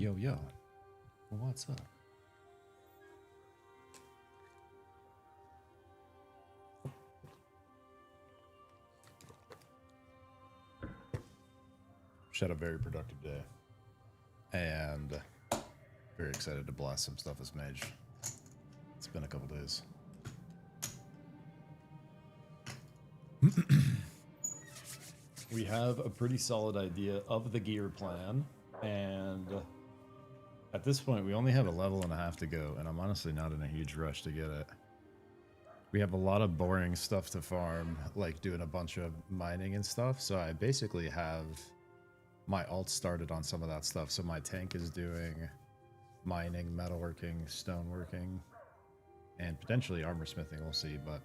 Yo, yo. What's up? Just had a very productive day. And very excited to blast some stuff as Mage. It's been a couple days. We have a pretty solid idea of the gear plan, and at this point we only have a level and a half to go, and I'm honestly not in a huge rush to get it. We have a lot of boring stuff to farm, like doing a bunch of mining and stuff, so I basically have my alt started on some of that stuff. So my tank is doing mining, metalworking, stoneworking, and potentially armor smithing, we'll see, but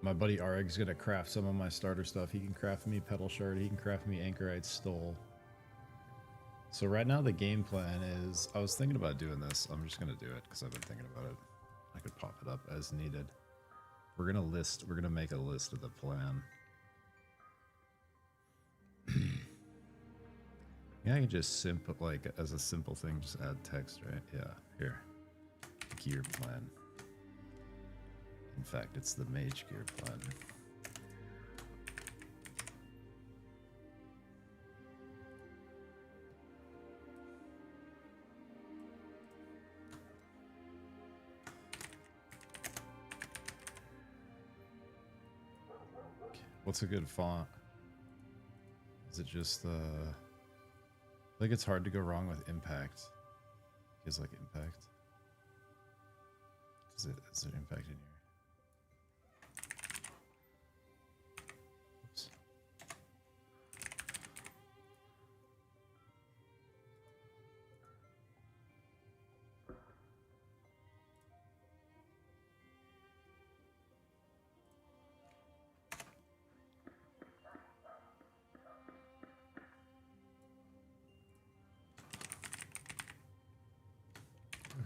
my buddy Arig's gonna craft some of my starter stuff. He can craft me Petal Shard, he can craft me Anchorite Stole. So right now the game plan is, I was thinking about doing this. I'm just gonna do it because I've been thinking about it. I could pop it up as needed. We're gonna make a list of the plan. Yeah, I can just like as a simple thing, just add text, right? Yeah, here. Gear plan. In fact, it's the Mage gear plan. What's a good font? Is it just I think it's hard to go wrong with impact. Is like impact. Is there impact in here? Oops.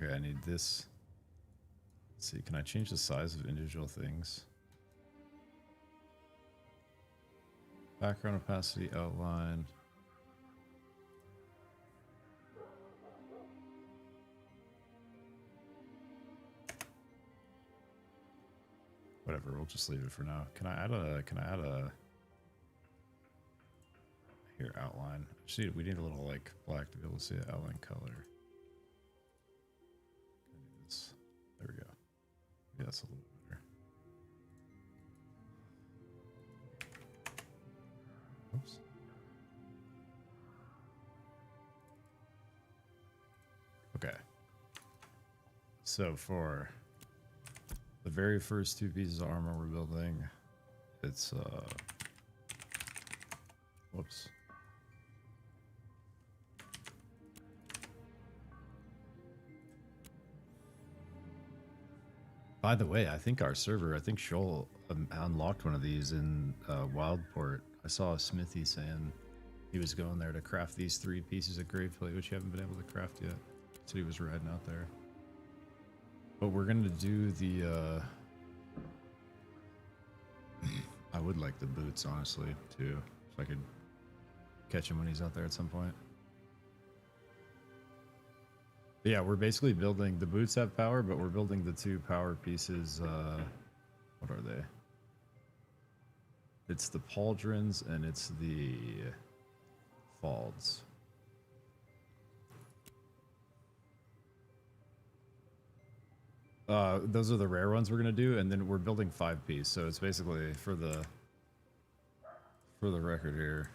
Okay, I need this. Let's see, can I change the size of individual things? Background opacity, outline. Whatever, we'll just leave it for now. Can I add a here outline? Actually, we need a little like black to be able to see the outline color. There we go. Yeah, that's a little better. Oops. Okay. So for the very first two pieces of armor we're building, it's whoops. By the way, I think our server, I think Shoal unlocked one of these in Wildport. I saw a smithy saying he was going there to craft these 3 pieces of grave plate, which you haven't been able to craft yet. So he was riding out there. But we're going to do the... I would like the boots, honestly, too. If I could catch him when he's out there at some point. But yeah, we're basically building, the boots have power, but we're building the 2 power pieces. What are they? It's the pauldrons and it's the falds. Those are the rare ones we're gonna do, and then we're building 5-piece, so it's basically for the record here,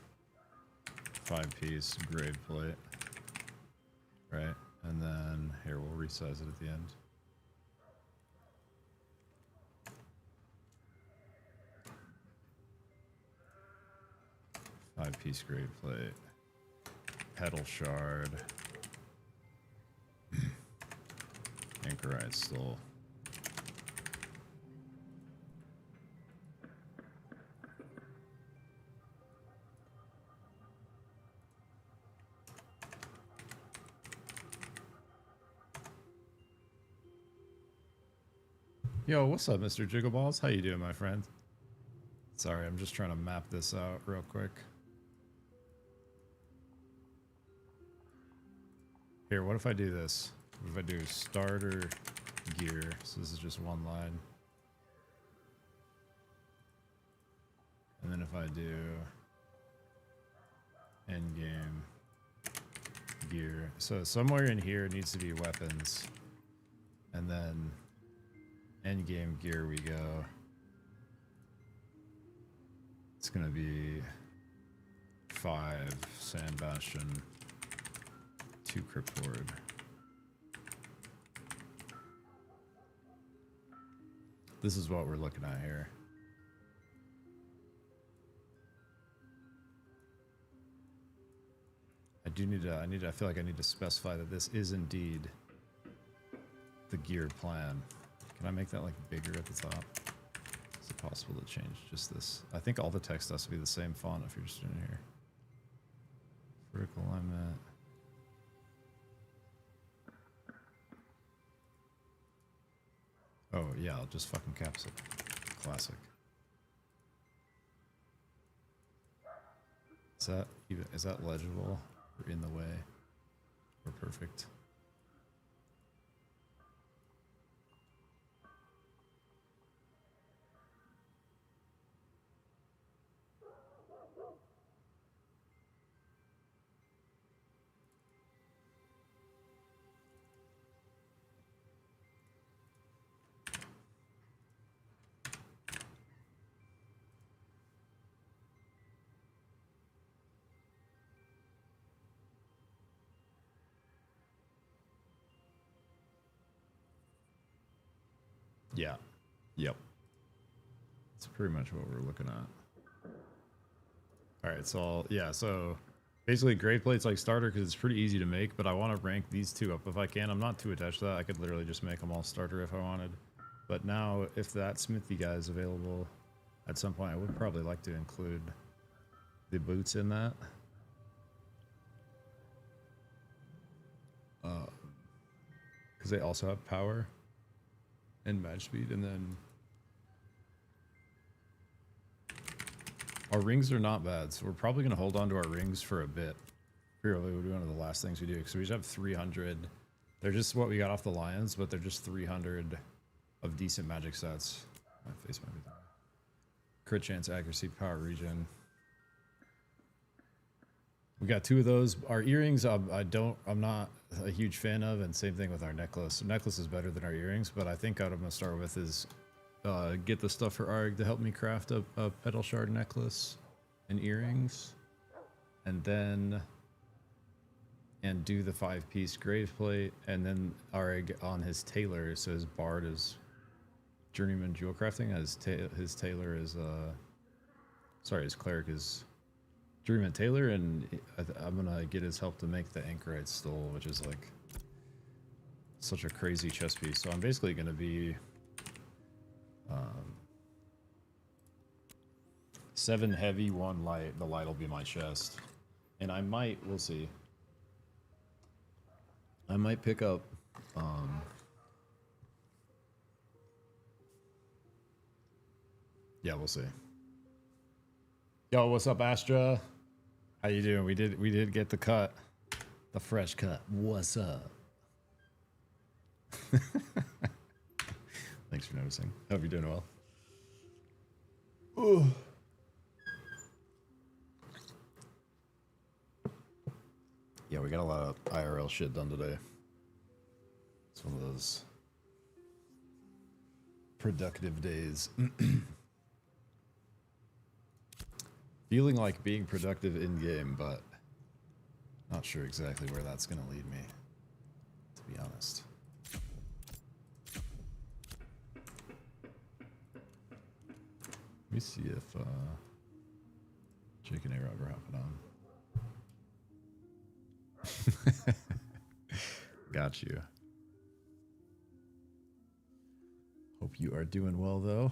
5-piece grave plate, right? And then here we'll resize it at the end. Five-piece grave plate, Petal Shard, Anchorite Stole. Yo, what's up, Mr. Jiggleballs? How you doing, my friend? Sorry, I'm just trying to map this out real quick. Here, what if I do this? What if I do starter gear? So this is just one line. And then if I do end game gear. So somewhere in here needs to be weapons. And then end game gear we go. It's gonna be 5 Sand Bastion, 2 Cryptord. This is what we're looking at here. I feel like I need to specify that this is indeed the gear plan. Can I make that like bigger at the top? Is it possible to change just this? I think all the text has to be the same font if you're just doing it here. Vertical alignment. Oh yeah, I'll just fucking caps it. Classic. Is that legible? Or in the way? Or perfect? Yeah. Yep. That's pretty much what we're looking at. Alright, so yeah, so basically grade plate's like starter because it's pretty easy to make, but I want to rank these two up if I can. I'm not too attached to that. I could literally just make them all starter if I wanted. But now, if that smithy guy is available at some point, I would probably like to include the boots in that. Because they also have power and match speed, and then our rings are not bad, so we're probably going to hold on to our rings for a bit. Probably would be one of the last things we do, because we just have 300. They're just what we got off the lions, but they're just 300 of decent magic stats. My face might be down. Crit chance, accuracy, power regen. We got 2 of those. Our earrings, I'm not a huge fan of, and same thing with our necklace. The necklace is better than our earrings, but I think what I'm gonna start with is get the stuff for Arg to help me craft a petal shard necklace and earrings, and do the 5-piece grave plate, and then Arg on his tailor. So his bard is journeyman jewel crafting. His tailor is his cleric is Journeyman Taylor, and I'm gonna get his help to make the Anchorite Stole, which is like such a crazy chess piece. So I'm basically gonna be 7 heavy, 1 light. The light will be my chest, and I might, we'll see. I might pick up yeah, we'll see. Yo, what's up, Astra? How you doing? We did get the cut. The fresh cut. What's up? Thanks for noticing. Hope you're doing well. Ooh. Yeah, we got a lot of IRL shit done today. It's one of those productive days. Feeling like being productive in game, but not sure exactly where that's gonna lead me, to be honest. Let me see if Jake and A-Rob are hopping on. Got you. Hope you are doing well, though.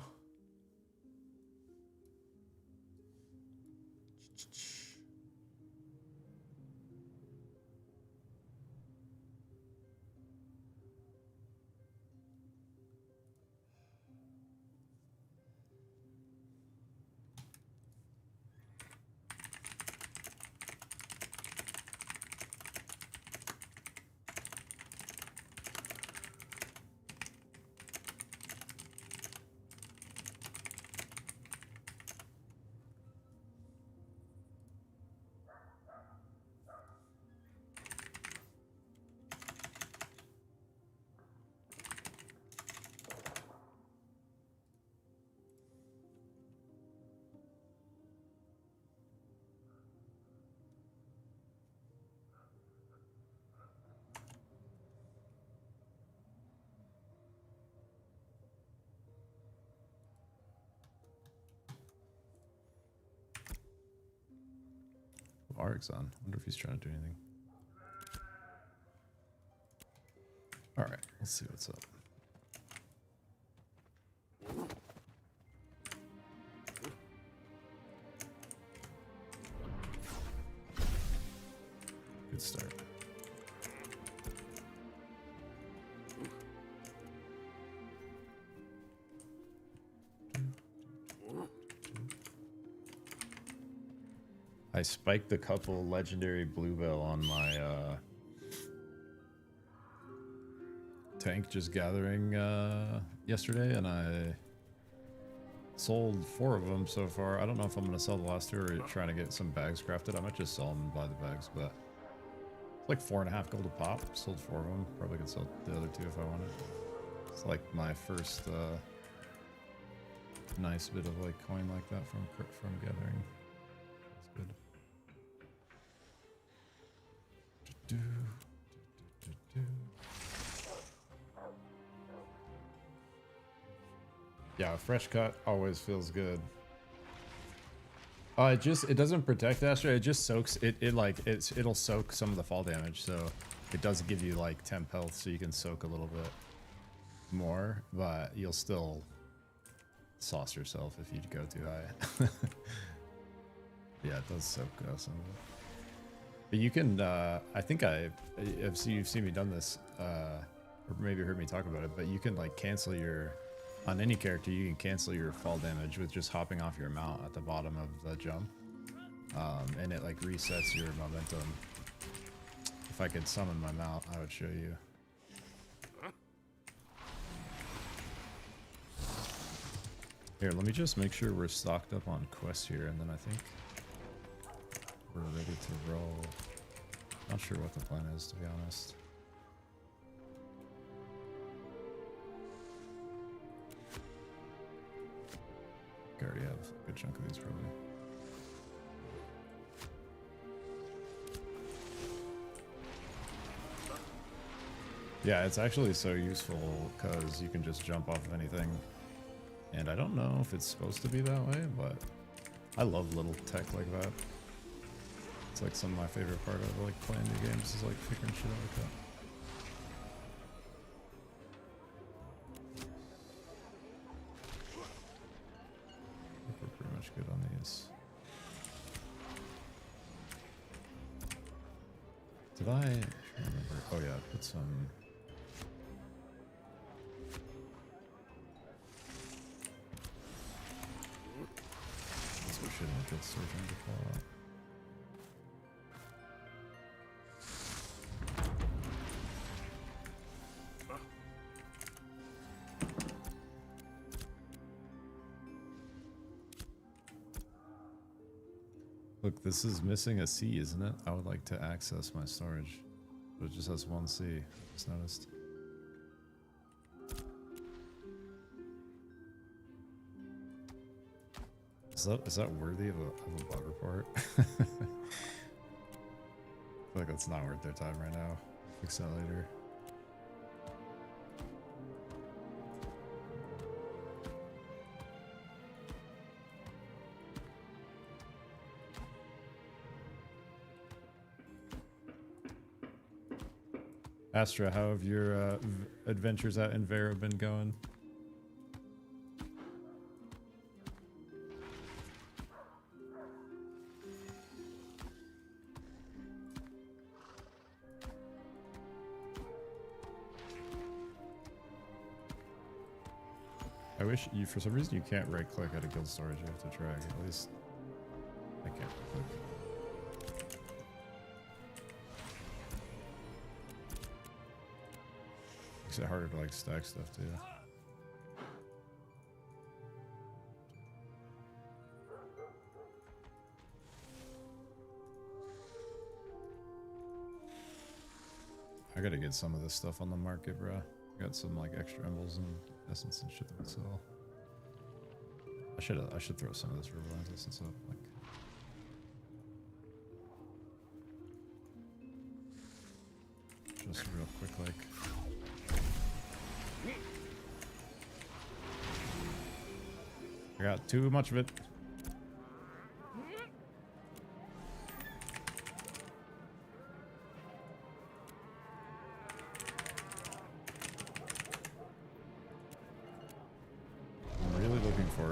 Tark's on. Wonder if he's trying to do anything. All right, let's see what's up. Good start. I spiked a couple legendary bluebell on my tank just gathering yesterday, and I sold 4 of them so far. I don't know if I'm going to sell the last 2 or trying to get some bags crafted. I might just sell them and buy the bags, but it's like 4.5 gold a pop. Sold 4 of them. Probably could sell the other 2 if I wanted. It's like my first nice bit of like coin like that from gathering. That's good. Yeah, fresh cut always feels good. It doesn't protect Astra, it just soaks it'll soak some of the fall damage, so it does give you like temp health, so you can soak a little bit more, but you'll still sauce yourself if you go too high. Yeah, it does soak some of it. But you can, I think you've seen me done this, or maybe heard me talk about it, but you can like cancel your, on any character, you can cancel your fall damage with just hopping off your mount at the bottom of the jump. And it like resets your momentum. If I could summon my mount, I would show you. Here, let me just make sure we're stocked up on quests here, and then I think we're ready to roll. Not sure what the plan is, to be honest. I already have a good chunk of these, probably. Yeah, it's actually so useful because you can just jump off of anything. And I don't know if it's supposed to be that way, but I love little tech like that. It's like some of my favorite part of like playing new games is like figuring shit out like that. I think we're pretty much good on these. Did I remember? Oh yeah, put some. We shouldn't have good surgeon to fall out. Look, this is missing a C, isn't it? I would like to access my storage. But it just has 1 C, I just noticed. Is that worthy of a bug report? I feel like that's not worth their time right now. Fix that later. Astra, how have your adventures out in Vera been going? I wish you, for some reason, you can't right click at a guild storage, you have to drag. At least I can't click. Makes it harder to like stack stuff too. I gotta get some of this stuff on the market, bro. I got some like extra emeralds and essence and shit that would sell. I should throw some of this Riverlands essence up. Like, just real quick, like. I got too much of it.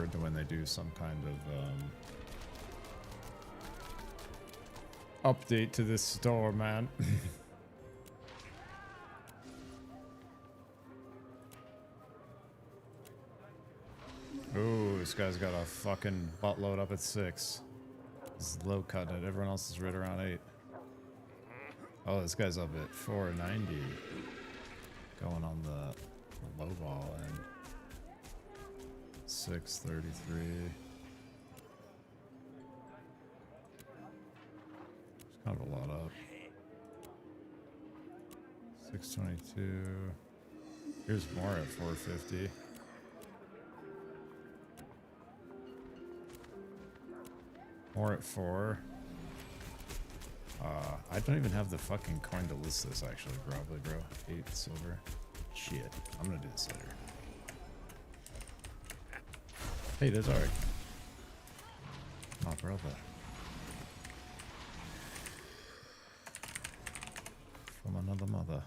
forward to when they do some kind of update to this store, man. Ooh, this guy's got a fucking buttload up at 6. He's low cutting it. Everyone else is right around 8. Oh, this guy's up at 490. Going on the low ball and 633. It's kind of a lot up. 622. Here's more at 450. More at 4. I don't even have the fucking coin to list this actually, probably, bro. 8 silver. Shit. I'm gonna do this later. Hey, there's Ark. Oh, brother. From another mother.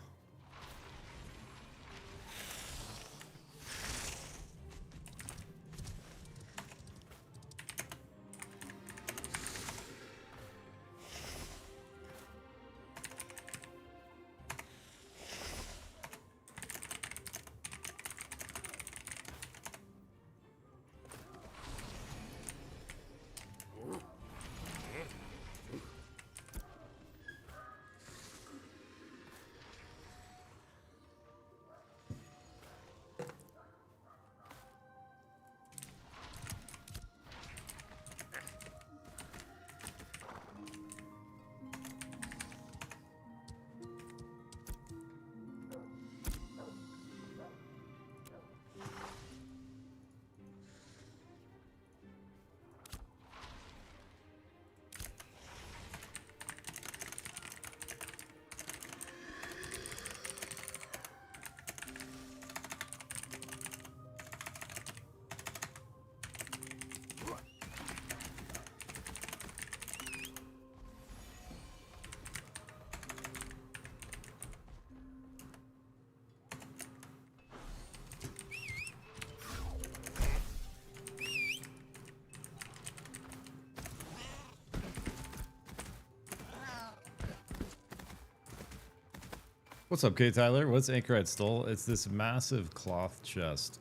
What's up, K Tyler? What's Anchorite Stole? It's this massive cloth chest.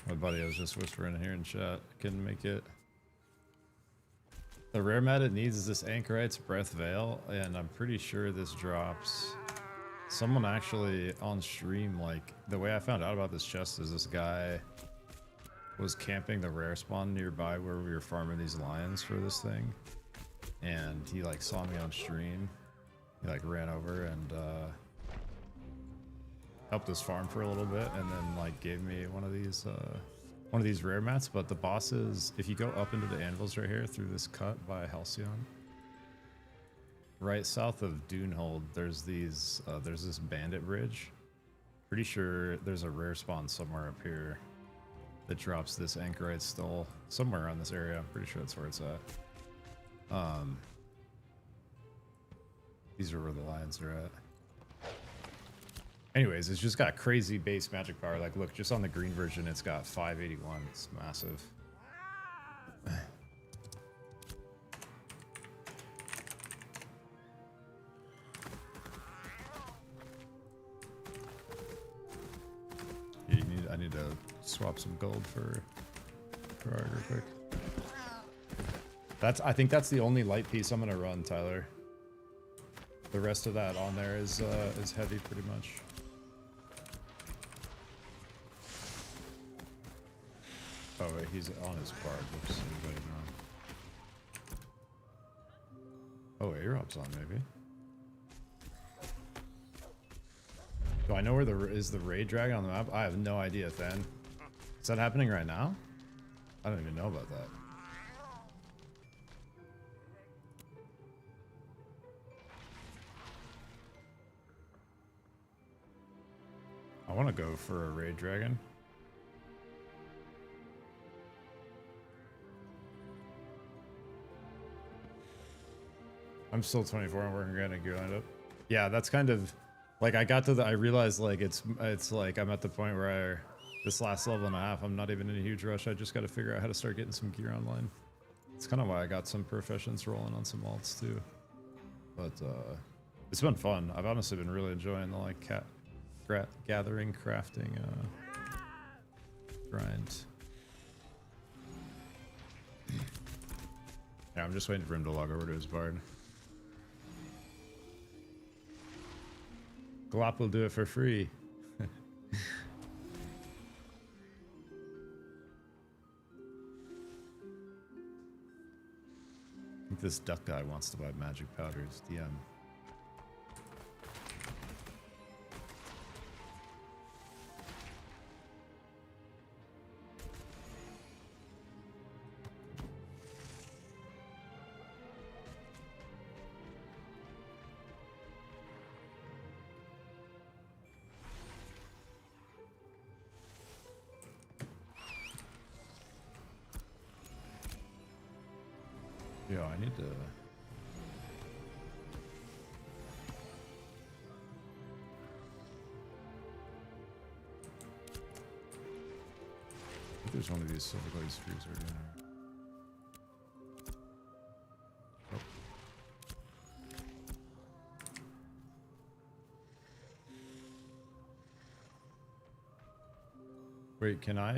My buddy, I was just whispering here in chat. Couldn't make it. The rare mat it needs is this Anchorite's Breath Veil, and I'm pretty sure this drops. Someone actually on stream, like, the way I found out about this chest is this guy was camping the rare spawn nearby where we were farming these lions for this thing. And he, like, saw me on stream. He like ran over and helped us farm for a little bit, and then like gave me one of these rare mats. But the bosses, if you go up into the anvils right here through this cut by Halcyon, right south of Dunehold, there's these there's this bandit ridge. Pretty sure there's a rare spawn somewhere up here that drops this Anchorite Stole somewhere around this area. I'm pretty sure that's where it's at. These are where the lions are at. Anyways, it's just got crazy base magic power. Like, look, just on the green version, it's got 581. It's massive. Yeah, I need to swap some gold for art real quick. I think that's the only light piece I'm gonna run, Tyler. The rest of that on there is heavy pretty much. Oh wait, he's on his part. Whoops, oh, airdrop's on maybe. Do I know where is the raid dragon on the map? I have no idea, Than. Is that happening right now? I don't even know about that. I want to go for a raid dragon. I'm still 24 and working on a gear lineup. Yeah, that's kind of like I realized like it's like I'm at the point where this last level and a half, I'm not even in a huge rush. I just got to figure out how to start getting some gear online. It's kind of why I got some professions rolling on some alts too. But it's been fun. I've honestly been really enjoying the like gathering, crafting grind. Yeah, I'm just waiting for him to log over to his bard. Glop will do it for free. I think this duck guy wants to buy magic powders. DM. Yeah, I need to... I think there's one of these silver glaze trees right in here. Oh. Wait, can I,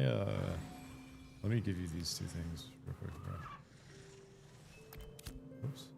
let me give you these two things real quick, bro. Oops.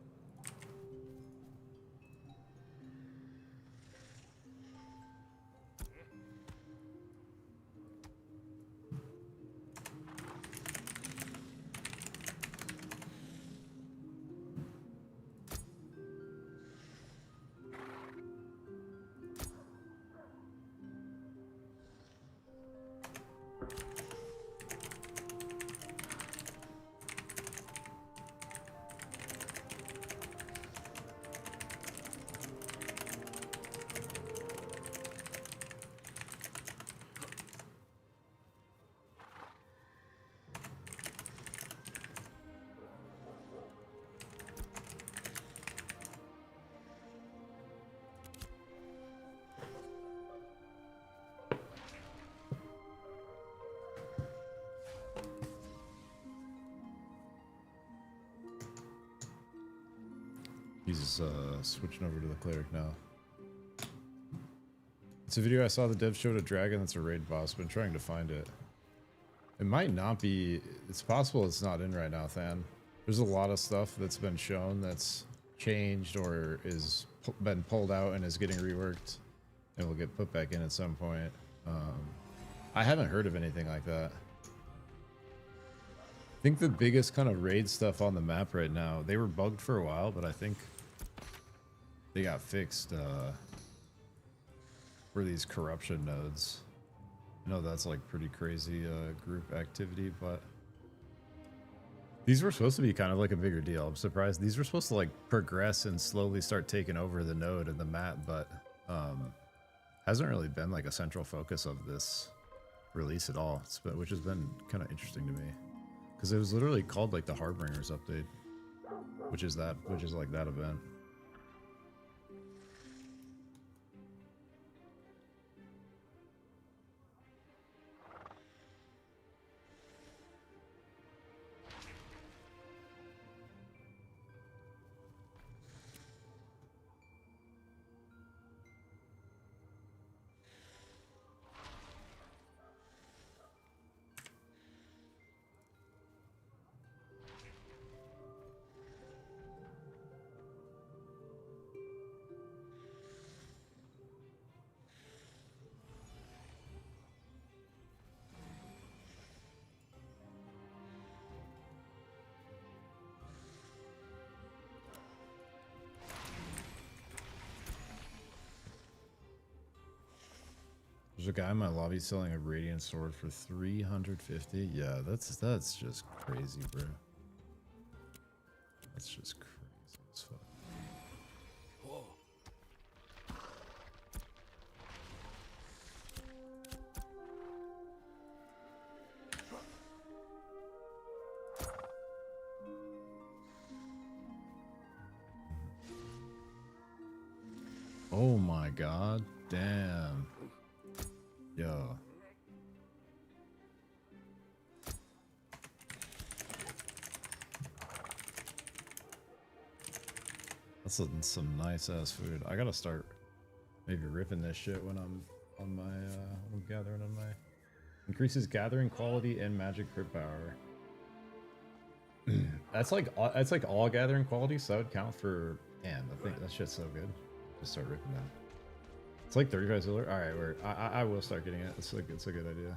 He's switching over to the cleric now. It's a video I saw the dev showed a dragon that's a raid boss. Been trying to find it. It might not be. It's possible it's not in right now, Than. There's a lot of stuff that's been shown that's changed or is been pulled out and is getting reworked and will get put back in at some point. I haven't heard of anything like that. I think the biggest kind of raid stuff on the map right now, they were bugged for a while, but I think they got fixed for these corruption nodes. I know that's like pretty crazy group activity, but these were supposed to be kind of like a bigger deal. I'm surprised. These were supposed to like progress and slowly start taking over the node and the map, but hasn't really been like a central focus of this release at all, which has been kind of interesting to me. Because it was literally called like the Harbingers update, which is like that event. There's a guy in my lobby selling a radiant sword for 350. Yeah, that's just crazy, bro. That's just crazy as fuck. Whoa. Oh my god, damn. Yo. That's some nice ass food. I gotta start maybe ripping this shit when I'm on my when I'm gathering on my increases gathering quality and magic crit power. That's like all gathering quality, so that would count for. Man, I think that shit's so good. Just start ripping that. It's like 35 silver. All right, I will start getting it. It's a good idea.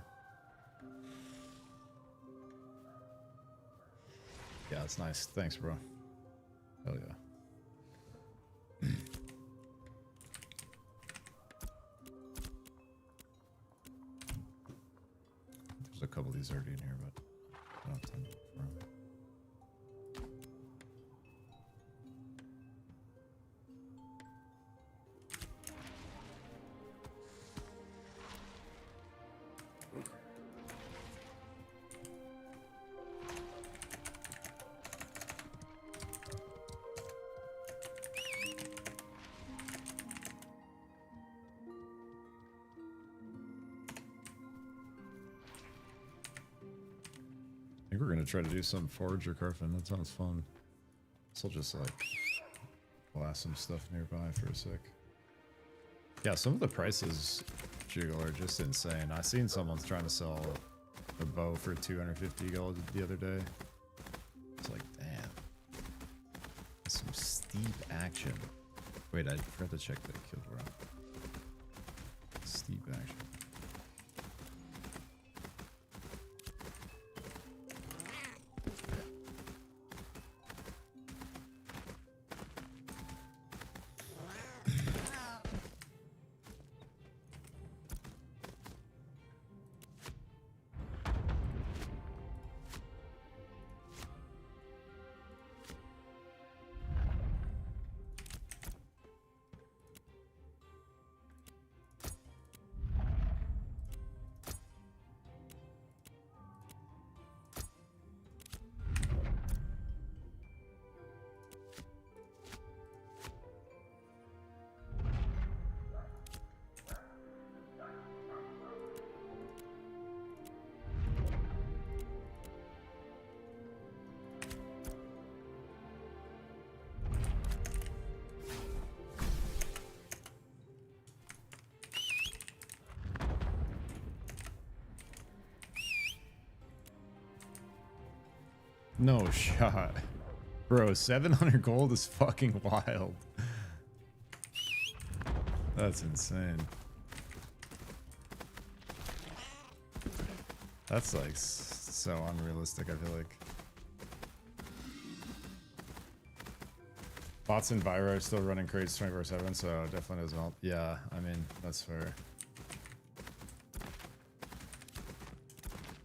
Yeah, it's nice. Thanks, bro. Hell yeah. There's a couple of these already in here, but I don't have time for them. I think we're gonna try to do some Forager Carfin. That sounds fun. So I'll just like blast some stuff nearby for a sec. Yeah, some of the prices, Jiggle, are just insane. I seen someone trying to sell a bow for 250 gold the other day. It's like, damn. Some steep action. Wait, I forgot to check the kill route. Steep action. No shot. Bro, 700 gold is fucking wild. That's insane. That's like so unrealistic, I feel like. Bots and Vyra are still running crates 24/7, so definitely doesn't help. Yeah, I mean, that's fair.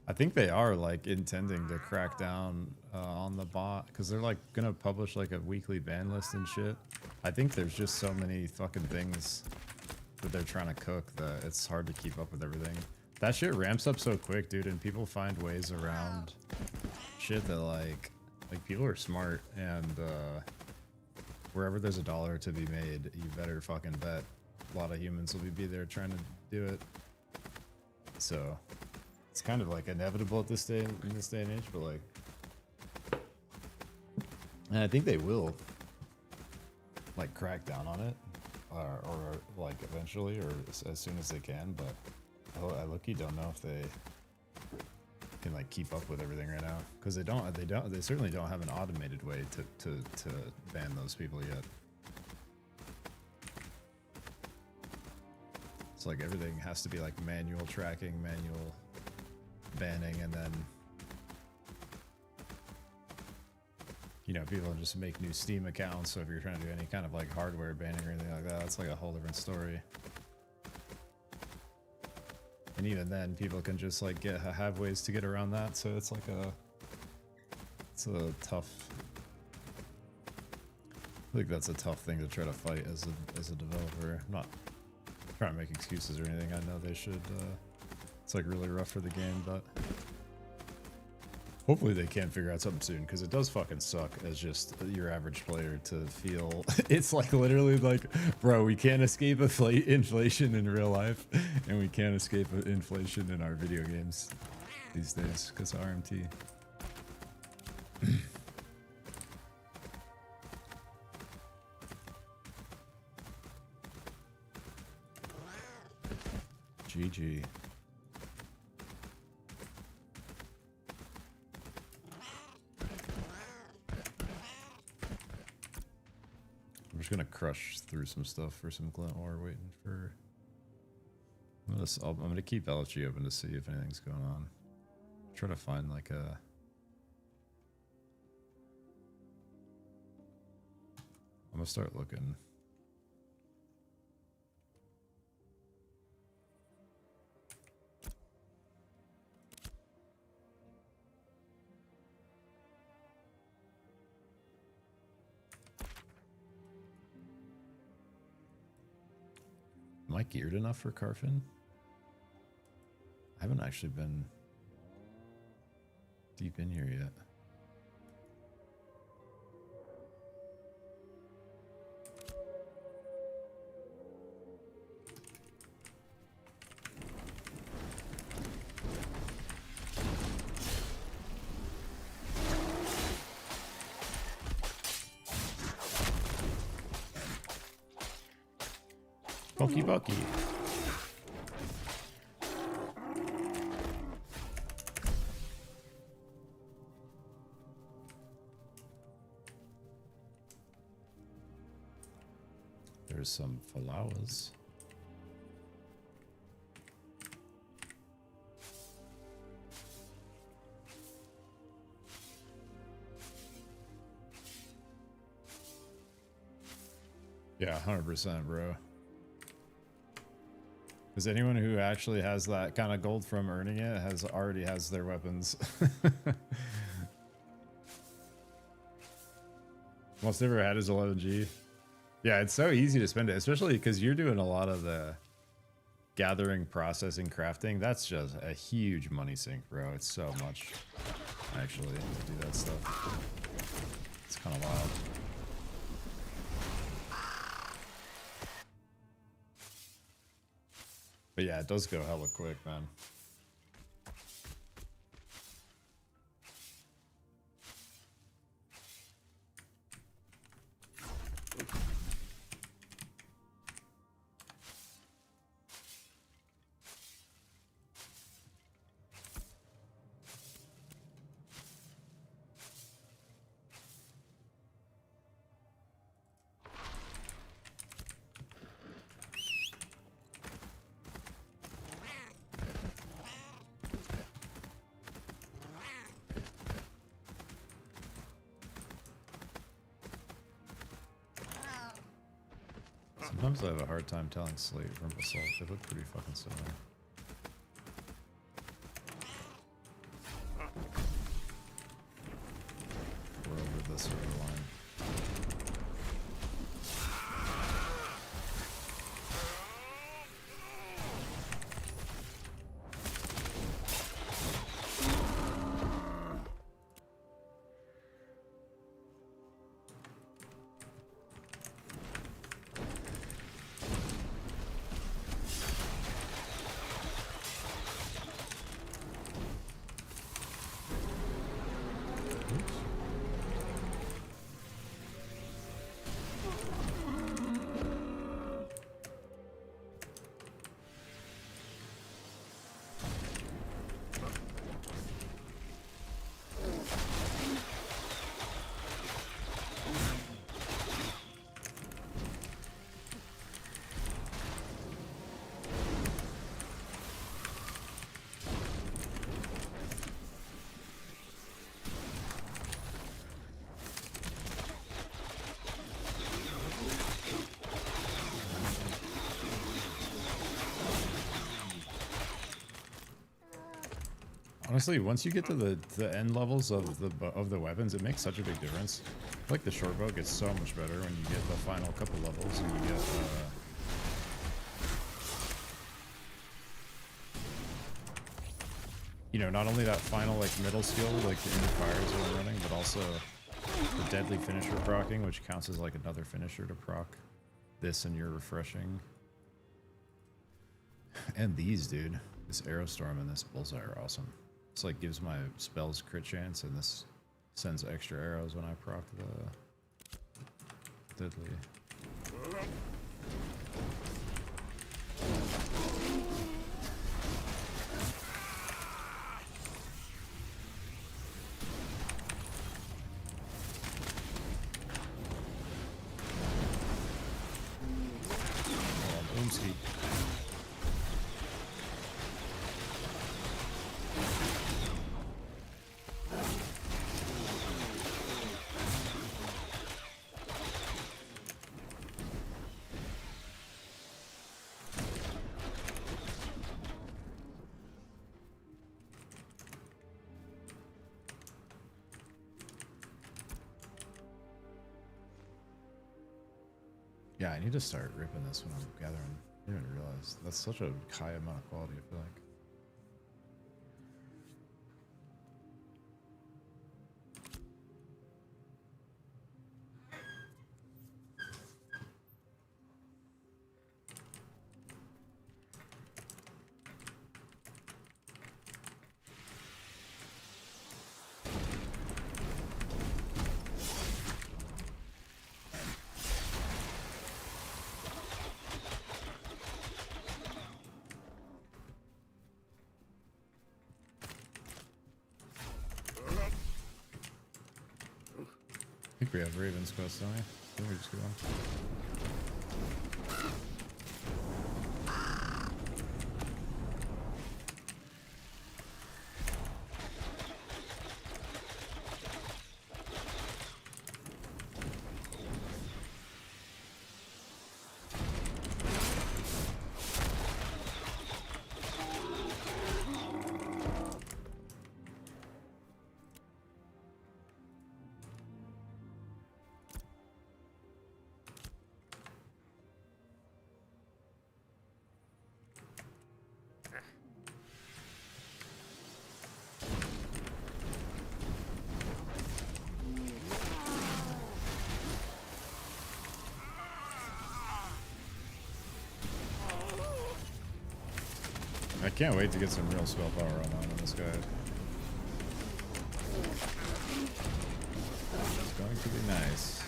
I think they are like intending to crack down on the bot because they're like gonna publish like a weekly ban list and shit. I think there's just so many fucking things that they're trying to cook that it's hard to keep up with everything. That shit ramps up so quick, dude, and people find ways around shit that like people are smart, and wherever there's a dollar to be made, you better fucking bet a lot of humans will be there trying to do it. So it's kind of like inevitable at this day in this day and age, but like, and I think they will like crack down on it, or like eventually, or as soon as they can. But I look-y don't know if they can like keep up with everything right now, because they certainly don't have an automated way to ban those people yet. It's like everything has to be like manual tracking, manual banning, and then, you know, people just make new Steam accounts, so if you're trying to do any kind of like hardware banning or anything like that, it's like a whole different story. And even then, people can just like have ways to get around that, so it's like it's a tough, I think that's a tough thing to try to fight as a developer. I'm not trying to make excuses or anything, I know they should, it's like really rough for the game, but hopefully they can figure out something soon, because it does fucking suck as just your average player to feel it's like literally like, bro, we can't escape inflation in real life, and we can't escape inflation in our video games these days because of RMT. GG. I'm just gonna crush through some stuff for some glint ore, waiting for. I'm gonna keep LFG open to see if anything's going on. Try to find like a. I'm gonna start looking. Am I geared enough for Carfin? I haven't actually been deep in here yet. Pokey Bucky. There's some flowers. Yeah, 100%, bro. Because anyone who actually has that kind of gold from earning it already has their weapons. Most ever had is 11G. Yeah, it's so easy to spend it, especially because you're doing a lot of the gathering, processing, crafting. That's just a huge money sink, bro. It's so much, actually, to do that stuff. It's kind of wild. But yeah, it does go hella quick, man. Sometimes I have a hard time telling slate from basalt. They look pretty fucking similar. We're over this sort of line. Honestly, once you get to the end levels of the weapons, it makes such a big difference. Like the short bow gets so much better when you get the final couple levels and you get you know, not only that final like middle skill like the inner fires are running, but also the deadly finisher proccing, which counts as like another finisher to proc this and your refreshing. And these, dude, this arrow storm and this bullseye are awesome. It's like gives my spells crit chance, and this sends extra arrows when I proc the deadly. broski. Yeah, I need to start ripping this when I'm gathering. I didn't even realize that's such a high amount of quality, I feel like. I think we have Raven's Quest, don't we? Then we just go on. I can't wait to get some real spell power on this guy. It's going to be nice.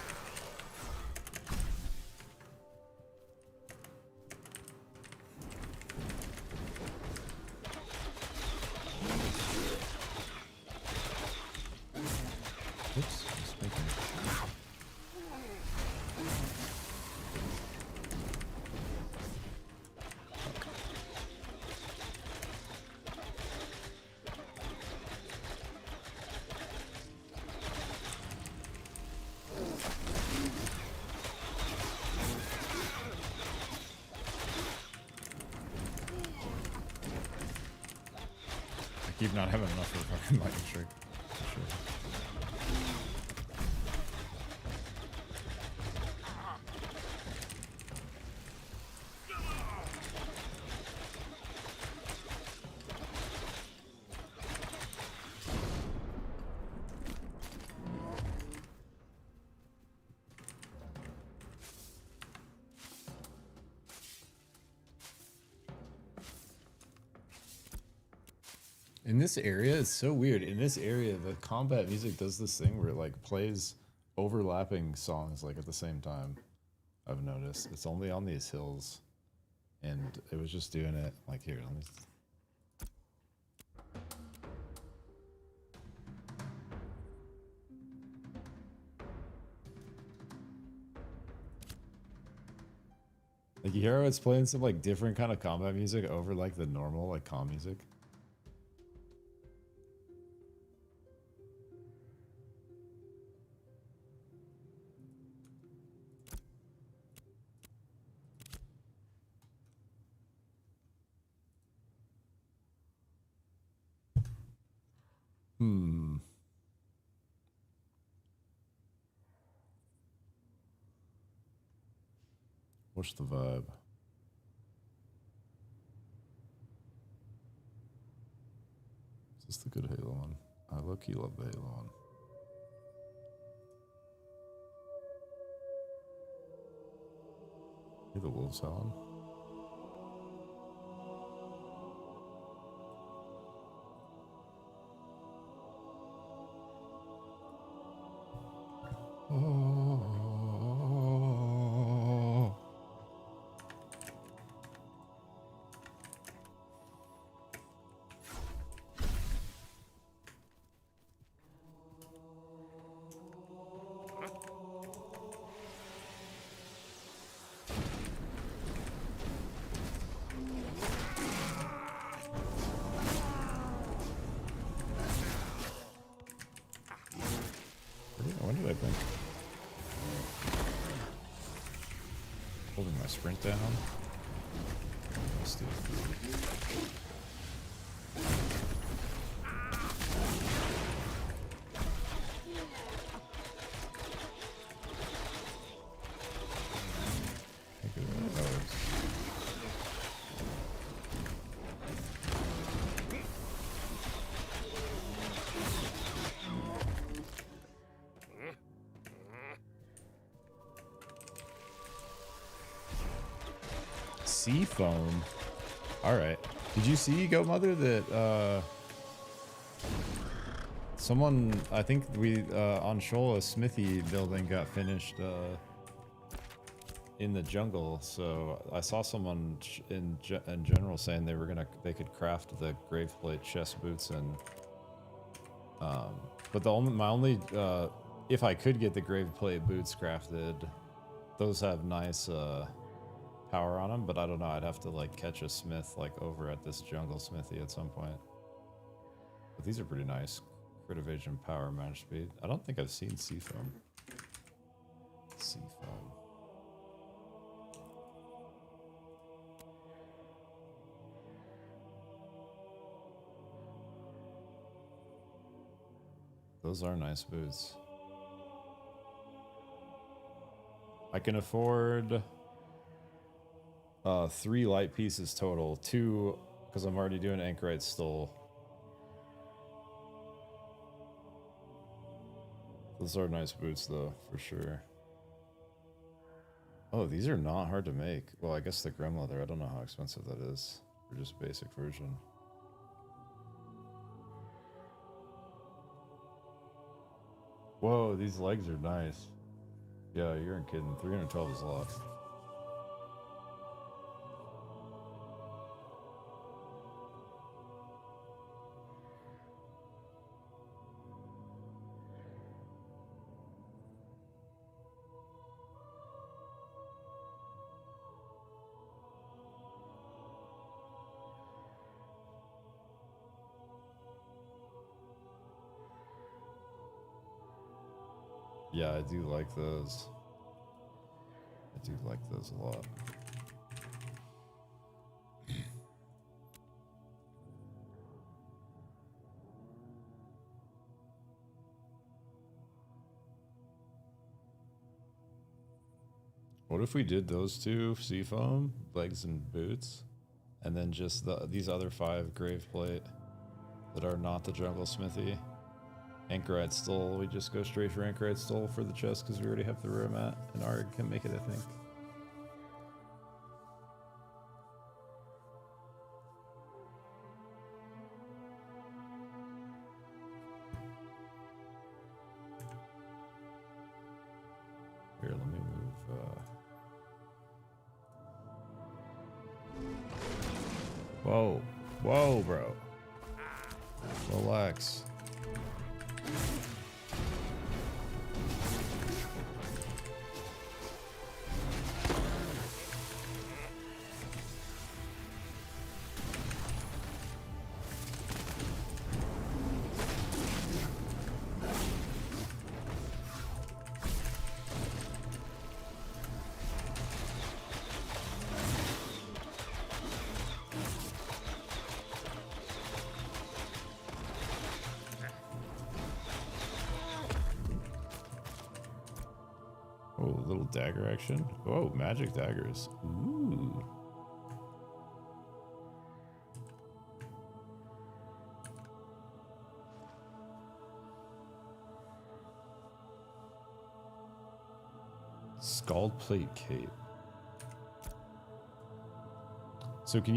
Oops, just making it. Keep not having enough for fucking lightning strike. For sure. In this area, it's so weird. In this area, the combat music does this thing where it like plays overlapping songs like at the same time. I've noticed. It's only on these hills. And it was just doing it like here. Let me. Like you hear how it's playing some like different kind of combat music over like the normal like calm music? What's the vibe? Is this the good Halo one? I low-key love the Halo one. Hear the wolves howling? Oh. What did I think? Holding my sprint down. Let's do it. Sea foam. All right. Did you see, Goat Mother, that someone, I think we on Shoal, a smithy building got finished in the jungle. So I saw someone in general saying they could craft the graveplate chest boots and but my only if I could get the graveplate boots crafted, those have nice power on them, but I don't know, I'd have to like catch a smith like over at this jungle smithy at some point. But these are pretty nice. Crit evasion, power, magic speed. I don't think I've seen seafoam. Seafoam. Those are nice boots. I can afford 3 light pieces total. 2 because I'm already doing Anchorite Stole. Those are nice boots though, for sure. Oh, these are not hard to make. Well, I guess the Grim Leather, I don't know how expensive that is for just basic version. Whoa, these legs are nice. Yeah, you aren't kidding. 312 is a lot. Yeah, I do like those. I do like those a lot. What if we did those 2 seafoam, legs and boots, and then just these other 5 graveplate that are not the jungle smithy? Anchorite Stole, we just go straight for Anchorite Stole for the chest because we already have the rare mat, and Arg can make it, I think. Here, let me move. Whoa. Whoa, bro. Relax. Oh, little dagger action. Oh, magic daggers. Ooh. Scald plate cape. So can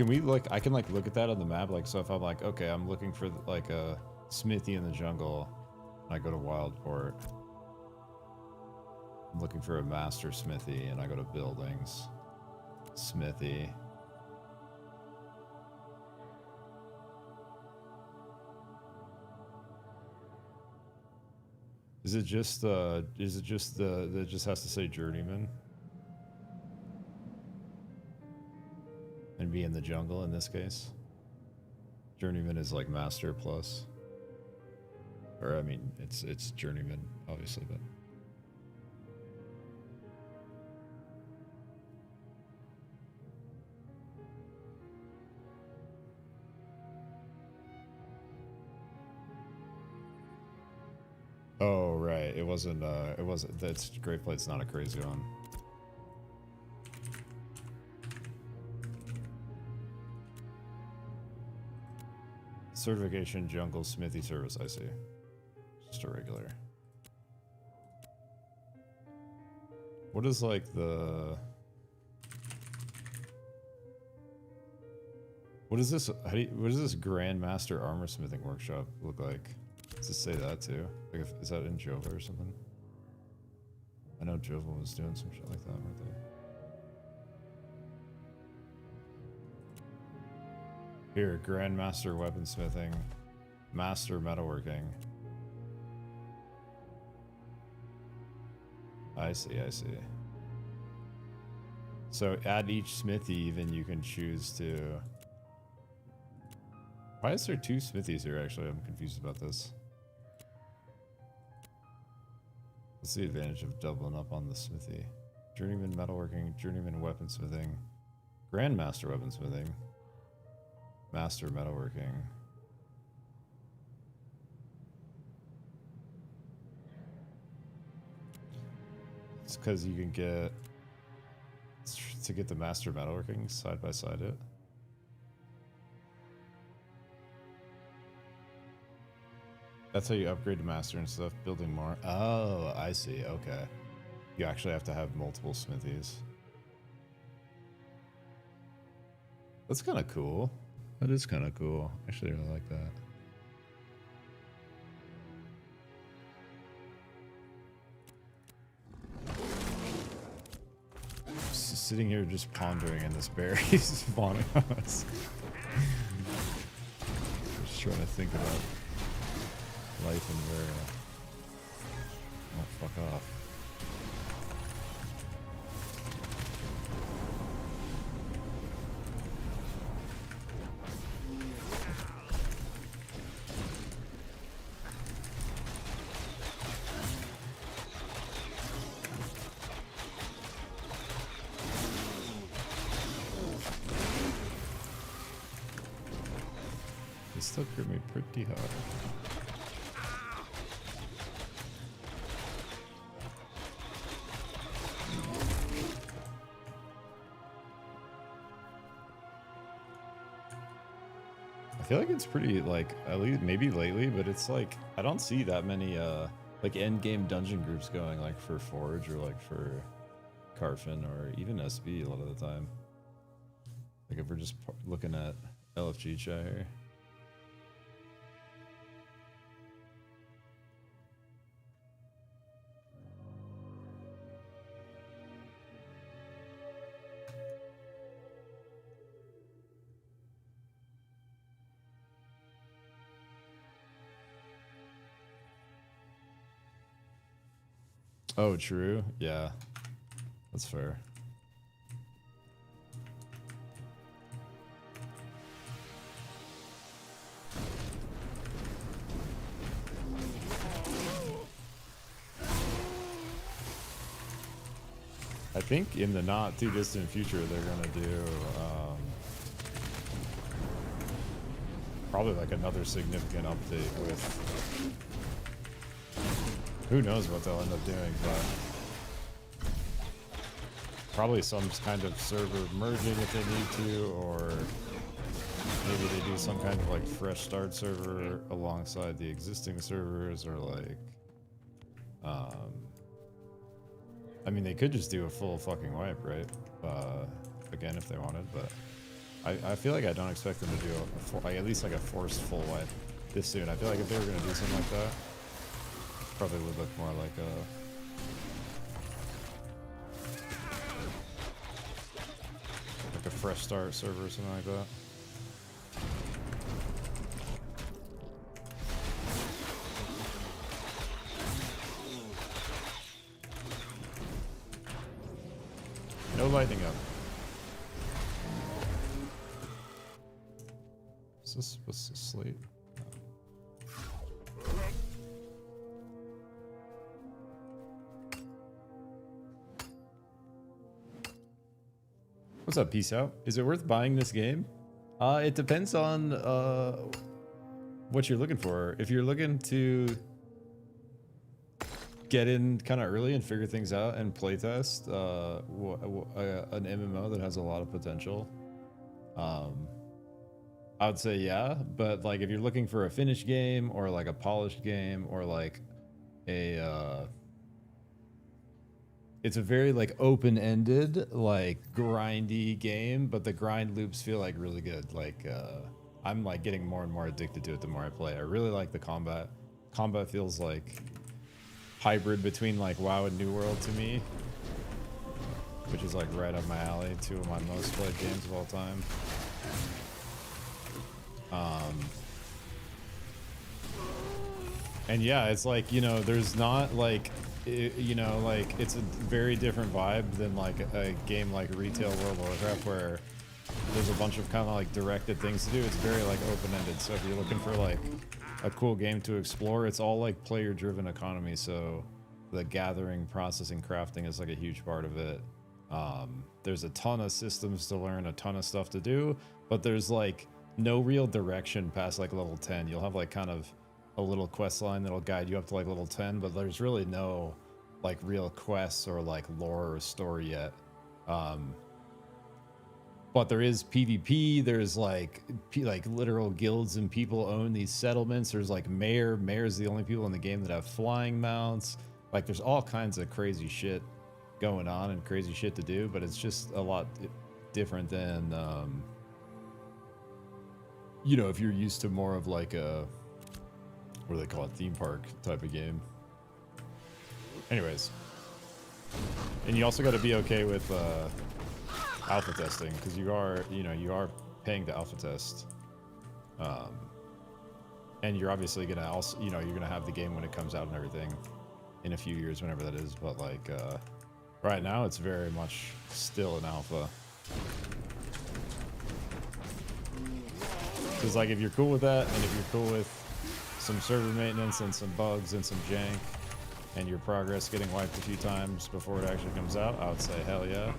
we like, I can like look at that on the map, like, so if I'm like, okay, I'm looking for like a smithy in the jungle, and I go to Wildport. I'm looking for a master smithy, and I go to buildings, smithy. Is it just that just has to say journeyman? And be in the jungle in this case? Journeyman is like master plus. Or I mean, it's journeyman, obviously, but. Oh right, it wasn't. That's Great Plate's not a crazy one. Certification jungle smithy service. I see. Just a regular. What is like the? What is this? What does this Grandmaster Armor Smithing Workshop look like? Does it say that too? Like, is that in Jova or something? I know Jova was doing some shit like that right there. Here, Grandmaster Weaponsmithing, Master Metalworking. I see, I see. So at each smithy, even you can choose to. Why is there 2 smithies here? Actually, I'm confused about this. What's the advantage of doubling up on the smithy? Journeyman Metalworking, Journeyman Weaponsmithing, Grandmaster Weaponsmithing, Master Metalworking. It's because you can get to get the Master Metalworking side by side it. That's how you upgrade to Master and stuff, building more. Oh, I see. Okay. You actually have to have multiple smithies. That's kind of cool. That is kind of cool. Actually, I really like that. Just sitting here just pondering and this bear is spawning on us. Just trying to think about life in Varia. Oh, fuck off. They still hurt me pretty hard. I feel like it's pretty, like, at least maybe lately, but it's like I don't see that many like end game dungeon groups going like for Forge or like for Carfin or even SB a lot of the time. Like if we're just looking at LFG chat here. Oh, true. Yeah, that's fair. I think in the not too distant future, they're gonna do probably like another significant update with. Who knows what they'll end up doing, but probably some kind of server merging if they need to, or maybe they do some kind of like fresh start server alongside the existing servers, or like, I mean, they could just do a full fucking wipe, right? Again, if they wanted, but I feel like I don't expect them to do at least like a forced full wipe this soon. I feel like if they were gonna do something like that, probably would look more like a fresh start server or something like that. No lighting up. Is this supposed to sleep? What's up, peace out? Is it worth buying this game? It depends on what you're looking for. If you're looking to get in kind of early and figure things out and playtest an MMO that has a lot of potential, I would say yeah. But like if you're looking for a finished game or like a polished game or like a it's a very like open-ended, like grindy game, but the grind loops feel like really good. Like I'm like getting more and more addicted to it the more I play. I really like the combat. Combat feels like hybrid between like WoW and New World to me, which is like right up my alley. Two of my most played games of all time. And yeah, it's like, you know, there's not like, you know, like it's a very different vibe than like a game like Retail World of Warcraft where there's a bunch of kind of like directed things to do. It's very like open-ended. So if you're looking for like a cool game to explore, it's all like player-driven economy. So the gathering, processing, crafting is like a huge part of it. There's a ton of systems to learn, a ton of stuff to do, but there's like no real direction past like level 10. You'll have like kind of a little quest line that'll guide you up to like level 10, but there's really no like real quests or like lore or story yet. But there is PvP. There's like literal guilds and people own these settlements. There's like mayor's the only people in the game that have flying mounts. Like there's all kinds of crazy shit going on and crazy shit to do, but it's just a lot different than you know, if you're used to more of like a, what do they call it, theme park type of game. Anyways, and you also got to be okay with alpha testing, because you are, you know, you are paying to alpha test, and you're obviously gonna also, you know, you're gonna have the game when it comes out and everything in a few years, whenever that is. But like right now, it's very much still an alpha. Because like if you're cool with that, and if you're cool with some server maintenance and some bugs and some jank, and your progress getting wiped a few times before it actually comes out, I would say hell yeah,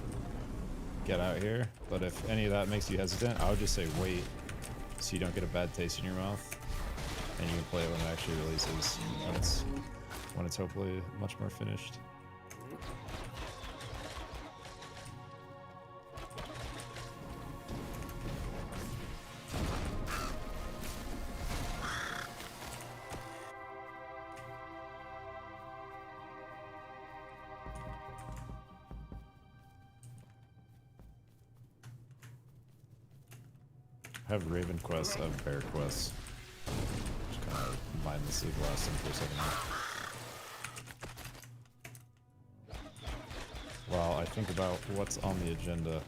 get out here. But if any of that makes you hesitant, I would just say wait, so you don't get a bad taste in your mouth, and you can play it when it actually releases, when it's hopefully much more finished. I have Raven quests, I have Bear quests. Just kind of mindlessly blasting for a second now. While I think about what's on the agenda.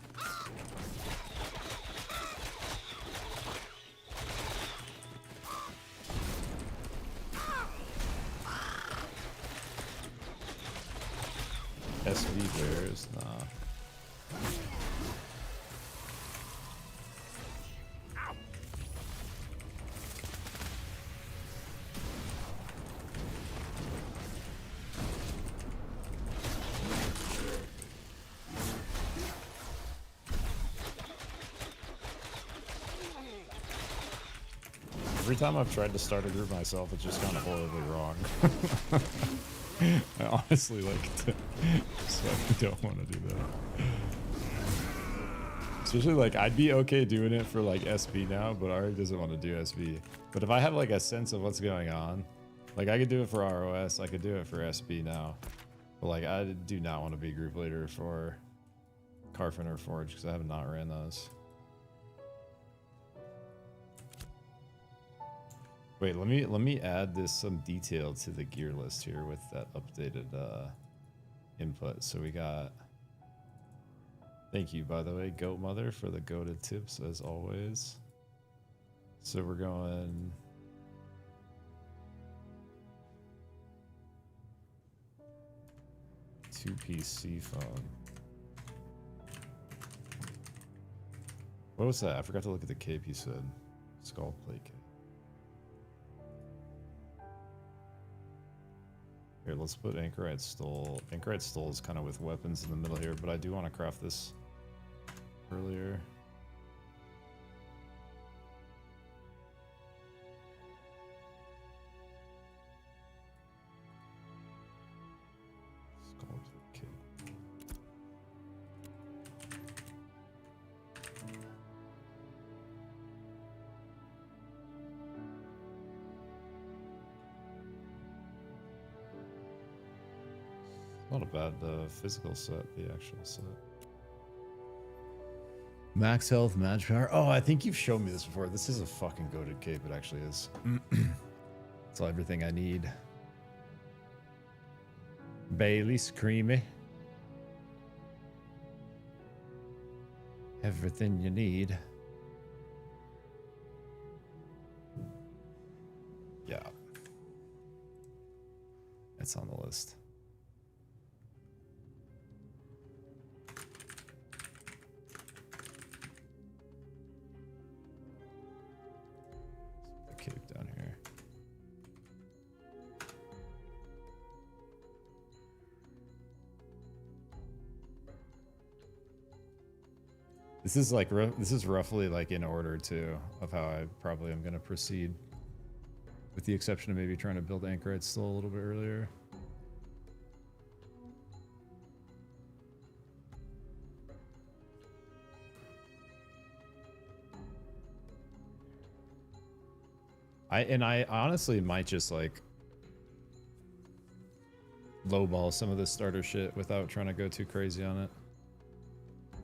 SV bears, nah. Every time I've tried to start a group myself, it's just gone horribly wrong. I honestly so I don't want to do that. Especially like, I'd be okay doing it for like SB now, but Ari doesn't want to do SB. But if I have like a sense of what's going on, like I could do it for ROS, I could do it for SB now. But like, I do not want to be group leader for Carpenter Forge, because I have not ran those. Wait, let me add some detail to the gear list here with that updated input. So we got, thank you by the way, Goat Mother, for the goated tips as always. So we're going two-piece C phone. What was that? I forgot to look at the cape you said. Skull plate cape. Here, let's put Anchorite Stole. Anchorite Stole is kind of with weapons in the middle here, but I do want to craft this earlier. Not a bad physical set, the actual set. Max health, match power. Oh, I think you've shown me this before. This is a fucking goated cape. It actually is. It's everything I need. Bailey's creamy. Everything you need. Yeah. It's on the list. Cape down here. This is like this is roughly like in order too of how I probably am going to proceed, with the exception of maybe trying to build anchorites still a little bit earlier. I honestly might just like lowball some of this starter shit without trying to go too crazy on it.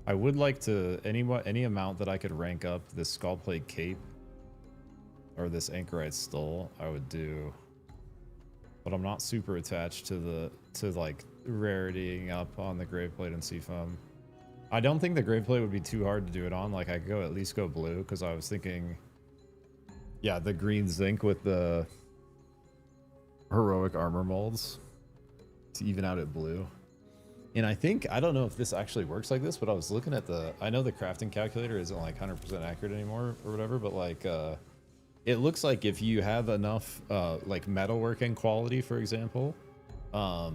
I would like to any amount that I could rank up this skull plate cape or this anchorite stole, I would do. But I'm not super attached to like raritying up on the grave plate and seafoam. I don't think the grave plate would be too hard to do it on. Like I could go at least go blue, because I was thinking, yeah, the green zinc with the heroic armor molds to even out at blue. And I think, I don't know if this actually works like this, but I was looking at I know the crafting calculator isn't like 100% accurate anymore or whatever, but like, it looks like if you have enough, like metalworking quality, for example, to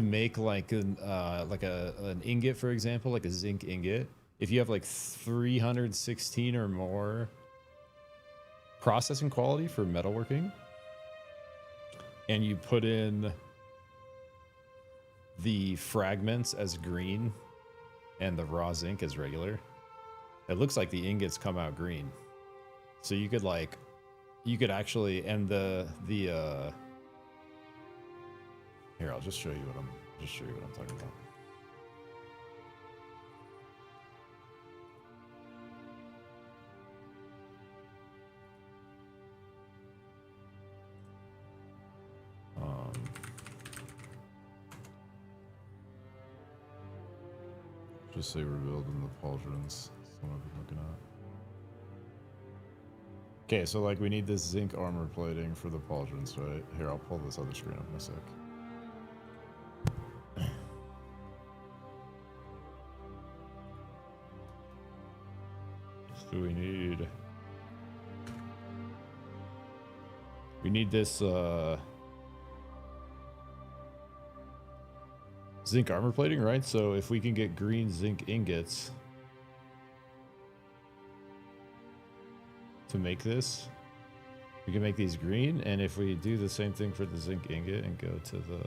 make like an ingot, for example, like a zinc ingot, if you have like 316 or more processing quality for metalworking, and you put in the fragments as green and the raw zinc as regular, it looks like the ingots come out green. So you could like, you could actually, and the here, I'll just show you what I'm talking about. Just say we're building the pauldrons. That's what I've been looking at. Okay, so like we need this zinc armor plating for the pauldrons, right? Here, I'll pull this other screen up in a sec. What do we need? We need this zinc armor plating, right? So if we can get green zinc ingots to make this, we can make these green. And if we do the same thing for the zinc ingot and go to the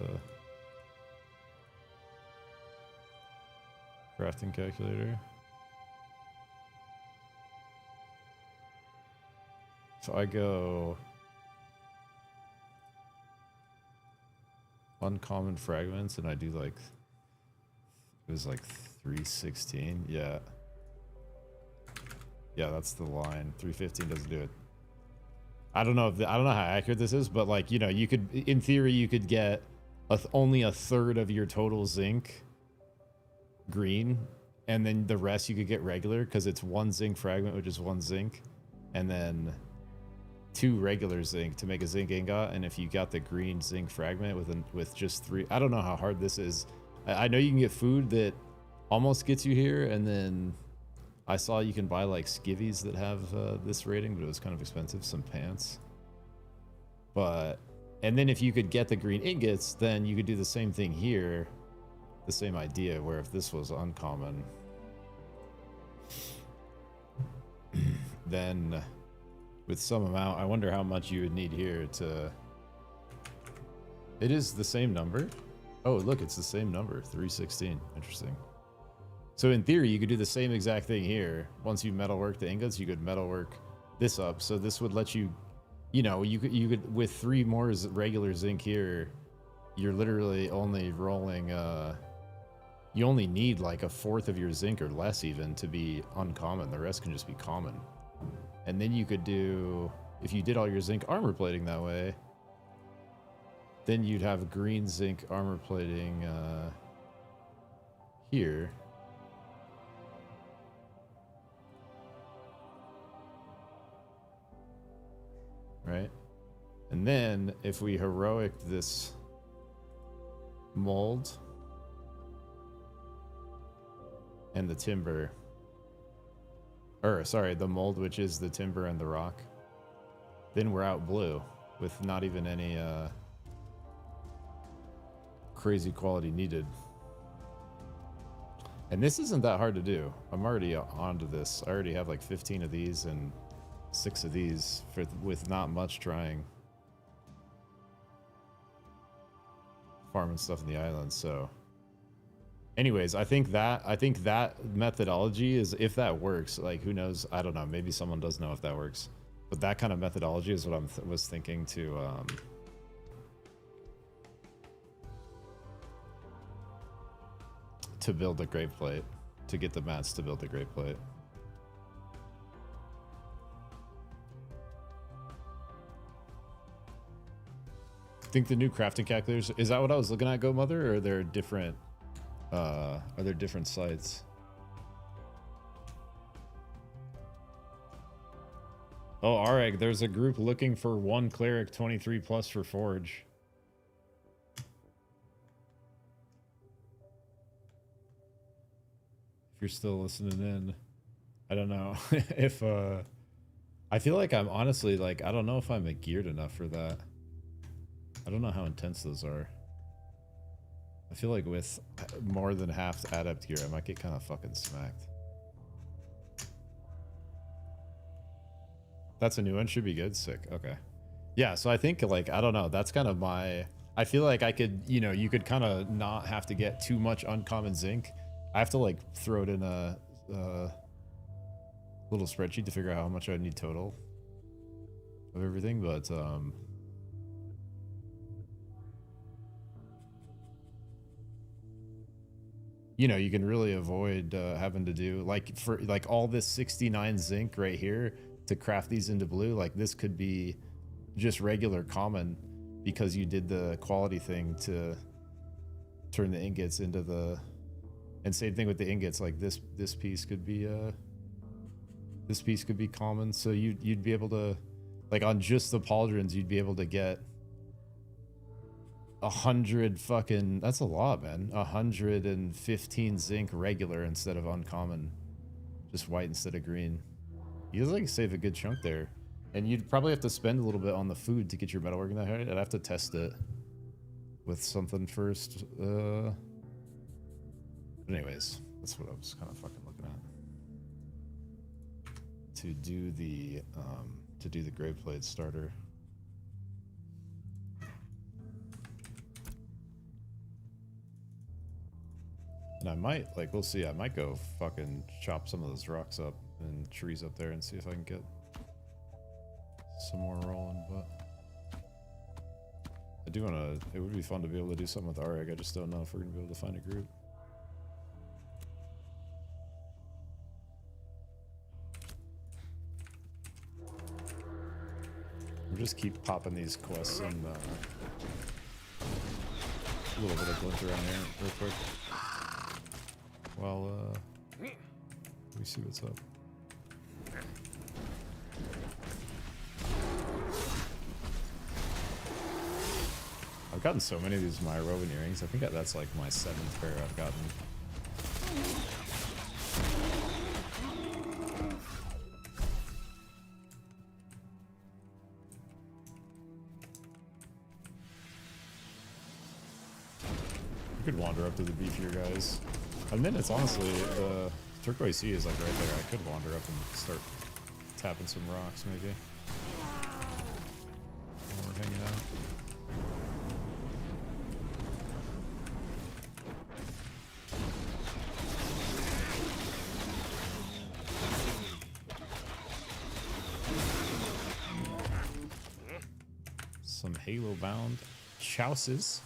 crafting calculator. So I go uncommon fragments, and I do like, it was like 316. Yeah, that's the line. 315 doesn't do it. I don't know how accurate this is, but like, you know, you could, in theory, you could get only a third of your total zinc green, and then the rest you could get regular, because it's one zinc fragment, which is one zinc, and then 2 regular zinc to make a zinc ingot. And if you got the green zinc fragment with just 3, I don't know how hard this is. I know you can get food that almost gets you here, and then I saw you can buy like skivvies that have this rating, but it was kind of expensive. Some pants, and then if you could get the green ingots, then you could do the same thing here, the same idea, where if this was uncommon, Then with some amount, I wonder how much you would need here to... It is the same number. Oh, look, it's the same number, 316. Interesting. So in theory, you could do the same exact thing here. Once you metalwork the ingots, you could metalwork this up. So this would let you, you know, you could with 3 more regular zinc here, you're literally only rolling, you only need like a 1/4 of your zinc or less even to be uncommon. The rest can just be common. And then you could do, if you did all your zinc armor plating that way, then you'd have green zinc armor plating here. Right? And then if we heroic this mold and the timber, or sorry, the mold, which is the timber and the rock, then we're out blue with not even any crazy quality needed. And this isn't that hard to do. I'm already onto this. I already have like 15 of these and 6 of these with not much trying. Farming stuff in the island, so. Anyways, I think that methodology is, if that works, like who knows, I don't know, maybe someone does know if that works. But that kind of methodology is what I was thinking to build a grave plate, to get the mats to build the grave plate. I think the new crafting calculators, is that what I was looking at, Go Mother, or are there different sites? Oh, alright, there's a group looking for 1 cleric 23 plus for forge. If you're still listening in, I don't know if I feel like I'm honestly like, I don't know if I'm geared enough for that. I don't know how intense those are. I feel like with more than half adept gear, I might get kind of fucking smacked. That's a new one, should be good. Sick. Okay. Yeah, so I think like, I don't know, that's kind of my, I feel like I could, you know, you could kind of not have to get too much uncommon zinc. I have to like throw it in a little spreadsheet to figure out how much I need total of everything, but you know, you can really avoid having to do like, for like all this 69 zinc right here to craft these into blue. Like this could be just regular common because you did the quality thing to turn the ingots into the, and same thing with the ingots. Like this piece could be common. So you'd be able to, like on just the pauldrons, you'd be able to get 100 fucking, that's a lot, man. 115 zinc regular instead of uncommon, just white instead of green. You guys like save a good chunk there, and you'd probably have to spend a little bit on the food to get your metalworking that high. I'd have to test it with something first. But anyways, that's what I was kind of fucking looking at to do the grave plate starter. And I might, like, we'll see, I might go fucking chop some of those rocks up and trees up there and see if I can get some more rolling, but I do want to, it would be fun to be able to do something with Areg. I just don't know if we're going to be able to find a group. We'll just keep popping these quests and a little bit of glint around here real quick. Well, let me see what's up. I've gotten so many of these Myrovan earrings. I think that's like my 7th pair I've gotten. You could wander up to the beefier guys. And then it's honestly, Turquoise Sea is like right there. I could wander up and start tapping some rocks maybe. While we're hanging out. Some Halo bound chouses.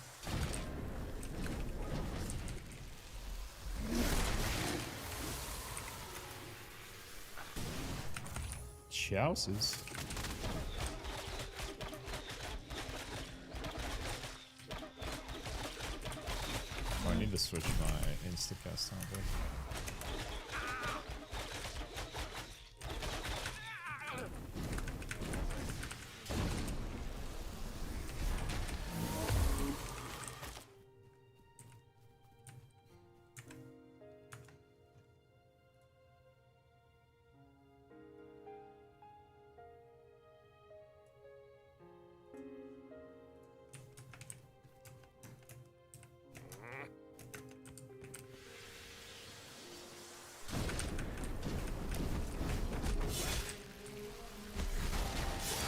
Chouses. Oh, I need to switch my instacast on there.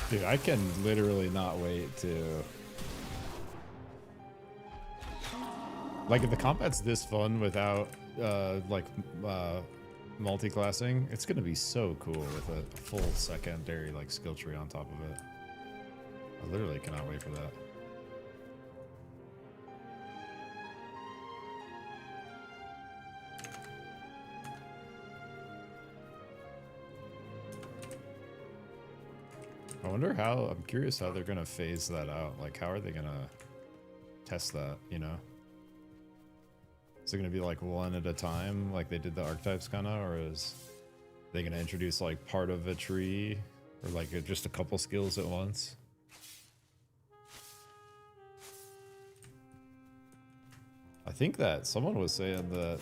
Dude, I can literally not wait to... Like, if the combat's this fun without, multi-classing, it's gonna be so cool with a full secondary, like, skill tree on top of it. I literally cannot wait for that. I wonder how, I'm curious how they're gonna phase that out. Like, how are they gonna test that, you know? Is it gonna be like one at a time, like they did the archetypes kinda, or is they gonna introduce like part of a tree, or like just a couple skills at once? I think that someone was saying that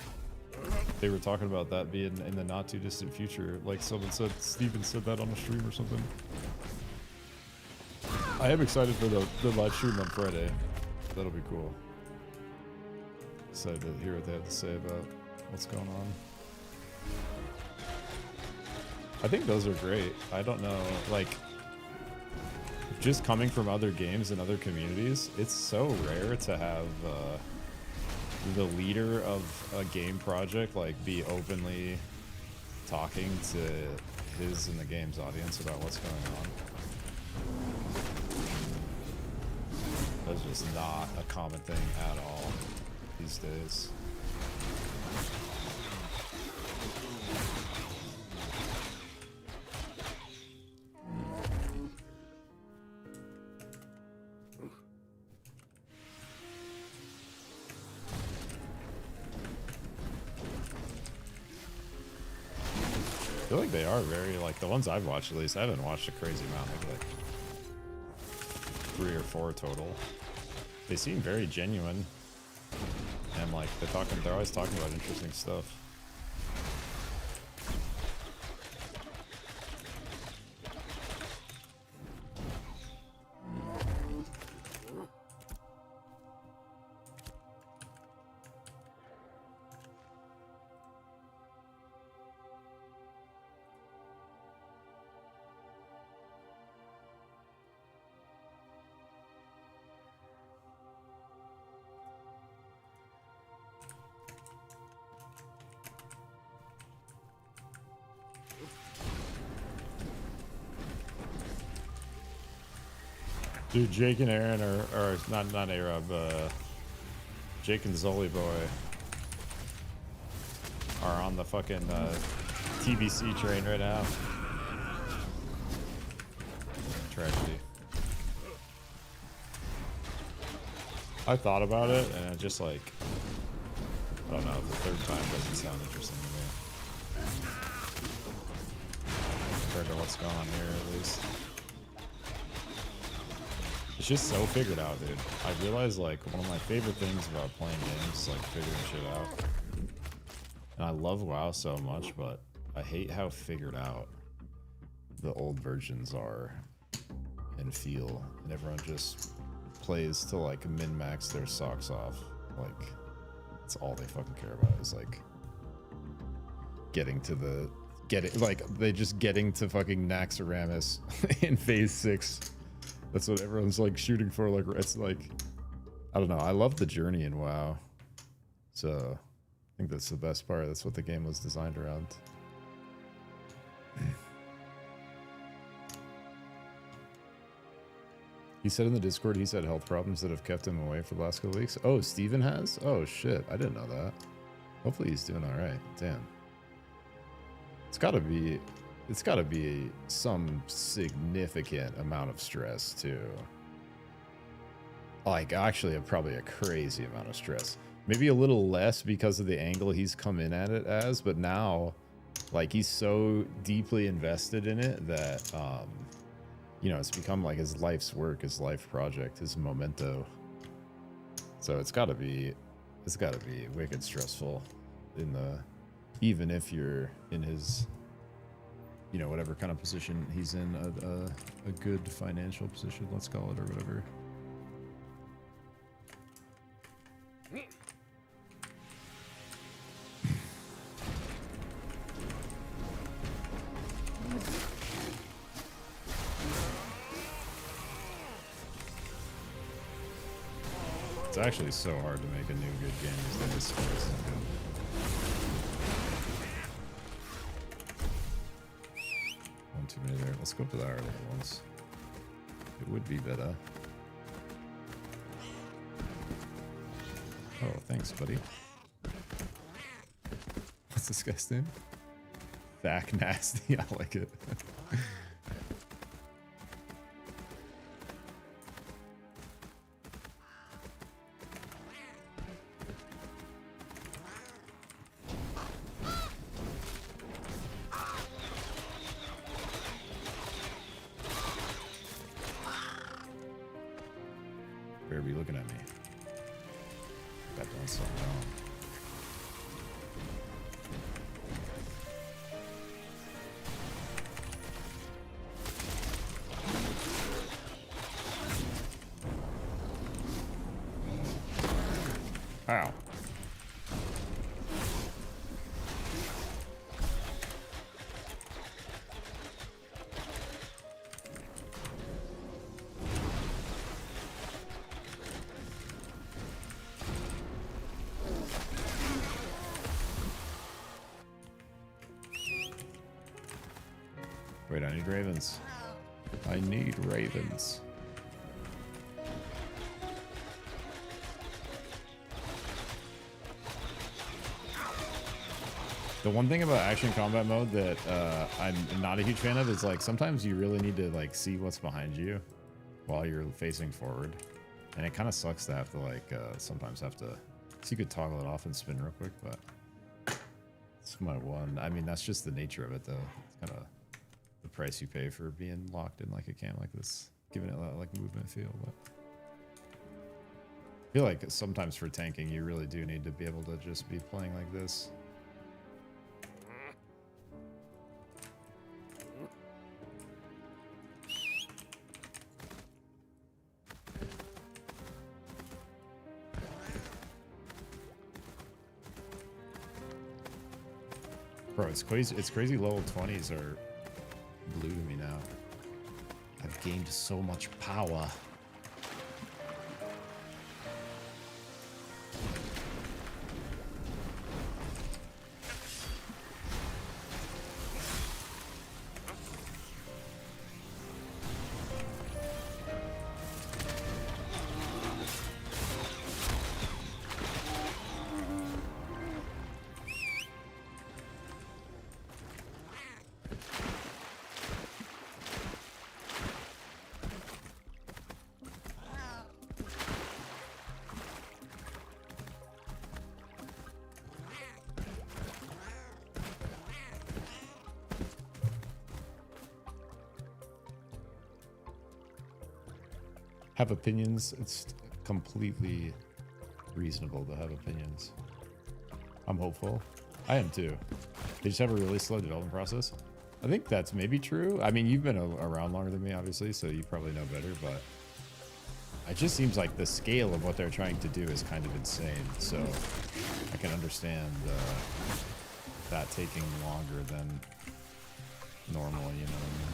they were talking about that being in the not too distant future. Like someone said, Steven said that on a stream or something. I am excited for the live stream on Friday. That'll be cool. Excited to hear what they have to say about what's going on. I think those are great. I don't know, like, just coming from other games and other communities, it's so rare to have the leader of a game project like be openly talking to his and the game's audience about what's going on. That's just not a common thing at all these days. I feel like they are very, like, the ones I've watched at least. I haven't watched a crazy amount, maybe like 3 or 4 total. They seem very genuine, and like they're always talking about interesting stuff. Dude, Jake and Aaron are not A-Rob, Jake and Zoli Boy are on the fucking TBC train right now. Tragedy. I thought about it and it just like, I don't know, the third time doesn't sound interesting to me. Compared to what's going on here at least. It's just so figured out, dude. I realized, like, one of my favorite things about playing games is, like, figuring shit out. And I love WoW so much, but I hate how figured out the old versions are and feel. And everyone just plays to, like, min-max their socks off. Like, that's all they fucking care about is, like, getting to the they just getting to fucking Naxxramas in phase 6. That's what everyone's like shooting for. Like it's like, I don't know. I love the journey in WoW, so I think that's the best part. That's what the game was designed around. He said in the Discord he's had health problems that have kept him away for the last couple weeks. Oh, Steven has? Oh shit, I didn't know that. Hopefully he's doing all right. Damn. It's gotta be some significant amount of stress too. Like actually probably a crazy amount of stress. Maybe a little less because of the angle he's come in at it as, but now like he's so deeply invested in it that you know, it's become like his life's work, his life project, his memento. So it's gotta be wicked stressful in the, even if you're in his, you know, whatever kind of position he's in, a good financial position, let's call it, or whatever. It's actually so hard to make a new good game these days. One too many there. Let's go up to the higher level ones. It would be better. Oh, thanks, buddy. What's this guy's name? Back Nasty. I like it. Better be looking at me. Got done something wrong. Ow. Wait, I need ravens. I need ravens. The one thing about action combat mode that I'm not a huge fan of is like sometimes you really need to like see what's behind you while you're facing forward, and it kind of sucks to have to like sometimes have to. So you could toggle it off and spin real quick, but it's my one. I mean that's just the nature of it though. It's kind of the price you pay for being locked in like a camp like this, giving it that like movement feel. But I feel like sometimes for tanking you really do need to be able to just be playing like this. Bro, it's crazy. It's crazy. Level 20s are blue to me now. I've gained so much power. Have opinions. It's completely reasonable to have opinions. I'm hopeful. I am too. They just have a really slow development process. I think that's maybe true. I mean, you've been around longer than me, obviously, so you probably know better, but it just seems like the scale of what they're trying to do is kind of insane. So I can understand that taking longer than normal, you know what I mean?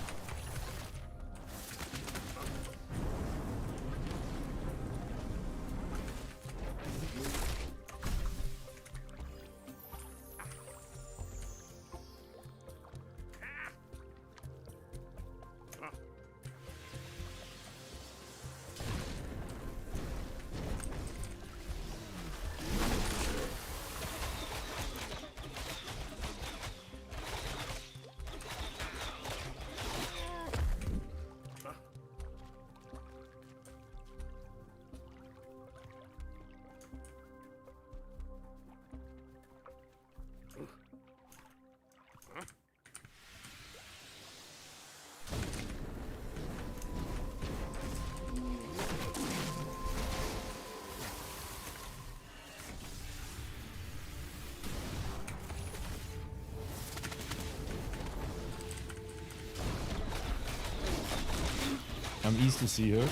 I'm east of Seahook.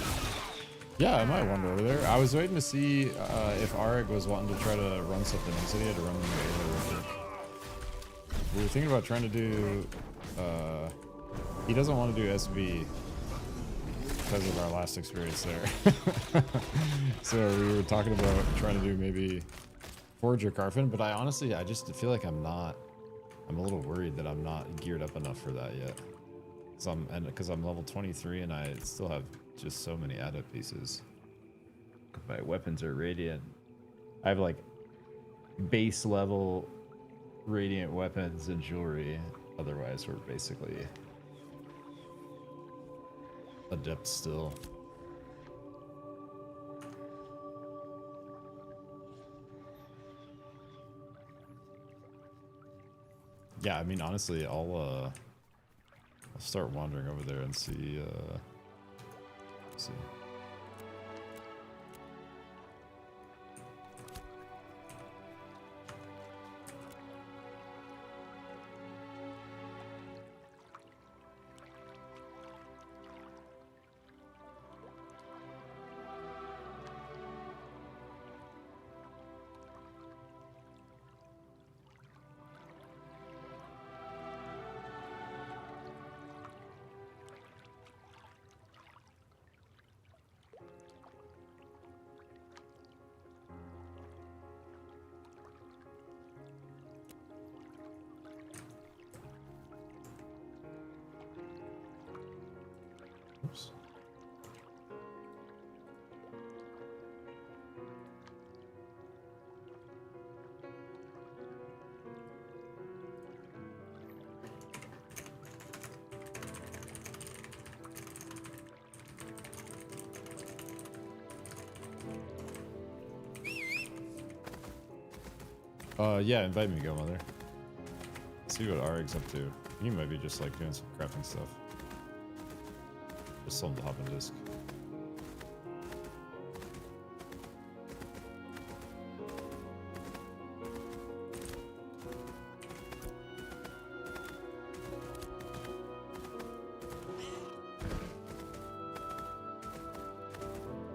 Yeah, I might wander over there. I was waiting to see if Arik was wanting to try to run something. He said he had to run the real quick. We were thinking about trying to do... he doesn't want to do SV because of our last experience there. So we were talking about trying to do maybe Forge or Carfin, but I just feel like I'm a little worried that I'm not geared up enough for that yet. Because I'm level 23 and I still have just so many adept pieces. My weapons are radiant. I have like base level radiant weapons and jewelry. Otherwise, we're basically adept still. Yeah, I mean, honestly, I'll start wandering over there and see. See. Oops. Yeah, invite me, go mother. See what Arig's up to. He might be just like doing some crafting stuff. Just something to hop in disc.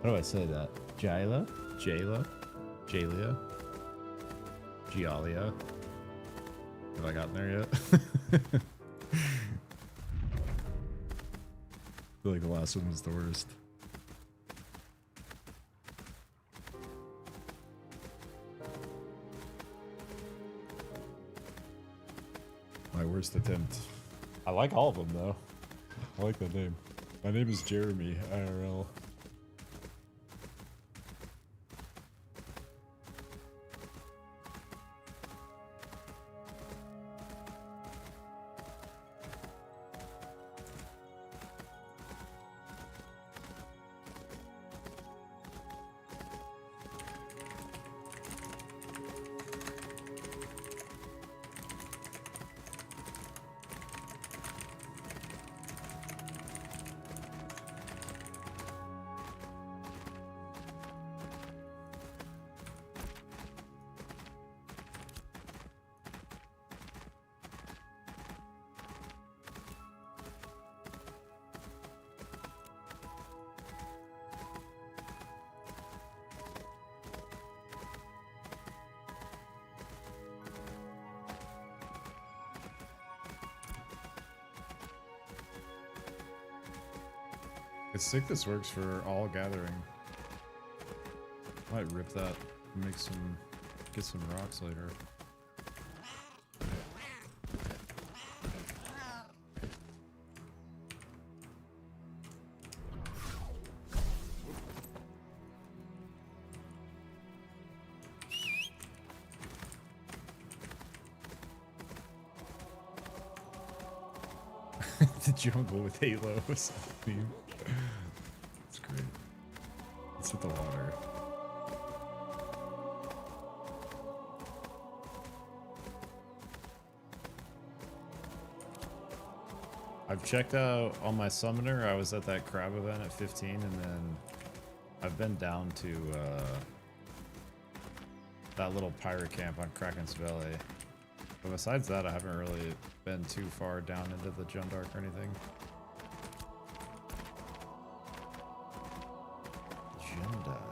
How do I say that? Jayla? Jayla? Jalia? Gialia? Have I gotten there yet? I feel like the last one was the worst. My worst attempt. I like all of them though. I like that name. My name is Jeremy, IRL. It's sick this works for all gathering. Might rip that and make some, get some rocks later. The jungle with halos. It's great. Let's hit the water. I've checked out on my summoner. I was at that crab event at 15, and then I've been down to that little pirate camp on Kraken's Valley. But besides that, I haven't really been too far down into the Jundark or anything. Jundark.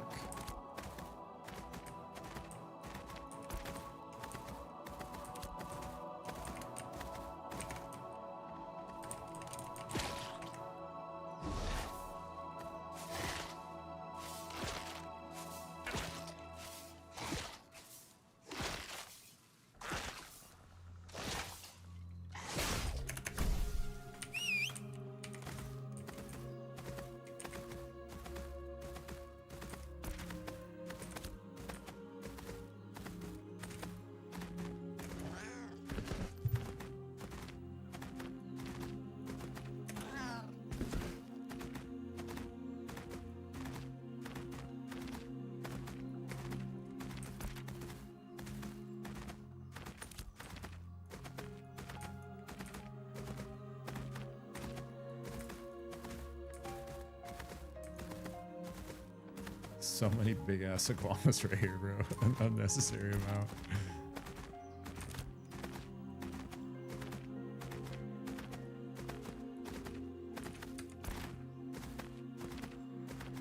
So many big ass Aquamas right here, bro. An unnecessary amount.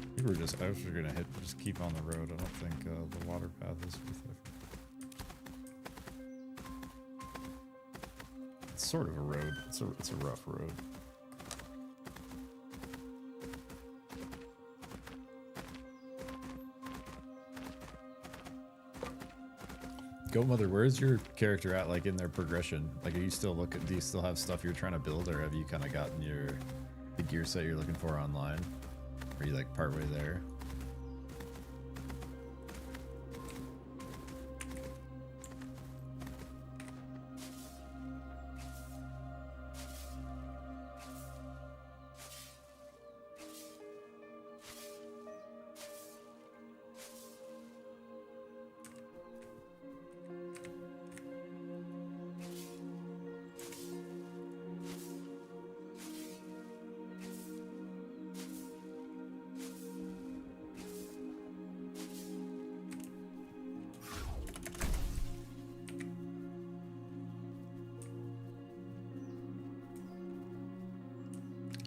I think we're just, I was gonna just keep on the road. I don't think the water path is worth it. It's sort of a road. It's a rough road. Go Mother, where's your character at, like, in their progression? Like, are you still looking, do you still have stuff you're trying to build, or have you kind of gotten the gear set you're looking for online? Are you, like, partway there?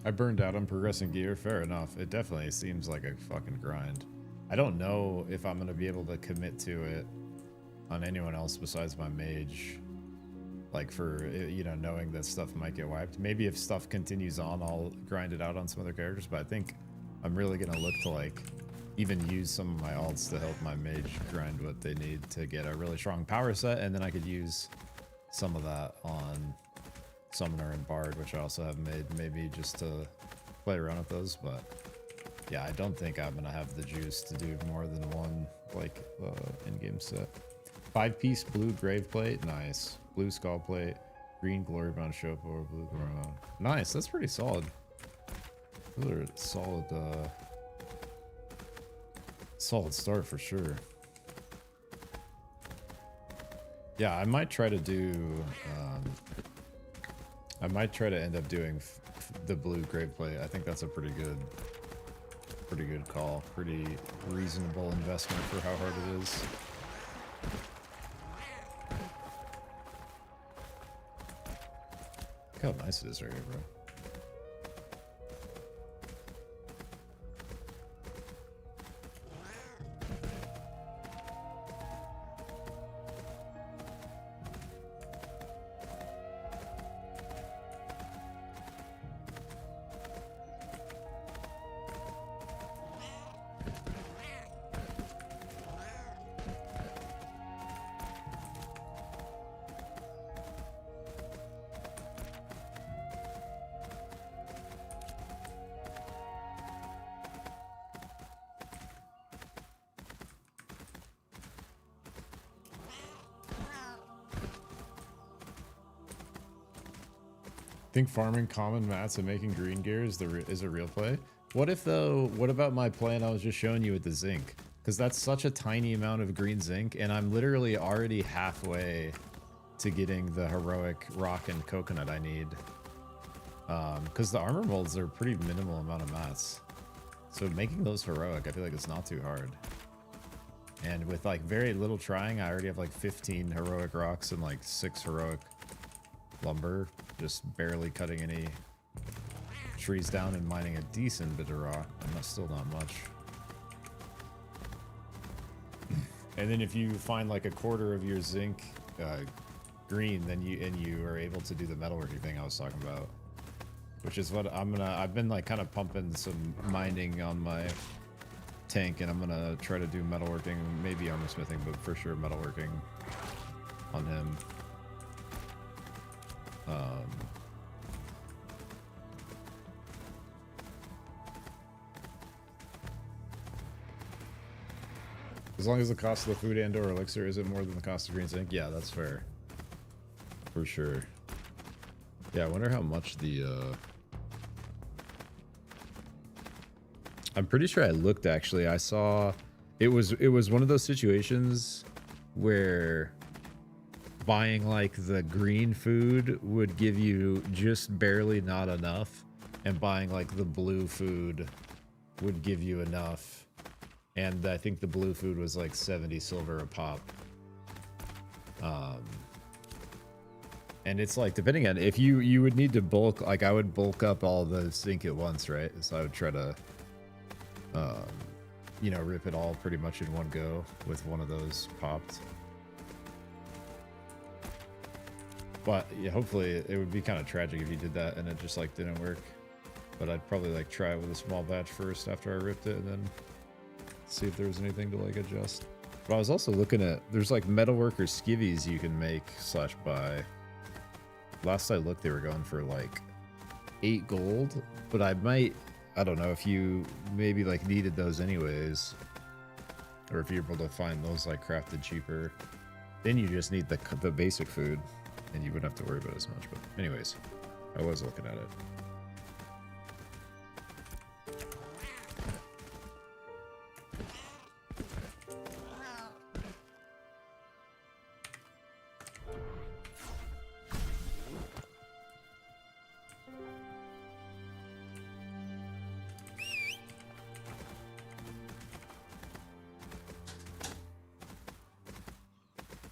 I burned out on progressing gear, fair enough. It definitely seems like a fucking grind. I don't know if I'm gonna be able to commit to it on anyone else besides my mage. Like, for, you know, knowing that stuff might get wiped. Maybe if stuff continues on, I'll grind it out on some other characters, but I think I'm really gonna look to, like, even use some of my alts to help my mage grind what they need to get a really strong power set, and then I could use some of that on Summoner and Bard, which I also have made, maybe just to play around with those. But yeah, I don't think I'm gonna have the juice to do more than one, like, in-game set. 5-piece blue grave plate, nice. Blue skull plate, green glorybound showpo, blue glorybound. Nice, that's pretty solid. Those are solid, solid start for sure. Yeah, I might try to do, I might try to end up doing the blue grave plate. I think that's a pretty good call. Pretty reasonable investment for how hard it is. Look how nice it is right here, bro. Think farming common mats and making green gear is a real play. What if though? What about my plan I was just showing you with the zinc? Because that's such a tiny amount of green zinc, and I'm literally already halfway to getting the heroic rock and coconut I need. Because the armor molds are pretty minimal amount of mats, so making those heroic, I feel like it's not too hard. And with like very little trying, I already have like 15 heroic rocks and like 6 heroic lumber, just barely cutting any trees down and mining a decent bit of rock, and that's still not much. And then if you find like a quarter of your zinc green, then you are able to do the metalworking thing I was talking about, which is what I've been like kind of pumping some mining on my tank, and I'm gonna try to do metalworking, maybe armor smithing, but for sure metalworking on him. As long as the cost of the food and or elixir isn't more than the cost of green zinc, yeah, that's fair. For sure. Yeah, I wonder how much the I'm pretty sure I looked actually. I saw it was one of those situations where buying like the green food would give you just barely not enough, and buying like the blue food would give you enough. And I think the blue food was like 70 silver a pop. And it's like, depending on if you would need to bulk, like I would bulk up all the zinc at once, right? So I would try to you know, rip it all pretty much in one go with one of those popped. But yeah, hopefully it would be kind of tragic if you did that and it just like didn't work. But I'd probably like try it with a small batch first after I ripped it, and then see if there's anything to like adjust. But I was also looking at, there's like metalworker skivvies you can make / buy. Last I looked, they were going for like 8 gold, but I don't know if you maybe like needed those anyways, or if you're able to find those like crafted cheaper. Then you just need the basic food, and you wouldn't have to worry about it as much. But anyways, I was looking at it.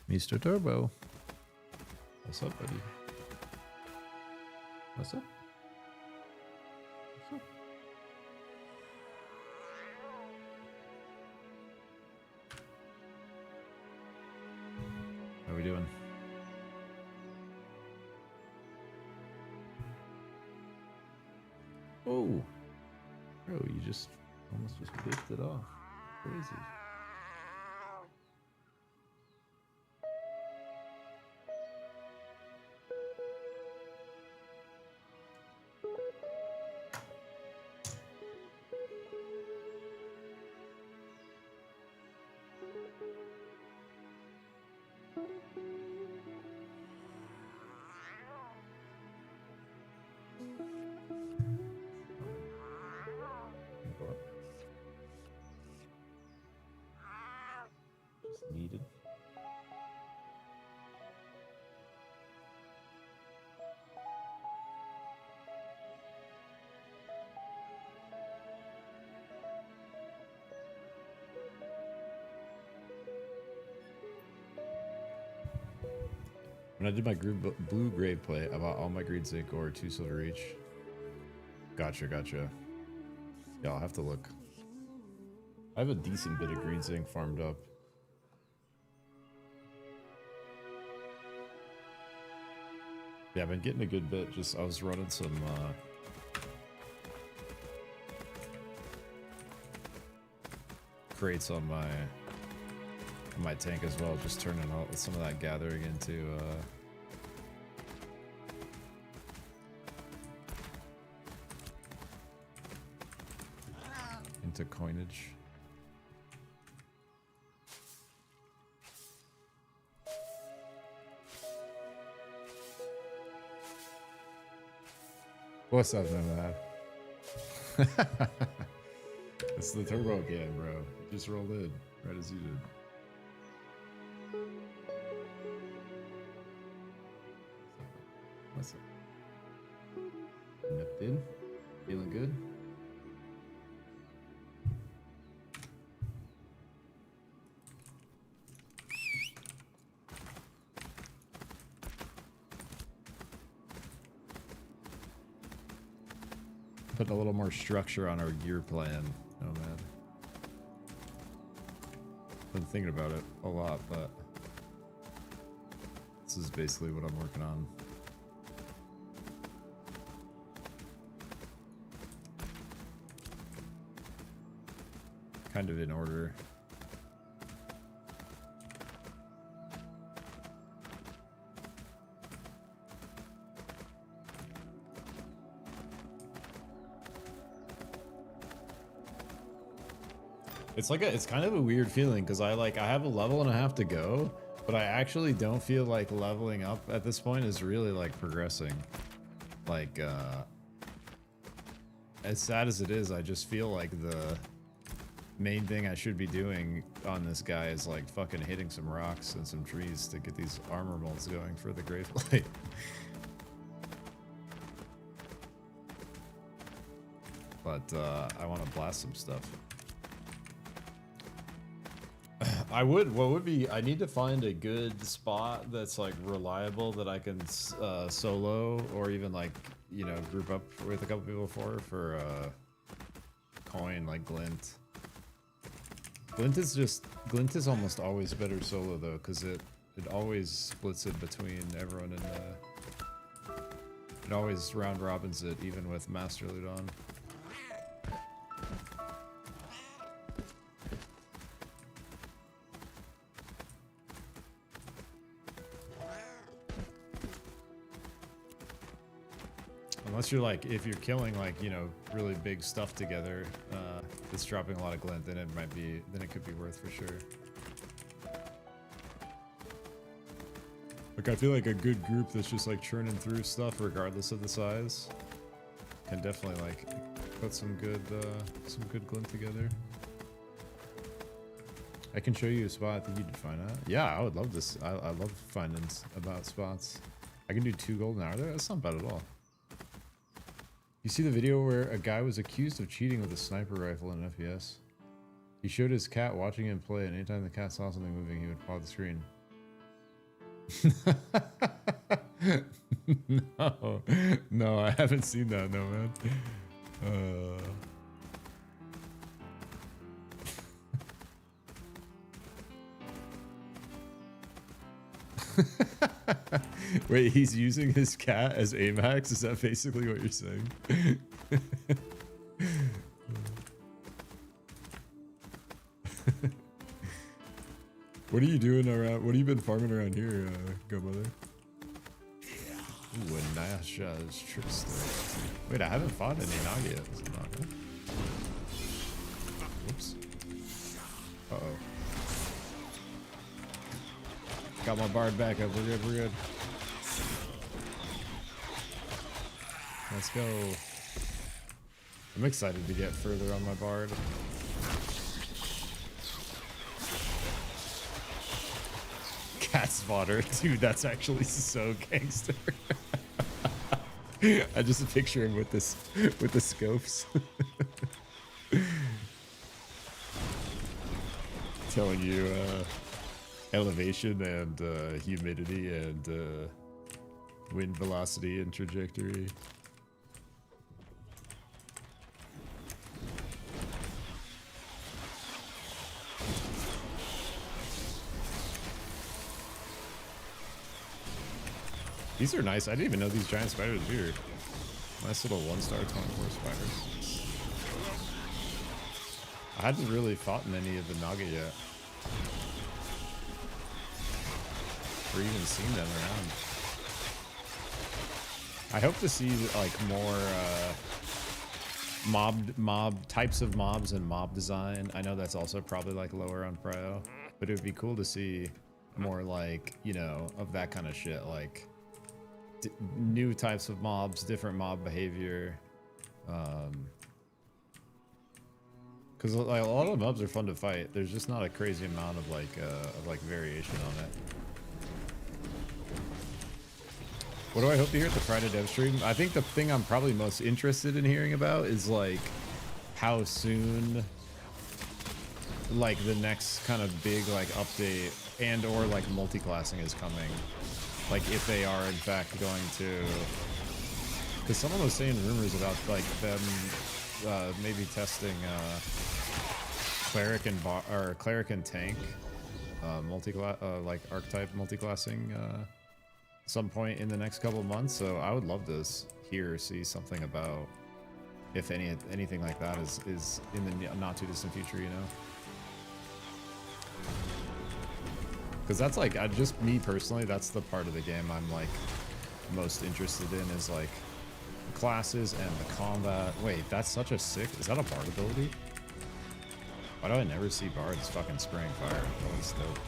Mr. Turbo. What's up, buddy? What's up? What's up? How are we doing? Oh! Bro, you just almost just picked it off. Crazy. Just needed. When I did my blue grave play, I bought all my green zinc ore, 2 silver each. Gotcha, gotcha. Yeah, I'll have to look. I have a decent bit of green zinc farmed up. Yeah, I've been getting a good bit. Just I was running some crates on my tank as well, just turning out some of that gathering into coinage. What's up, Nomad? It's the turbo can, bro. You just rolled in, right as you did. What's up? Nipped in? Feeling good? Putting a little more structure on our gear plan. Oh man. Been thinking about it a lot, but this is basically what I'm working on. Kind of in order. It's kind of a weird feeling because I have a level and a half to go, but I actually don't feel like leveling up at this point is really like progressing. Like as sad as it is, I just feel like the main thing I should be doing on this guy is like fucking hitting some rocks and some trees to get these armor molds going for the Graveblade. But I want to blast some stuff. I need to find a good spot that's like reliable that I can solo or even like, you know, group up with a couple people for coin like Glint. Glint is almost always better solo though, because it always splits it between everyone in it always round robins it even with Master Loot on. Unless you're like, if you're killing like, you know, really big stuff together, it's dropping a lot of glint, then it could be worth for sure. Like I feel like a good group that's just like churning through stuff regardless of the size can definitely like put some good glint together. I can show you a spot. I think you did find that. Yeah, I would love this. I love finding about spots. I can do 2 gold an hour there. That's not bad at all. You see the video where a guy was accused of cheating with a sniper rifle in FPS? He showed his cat watching him play, and anytime the cat saw something moving, he would pause the screen. No, I haven't seen that, no man. Wait, he's using his cat as AMAX? Is that basically what you're saying? What are you doing around? What have you been farming around here, Godmother? Ooh, a Nasha's Trickster. Wait, I haven't fought any Naga yet. Is it Naga? Whoops. Uh-oh. Got my bard back up. We're good, we're good. Let's go. I'm excited to get further on my bard. Cat spotter. Dude, that's actually so gangster. I just picture him with the scopes. Telling you elevation and humidity and wind velocity and trajectory. These are nice. I didn't even know these giant spiders were here. Nice little 1-star 24 spiders. I hadn't really fought in any of the Naga yet. Or even seen them around. I hope to see like more mob types of mobs and mob design. I know that's also probably like lower on prio, but it would be cool to see more like, you know, of that kind of shit, like new types of mobs, different mob behavior. Because like, a lot of the mobs are fun to fight. There's just not a crazy amount of like variation on it. What do I hope to hear at the Friday dev stream? I think the thing I'm probably most interested in hearing about is like how soon like the next kind of big like update and or like multi-classing is coming. Like if they are in fact going to, because someone was saying rumors about like them maybe testing cleric and tank like archetype multi-classing some point in the next couple of months. So I would love to see something about if anything like that is in the not too distant future, you know. Because that's like, just me personally, that's the part of the game I'm like most interested in, is like classes and the combat. Wait, that's such a sick, is that a bard ability? Why do I never see bards fucking spraying fire? Oh, that's dope.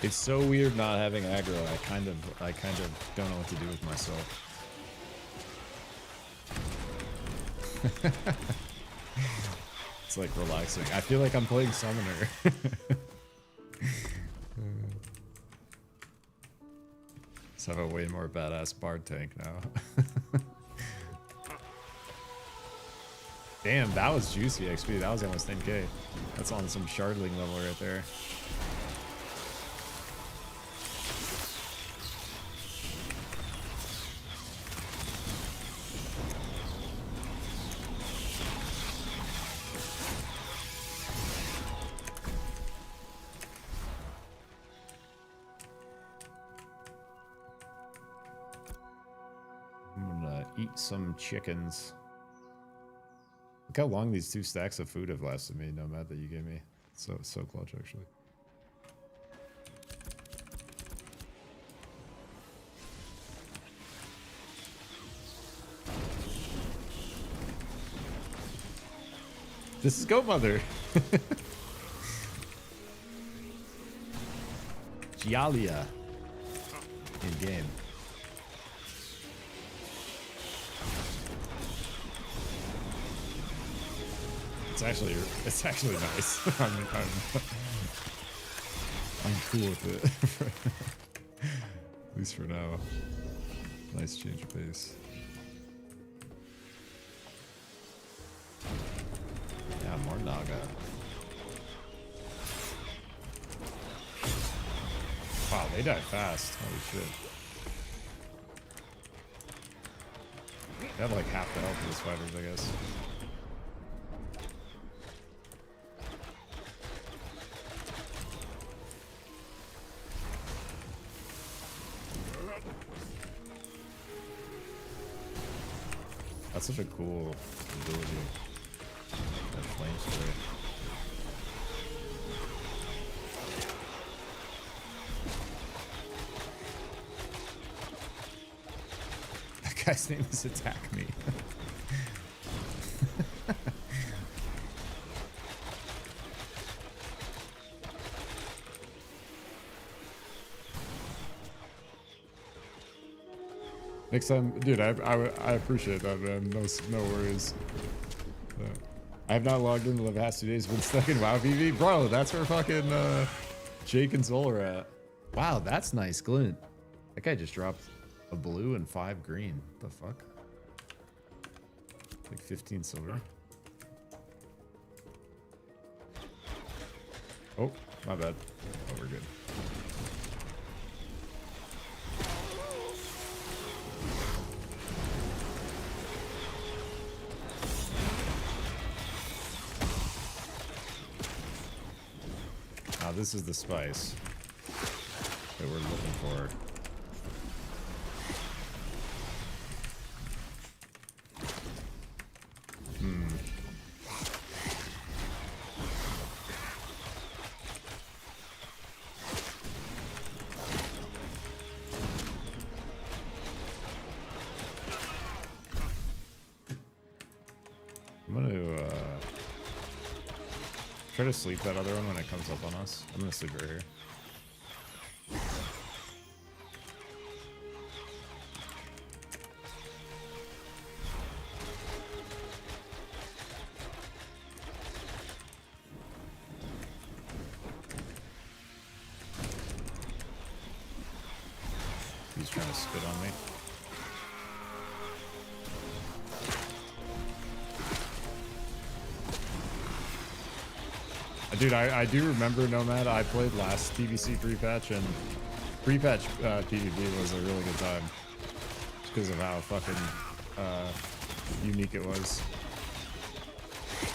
It's so weird not having aggro. I kind of don't know what to do with myself. It's like relaxing. I feel like I'm playing Summoner. Let's have a way more badass bard tank now. Damn, that was juicy XP. That was almost 10k. That's on some shardling level right there. Eat some chickens. Look how long these 2 stacks of food have lasted me, Nomad, that you gave me. So clutch, actually. This is Goat Mother. Gialia in game. It's actually nice. I'm cool with it. At least for now. Nice change of pace. Yeah, more Naga. Wow, they die fast. Holy shit. They have like half the health of these fighters, I guess. That's such a cool ability. That flame spray. That guy's name is Attack Me. Next time, dude, I appreciate that, man. No worries. I have not logged into the past 2 days, been stuck in WoW PV. Bro, that's where fucking Jake and Soul are at. Wow, that's nice glint. That guy just dropped a blue and 5 green. What the fuck? Like 15 silver. Oh, my bad. Oh, we're good. This is the spice that we're looking for. I'm gonna try to sleep that other one when it comes up on us. I'm gonna sleep right here. He's trying to spit on me. Dude, I do remember Nomad. I played last TVC pre-patch, and pre-patch PvP was a really good time. Just because of how fucking unique it was.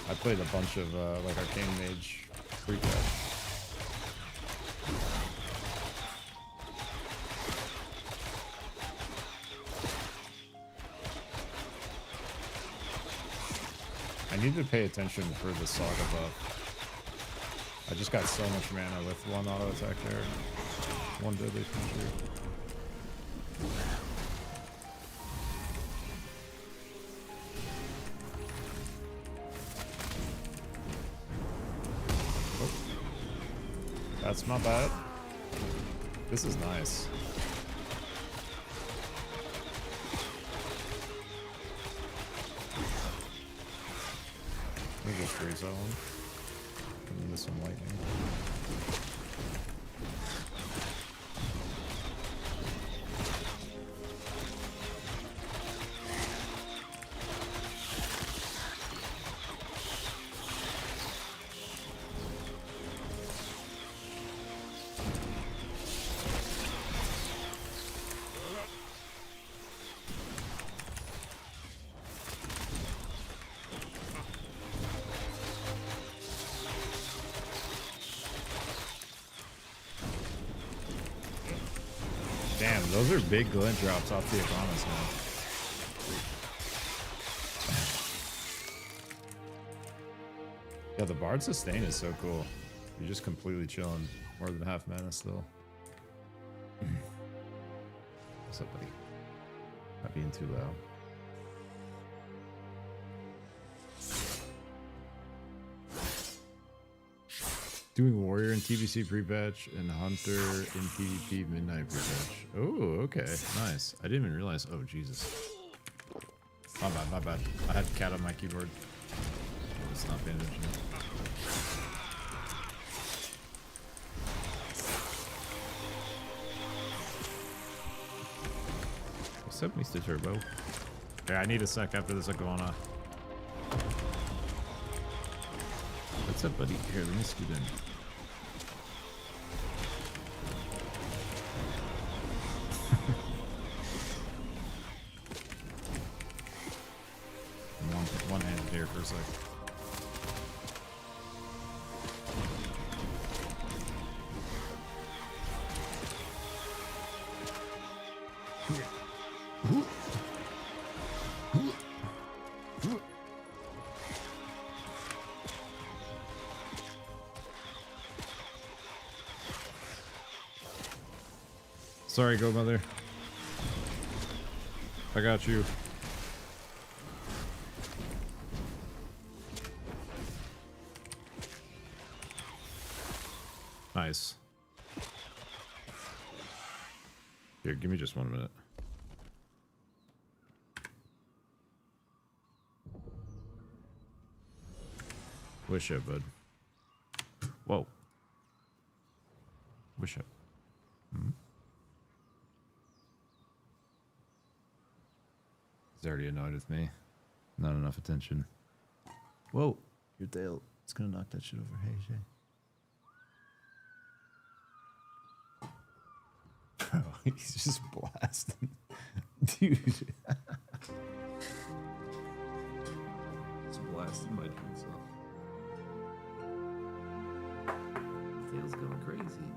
I played a bunch of like Arcane Mage pre-patch. I need to pay attention for the Saga buff. I just got so much mana with one auto attack there. One deadly creature. Oh. That's not bad. This is nice. Let me just freeze that one. And this one lightning. Damn, those are big glint drops off the Iguanas, man. Yeah, the Bard sustain is so cool. You're just completely chilling. More than half mana still. What's up, buddy? Not being too loud. Doing Warrior in TBC pre-patch and Hunter in PvP midnight pre-patch. Oh, okay. Nice. I didn't even realize. Oh, Jesus. My bad, my bad. I had cat on my keyboard. I was not paying attention. What's up, Mr. Turbo? Okay, I need a sec after this Iguana. What's up, buddy? Here, let me scoot in. one handed here for a sec. Sorry, go mother. I got you. Nice. Here, give me just 1 minute. Wish it, bud. Whoa. Wish it. Hmm? He's already annoyed with me. Not enough attention. Whoa. Your tail. It's gonna knock that shit over. Hey, Shay. Bro, he's just blasting. Dude. He's blasting my dude self. Tail's going crazy.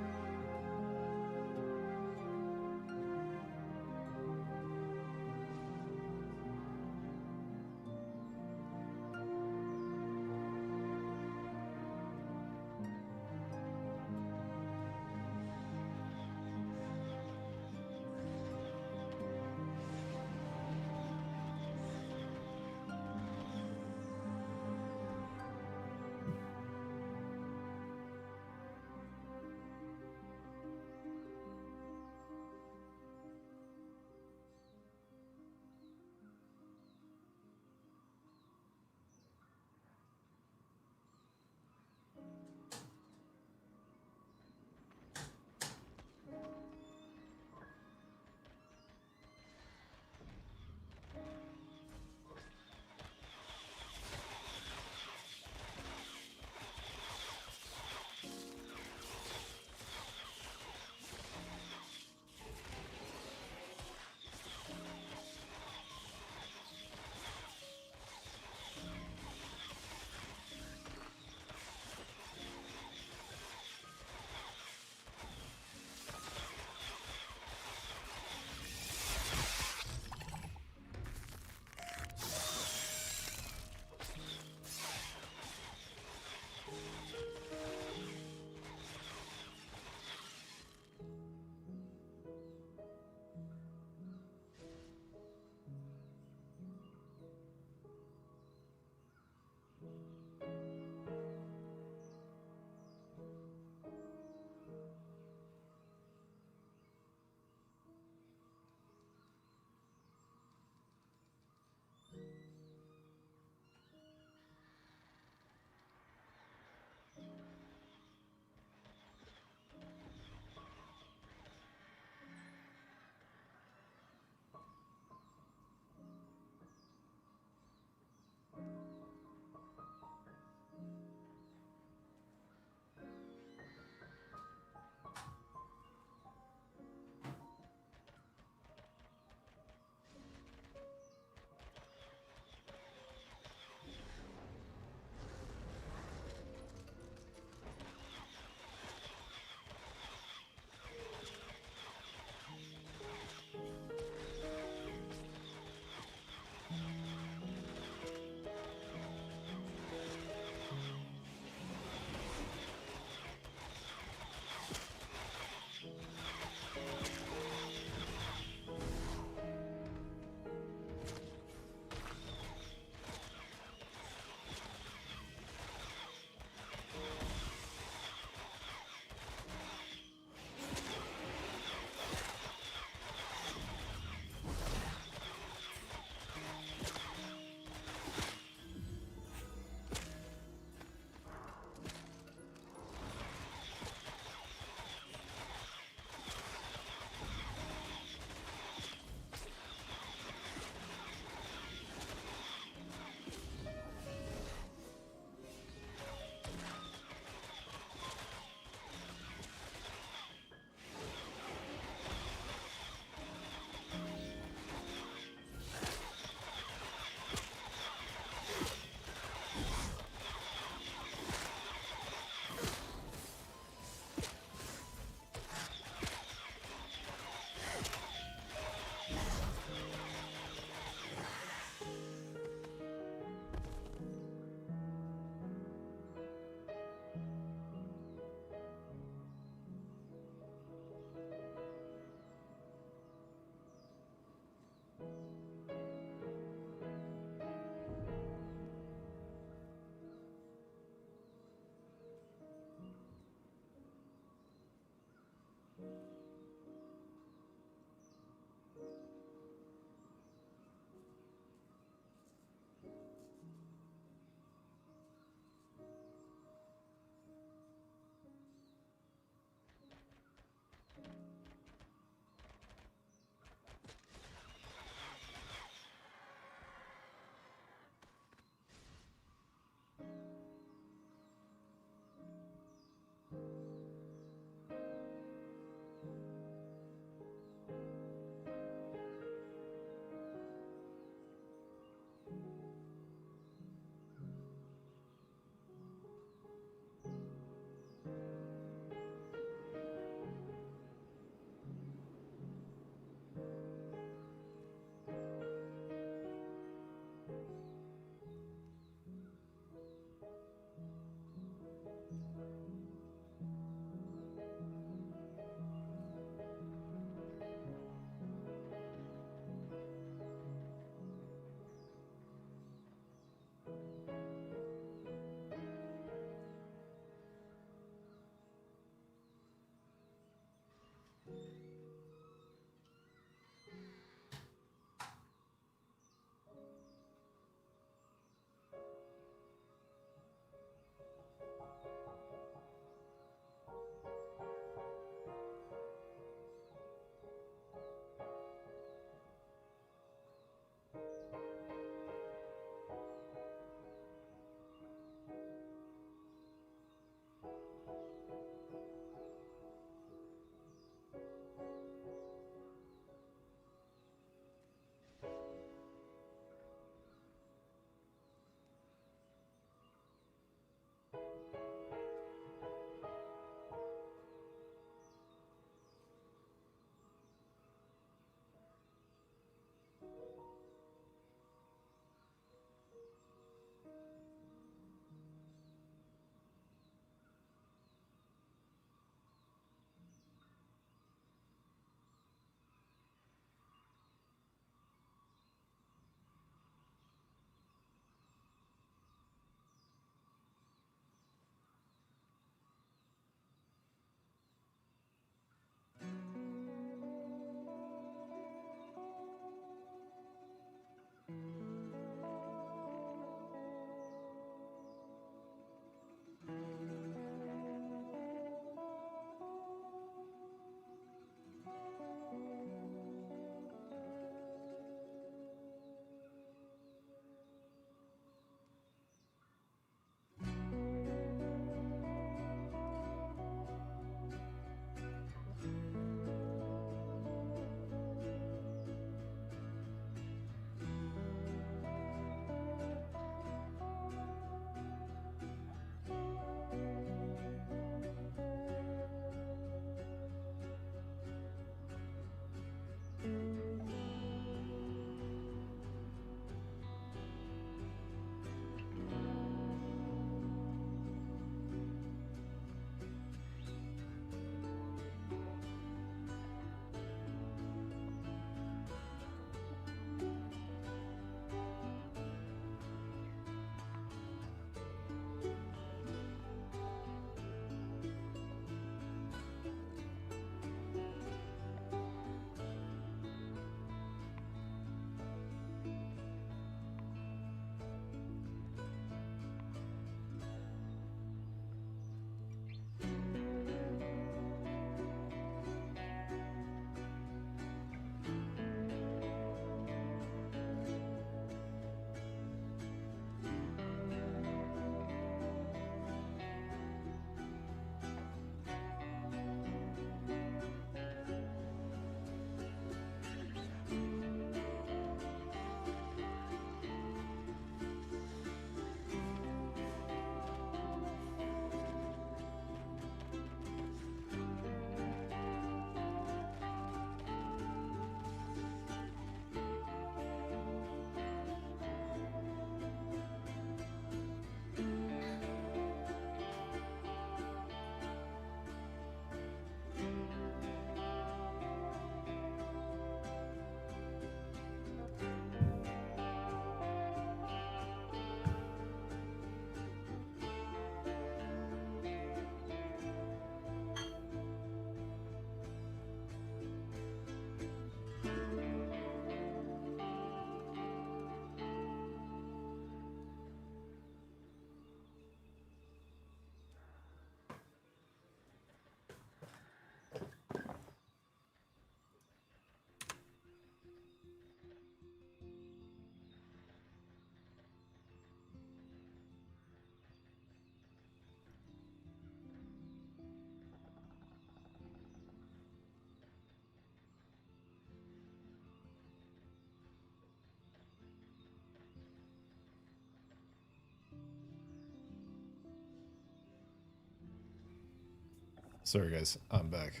Sorry guys, I'm back.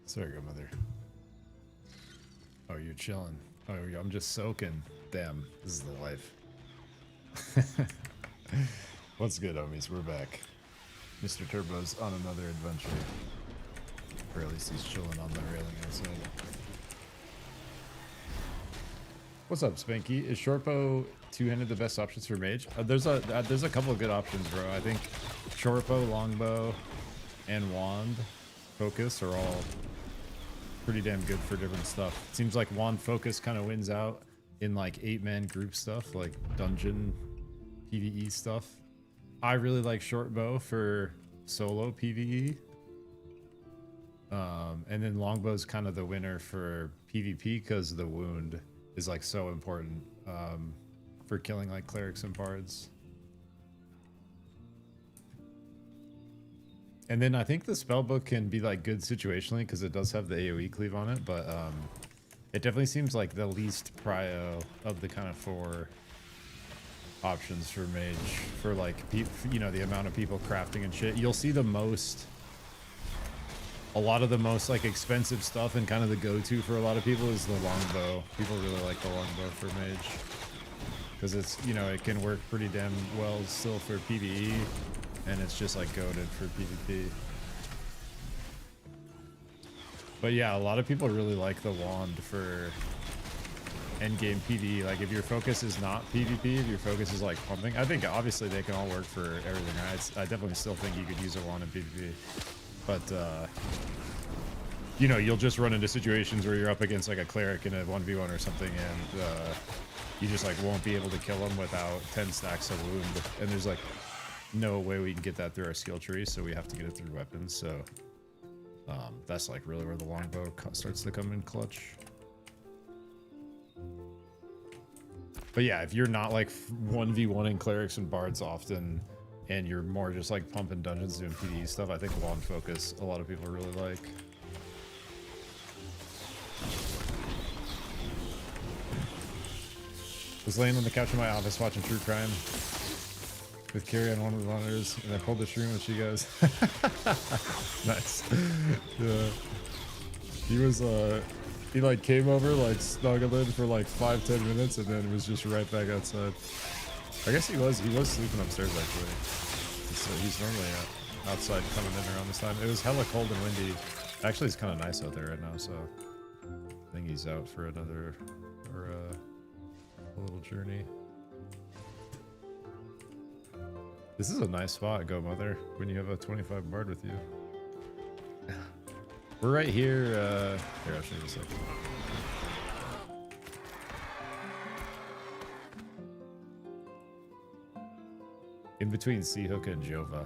Sorry, grandmother. Oh, you're chilling. Oh, I'm just soaking. Damn, this is the life. What's good, homies? We're back. Mr. Turbo's on another adventure. Or at least he's chilling on the railing outside. What's up, Spanky? Is shortbow two-handed the best options for mage? There's a couple of good options, bro. I think shortbow, longbow, and wand focus are all pretty damn good for different stuff. It seems like wand focus kind of wins out in like 8-man group stuff, like dungeon PvE stuff. I really like shortbow for solo PvE. And then longbow's kind of the winner for PvP because the wound is like so important for killing like clerics and bards. And then I think the spellbook can be like good situationally because it does have the AoE cleave on it, but it definitely seems like the least prio of the kind of 4 options for mage for like, you know, the amount of people crafting and shit. You'll see the most, a lot of the most like expensive stuff and kind of the go-to for a lot of people is the longbow. People really like the longbow for mage because it's, you know, it can work pretty damn well still for PvE and it's just like goated for PvP. But yeah, a lot of people really like the wand for endgame PvE. Like if your focus is not PvP, if your focus is like pumping, I think obviously they can all work for everything, right? I definitely still think you could use a wand in PvP. But, you know, you'll just run into situations where you're up against like a cleric in a 1v1 or something and you just like won't be able to kill them without 10 stacks of wound. And there's like no way we can get that through our skill tree, so we have to get it through weapons. So that's like really where the longbow starts to come in clutch. But yeah, if you're not like 1v1ing clerics and bards often, and you're more just like pumping dungeons doing PvE stuff, I think wand focus a lot of people really like. Was laying on the couch in my office watching true crime with Carrie on one of the monitors, and I pulled the shroom and she goes, nice. Yeah. He was, he like came over, like snuggled in for like 5-10 minutes, and then was just right back outside. I guess he was sleeping upstairs actually. So he's normally outside coming in around this time. It was hella cold and windy. Actually, it's kind of nice out there right now, so I think he's out for another, or a little journey. This is a nice spot, Go Mother, when you have a 25 bard with you. We're right here, here, I'll show you a second. In between Seahook and Jova.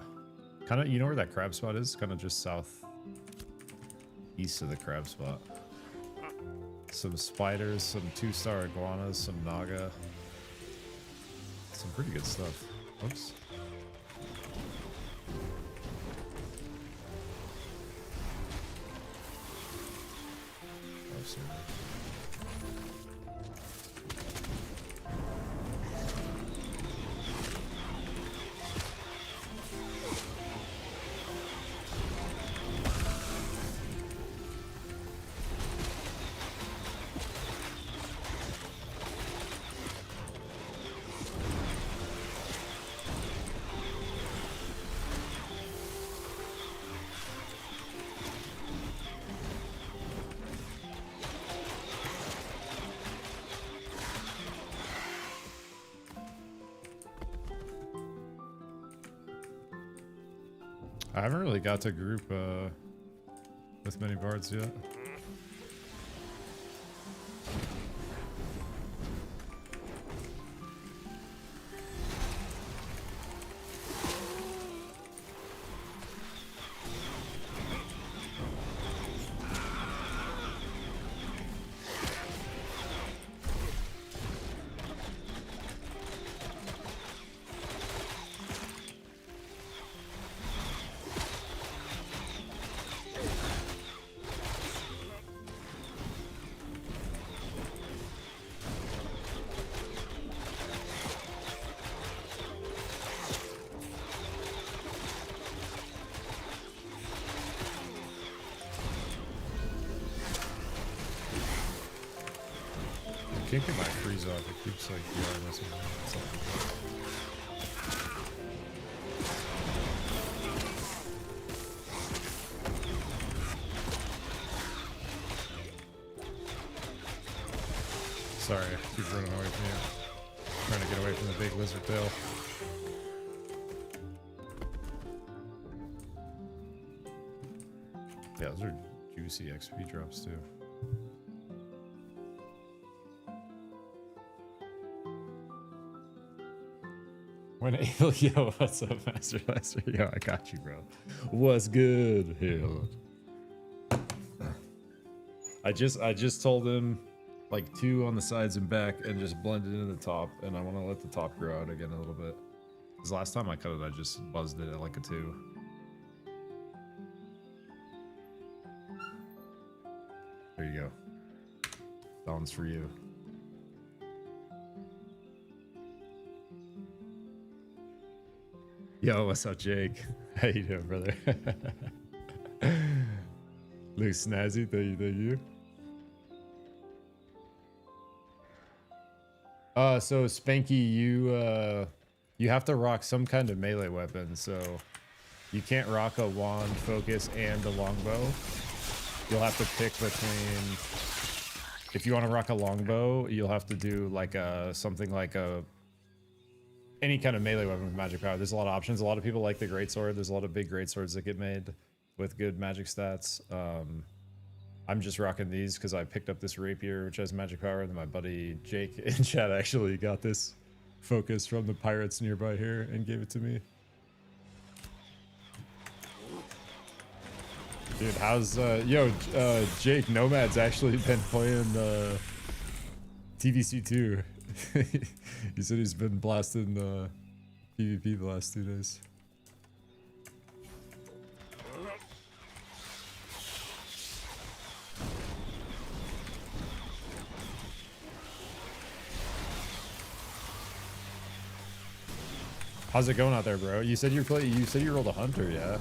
Kind of, you know where that crab spot is? Kind of just south east of the crab spot. Some spiders, some 2-star iguanas, some naga. Some pretty good stuff. Oops. Oh, sorry. I haven't really got to group with many bards yet. can't get my freeze off. It keeps like yelling at me. Sorry, I keep running away from you. Trying to get away from the big lizard tail. Yeah, those are juicy XP drops too. When able, yo, what's up, Master Lester? Yo, I got you, bro. What's good, Hill? I just told him like 2 on the sides and back and just blend it into the top, and I want to let the top grow out again a little bit. Because last time I cut it, I just buzzed it at like a 2. There you go. That one's for you. Yo, what's up, Jake? How you doing, brother? Look snazzy, thank you. So Spanky, you have to rock some kind of melee weapon, so you can't rock a wand, focus, and a longbow. You'll have to pick between. If you want to rock a longbow, you'll have to do like something like any kind of melee weapon with magic power. There's a lot of options. A lot of people like the greatsword. There's a lot of big greatswords that get made with good magic stats. I'm just rocking these because I picked up this rapier, which has magic power, and then my buddy Jake in chat actually got this focus from the pirates nearby here and gave it to me. Dude, how's Jake Nomad's actually been playing TVC 2. He said he's been blasting PvP the last 2 days. How's it going out there, bro? You said you rolled a hunter, yeah?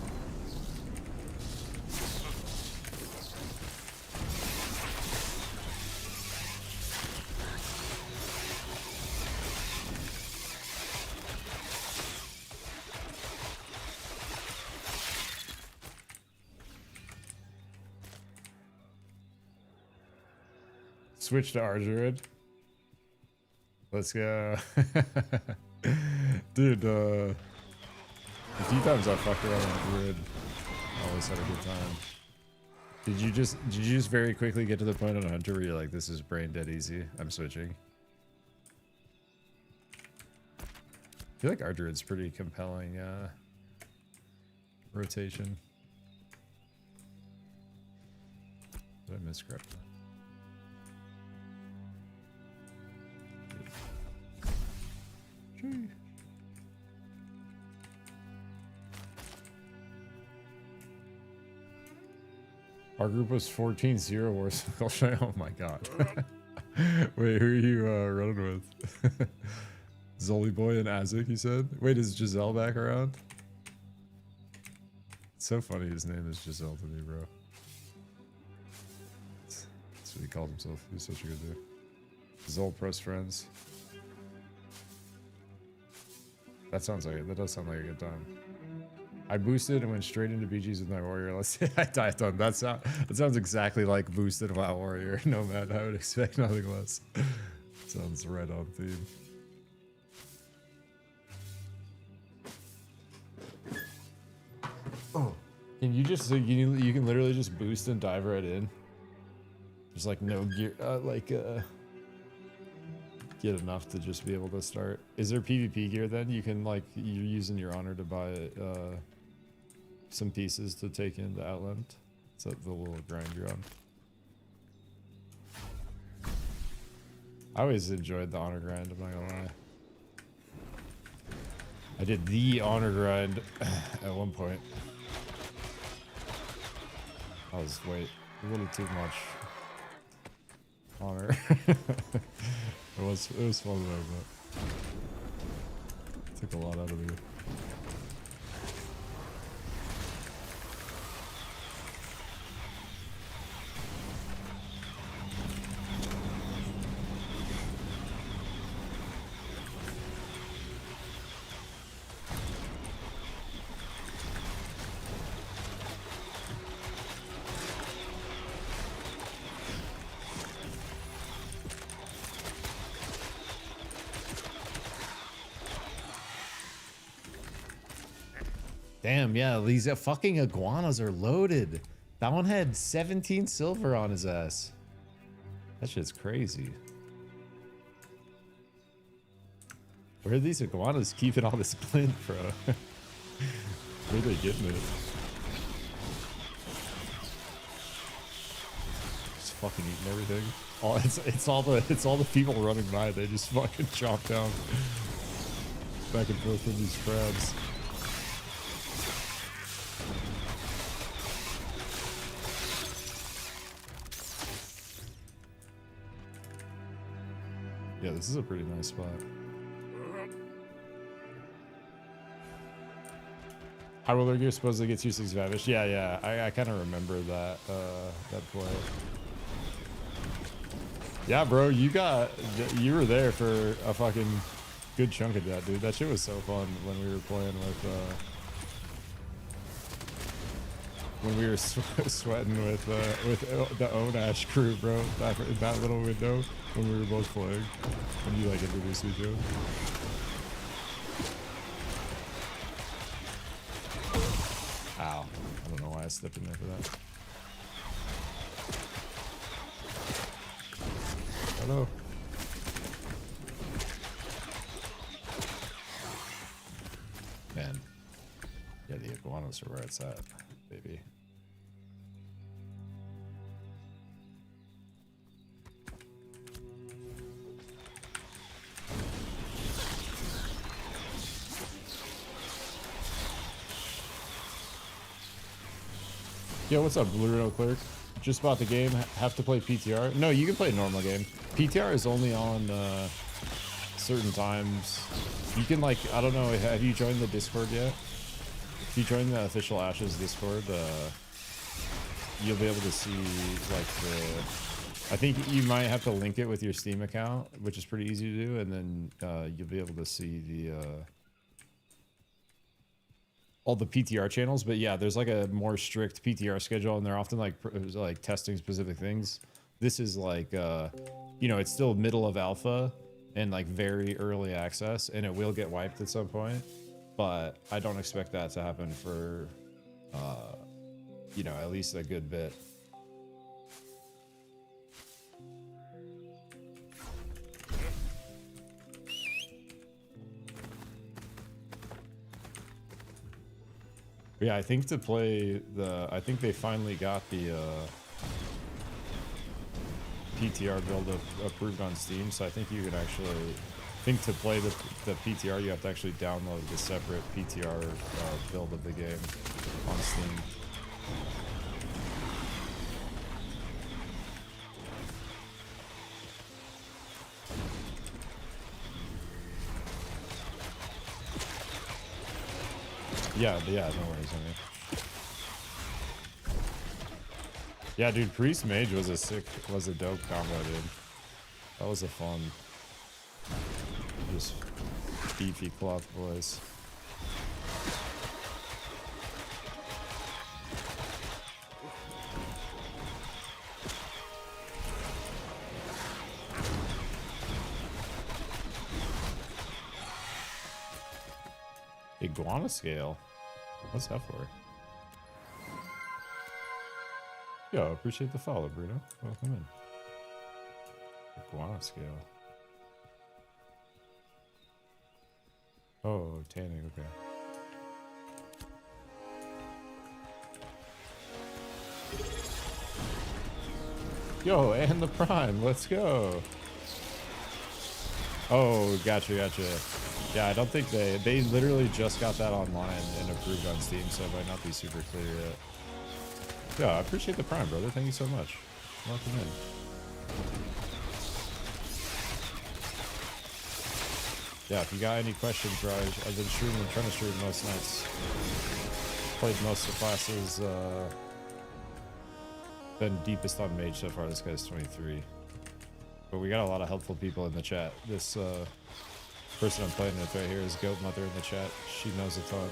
Switch to Arjurid. Let's go. Dude, a few times I fucked around on Grid. Always had a good time. Did you just very quickly get to the point on Hunter where you're like, this is brain dead easy, I'm switching? I feel like Arjurid's pretty compelling rotation. Did I misgrab that? Our group was 14-0 Wars. Oh my god. Wait, who are you running with? Zoli Boy and Azik, you said? Wait, is Giselle back around? It's so funny his name is Giselle to me, bro. That's what he calls himself. He's such a good dude. His old press friends. That does sound like a good time. I boosted and went straight into BGs with my warrior. Let's say I died on that. Sounds exactly like boosted WoW warrior. No man, I would expect nothing less. Sounds right on theme. Oh, can you just you can literally just boost and dive right in? There's like no gear, get enough to just be able to start. Is there PvP gear then? You can like, you're using your honor to buy some pieces to take into Outland. It's the little grind you're on. I always enjoyed the honor grind, I'm not gonna lie. I did the honor grind at one point. I was, wait, a little too much honor. It was fun though, but took a lot out of me. Damn, yeah, these fucking iguanas are loaded. That one had 17 silver on his ass. That shit's crazy. Where are these iguanas keeping all this splint, bro? Where are they getting it? Just fucking eating everything. Oh, it's all the people running by. They just fucking chop down back and forth from these crabs. Yeah, this is a pretty nice spot. High roller gear supposedly gets you 65-ish. Yeah, I kind of remember that that play. Yeah, bro, you were there for a fucking good chunk of that, dude. That shit was so fun when we were playing with when we were sweating with the Onash crew, bro. That little window when we were both playing. When you like introduced me to him. Ow. I don't know why I stepped in there for that. Hello. Man. Yeah, the iguanas are where it's at, baby. Yo, what's up, Blue Real Clerk? Just bought the game. Have to play PTR? No, you can play a normal game. PTR is only on certain times. You can, like, I don't know, have you joined the Discord yet? If you join the official Ashes Discord, you'll be able to see, like, I think you might have to link it with your Steam account, which is pretty easy to do, and then you'll be able to see the all the PTR channels. But yeah, there's like a more strict PTR schedule, and they're often like testing specific things. This is like you know, it's still middle of alpha and like very early access, and it will get wiped at some point, but I don't expect that to happen for you know, at least a good bit. Yeah, I think to play I think they finally got the PTR build approved on Steam, so I think you can actually, I think to play the PTR, you have to actually download the separate PTR build of the game on Steam. Yeah, no worries, I mean. Yeah, dude, Priest Mage was a dope combo, dude. That was a fun, just beefy cloth boys. Iguana scale? What's that for? Yo, appreciate the follow, Bruno. Welcome in. Iguana scale. Oh, tanning, okay. Yo, and the Prime, let's go. Oh, gotcha. Yeah, I don't think they literally just got that online and approved on Steam, so it might not be super clear yet. Yeah, I appreciate the Prime, brother. Thank you so much. Welcome in. Yeah, if you got any questions, Raj, I've been trying to stream most nights. Played most of the classes. Been deepest on Mage so far. This guy's 23. But we got a lot of helpful people in the chat. This person I'm playing with right here is Goat Mother in the chat. She knows a ton.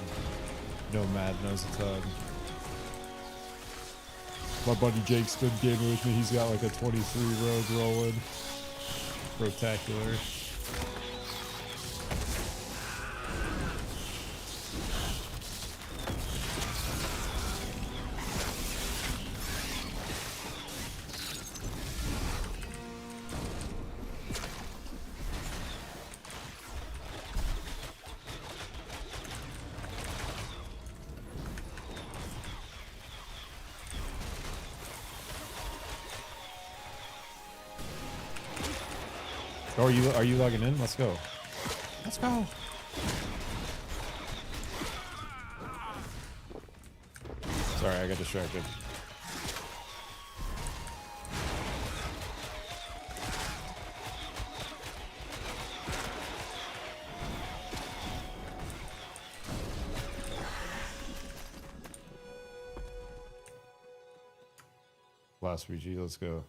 Nomad knows a ton. My buddy Jake's been gaming with me. He's got like a 23 rogue rolling. Spectacular. Oh, are you logging in? Let's go. Let's go. Sorry, I got distracted. Last VG, let's go.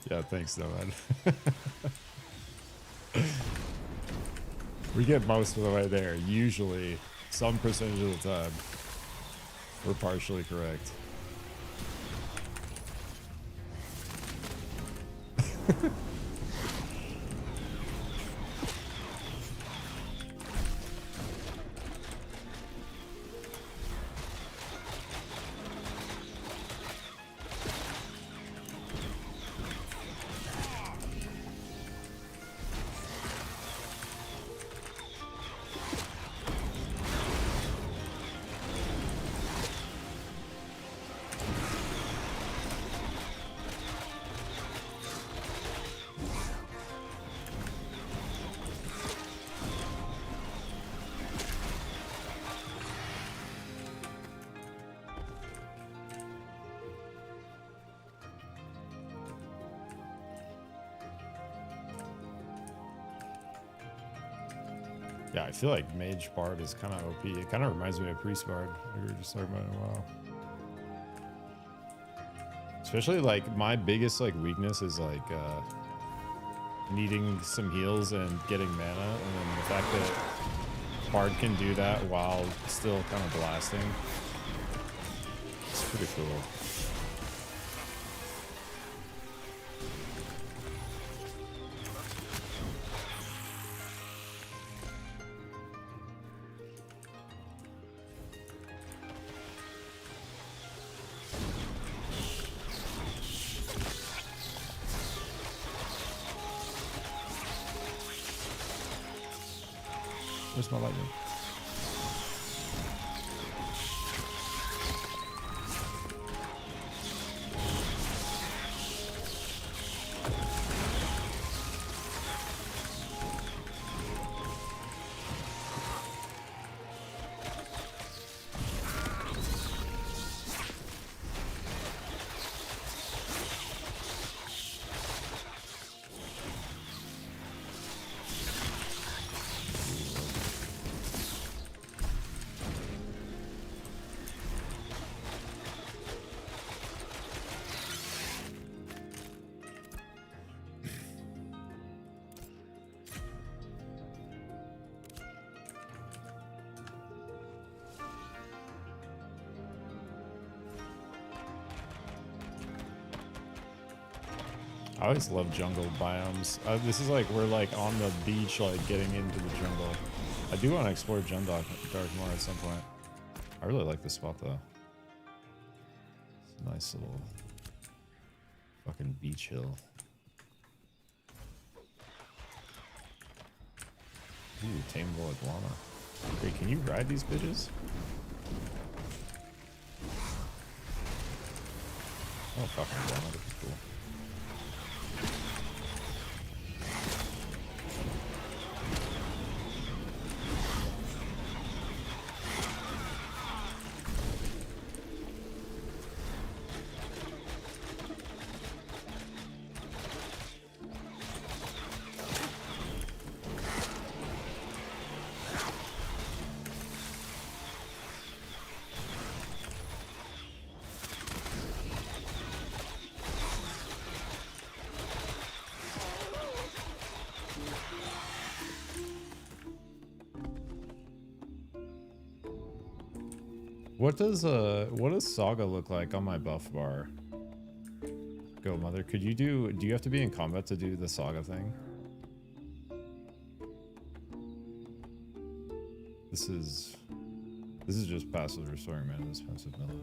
Yeah, thanks, Nomad. We get most of the way there. Usually, some percentage of the time, we're partially correct. Yeah, I feel like Mage Bard is kind of OP. It kind of reminds me of Priest Bard. We were just talking about it in a while. Especially like my biggest like weakness is like needing some heals and getting mana, and then the fact that Bard can do that while still kind of blasting. It's pretty cool. Where's my lightning? I always love jungle biomes. This is like we're like on the beach, like getting into the jungle. I do want to explore Dark more at some point. I really like this spot though. It's a nice little fucking beach hill. Ooh, tameable iguana. Wait, can you ride these bitches? Oh, fucking iguana, that'd be cool. What does Saga look like on my buff bar? Go mother. Do you have to be in combat to do the Saga thing? This is just passive restoring mana, this passive melody.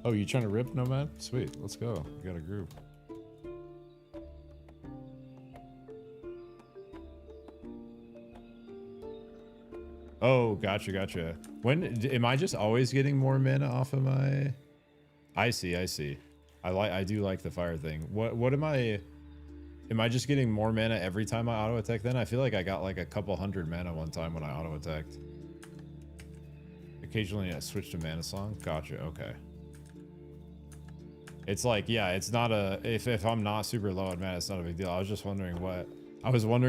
Oh, you trying to rip, Nomad? Sweet, let's go. We got a group. Oh, gotcha, gotcha. Am I just always getting more mana off of my? I see, I see. I do like the fire thing. What am I just getting more mana every time I auto attack then? I feel like I got like a couple hundred mana one time when I auto attacked. Occasionally I switch to mana song. Gotcha, okay. It's like, yeah, it's not a if I'm not super low on mana, it's not a big deal. I was just wondering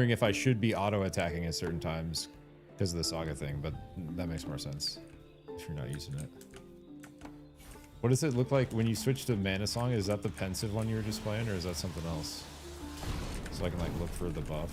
if I should be auto attacking at certain times because of the saga thing, but that makes more sense if you're not using it. What does it look like when you switch to mana song? Is that the pensive one you were just playing, or is that something else? So I can like look for the buff.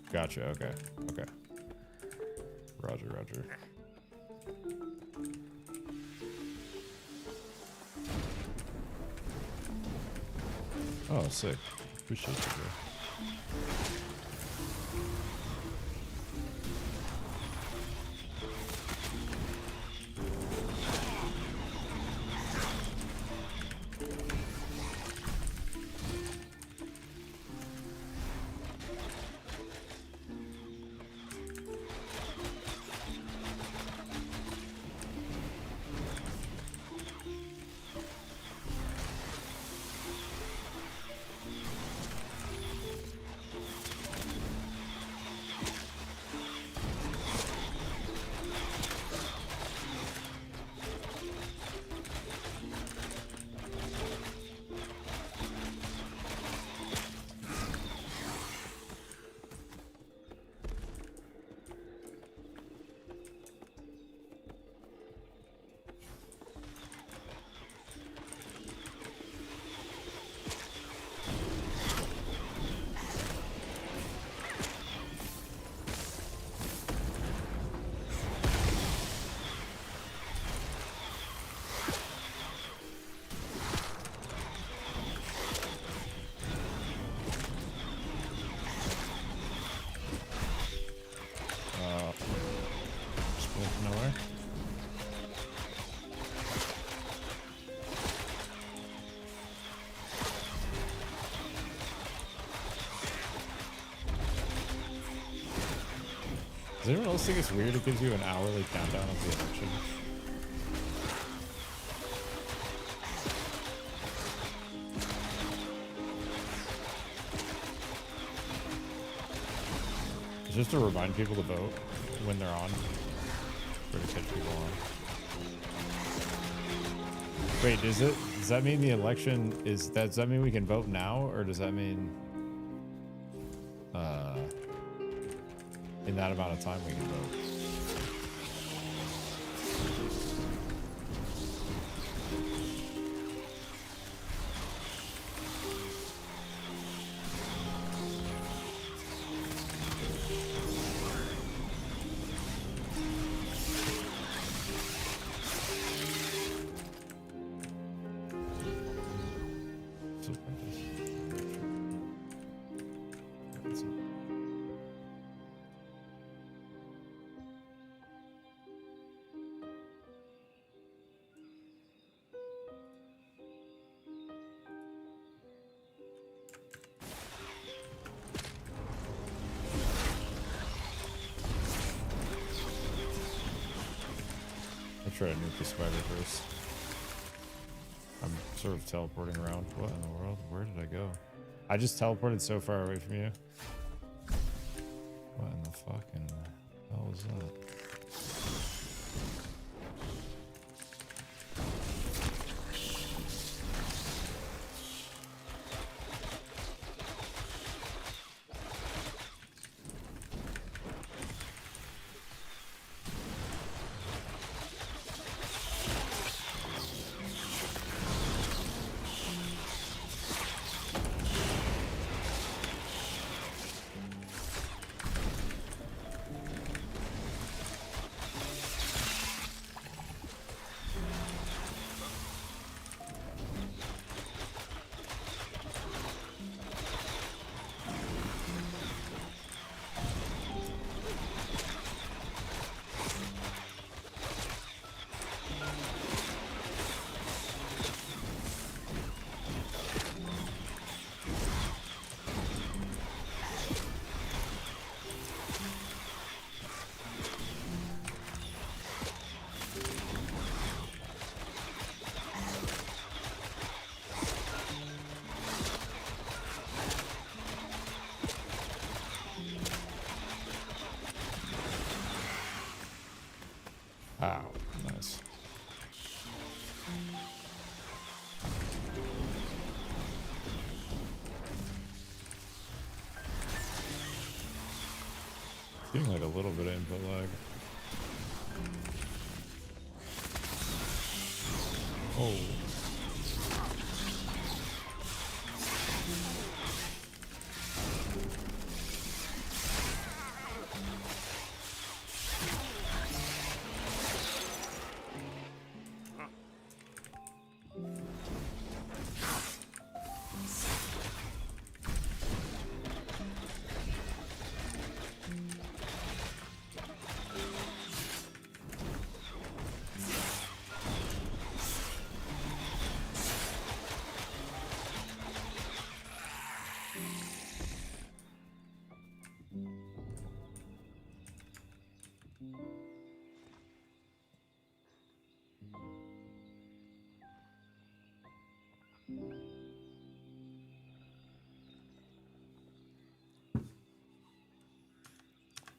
Gotcha, okay. Okay. Roger, roger. Oh, sick. Appreciate you, bro. Nowhere. Does anyone else think it's weird it gives you an hourly countdown of the election? It's just to remind people to vote when they're on. To catch people on. Wait, does that mean the election does that mean we can vote now, or does that mean in that amount of time we can vote? Try to nuke the spider first. I'm sort of teleporting around. What in the world? Where did I go? I just teleported so far away from you. What in the fucking hell was that? Ow, nice. Getting like a little bit of input lag. Oh.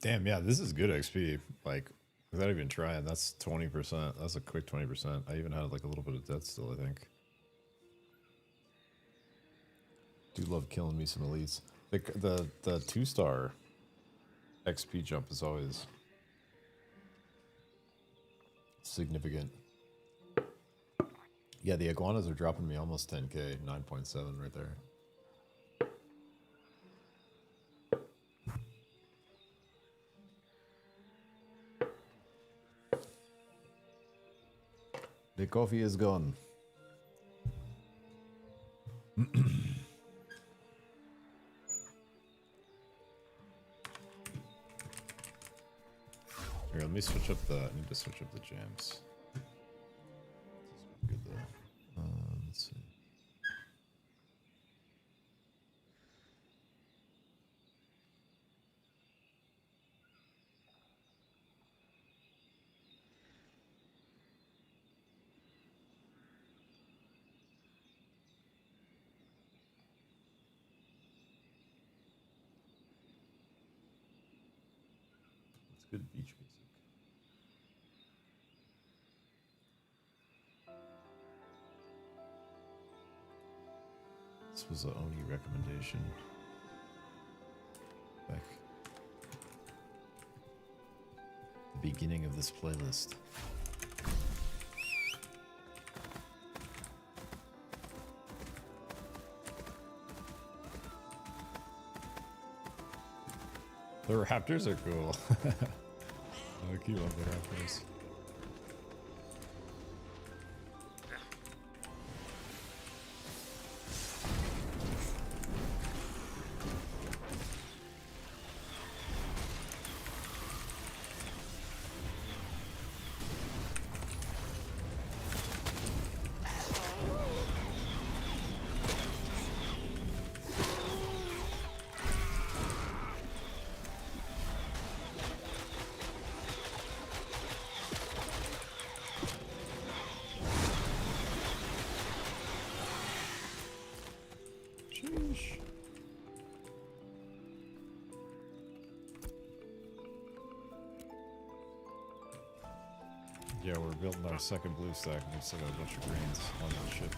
Damn, yeah, this is good XP. Like, without even trying, that's 20%. That's a quick 20%. I even had like a little bit of death still, I think. Do love killing me some elites. The 2-star XP jump is always significant. Yeah, the iguanas are dropping me almost 10k, 9.7 right there. The coffee is gone. Here, let me switch up the. I need to switch up the jams. Good though. Let's see. It's good beach music. This was the Oni recommendation. Back the beginning of this playlist. The raptors are cool. I keep love the raptors. Yeah, we're building our second blue stack and we still got a bunch of greens on the ship.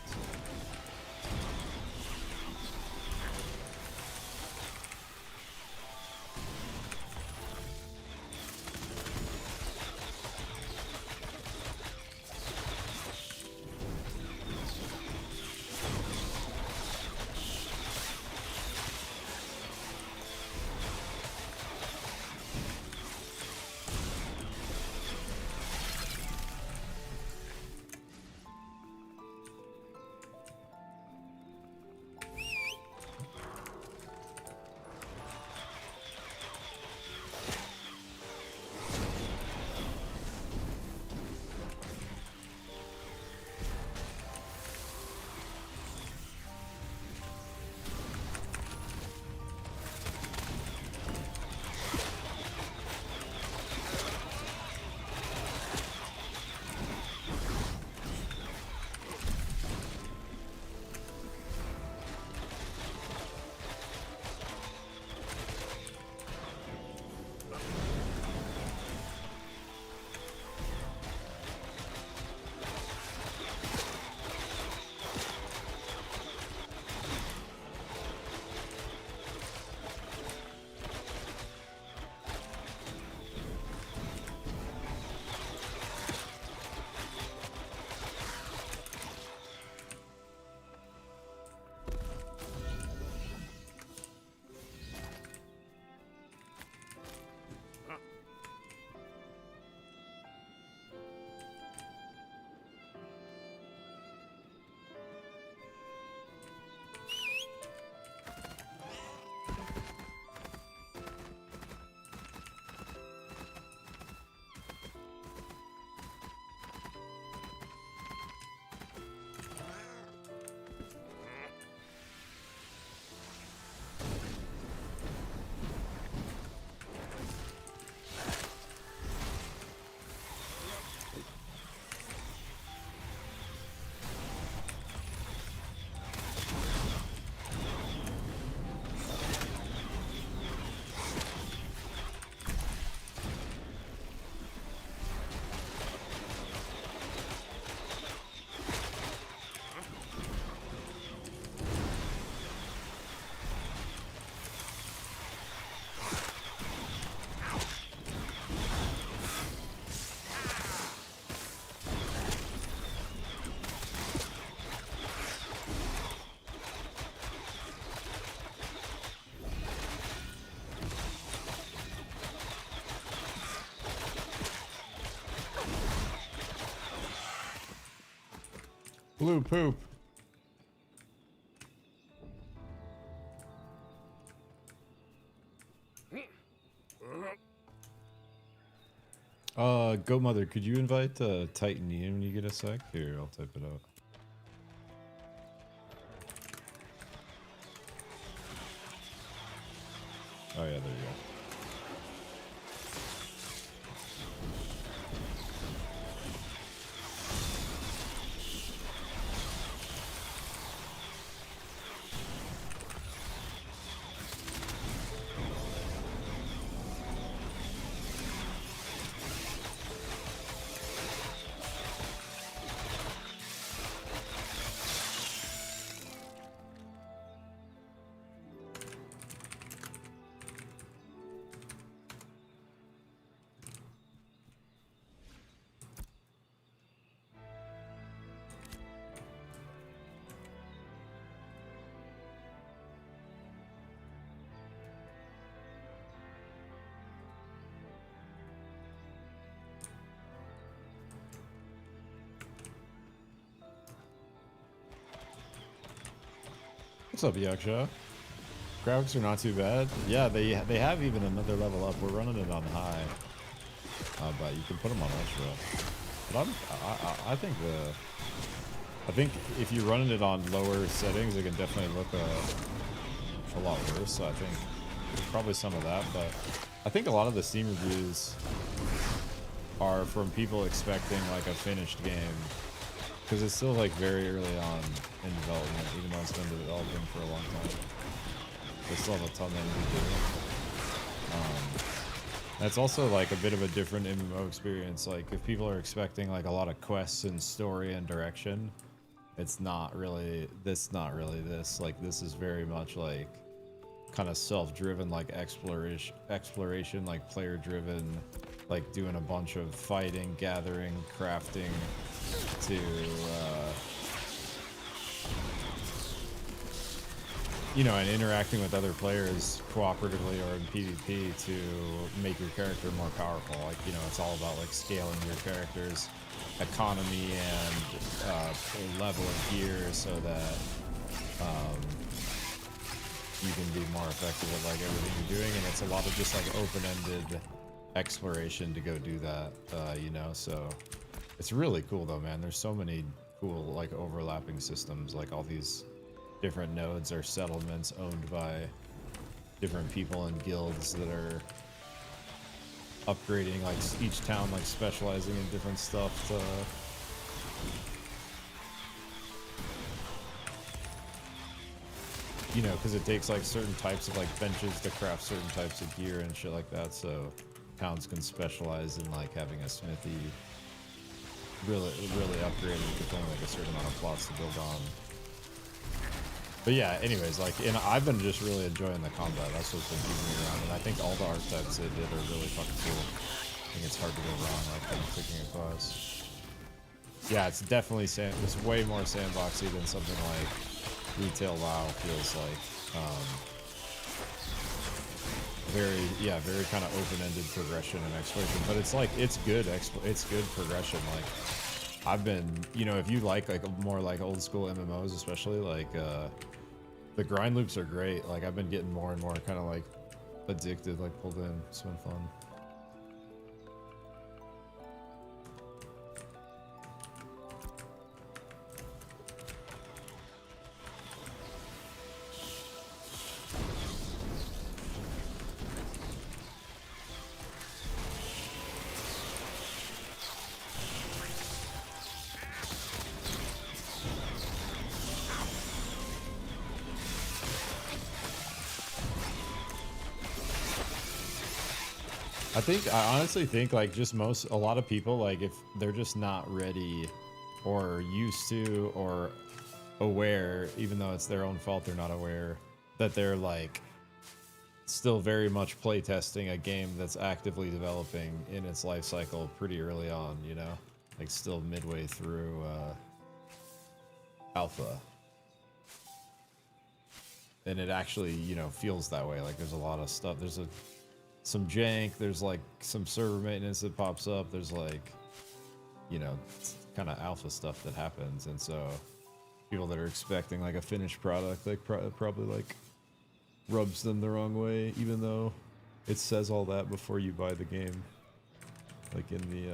Blue poop. Goat Mother, could you invite Titan Ian when you get a sec? Here, I'll type it out. Oh yeah, there you go. What's up, Yaksha? Graphics are not too bad. Yeah, they have even another level up. We're running it on high, but you can put them on ultra. But I think if you're running it on lower settings, it can definitely look a lot worse. So I think there's probably some of that, but I think a lot of the Steam reviews are from people expecting like a finished game. Because it's still like very early on in development, even though it's been developing for a long time. They still have a ton that need to do. It's also like a bit of a different MMO experience. Like if people are expecting like a lot of quests and story and direction, it's not really this. Like this is very much like kind of self-driven, like exploration, like player-driven, like doing a bunch of fighting, gathering, crafting, to you know, and interacting with other players cooperatively or in PvP to make your character more powerful. Like, you know, it's all about like scaling your character's economy and level of gear so that you can be more effective at like everything you're doing. And it's a lot of just like open-ended exploration to go do that, you know, so it's really cool though, man. There's so many cool like overlapping systems. Like all these different nodes are settlements owned by different people and guilds that are upgrading, like each town like specializing in different stuff to you know, because it takes like certain types of like benches to craft certain types of gear and shit like that, so towns can specialize in like having a smithy really upgraded with only like a certain amount of plots to build on. But yeah, anyways, like, and I've been just really enjoying the combat. That's what's been keeping me around, and I think all the archetypes they did are really fucking cool. I think it's hard to go wrong, like, kind of picking a class. Yeah, it's definitely it's way more sandboxy than something like Retail WoW feels like. Very kind of open-ended progression and exploration, but it's like it's good progression. Like I've been, you know, if you like more like old school MMOs, especially like the grind loops are great. Like I've been getting more and more kind of like addicted, like pulled in. It's been fun. I honestly think like just a lot of people, like if they're just not ready or used to or aware, even though it's their own fault, they're not aware that they're like still very much playtesting a game that's actively developing in its life cycle pretty early on, you know, like still midway through alpha. And it actually, you know, feels that way. Like there's a lot of stuff. There's some jank, there's like some server maintenance that pops up, there's like, you know, kind of alpha stuff that happens, and so people that are expecting like a finished product, like probably like rubs them the wrong way, even though it says all that before you buy the game. Like in the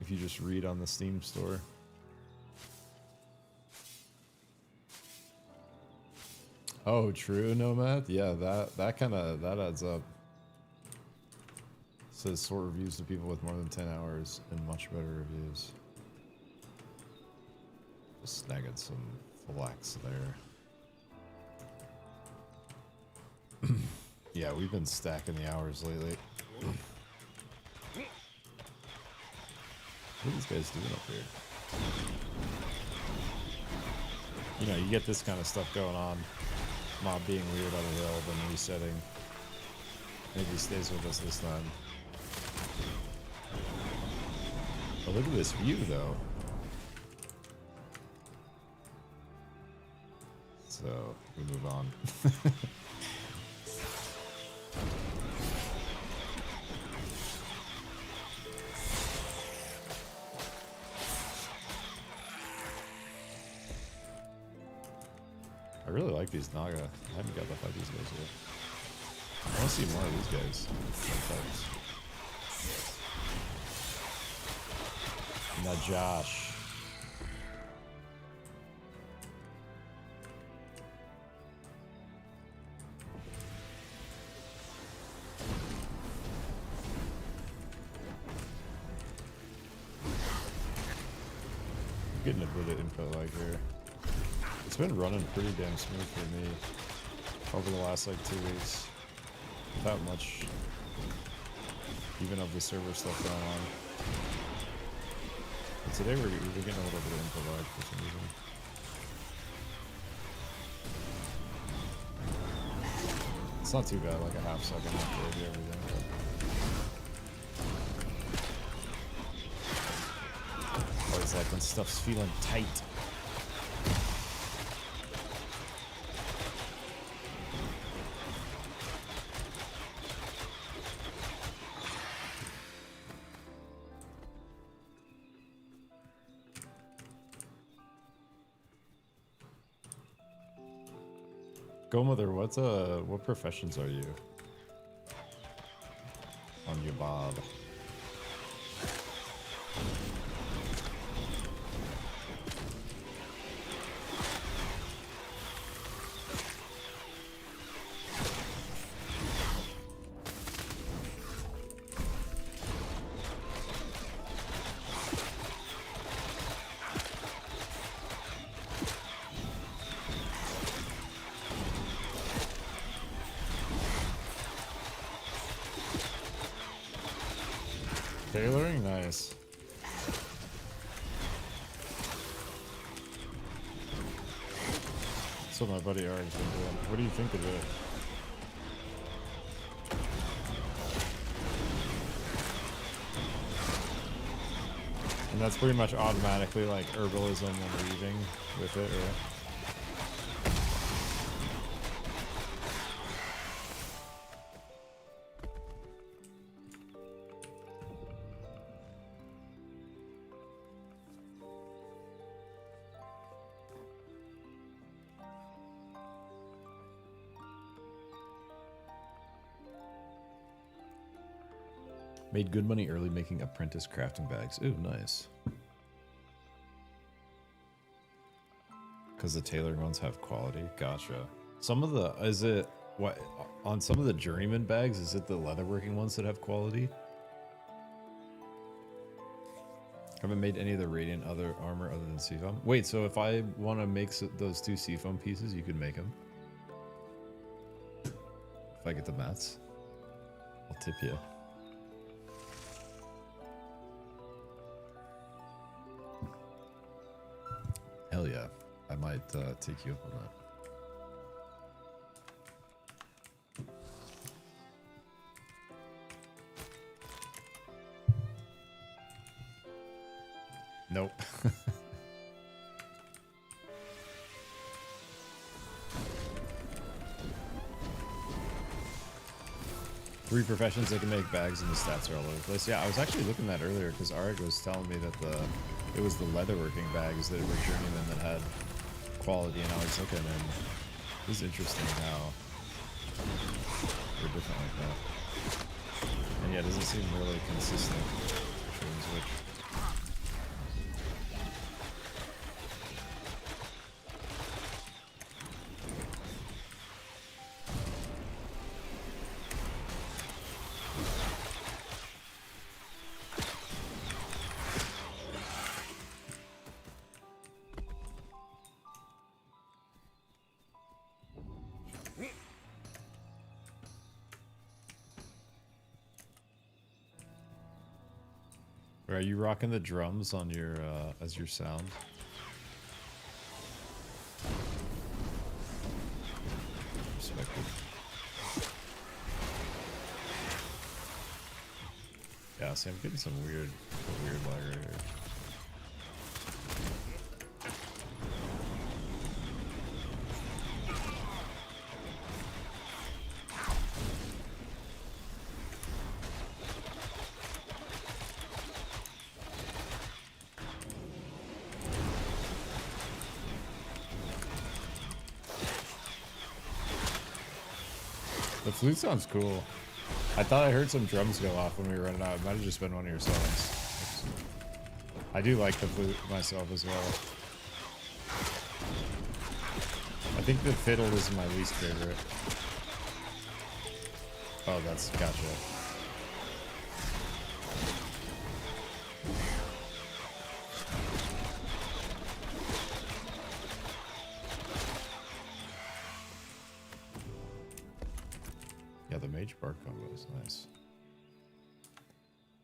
if you just read on the Steam store. Oh, true, Nomad. Yeah, that kind of that adds up. Says sort reviews to people with more than 10 hours and much better reviews. Just snagging some flax there. Yeah, we've been stacking the hours lately. What are these guys doing up here? You know, you get this kind of stuff going on. Mob being weird on the hill, then resetting. Maybe he stays with us this time. Oh, look at this view, though. So, we move on. I really like these Naga. I haven't got to fight these guys yet. I want to see more of these guys. Now Josh. Getting a bit of info lag here. It's been running pretty damn smooth for me over the last like 2 weeks. Without much even of the server stuff going on. But today we're getting a little bit of info lag for some reason. It's not too bad, like a half second after I do everything. But always like when stuff's feeling tight. Go Mother, what professions are you? On your Bob. Tailoring? Nice. That's what my buddy Ari's been doing. What do you think of it? And that's pretty much automatically like herbalism and weaving with it, right? Made good money early making apprentice crafting bags. Ooh, nice. Because the tailoring ones have quality. Gotcha. Some of the, is it, what, on some of the journeyman bags, is it the leatherworking ones that have quality? Haven't made any of the radiant other armor other than seafoam. Wait, so if I want to make those 2 seafoam pieces, you can make them? If I get the mats? I'll tip you. Hell yeah, I might take you up on that. Nope. 3 professions that can make bags and the stats are all over the place. Yeah, I was actually looking at that earlier because Arik was telling me that it was the leatherworking bags that were journeyman that had quality, and I was looking, and it was interesting how they're different like that. And yeah, it doesn't seem really consistent between which. Are you rocking the drums on your as your sound? Respected. Yeah, see, I'm getting some weird lag right here. The flute sounds cool. I thought I heard some drums go off when we were running out. It might have just been one of your songs. I do like the flute myself as well. I think the fiddle is my least favorite. Oh, that's gotcha. Yeah, the mage bark combo is nice.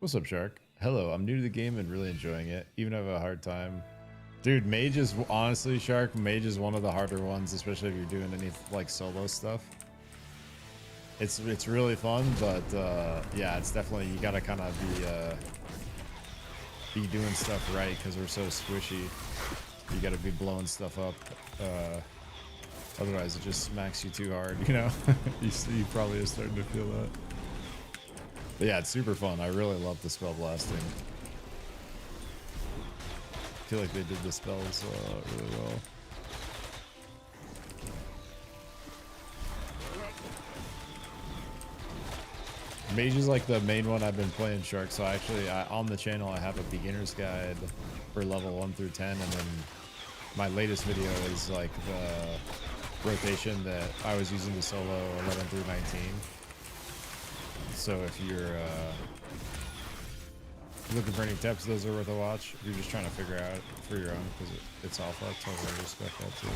What's up, Shark? Hello, I'm new to the game and really enjoying it. Even have a hard time. Dude, mage is honestly, Shark, mage is one of the harder ones, especially if you're doing any like solo stuff. It's really fun, but yeah, it's definitely, you gotta kind of be doing stuff right because we're so squishy. You gotta be blowing stuff up. Otherwise, it just smacks you too hard, you know? you probably are starting to feel that. But yeah, it's super fun. I really love the spell blasting. I feel like they did the spells really well. Mage is like the main one I've been playing, Shark. So actually, on the channel, I have a beginner's guide for level 1 through 10, and then my latest video is like the rotation that I was using to solo 11 through 19. So if you're looking for any tips, those are worth a watch. If you're just trying to figure out for your own, because it's alpha, totally respect that too.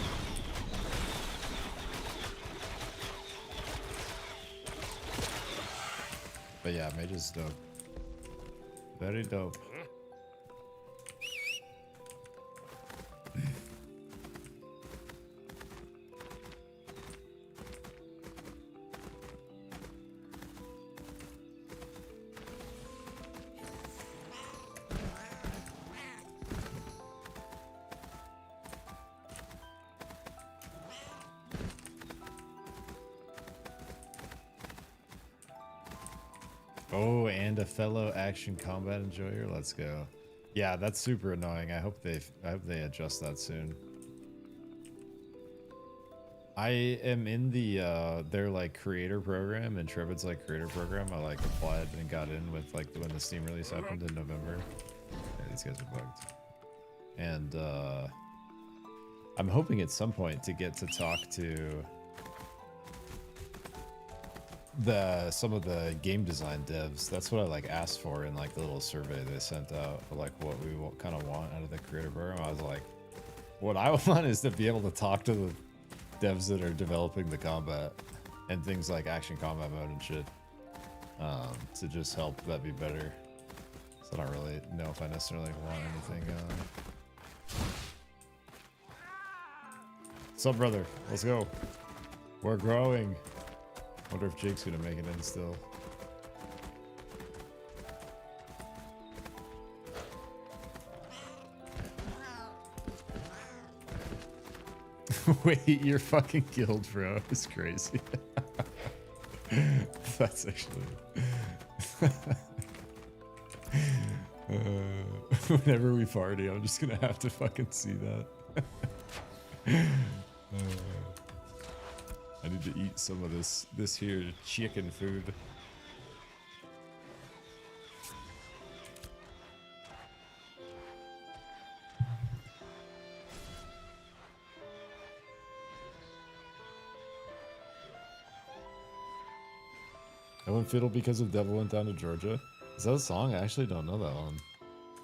But yeah, mage is dope. Very dope. Oh, and a fellow action combat enjoyer. Let's go. Yeah, that's super annoying. I hope they adjust that soon. I am in the their like creator program, and Trevid's like creator program. I like applied and got in with like when the Steam release happened in November. Yeah, these guys are bugged. And I'm hoping at some point to get to talk to some of the game design devs. That's what I like asked for in like the little survey they sent out for like what we kind of want out of the creator program. I was like, what I want is to be able to talk to the devs that are developing the combat and things like action combat mode and shit, to just help that be better. So I don't really know if I necessarily want anything. What's up, brother? Let's go. We're growing. Wonder if Jake's gonna make it in still. Wait, your fucking guild, bro, is crazy. That's actually. Whenever we party, I'm just gonna have to fucking see that. I need to eat some of this here chicken food. I went fiddle because of Devil Went Down to Georgia. Is that a song? I actually don't know that one.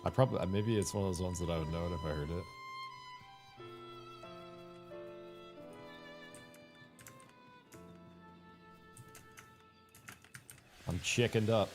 I probably, maybe it's one of those ones that I would know it if I heard it. I'm chickened up.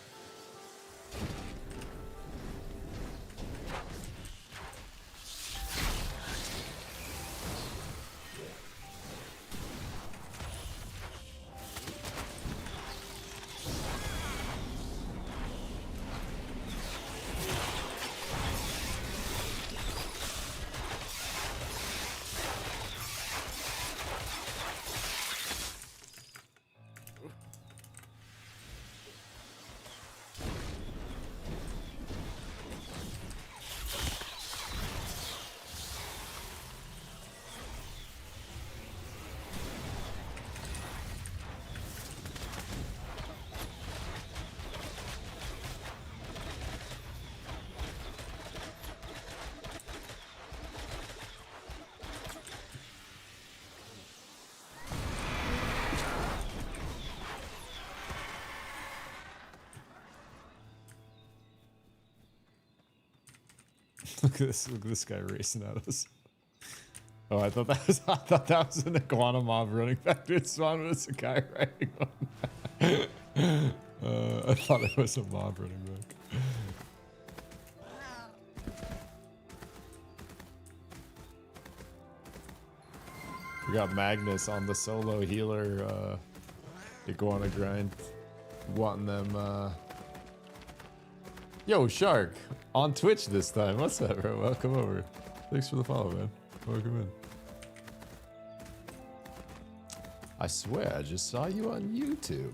Look at this guy racing at us. Oh, I thought that was an iguana mob running back to its spawn, but it's a guy riding on. I thought it was a mob running back. We got Magnus on the solo healer iguana grind, wanting them. Yo, Shark, on Twitch this time. What's up, bro? Welcome over. Thanks for the follow, man. Welcome in. I swear, I just saw you on YouTube.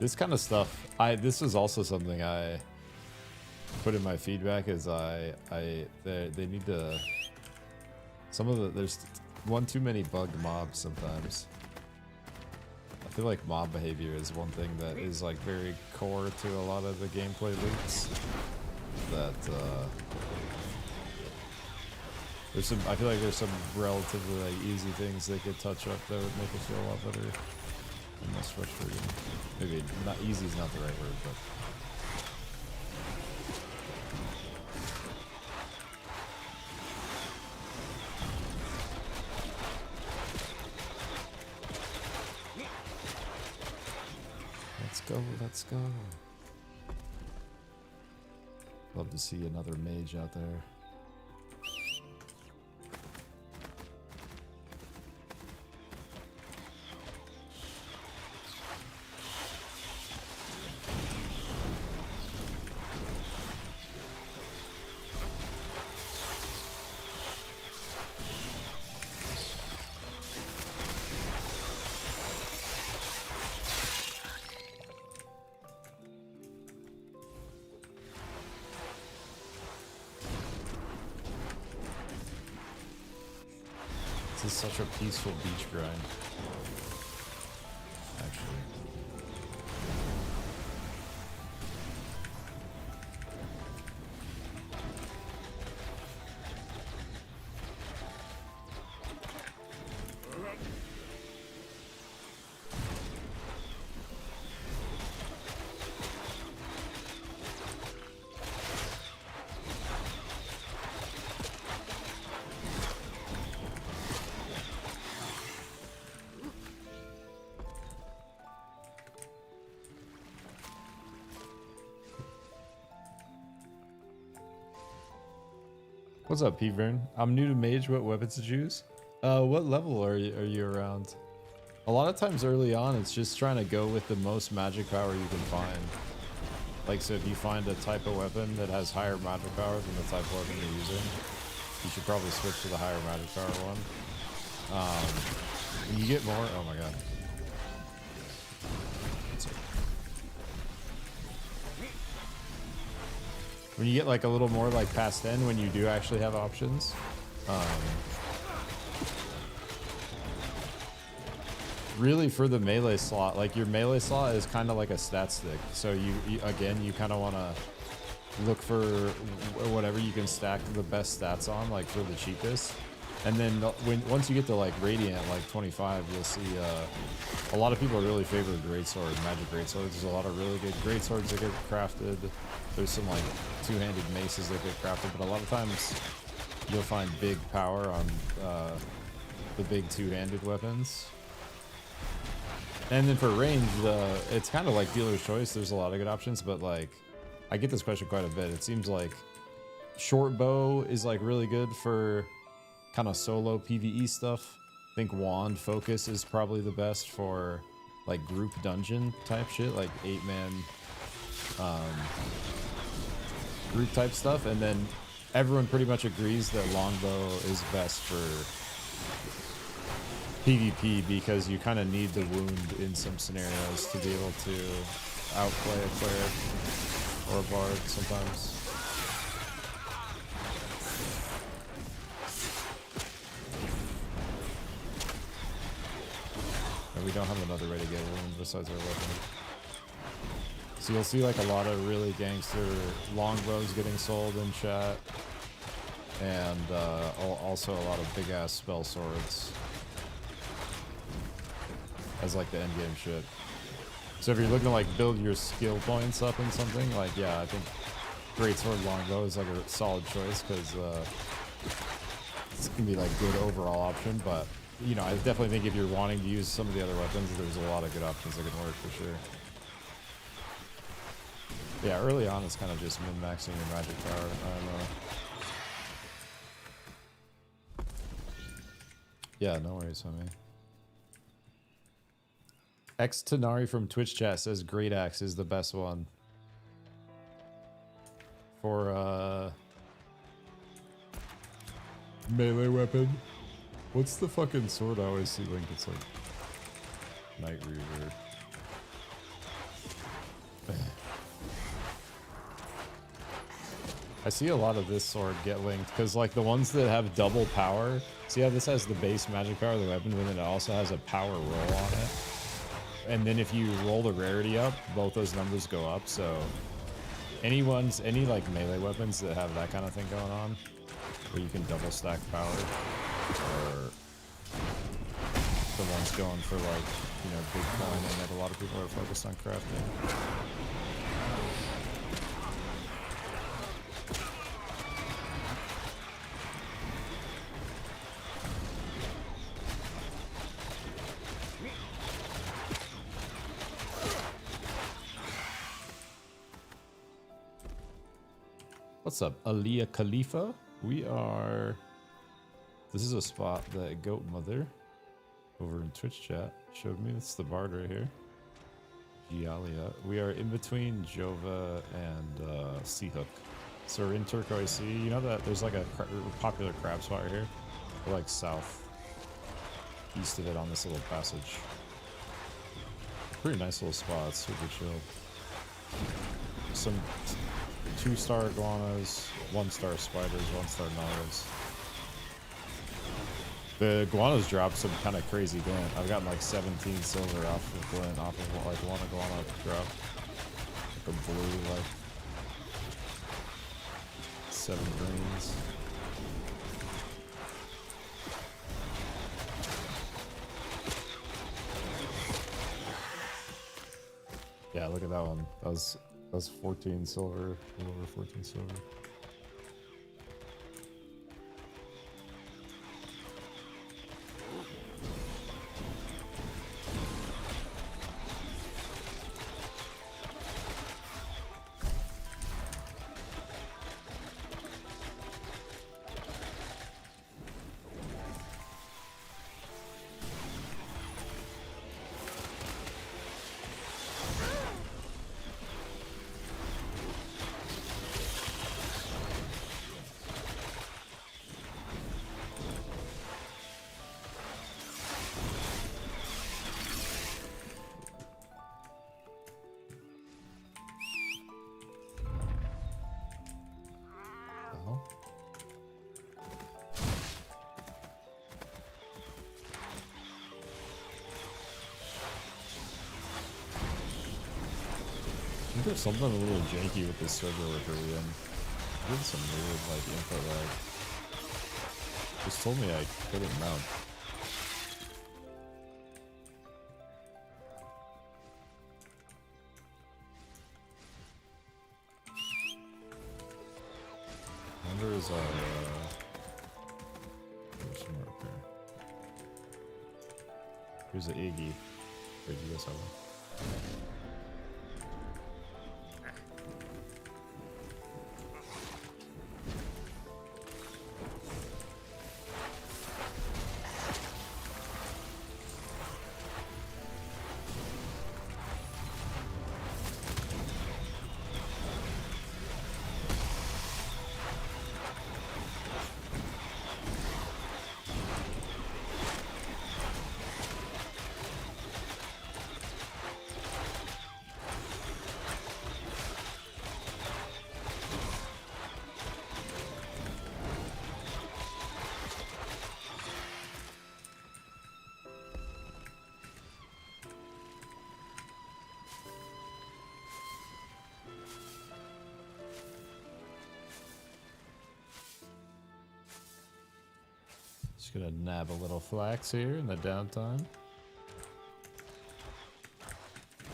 This kind of stuff, this is also something I put in my feedback is they need to, there's one too many bugged mobs sometimes. I feel like mob behavior is one thing that is like very core to a lot of the gameplay loops. That there's some, I feel like there's some relatively like easy things they could touch up that would make it feel a lot better and less frustrating. Maybe not easy is not the right word, but. Let's go. Love to see another mage out there. This is such a peaceful beach grind. Actually. What's up, P Vern? I'm new to Mage. What weapons to choose? What level are you around? A lot of times early on, it's just trying to go with the most magic power you can find. Like, so if you find a type of weapon that has higher magic power than the type of weapon you're using, You should probably switch to the higher magic power one. When you get more, oh my god. When you get like a little more like past 10, when you do actually have options, really for the melee slot, like your melee slot is kind of like a stat stick. So you again, you kind of want to look for whatever you can stack the best stats on, like for the cheapest. And then once you get to like Radiant, like 25, you'll see a lot of people really favor Greatsword, Magic Greatswords. There's a lot of really good Greatswords that get crafted. There's some like two-handed maces that get crafted, but a lot of times you'll find big power on the big two-handed weapons. And then for range, it's kind of like dealer's choice. There's a lot of good options, but like I get this question quite a bit. It seems like short bow is like really good for kind of solo PvE stuff. I think wand focus is probably the best for like group dungeon type shit, like 8-man group type stuff. And then everyone pretty much agrees that longbow is best for PvP because you kind of need the wound in some scenarios to be able to outplay a cleric or a bard sometimes. And we don't have another way to get wound besides our weapon. So you'll see like a lot of really gangster longbows getting sold in chat. And also a lot of big ass spell swords as like the end game shit. So if you're looking to like build your skill points up in something, like yeah, I think Greatsword Longbow is like a solid choice because it's gonna be like good overall option. But you know, I definitely think if you're wanting to use some of the other weapons, there's a lot of good options that can work for sure. Yeah, early on it's kind of just min-maxing your magic power. I don't know. Yeah, no worries, homie. X Tanari from Twitch chat says Great Axe is the best one for melee weapon. What's the fucking sword I always see linked? It's like Night Reaver. I see a lot of this sword get linked because like the ones that have double power. See how this has the base magic power of the weapon, but then it also has a power roll on it. And then if you roll the rarity up, both those numbers go up. So any like melee weapons that have that kind of thing going on, where you can double stack power, or the ones going for like, you know, big coin, and that a lot of people are focused on crafting. What's up, Aliyah Khalifa? This is a spot that Goat Mother over in Twitch chat showed me. It's the bard right here. Gialia. We are in between Jova and Seahook. So we're in Turquoise Sea. You know that there's like a popular crab spot right here? We're like south east of it on this little passage. Pretty nice little spot. It's super chill. Some 2-star iguanas, 1-star spiders, 1-star nautilus. The iguanas dropped some kind of crazy glint. I've gotten like 17 silver off of glint, off of like one iguana drop. Like a blue, like 7 greens. Yeah, look at that one. That's 14 silver, a little over 14 silver. There's something a little janky with this server worker we in. Did some weird like info lag. Just told me I couldn't mount. Wonder is our creation worker. Here's the Iggy. Wait, you guys have one? Just gonna nab a little flax here in the downtime.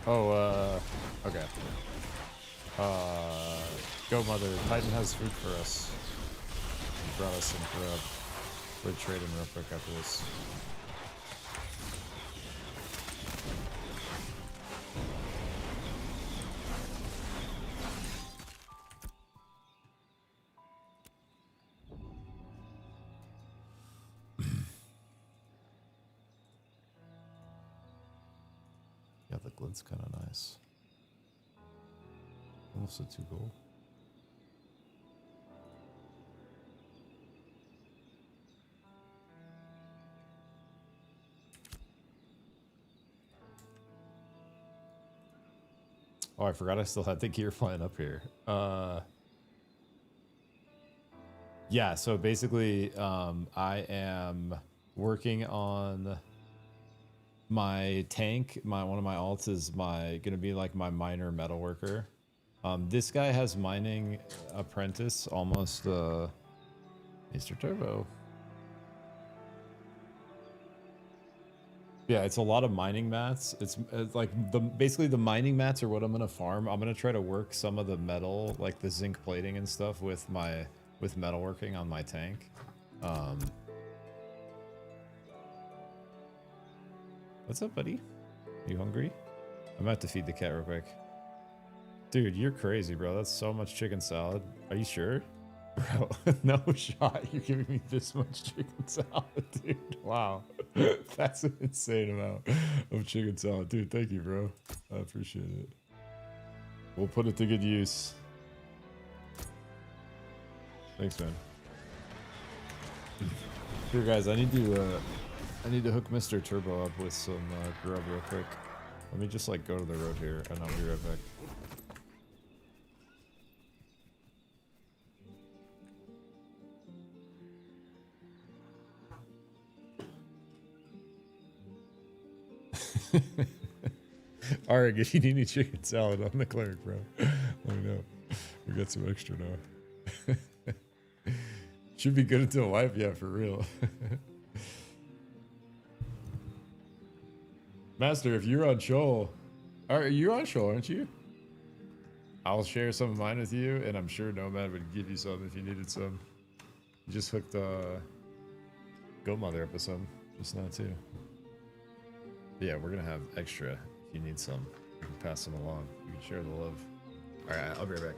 Oh, okay. Go mother, Titan has food for us. He brought us some grub. We're trading real quick after this. Yeah, the glint's kind of nice. Almost a 2 gold. Oh, I forgot I still had the gear flying up here. Yeah, so basically, I am working on my tank. One of my alts is gonna be like my miner metal worker. This guy has mining apprentice almost Mr. Turbo. Yeah, it's a lot of mining mats. It's like basically the mining mats are what I'm gonna farm. I'm gonna try to work some of the metal, like the zinc plating and stuff, with metalworking on my tank. What's up, buddy? You hungry? I'm about to feed the cat real quick. Dude, you're crazy, bro. That's so much chicken salad. Are you sure? Bro, no shot. You're giving me this much chicken salad, dude. Wow. That's an insane amount of chicken salad. Dude, thank you, bro. I appreciate it. We'll put it to good use. Thanks, man. Here, guys, I need to hook Mr. Turbo up with some grub real quick. Let me just like go to the road here, and I'll be right back. Alright, if you need any chicken salad on the cleric, bro, let me know. We got some extra now. Should be good until life, yeah, for real. Master, if you're on Shoal, you're on Shoal, aren't you? I'll share some of mine with you, and I'm sure Nomad would give you some if you needed some. You just hooked Goat Mother up with some just now too. Yeah, we're gonna have extra. If you need some, you can pass them along. You can share the love. All right, I'll be right back.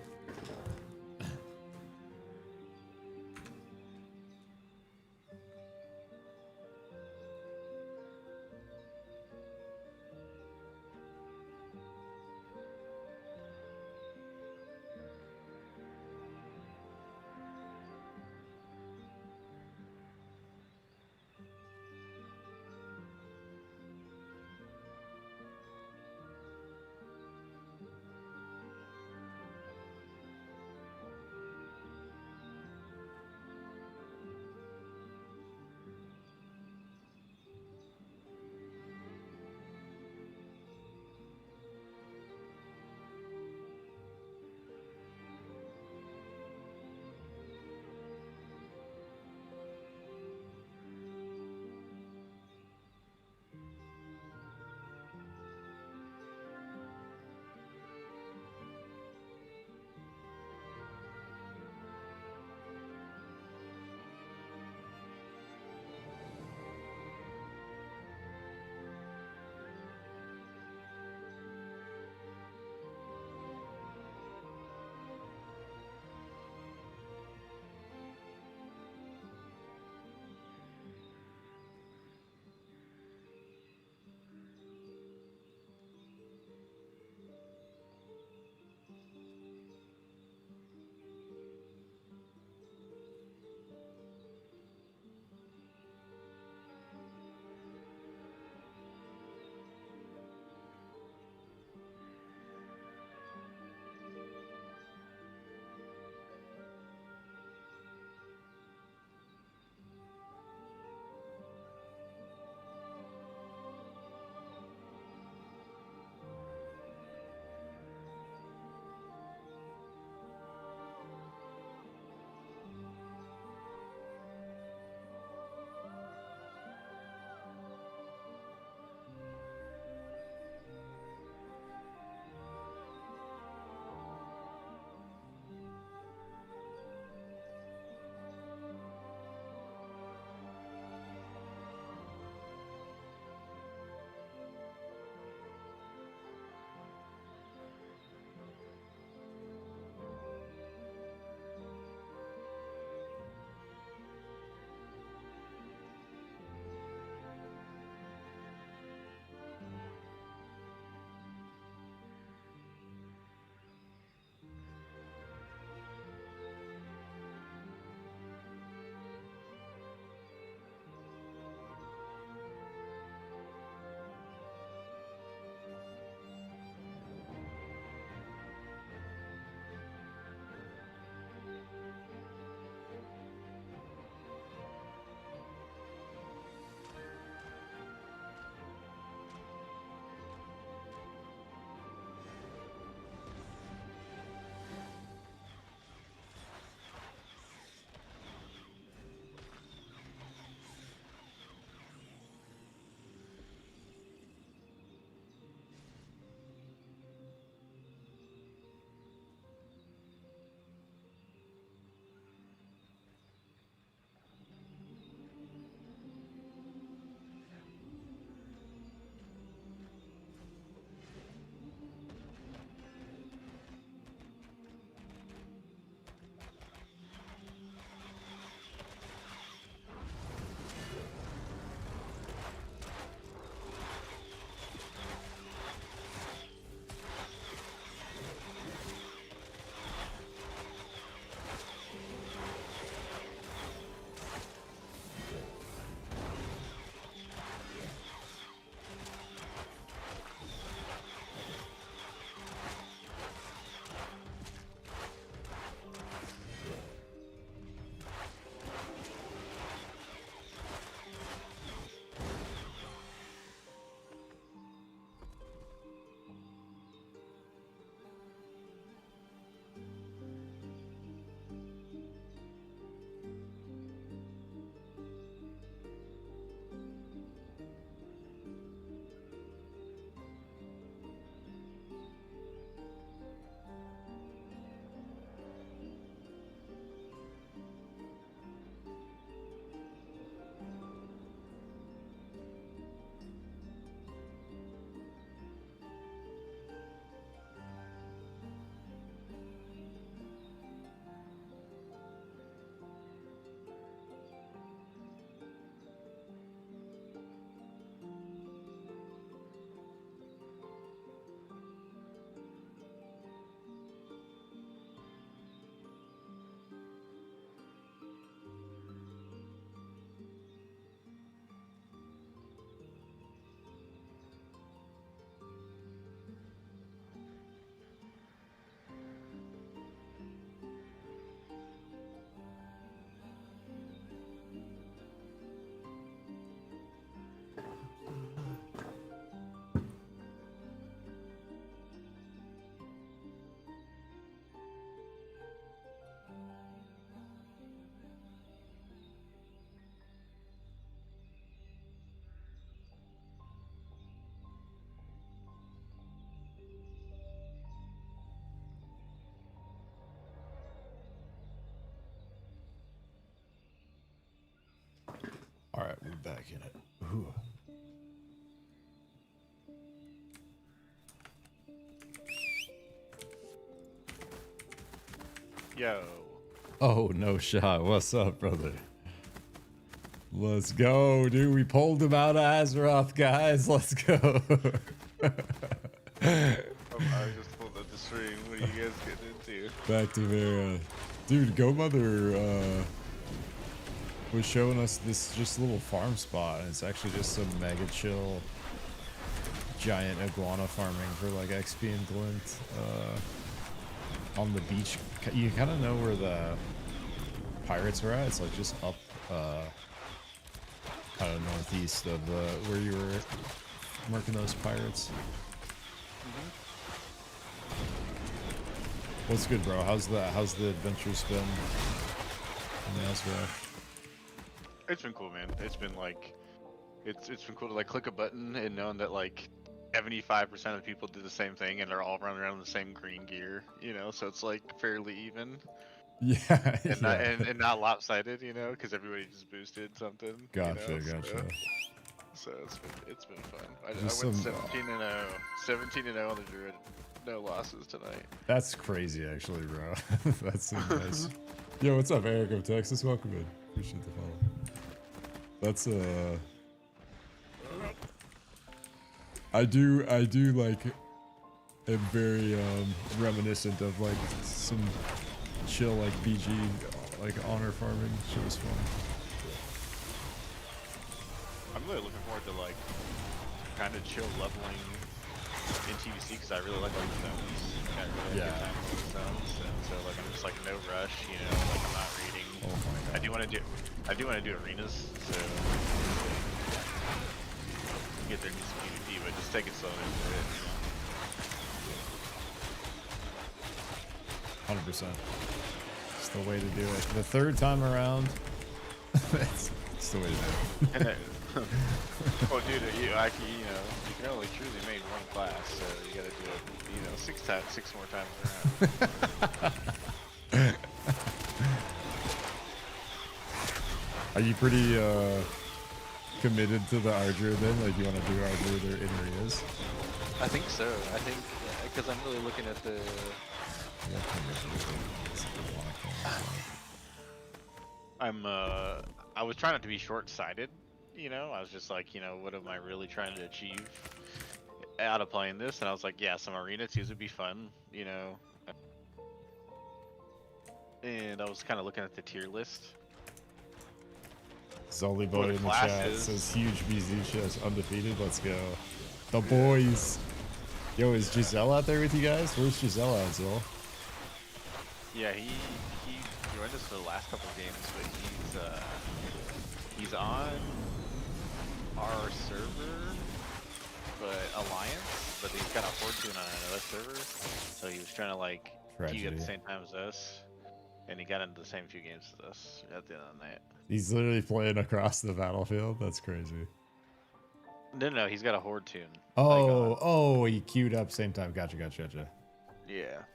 get back in it. Ooh. Yo. Oh, no shot. What's up, brother? Let's go, dude. We pulled him out of Azeroth, guys. Let's go. I just pulled up the stream. What are you guys getting into? Back to Vera. Dude, GoMother was showing us this just little farm spot, and it's actually just some mega chill giant iguana farming for like XP and Glint on the beach. You kind of know where the pirates were at. It's like just up kind of northeast of where you were working those pirates. What's good, bro? How's the adventures been in the Azeroth? It's been cool, man. It's been like, it's been cool to like click a button and knowing that like 75% of the people do the same thing and they're all running around in the same green gear, you know. So it's like fairly even. Yeah, And not and not lopsided, you know, because everybody just boosted something. Gotcha, you know? gotcha. So it's been fun. I went Just some, 17-0, 17-0 on the Druid, no losses tonight. That's crazy, actually, bro. That's so nice. Yo, what's up, Eric of Texas? Welcome in. Appreciate the follow. That's I do like, am very reminiscent of like some chill like BG like honor farming. Shit was fun. I'm really looking forward to like kind of chill leveling in TVC because I really like the zones. I really like good time with the zones, and so like I'm just like no rush, you know, like I'm not reading. Oh my god. I do want to do arenas, so get there needs PvP, but just take it slowly for it. You know? 100%. It's the way to do it. The third time around, it's the way to do it. And then, well, dude, you can only truly make one class, so you gotta do it, 6 more times around. Are you pretty committed to the Ardra then? Like, you want to do Ardra in arenas? I think so. I think because I'm really looking at the. I was trying not to be short-sighted, you know. I was just like, you know, what am I really trying to achieve out of playing this? And I was like, yeah, some arena twos would be fun, you know. And I was kind of looking at the tier list. Zolly boy in the chat says huge BZ chest, undefeated. Let's go. The boys. Yo, is Giselle out there with you guys? Where's Giselle at, Zol? Yeah, he joined us for the last couple of games, but he's on our server, but Alliance, but he's got a Fortune on another server, so he was trying to like queue at the same time as us, and he got into the same few games as us at the end of the night. He's literally playing across the battlefield. That's crazy. No, he's got a Horde tune. Oh, he queued up same time. Gotcha. Yeah.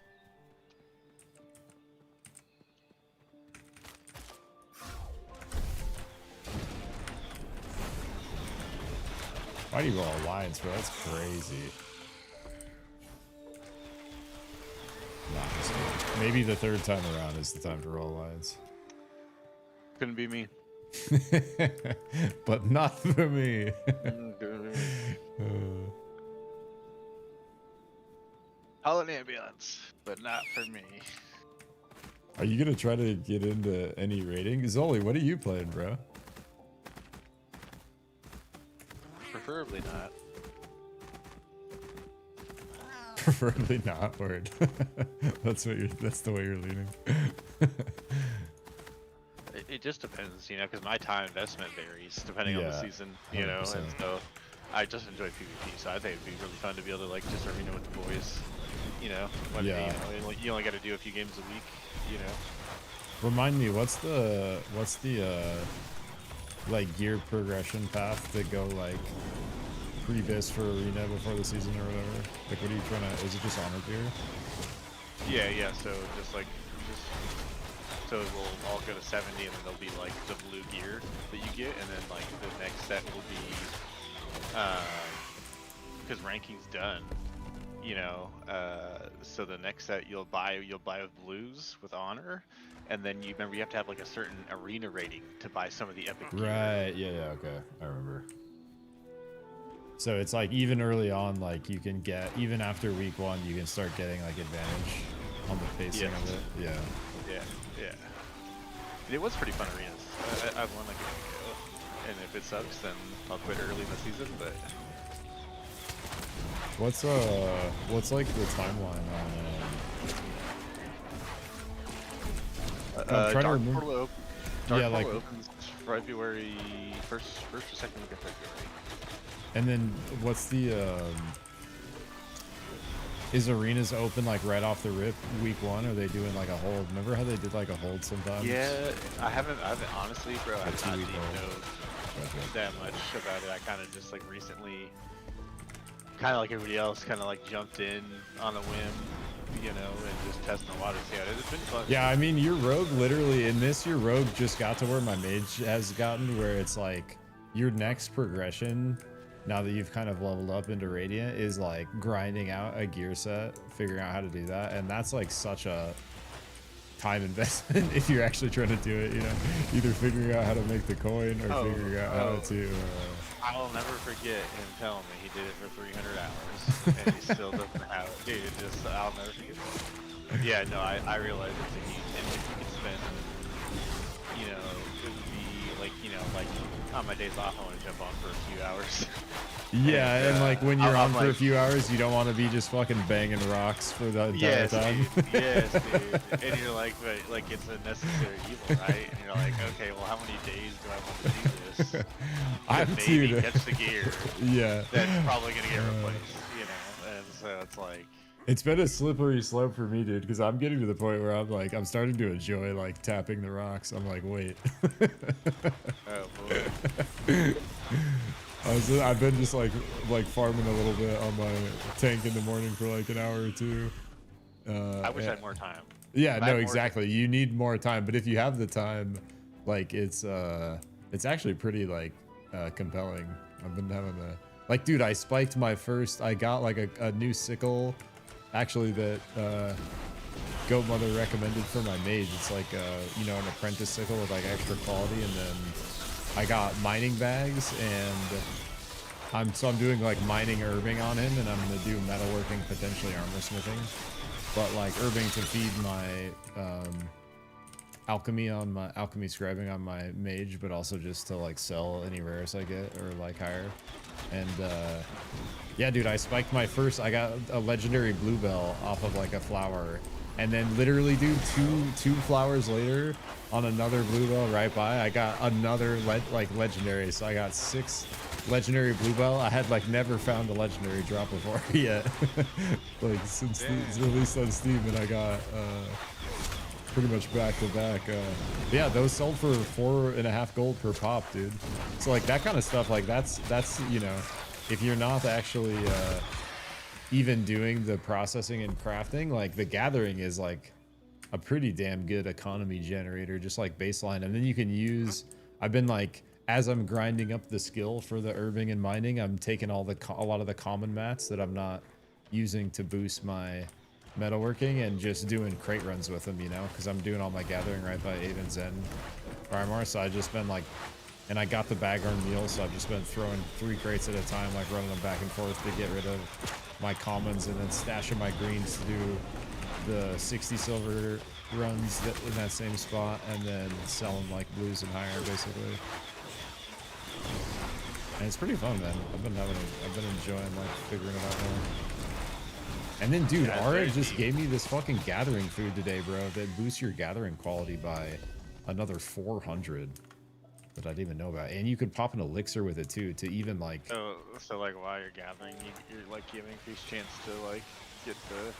Why do you roll Alliance, bro? That's crazy. Nah, just kidding. Maybe the third time around is the time to roll Alliance. Couldn't be me. But not for me. Call an ambulance, but not for me. Are you gonna try to get into any rating? Zoli, what are you playing, bro? Preferably not. Preferably not. Word. That's the way you're leaning. It just depends, you know, because my time investment varies depending on the season, you 100%. Know, and so I just enjoy PvP, so I think it'd be really fun to be able to like just arena with the boys, you know. When, you know, you only got to do a few games a week, you know. Remind me, what's the like gear progression path to go like pre-bis for arena before the season or whatever? Like, what are you trying to? Is it just honor gear? Yeah. So just So it will all go to 70, and then there'll be like the blue gear that you get, and then like the next set will be, because ranking's done, you know. So the next set you'll buy with blues with honor, and then you remember you have to have like a certain arena rating to buy some of the epic gear. Right. Yeah. Okay. I remember. So it's like even early on, like you can get, even after week 1, you can start getting like advantage on the pacing of it. Yeah. Yeah. It was pretty fun arenas. I've won like a week ago, and if it sucks, then I'll quit early in the season. But what's like the timeline on? I'm trying to remember. Dark Yeah, Portal like opens February first or second week of February. And then what's the is arenas open like right off the rip week 1? Or are they doing like a hold? Remember how they did like a hold sometimes? Yeah, I haven't honestly, bro. I didn't know Gotcha. that much about it. I kind of just like recently, kind of like everybody else, kind of like jumped in on a whim, you know, and just testing the waters. Yeah, it's been fun. Yeah, I mean, your rogue literally in this, your rogue just got to where my mage has gotten, where it's like your next progression, now that you've kind of leveled up into Radiant, is like grinding out a gear set, figuring out how to do that. And that's like such a time investment if you're actually trying to do it, you know, either figuring out how to make the coin or figuring out how to... I'll never forget him telling me he did it for 300 hours and he still doesn't have it. Dude, it just, I'll never forget that. Yeah, no, I realize it's a heat, and if you could spend, you know, it would be like, you know, like on my days off, I want to jump on for a few hours. Yeah, and like when you're on for like, a few hours, you don't want to be just fucking banging rocks for the entire time. Dude. Yes, dude. And you're like, but like it's a necessary evil, right? And you're like, okay, well, how many days do I want to do this? I'm maybe dude. catch the gear. Yeah. That's probably gonna get replaced, you know. And so it's like. It's been a slippery slope for me, dude, because I'm getting to the point where I'm like, I'm starting to enjoy like tapping the rocks. I'm like, wait. Oh boy. I've been just like farming a little bit on my tank in the morning for like an hour or two. I wish I had more time. Yeah, no, exactly. You need more time, but if you have the time, like it's actually pretty like compelling. I've been having like, dude, I spiked my first. I got like a new sickle, actually, that Goat Mother recommended for my mage. It's like you know, an apprentice sickle with like extra quality, and then I got mining bags, and I'm doing like mining herbing on him, and I'm gonna do metalworking, potentially armor smithing, but like herbing to feed my alchemy scribing on my mage, but also just to like sell any rares I get or like higher. And yeah, dude, I spiked my first. I got a legendary bluebell off of like a flower, and then literally, dude, two flowers later, on another bluebell right by, I got another legendary. So I got 6 legendary bluebell. I had like never found a legendary drop before yet, like since it's released on Steam, and I got pretty much back to back. Yeah, those sold for 4.5 gold per pop, dude. So like that kind of stuff, like that's you know, if you're not actually even doing the processing and crafting, like the gathering is like a pretty damn good economy generator, just like baseline. And then you can use, I've been like, as I'm grinding up the skill for the herbing and mining, I'm taking a lot of the common mats that I'm not using to boost my metalworking and just doing crate runs with them, you know, because I'm doing all my gathering right by Aiden Zen Primar. So I just been like, and I got the Baghorn meal, so I've just been throwing 3 crates at a time, like running them back and forth to get rid of my commons, and then stashing my greens to do the 60 silver runs in that same spot, and then selling like blues and higher, basically. And it's pretty fun, man. I've been enjoying like figuring it out more. And then, dude, Ara just gave me this fucking gathering food today, bro, that boosts your gathering quality by another 400 that I didn't even know about. And you could pop an elixir with it too, to even like. So like while you're gathering, you're like you have an increased chance to like get the.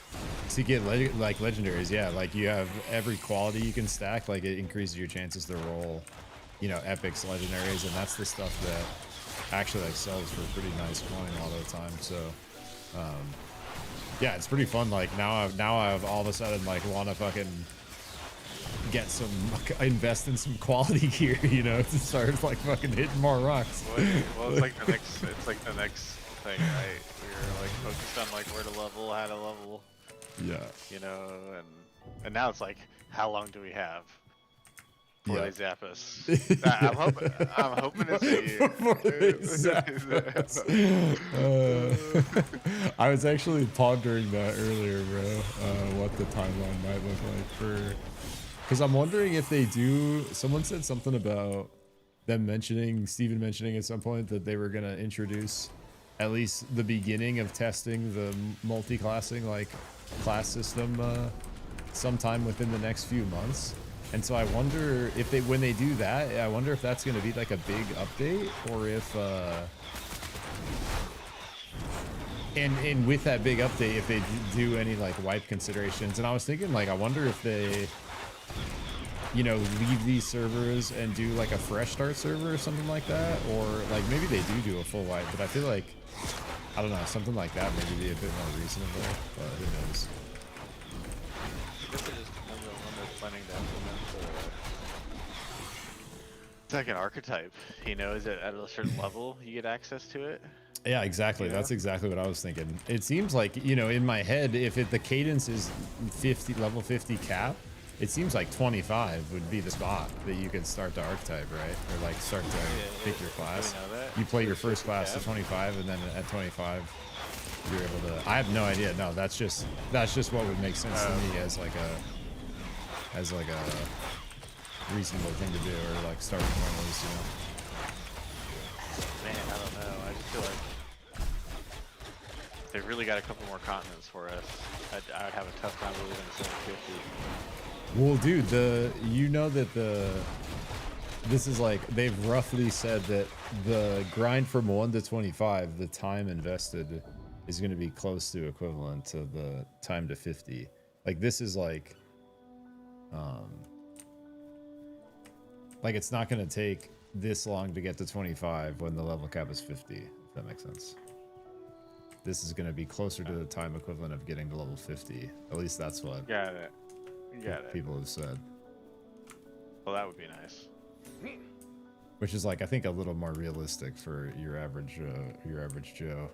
To get like legendaries, yeah. Like you have every quality you can stack. Like it increases your chances to roll, you know, epics, legendaries, and that's the stuff that actually like sells for a pretty nice coin a lot of the time. So. Yeah, it's pretty fun. Like now I've all of a sudden like want to fucking get some, invest in some quality gear, you know, to start like fucking hitting more rocks. Well, it's like the next thing, right? We were like focused on like where to level, how to level, Yeah. you know, and now it's like, how long do we have? Before they zap us. I'm hoping it's a year. Before they zap us. I was actually pondering that earlier, bro. What the timeline might look like for, because I'm wondering if they do. Someone said something about them Steven mentioning at some point that they were gonna introduce at least the beginning of testing the multi-classing like class system sometime within the next few months. And so I wonder if when they do that, I wonder if that's going to be like a big update, or if and with that big update, if they do any like wipe considerations. And I was thinking, like, I wonder if they, you know, leave these servers and do like a fresh start server or something like that, or like maybe they do a full wipe. But I feel like, I don't know, something like that maybe be a bit more reasonable, but who knows. I guess it just depends on when they're planning to implement the second archetype. You know, is it at a certain level you get access to it? Yeah, exactly. That's exactly what I was thinking. It seems like, you know, in my head, if the cadence is level 50 cap, it seems like 25 would be the spot that you could start the archetype, right? Or like start to pick your class. You play your first class to 25, and then at 25, you're able to. I have no idea. No, that's just what would make sense to me as like a reasonable thing to do, or like start one of those, you know. Man, I don't know. I just feel like they really got a couple more continents for us. I would have a tough time believing in 750. Well, dude, you know that this is like, they've roughly said that the grind from 1 to 25, the time invested is going to be close to equivalent to the time to 50. Like, this is like it's not going to take this long to get to 25 when the level cap is 50, if that makes sense. This is going to be closer to the time equivalent of getting to level 50. At least that's what people have said. Well, that would be nice. Which is like, I think, a little more realistic for your average Joe.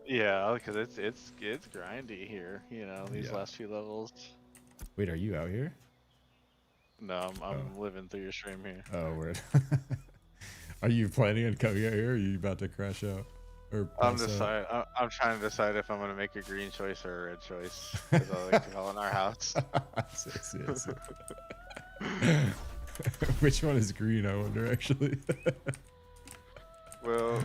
Yeah, because it's grindy here, you know, these last few levels. Wait, are you out here? No, I'm living through your stream here. Oh, weird. Are you planning on coming out here, or are you about to crash out? Or I'm trying to decide if I'm going to make a green choice or a red choice, as I like to call in our house. Which one is green, I wonder, actually? Well,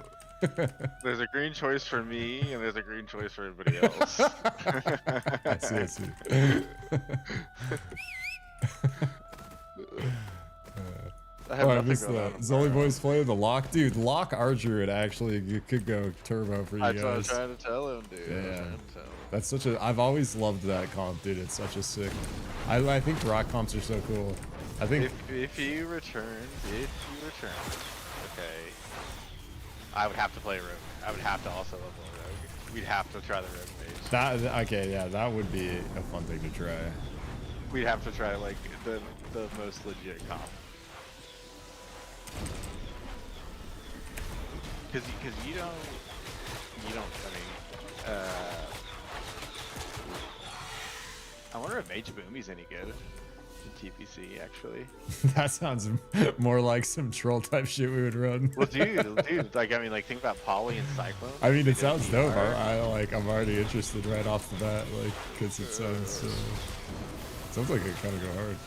there's a green choice for me, and there's a green choice for everybody else. I see. I missed that. Zolly Boy's playing the Lock. Dude, Lock Archer, it actually could go turbo for you guys. I was trying to tell him, dude. Yeah. That's such a... I've always loved that comp, dude. It's such a sick... I think rock comps are so cool. I think... If you return, okay, I would have to play Rogue. I would have to also level Rogue. We'd have to try the Rogue Mage. Okay, yeah, that would be a fun thing to try. We'd have to try, like, the most legit comp. Because you don't, I wonder if Mage Boomy's any good in TPC, actually. That sounds more like some troll type shit we would run. Well, dude, like, I mean, like, think about Poly and Cyclone. I mean, it sounds dope. I'm already interested right off the bat, like, because it sounds like it kind of go hard.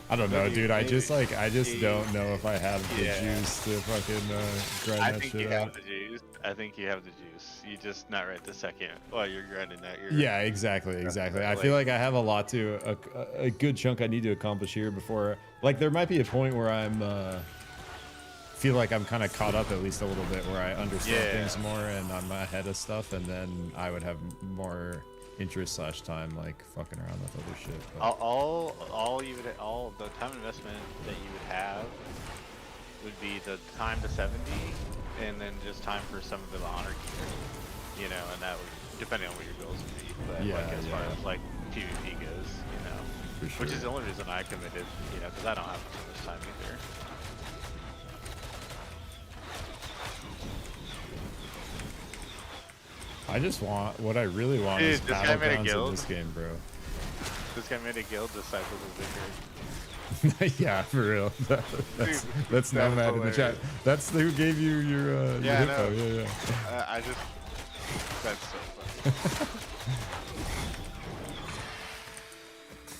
I don't know, dude. I just don't know if I have the juice to fucking grind that shit out. I think you have the juice. You just not right this second while you're grinding that. Yeah, exactly. I feel like I have a lot a good chunk I need to accomplish here before. Like, there might be a point where I'm feel like I'm kind of caught up at least a little bit, where I understand things more and I'm ahead of stuff, and then I would have more interest / time like fucking around with other shit. But all the time investment that you would have would be the time to 70, and then just time for some of the honor gear, you know, and that would, depending on what your goals would be. But like, as far as like PvP goes, you know. For sure. Which is the only reason I committed, you know, because I don't have too much time either. I just want, what I really want Dude, is this guy made a battlegrounds in guild. this game, bro. This guy made a guild Disciples of Vigor. Yeah, for real. That's Dude, Nomad in the chat. hilarious. That's who gave you your Yeah, I info. know. Yeah. I just, that's so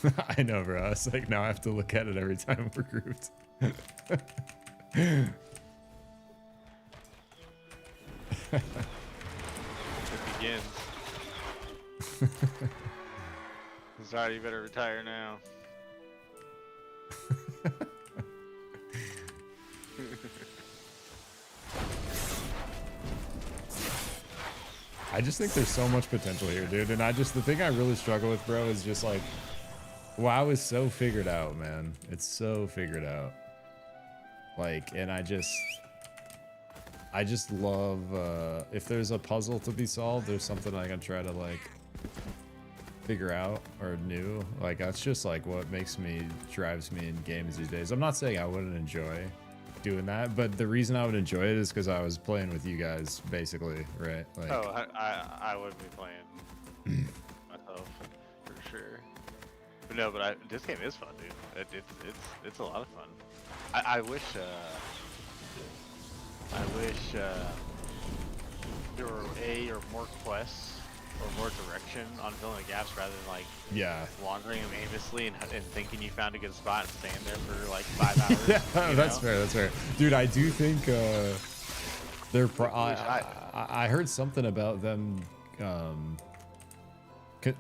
funny. I know, bro. It's like now I have to look at it every time we're grouped. It begins. Sorry, you better retire now. I just think there's so much potential here, dude. And the thing I really struggle with, bro, is just like, WoW is so figured out, man. It's so figured out. Like, and I just love, if there's a puzzle to be solved, there's something I can try to like figure out or new. Like, that's just like what drives me in games these days. I'm not saying I wouldn't enjoy doing that, but the reason I would enjoy it is because I was playing with you guys, basically, right? Like, Oh, I would be playing myself for sure. But no, but this game is fun, dude. It's a lot of fun. I wish there were more quests or more direction on filling the gaps rather than like wandering aimlessly and thinking you found a good spot and staying there for like 5 hours. Yeah, that's fair. That's fair, dude. I do think they're. I heard something about them,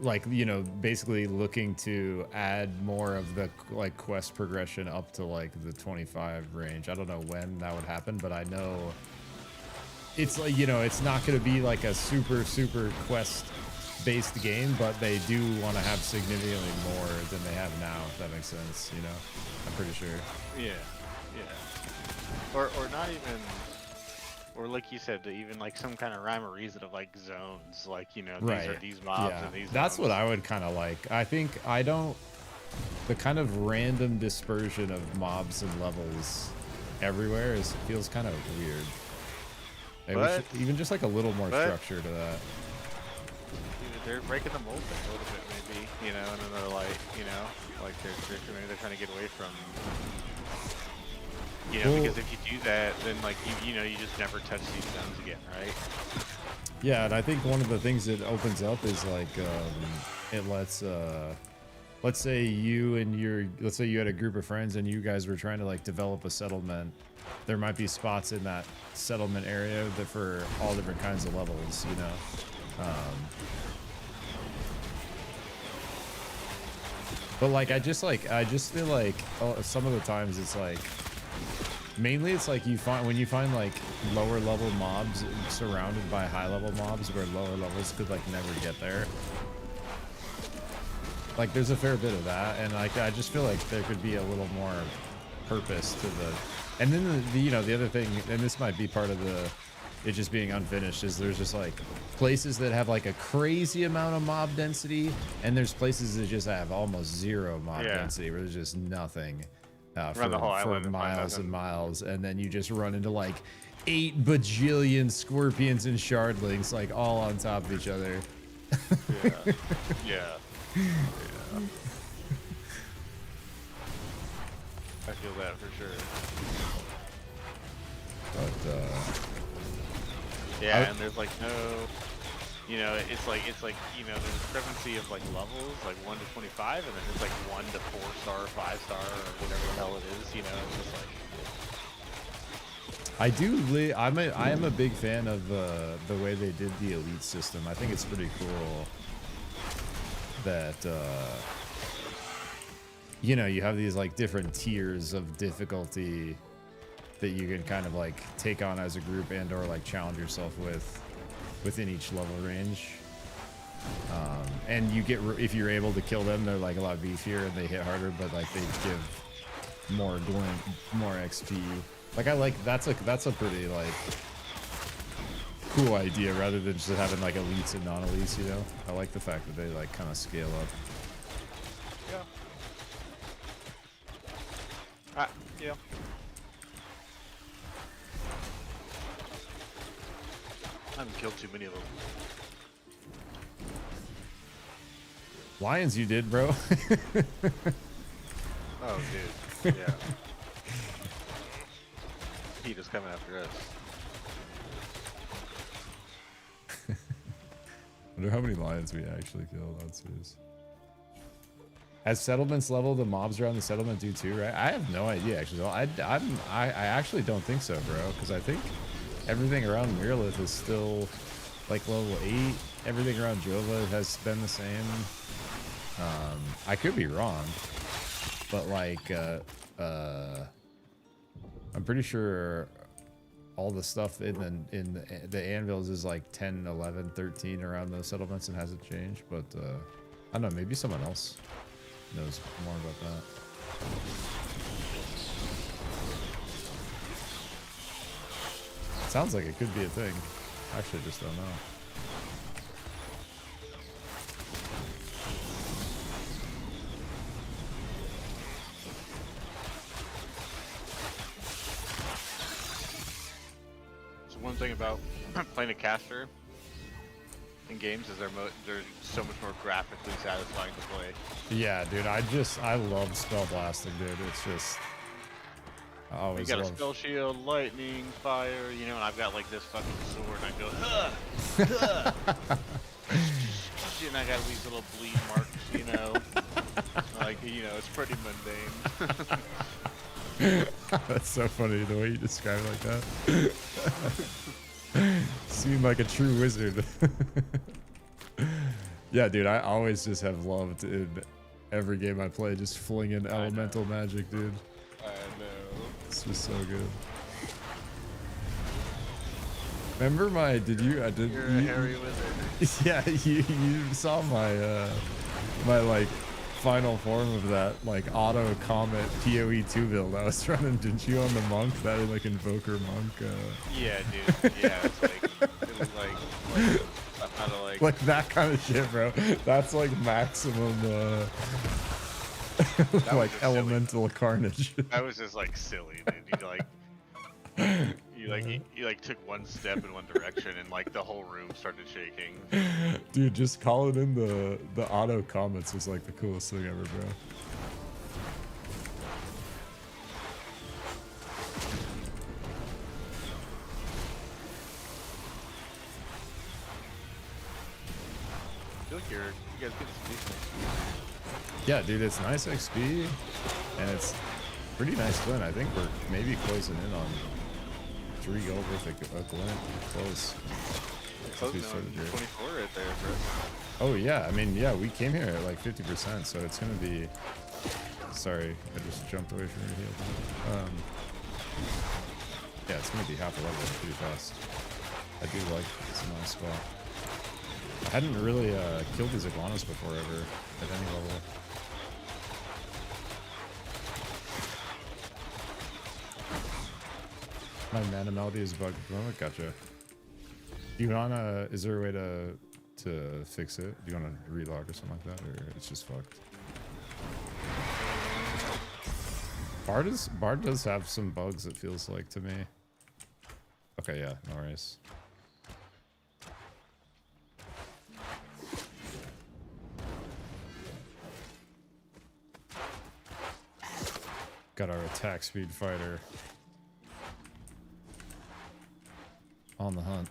like, you know, basically looking to add more of the like quest progression up to like the 25 range. I don't know when that would happen, but I know it's like, you know, it's not going to be like a super quest based game, but they do want to have significantly more than they have now, if that makes sense, you know. I'm pretty sure. Yeah. Or not even, or like you said, even like some kind of rhyme or reason of like zones, like, you know, these are these mobs and these That's zones. what I would kind of like. I think the kind of random dispersion of mobs and levels everywhere feels kind of weird. I wish even just like a little more structure to that. They're breaking the mold thing a little bit, maybe, you know, and then they're like, you know, like maybe they're trying to get away from, you know, because if you do that, then like you know, you just never touch these zones again, right? Yeah, and I think one of the things it opens up is like it lets let's say you had a group of friends and you guys were trying to like develop a settlement. There might be spots in that settlement area that for all different kinds of levels, you know. But like I just feel like some of the times it's like mainly it's like when you find like lower level mobs surrounded by high level mobs where lower levels could like never get there. Like there's a fair bit of that, and like I just feel like there could be a little more purpose to the. And then you know, the other thing, and this might be part of it just being unfinished, is there's just like places that have like a crazy amount of mob density, and there's places that just have almost zero mob density where there's just nothing for miles and miles, and then you just run into like 8 bajillion scorpions and shardlings like all on top of each other. Yeah. I feel that for sure. But yeah, and there's like no, you know, it's like you know, the discrepancy of like levels, like 1 to 25, and then it's like 1 to 4-star, 5-star, or whatever the hell it is. You know, it's just like. I am a big fan of the way they did the elite system. I think it's pretty cool that you know, you have these like different tiers of difficulty that you can kind of like take on as a group and or like challenge yourself within each level range. And you get, if you're able to kill them, they're like a lot beefier and they hit harder, but like they give more XP. Like I like that's a pretty like cool idea rather than just having like elites and non-elites, you know. I like the fact that they like kind of scale up. Yeah. I haven't killed too many of them. Lions, you did, bro. Oh, dude. Yeah. Heat is coming after us. Wonder how many lions we actually killed. That's serious. As settlements level, the mobs around the settlement do too, right? I have no idea actually. I actually don't think so, bro. Because I think everything around Mirlith is still like level 8. Everything around Jova has been the same. I could be wrong, but like I'm pretty sure all the stuff in the anvils is like 10, 11, 13 around those settlements and hasn't changed. But I don't know. Maybe someone else knows more about that. Sounds like it could be a thing. Actually, just don't know. So one thing about playing a caster in games is they're so much more graphically satisfying to play. Yeah, dude, I love spell blasting, dude. It's just I always You got a love... spell shield, lightning, fire, you know, and I've got like this fucking sword, and I go, huh, huh. And I got these little bleed marks, you know, like, you know, it's pretty mundane. That's so funny the way you describe it like that. Seem like a true wizard. Yeah, dude, I always just have loved in every game I play just fling in elemental magic, dude. I know. It's just so good. Remember my? You're a hairy wizard. Yeah, you saw my my like final form of that like auto comet PoE 2 build I was running, didn't you, on the monk, that like invoker monk? Yeah, dude. Yeah, it's like it was like how to like that kind of shit, bro. That's like maximum like elemental carnage. That was just like silly, dude. You like took one step in one direction and like the whole room started shaking. Dude, just calling in the auto comets was like the coolest thing ever, bro. I feel like you guys get some decent XP. Yeah, dude, it's nice XP and it's pretty nice glint. I think we're maybe closing in on 3 gold worth of glint. Close. Closing on 24 right there, bro. Oh yeah, I mean, yeah, we came here at like 50%, so it's gonna be... Sorry, I just jumped away from your heal. Yeah, it's gonna be half a level pretty fast. I do like it's a nice spot. I hadn't really killed these iguanas before ever at any level. My mana melody is bugged. Oh, gotcha. Do you wanna? Is there a way to fix it? Do you wanna relog or something like that, or it's just fucked? Bard does have some bugs. It feels like to me. Okay, yeah, no worries. Got our attack speed fighter on the hunt.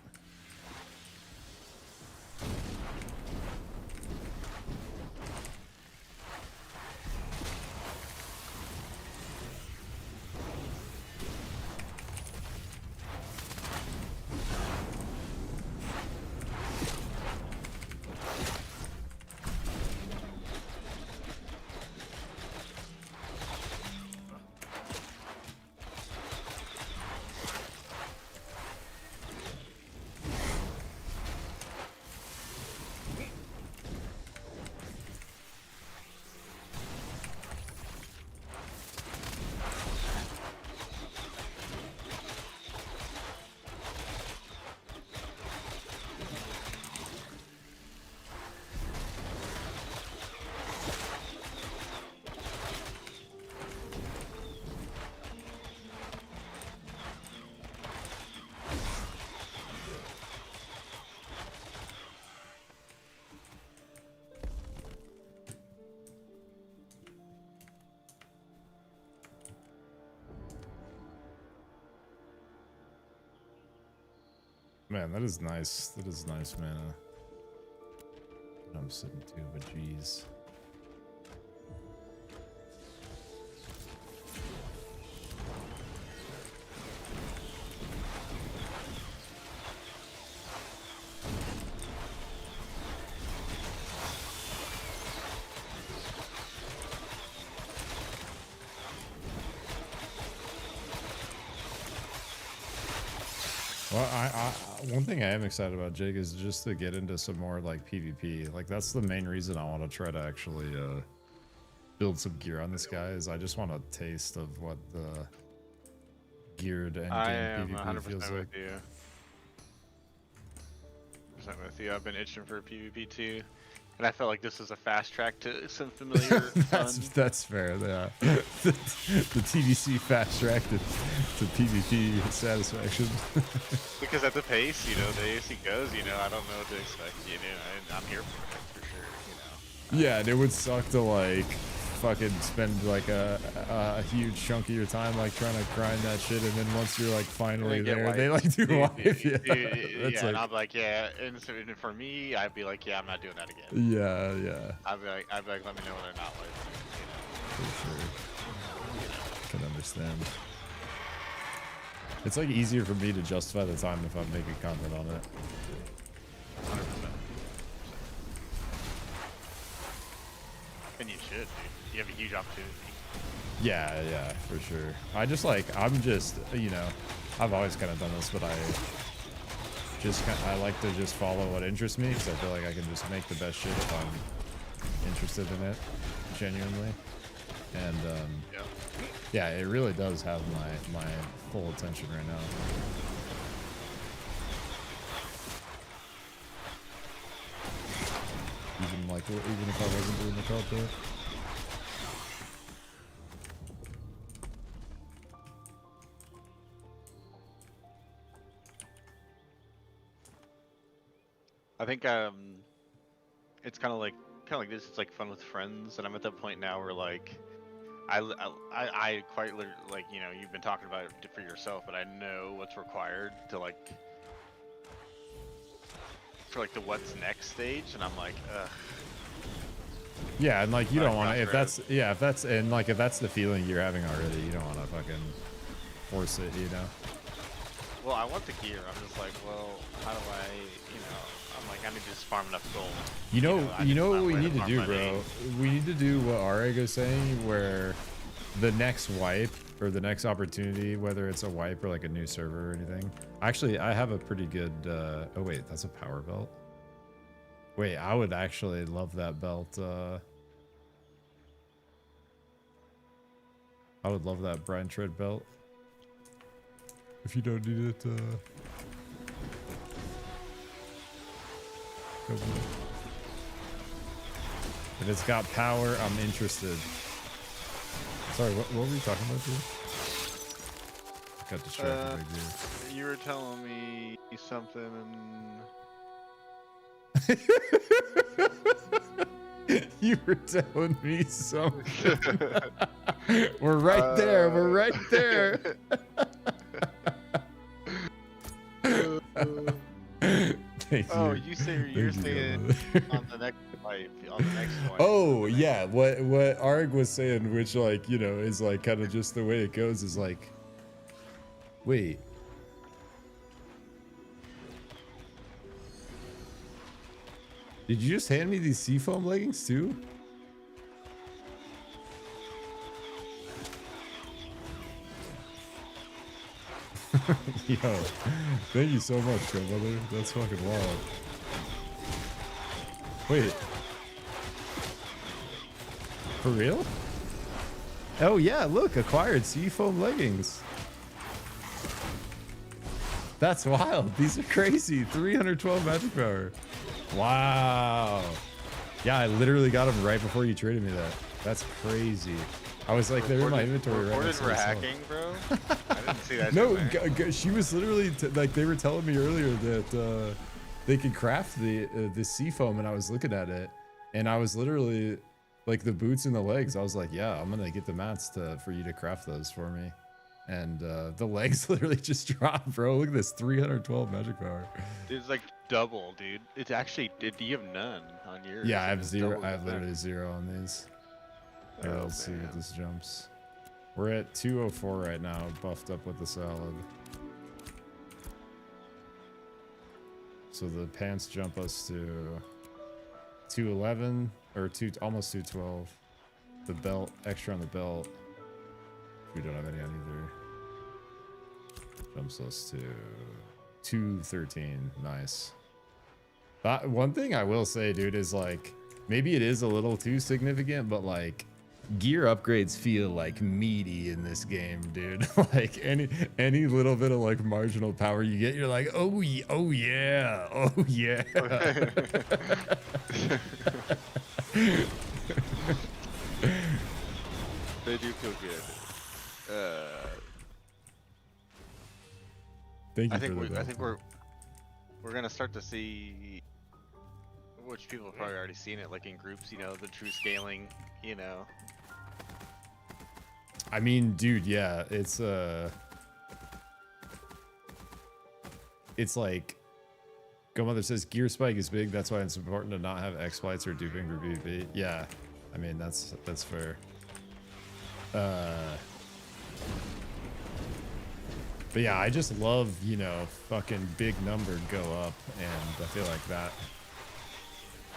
Man, that is nice. That is nice mana. I'm sitting too, but jeez. Well, one thing I am excited about, Jake, is just to get into some more like PvP. Like that's the main reason I want to try to actually build some gear on this guy. Is I just want a taste of what the geared end game PvP feels like. With you. 100% with you. I've been itching for PvP too. And I felt like this was a fast track to some familiar that's fair. Yeah. the TDC fast track to PvP satisfaction. Because at the pace, you know, the AoC goes, you know, I don't know what to expect, you know, I'm here for sure, you know. Yeah, and it would suck to like fucking spend like a huge chunk of your time like trying to grind that shit, and then once you're like finally there, they like do wipe. Yeah, yeah, and I'm like, yeah, and so and for me, I'd be like, yeah, I'm not doing that again. Yeah, yeah. I'd be like, let me know when they're not like, you know. For sure. Can understand. It's like easier for me to justify the time if I'm making content on it. 100%. And you should, dude. You have a huge opportunity. Yeah, yeah, for sure. I just like, I'm just, you know, I've always kind of done this, but I like to just follow what interests me, because I feel like I can just make the best shit if I'm interested in it, genuinely. And yeah, it really does have my full attention right now. Even if I wasn't doing the content. I think it's kind of like this. It's like fun with friends, and I'm at that point now where like I quite literally, like, you know, you've been talking about it for yourself, but I know what's required to like for like the what's next stage, and I'm like, ugh. Yeah, and like you don't want to, if that's the feeling you're having already, you don't want to fucking force it, you know. Well, I want the gear. I'm just like, well, how do I, you know? I'm like, I need to just farm enough gold. You know what we need to do, bro? We need to do what Arago's saying, where the next wipe or the next opportunity, whether it's a wipe or like a new server or anything. Actually, I have a pretty good. Oh wait, that's a power belt. Wait, I would actually love that belt. I would love that Brian Tread belt. If you don't need it, if it's got power, I'm interested. Sorry, what were you talking about, dude? Got distracted right there. You were telling me something and... You were telling me something. We're right there. We're right there. Oh, you say you're saying on the next wipe, on the next one. Oh yeah, what Arg was saying, which like, you know, is like kind of just the way it goes, is like, wait. Did you just hand me these seafoam leggings too? Yo, thank you so much, brother. That's fucking wild. Wait. For real? Oh yeah, look, acquired seafoam leggings. That's wild. These are crazy. 312 magic power. Wow. Yeah, I literally got them right before you traded me that. That's crazy. I was like, they're in my inventory right now. For hacking, bro? I didn't see that. No, she was literally like, they were telling me earlier that they could craft the seafoam, and I was looking at it, and I was literally like, the boots and the legs. I was like, yeah, I'm gonna get the mats for you to craft those for me. and the legs literally just drop, bro. Look at this, 312 magic power. It's like double, dude. It's actually. You have none on yours. Yeah, I and have it's 0. double I have the literally 0 on these. Here, Oh, let's see man. what this jumps. We're at 204 right now, buffed up with the salad. So the pants jump us to 211 or almost 212. The belt, extra on the belt. We don't have any on either. Jumps us to 213. Nice. One thing I will say, dude, is like maybe it is a little too significant, but like gear upgrades feel like meaty in this game, dude. Like any little bit of like marginal power you get, you're like, oh yeah, oh yeah, oh yeah. They do feel good. Thank you I think for the I think we're gonna start to see, which people have probably already seen it, like in groups. You know, the true scaling. You know. I mean, dude, yeah, it's like Go-Mother says gear spike is big, that's why it's important to not have exploits or duping for PvP. Yeah, I mean that's fair. But yeah, I just love, you know, fucking big number go up, and I feel like that.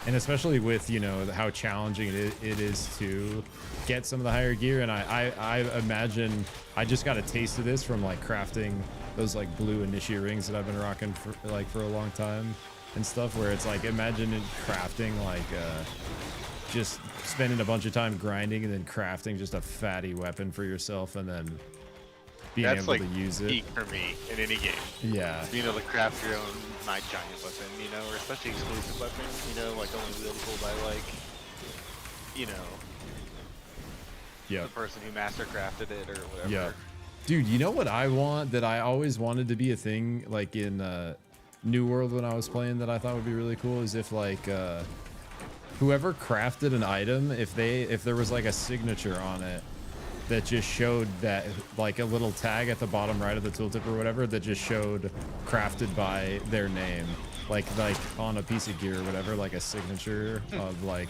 And especially with, you know, how challenging it is to get some of the higher gear. And I imagine I just got a taste of this from like crafting those like blue Initiate rings that I've been rocking for a long time and stuff, where it's like, imagine it crafting like just spending a bunch of time grinding and then crafting just a fatty weapon for yourself and then being That's able like to use it. peak for me in any game. Yeah. Being able to craft your own night giant weapon, you know, or especially exclusive weapons, you know, like only wieldable by like, you know, Yeah. the person who master crafted it or whatever. Yeah. Dude, you know what I want that I always wanted to be a thing, like in New World when I was playing, that I thought would be really cool, is if like whoever crafted an item, if there was like a signature on it that just showed that, like a little tag at the bottom right of the tooltip or whatever that just showed crafted by their name, like on a piece of gear or whatever, like a signature of like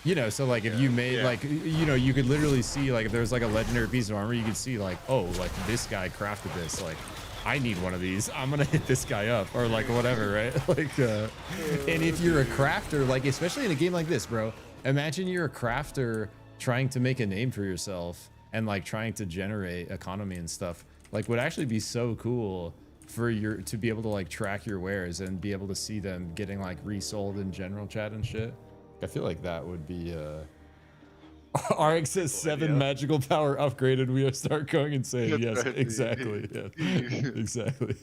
you know, so like if you made like, you know, you could literally see like if there's like a legendary piece of armor, you could see like, oh, like this guy crafted this, like I need one of these, I'm gonna hit this guy up, or like whatever, right? Like and if you're a crafter, like especially in a game like this, bro, imagine you're a crafter trying to make a name for yourself and like trying to generate economy and stuff. Like would actually be so cool for to be able to like track your wares and be able to see them getting like resold in general chat and shit. I feel like that would be RX says 7 magical power upgraded, we start going insane. Yes, exactly. Yeah. Exactly.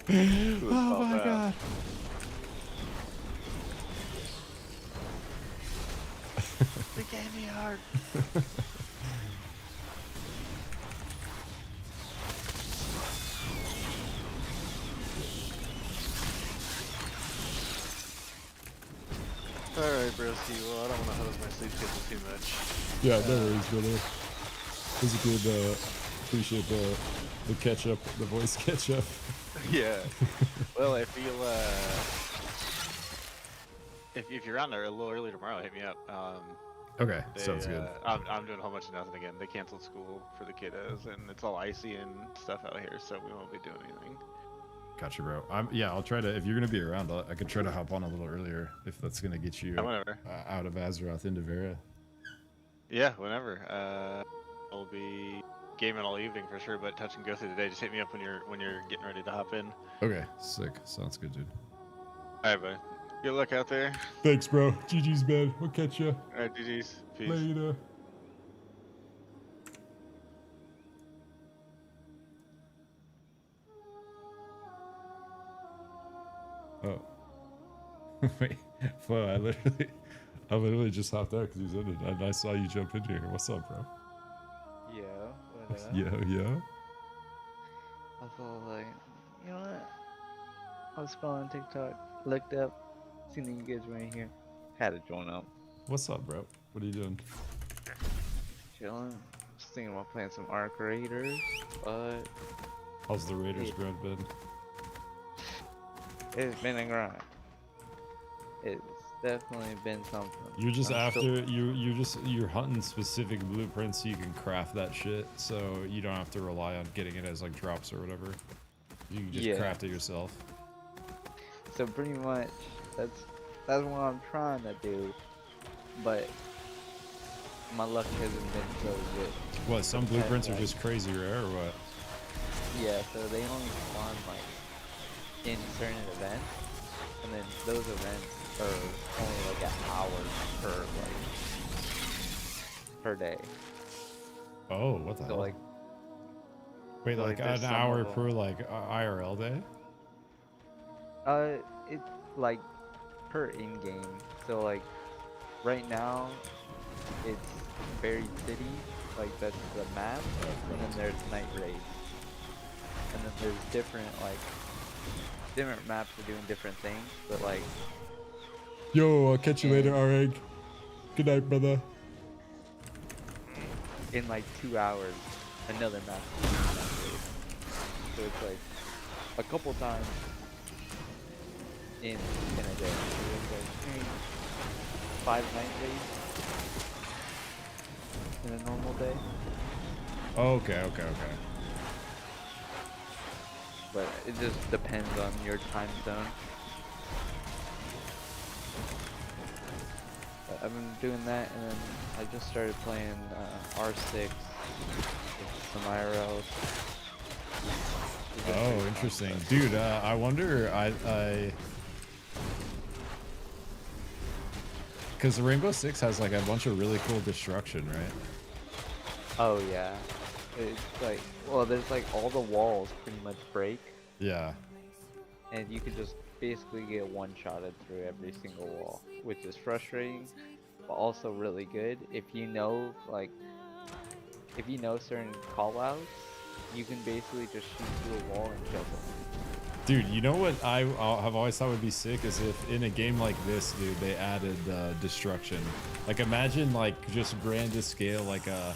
Oh my god. They gave me hard. Alright, broski, well I don't want to hose my sleep schedule too much. Yeah, no worries, brother. It was a good, appreciate the catch up, the voice catch up. Yeah. Well, I feel, if you're on there a little early tomorrow, hit me up. Okay, sounds good. I'm doing a whole bunch of nothing again. They canceled school for the kiddos, and it's all icy and stuff out here, so we won't be doing anything. Gotcha, bro. Yeah, I'll try to, if you're gonna be around, I could try to hop on a little earlier if that's gonna get you out of Azeroth into Vera. Yeah, whenever. I'll be gaming all evening for sure, but touch and go through the day. Just hit me up when you're getting ready to hop in. Okay, sick. Sounds good, dude. All right, buddy. Good luck out there. Thanks, bro. GG's, man. We'll catch you. All right, GG's. Peace. Later. Oh. Wait, Flo, I literally just hopped out because he was in it, and I saw you jump in here. What's up, bro? Yo, what up? Yo. I felt like, you know what? I was scrolling TikTok, looked up, seen that you guys were in here, had to join up. What's up, bro? What are you doing? Chilling, thinking about playing some Arc Raiders, but How's the Raiders It- grind been? it's been a grind. It's definitely been something. You're just I'm after still- you're hunting specific blueprints so you can craft that shit, so you don't have to rely on getting it as like drops or whatever. You can just Yeah. craft it yourself. So pretty much, that's what I'm trying to do, but my luck hasn't been so good. What? Some Yeah, blueprints are like- just crazy rare, or what? Yeah, so they only spawn like in certain events, and then those events are only like an hour per day. Oh, what the So hell? like, Wait, so, like there's an some hour of 'em- per like IRL day? it's like per in-game. So like, right now, it's Buried City, like that's the map, and then there's Night Raid, and then there's different maps for doing different things, but like. Yo, I'll catch you later, And- Areg. Good night, brother. In like 2 hours, another map. So it's like a couple times in a day. So it's like 5 night raids in a normal day. Okay. But it just depends on your time zone. But I've been doing that, and then I just started playing R6 with some IRLs. Oh, interesting, dude. I wonder. Because the Rainbow Six has like a bunch of really cool destruction, right? Oh yeah, it's like, well, there's like all the walls pretty much break, Yeah. and you can just basically get one-shotted through every single wall, which is frustrating, but also really good if you know certain callouts. You can basically just shoot through a wall and kill them. Dude, you know what I have always thought would be sick is if in a game like this, dude, they added destruction. Like imagine like just grandest scale, like a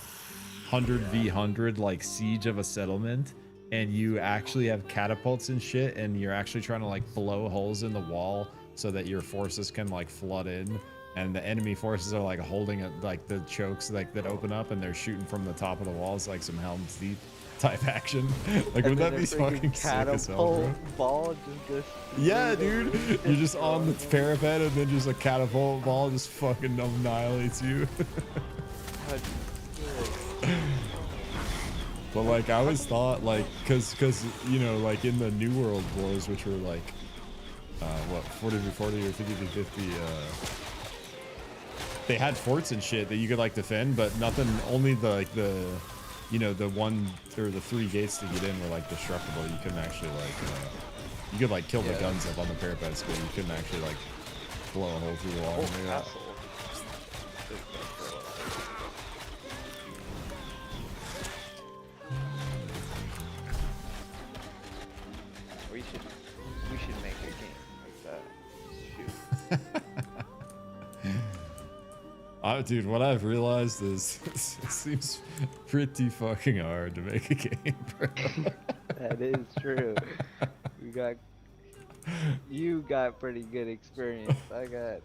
100v100 like siege of a settlement, and you actually have catapults and shit, and you're actually trying to like blow holes in the wall so that your forces can like flood in, and the enemy forces are like holding it, like the chokes like that open up, and they're shooting from the top of the walls like some Helm's Deep type action. Like, would that be fucking sick as hell, bro? Ball just goes Yeah, through the dude. roof You're and just on the throws parapet, and then just a catapult ball just fucking annihilates you. them. But like, I always thought like, cause you know, like in the New World Wars, which were like, what 40v40 or 50v50, they had forts and shit that you could like defend, but nothing. Only the you know, the one or the 3 gates to get in were like destructible. You couldn't actually like, you could like kill the guns up on the parapets, but you couldn't actually like blow a hole through the wall. Oh, and do that. asshole. We should make a game like that. Shoot. Dude, what I've realized is it seems pretty fucking hard to make a game, bro. That is true. You got pretty good experience. I got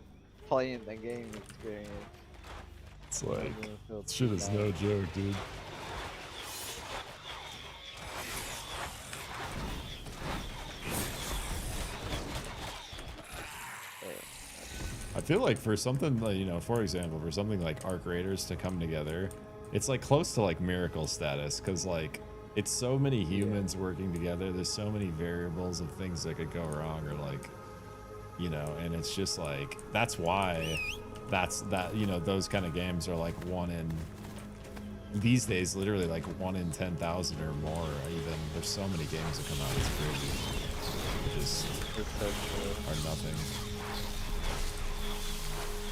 playing the game experience. It's like, I don't feel shit too is bad. no joke, dude. I feel like for something like, you know, for example, for something like Arc Raiders to come together, it's like close to like miracle status, because like it's so many humans working together. There's so many variables of things that could go wrong, or like, you know, and it's just like, that's why you know, those kind of games are like one in, these days, literally like 1 in 10,000 or more. Even there's so many games that come out, it's crazy. They just It's so true. are nothing.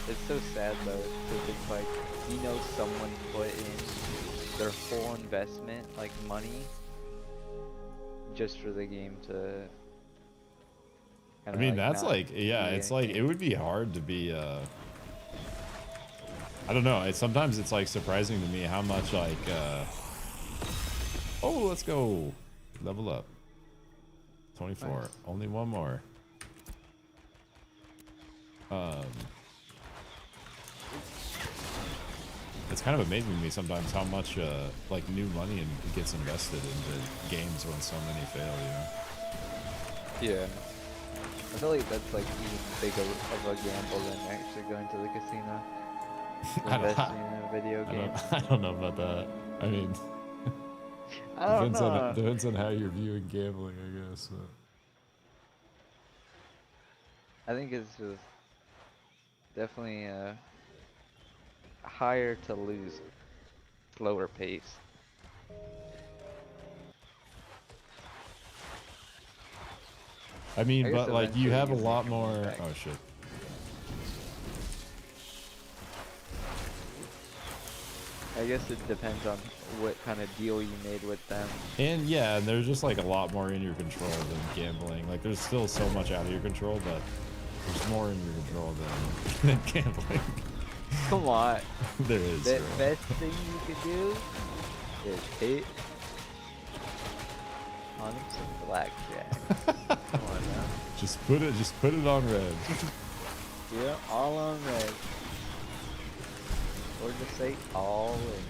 It's so sad though, because it's like, you know, someone put in their full investment, like money, just for the game to. I mean, that's not like, yeah, be it's a like, game. it would be hard to be, I don't know. Sometimes it's like surprising to me how much like oh, let's go. Level up. 24. Nice. Only one more. It's kind of amazing to me sometimes how much like new money gets invested into games when so many fail, you know? Yeah. I feel like that's like even bigger of a gamble than actually going to the casino. Investing in a video game. I don't know about that. I mean, I don't know. depends on how you're viewing gambling, I guess. I think it's just definitely higher to lose, slower pace. I mean, I guess but like you eventually have a you lot make more. money back. Oh shit. I guess it depends on what kind of deal you made with them. And yeah, and there's just like a lot more in your control than gambling. Like there's still so much out of your control, but there's more in your control than gambling. Come on. There is. The bro. best thing you could do is hit on some blackjack. Come on now. Just put it on red. Yeah, all on red. Or just say all in.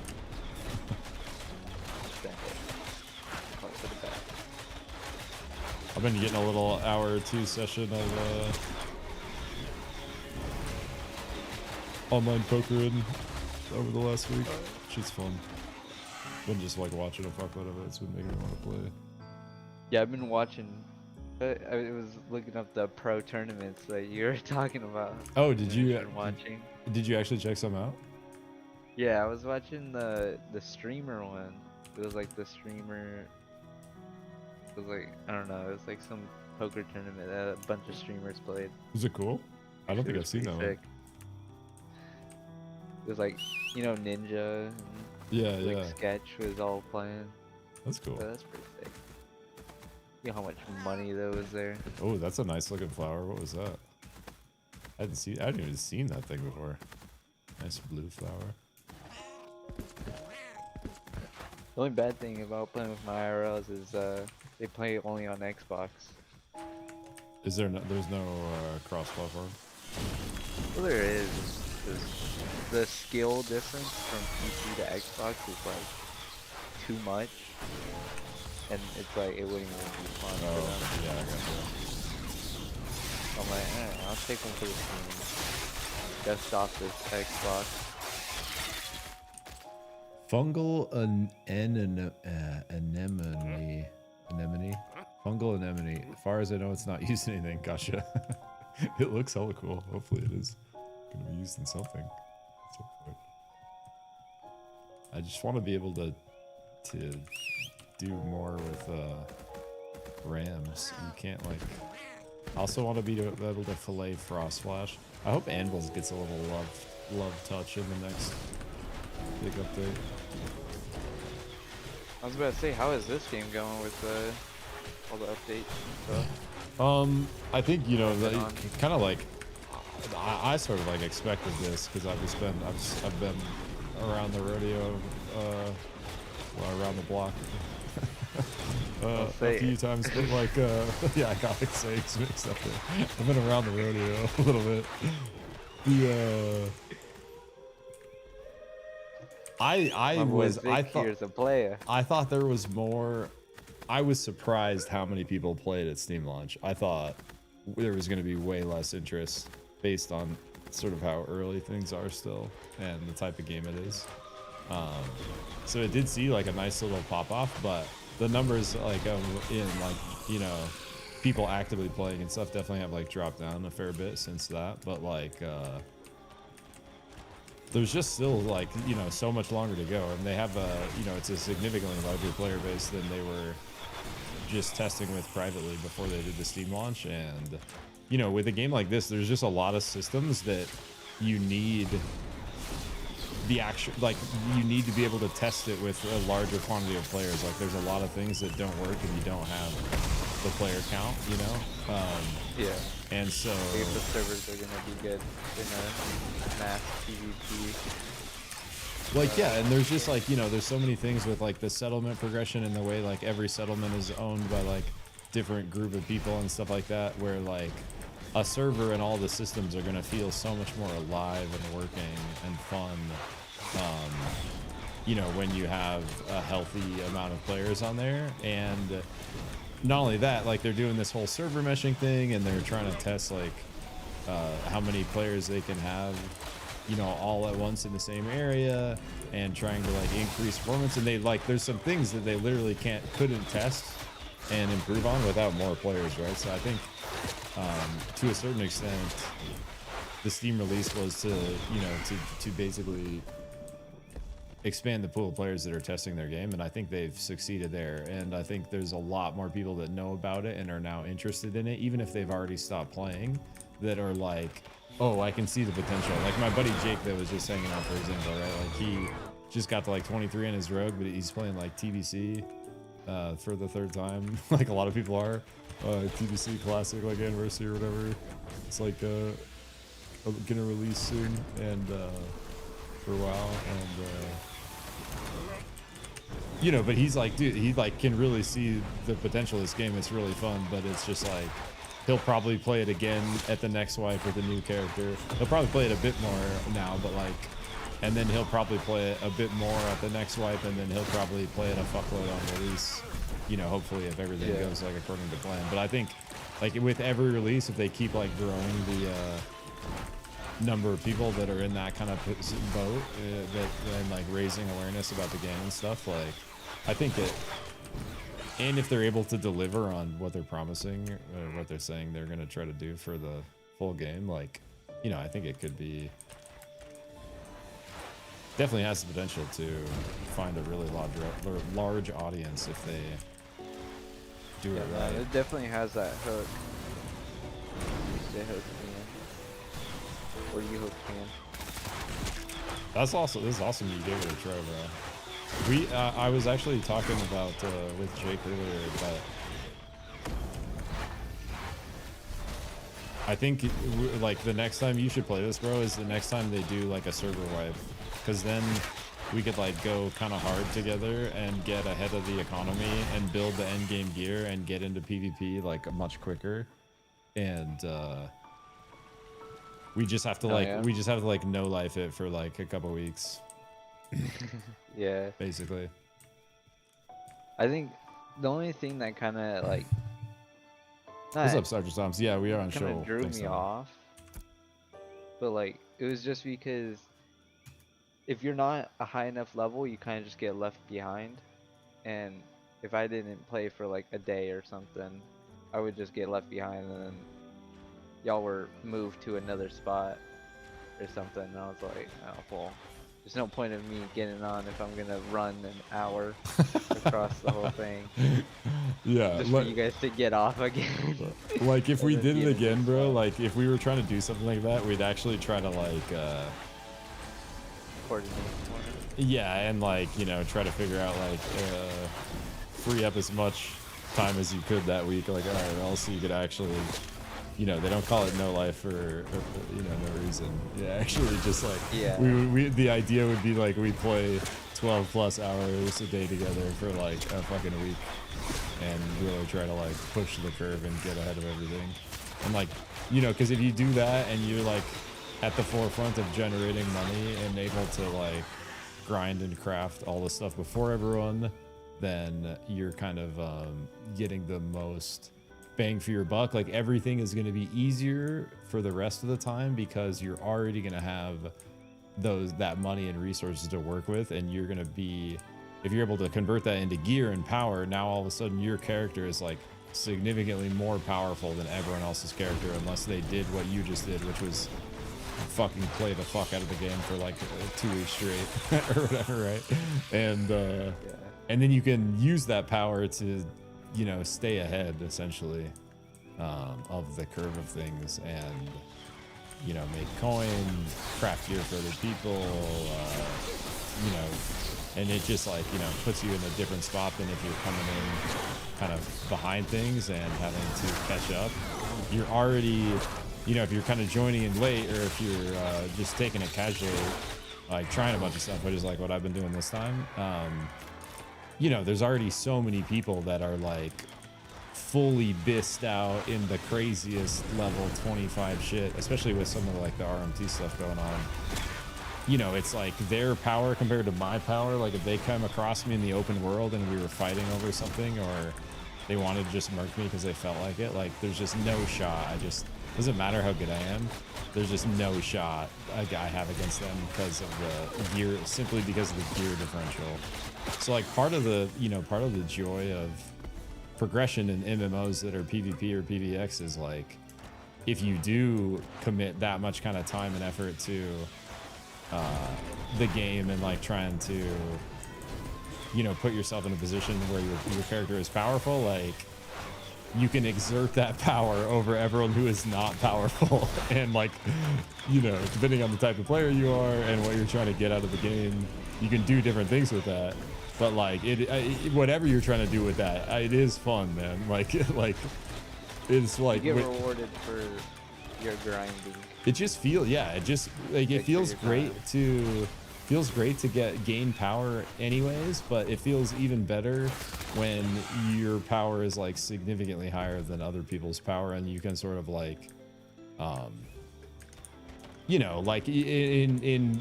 Spend it. Hope for the best. I've been getting a little hour or two session of online poker in over the last week. Shit's fun. Been just like watching a fuckload of it. It's been making me want to play. Yeah, I've been watching. I was looking up the pro tournaments that you were talking about. Oh, did you? Been watching? Did you actually check some out? Yeah, I was watching the streamer one. It was like the streamer. It was like, I don't know. It was like some poker tournament that a bunch of streamers played. Was it cool? I don't It think I've was seen that pretty one. sick. It was like, you know, Ninja and Yeah, like yeah. Sketch was all playing. That's cool. So that's pretty sick. You know how much money there was there? Oh, that's a nice looking flower. What was that? I hadn't even seen that thing before. Nice blue flower. The only bad thing about playing with my IRLs is they play only on Xbox. Is there no, there's no cross platform? Well, there is. The skill difference from PC to Xbox is like too much, and it's like it wouldn't even be fun for them. Oh, yeah, I got I'm like, alright, I'll take one for the team. Dust off this Xbox. Fungal anemone. Anemone? Fungal anemone. As far as I know, it's not used in anything. Gotcha. It looks hella cool. Hopefully it is going to be used in something. at some point. I just want to be able to do more with rams. You can't like... I also want to be able to fillet Frost Flash. I hope Anvils gets a little love touch in the next big update. I was about to say, how is this game going with all the updates and stuff? I think, you know, Been on. kind of like I sort of like expected this because I've been around the rodeo, well, around the block a say few it. times, but like yeah, I got like sayings mixed up there. I've been around the rodeo a little bit. I thought there was more. I was surprised how many people played at Steam launch. I thought there was going to be way less interest based on sort of how early things are still and the type of game it is. So it did see like a nice little pop off, but the numbers like in like, you know, people actively playing and stuff definitely have like dropped down a fair bit since that. But like, there's just still like, you know, so much longer to go, and they have a, you know, it's a significantly larger player base than they were just testing with privately before they did the Steam launch. And you know, with a game like this, there's just a lot of systems that you need the actual, like, you need to be able to test it with a larger quantity of players. Like there's a lot of things that don't work if you don't have the player count, you know. Yeah. And so I guess the servers are gonna be good in a mass PvP. like, yeah, and there's just like, you know, there's so many things with like the settlement progression and the way like every settlement is owned by like different group of people and stuff like that, where like a server and all the systems are going to feel so much more alive and working and fun, you know, when you have a healthy amount of players on there. And not only that, like they're doing this whole server meshing thing, and they're trying to test like how many players they can have, you know, all at once in the same area, and trying to like increase performance. And they like, there's some things that they literally couldn't test and improve on without more players, right? So I think to a certain extent the Steam release was to, you know, to basically expand the pool of players that are testing their game, and I think they've succeeded there. And I think there's a lot more people that know about it and are now interested in it, even if they've already stopped playing, that are like, oh, I can see the potential. Like my buddy Jake that was just hanging out, for example, right? Like he just got to like 23 in his rogue, but he's playing like TBC for the third time, like a lot of people are. TBC Classic, like anniversary or whatever. It's like gonna release soon, and for a while, and you know, but he's like, dude, he like can really see the potential of this game. It's really fun, but it's just like he'll probably play it again at the next wipe with a new character. He'll probably play it a bit more now, but like, and then he'll probably play it a bit more at the next wipe, and then he'll probably play it a fuckload on release, you know, hopefully if everything goes like according to plan. But I think like with every release, if they keep like growing the number of people that are in that kind of boat, and like raising awareness about the game and stuff, like I think that, and if they're able to deliver on what they're promising or what they're saying they're going to try to do for the full game, like, you know, I think it could be, definitely has the potential to find a really large audience if they do it right. It definitely has that hook. They hook me in. Or you hook me in. That's awesome. This is awesome you gave it a try, bro. We, I was actually talking about with Jake earlier, but I think like the next time you should play this, bro, is the next time they do like a server wipe, because then we could like go kind of hard together and get ahead of the economy and build the end game gear and get into PvP like much quicker. And we just have to we just have to like no life it for like a couple weeks. Yeah, basically. I think the only thing that kind of like, what's up, Sergeant Toms? Yeah, we are on show. Kind of drew me off, but like it was just because if you're not a high enough level, you kind of just get left behind. And if I didn't play for like a day or something, I would just get left behind, and then y'all were moved to another spot or something. And I was like, oh well, there's no point of me getting on if I'm gonna run an hour across the whole thing. Yeah, just for you guys to get off again. Like if we did it again, bro, like if we were trying to do something like that, we'd actually try to like coordinate more. Yeah, and like, you know, try to figure out like free up as much time as you could that week, like, or else you could actually, you know, they don't call it no life for you know, no reason. Yeah, actually just like, yeah, we the idea would be like we play 12 plus hours a day together for like a fucking week and really try to like push the curve and get ahead of everything. And like, you know, because if you do that and you're like at the forefront of generating money and able to like grind and craft all the stuff before everyone, then you're kind of getting the most bang for your buck. Like everything is going to be easier for the rest of the time because you're already going to have that money and resources to work with, and you're going to be, if you're able to convert that into gear and power, now all of a sudden your character is like significantly more powerful than everyone else's character, unless they did what you just did, which was fucking play the fuck out of the game for like 2 weeks straight or whatever, right? And and then you can use that power to, you know, stay ahead essentially of the curve of things, and, you know, make coin, craft gear for other people, you know, and it just like, you know, puts you in a different spot than if you're coming in kind of behind things and having to catch up. you're already, you know, if you're kind of joining in late, or if you're just taking it casually, like trying a bunch of stuff, which is like what I've been doing this time, you know, there's already so many people that are like fully bissed out in the craziest level 25 shit, especially with some of like the RMT stuff going on. You know, it's like their power compared to my power. Like if they come across me in the open world and we were fighting over something, or they wanted to just murk me because they felt like it, like there's just no shot. Doesn't matter how good I am, there's just no shot I have against them because of the gear, simply because of the gear differential. So like part of the, you know, part of the joy of progression in MMOs that are PvP or PvX is like, if you do commit that much kind of time and effort to the game and like trying to, you know, put yourself in a position where your character is powerful, like you can exert that power over everyone who is not powerful. And like, you know, depending on the type of player you are and what you're trying to get out of the game, you can do different things with that. But like whatever you're trying to do with that, it is fun, man. Like it's like you get rewarded for your grinding. It just feels, yeah, it just like it feels great to gain power anyways, but it feels even better when your power is like significantly higher than other people's power, and you can sort of like you know, like in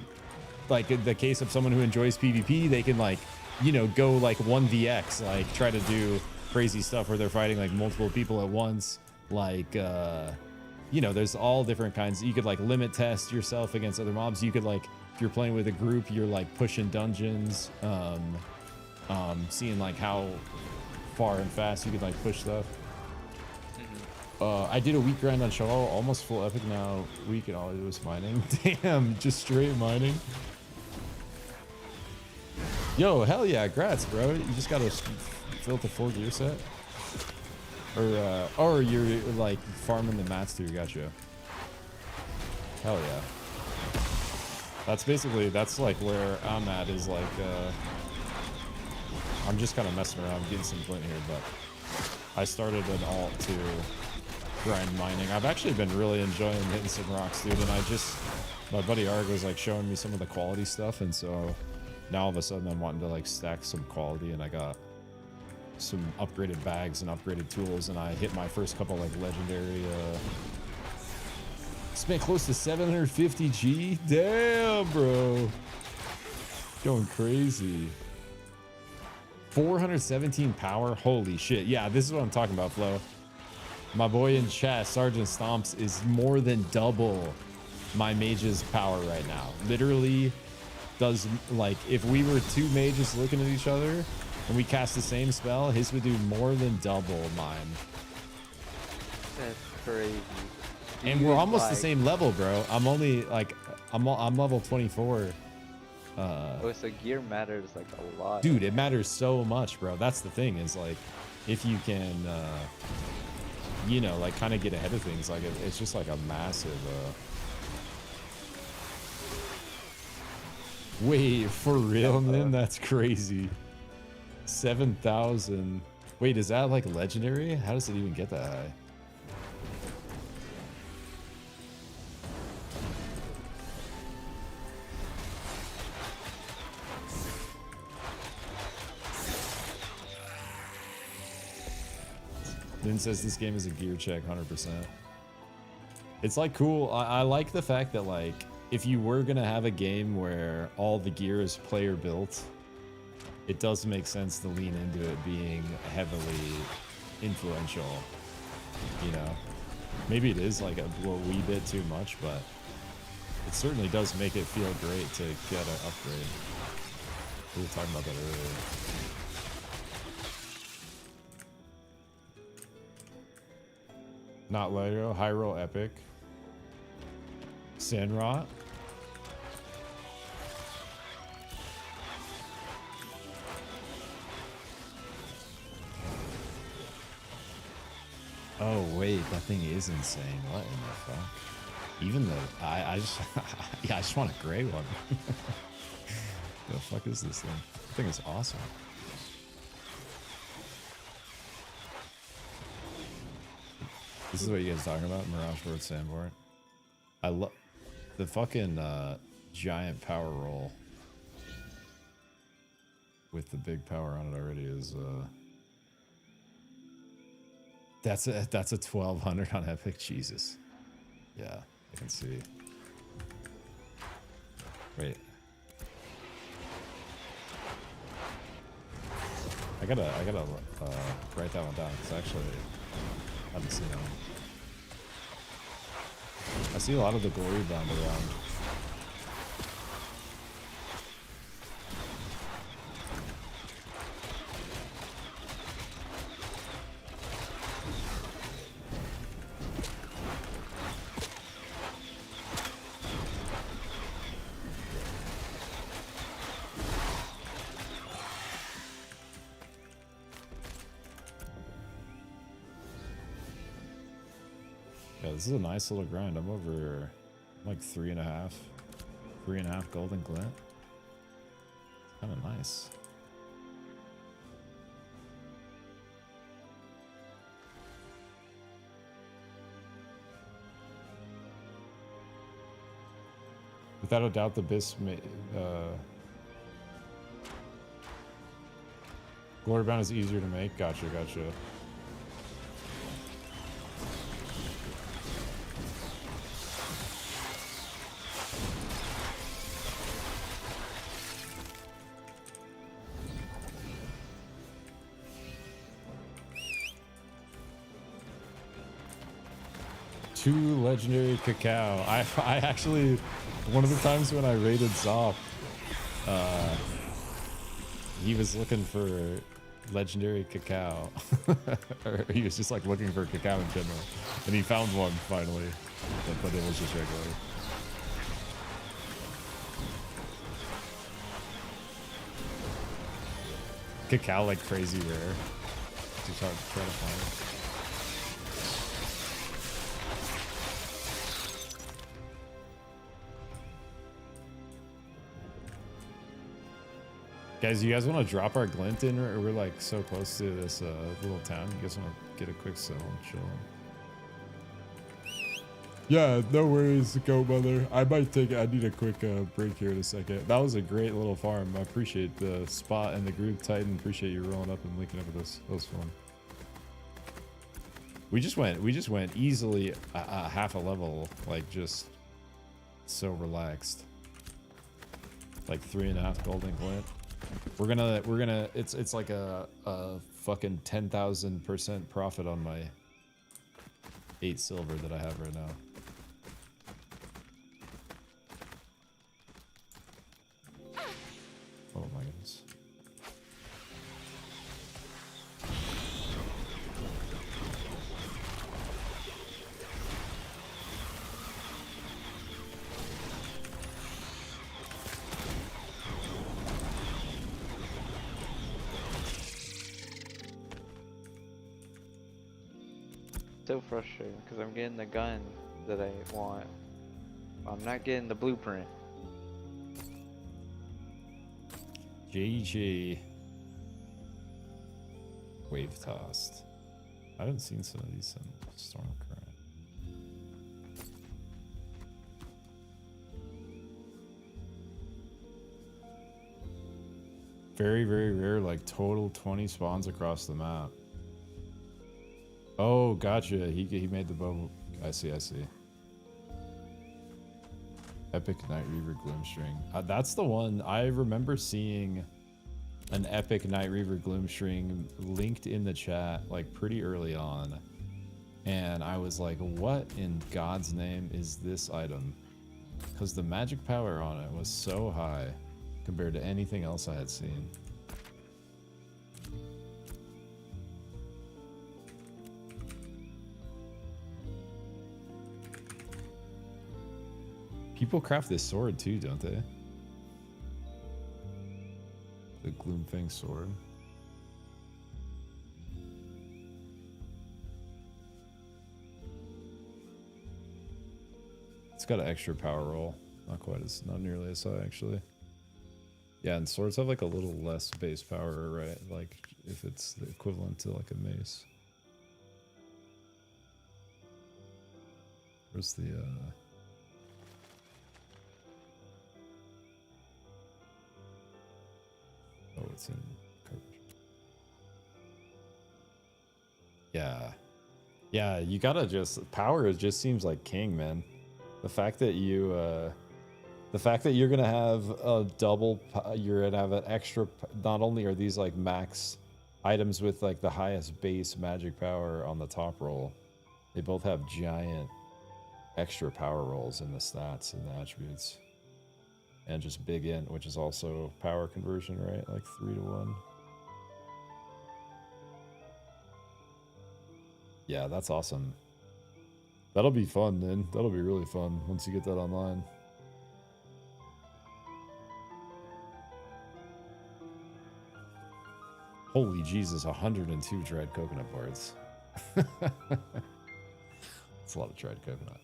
like the case of someone who enjoys PvP, they can like, you know, go like 1vx, like try to do crazy stuff where they're fighting like multiple people at once, like you know, there's all different kinds. You could like limit test yourself against other mobs. You could like, if you're playing with a group, you're like pushing dungeons, seeing like how far and fast you could like push stuff. I did a week grind on Shaw, almost full epic now. Week and all I did was mining. Damn, just straight mining. Yo, hell yeah, grats, bro. You just gotta fill the full gear set. Or you're like farming the mats too. Gotcha. Hell yeah. That's like where I'm at, is like I'm just kind of messing around getting some flint here, but I started an alt to grind mining. I've actually been really enjoying hitting some rocks, dude, and my buddy Arg was like showing me some of the quality stuff, and so now all of a sudden I'm wanting to like stack some quality, and I got some upgraded bags and upgraded tools, and I hit my first couple like legendary spent close to 750 G. Damn, bro, going crazy. 417 power. Holy shit. Yeah, this is what I'm talking about, Flo. My boy in chat, Sergeant Stomps, is more than double my mage's power right now. Literally does, like, if we were two mages looking at each other and we cast the same spell, his would do more than double mine. That's crazy. And we're almost the same level, bro. I'm only like, I'm level 24. Oh, so gear matters like a lot. Dude, it matters so much, bro. That's the thing, is like, if you can, you know, like kind of get ahead of things, like it's just like a massive, wait, for real, man? That's crazy. 7,000. Wait, is that like legendary? How does it even get that high? Lynn says this game is a gear check, 100%. It's like cool. I like the fact that like, if you were gonna have a game where all the gear is player built, it does make sense to lean into it being heavily influential. You know, maybe it is like a wee bit too much, but it certainly does make it feel great to get an upgrade. We were talking about that earlier. Not Lego, Hyrule Epic. Sandrot. Oh wait, that thing is insane. What in the fuck? Even though I just yeah, I just want a gray one. The fuck is this thing? I think it's awesome. This is what you guys talking about, Mirage Board Sandboard. I love the fucking giant power roll with the big power on it already is that's a 1200 on Epic. Jesus. Yeah, I can see. Wait. I gotta write that one down because actually I haven't seen that one. I see a lot of the glory bound around. Yeah, this is a nice little grind. I'm over like 3.5 golden glint. Kind of nice. Without a doubt, the Bis Glory Bound is easier to make. Gotcha, gotcha. Two legendary cacao. I actually, one of the times when I raided Zop, he was looking for legendary cacao. Or he was just like looking for cacao in general. And he found one finally, but it was just regular. Cacao like crazy rare. Just hard to try to find it. Guys, you guys want to drop our glint in, or we're like so close to this little town? You guys want to get a quick sell and chill? Yeah, no worries, go mother. I need a quick break here in a second. That was a great little farm. I appreciate the spot and the group, Titan. Appreciate you rolling up and linking up with us. That was fun. We just went easily a half a level, like just so relaxed. Like 3.5 golden glint. We're gonna it's like a fucking 10,000% profit on my 8 silver that I have right now. Oh my goodness. So frustrating because I'm getting the gun that I want. I'm not getting the blueprint. GG. Wave tossed. I haven't seen some of these in Stormcry. Very, very rare, like total 20 spawns across the map. Oh, gotcha. He made the bow. I see, I see. Epic Night Reaver Gloomstring. That's the one. I remember seeing an Epic Night Reaver Gloomstring linked in the chat like pretty early on. And I was like, what in God's name is this item? Because the magic power on it was so high compared to anything else I had seen. People craft this sword too, don't they? The Gloomfang sword. It's got an extra power roll. Not nearly as high actually. Yeah, and swords have like a little less base power, right? Like if it's the equivalent to like a mace. Where's the oh, it's in coverage. Yeah. Yeah, you gotta just power. It just seems like king, man. The fact that you're gonna have a double, you're gonna have an extra. Not only are these like max items with like the highest base magic power on the top roll, they both have giant extra power rolls in the stats and the attributes, and just big int, which is also power conversion, right? Like 3-to-1. Yeah, that's awesome. That'll be fun, man. That'll be really fun once you get that online. Holy Jesus, 102 dried coconut parts. That's a lot of dried coconut.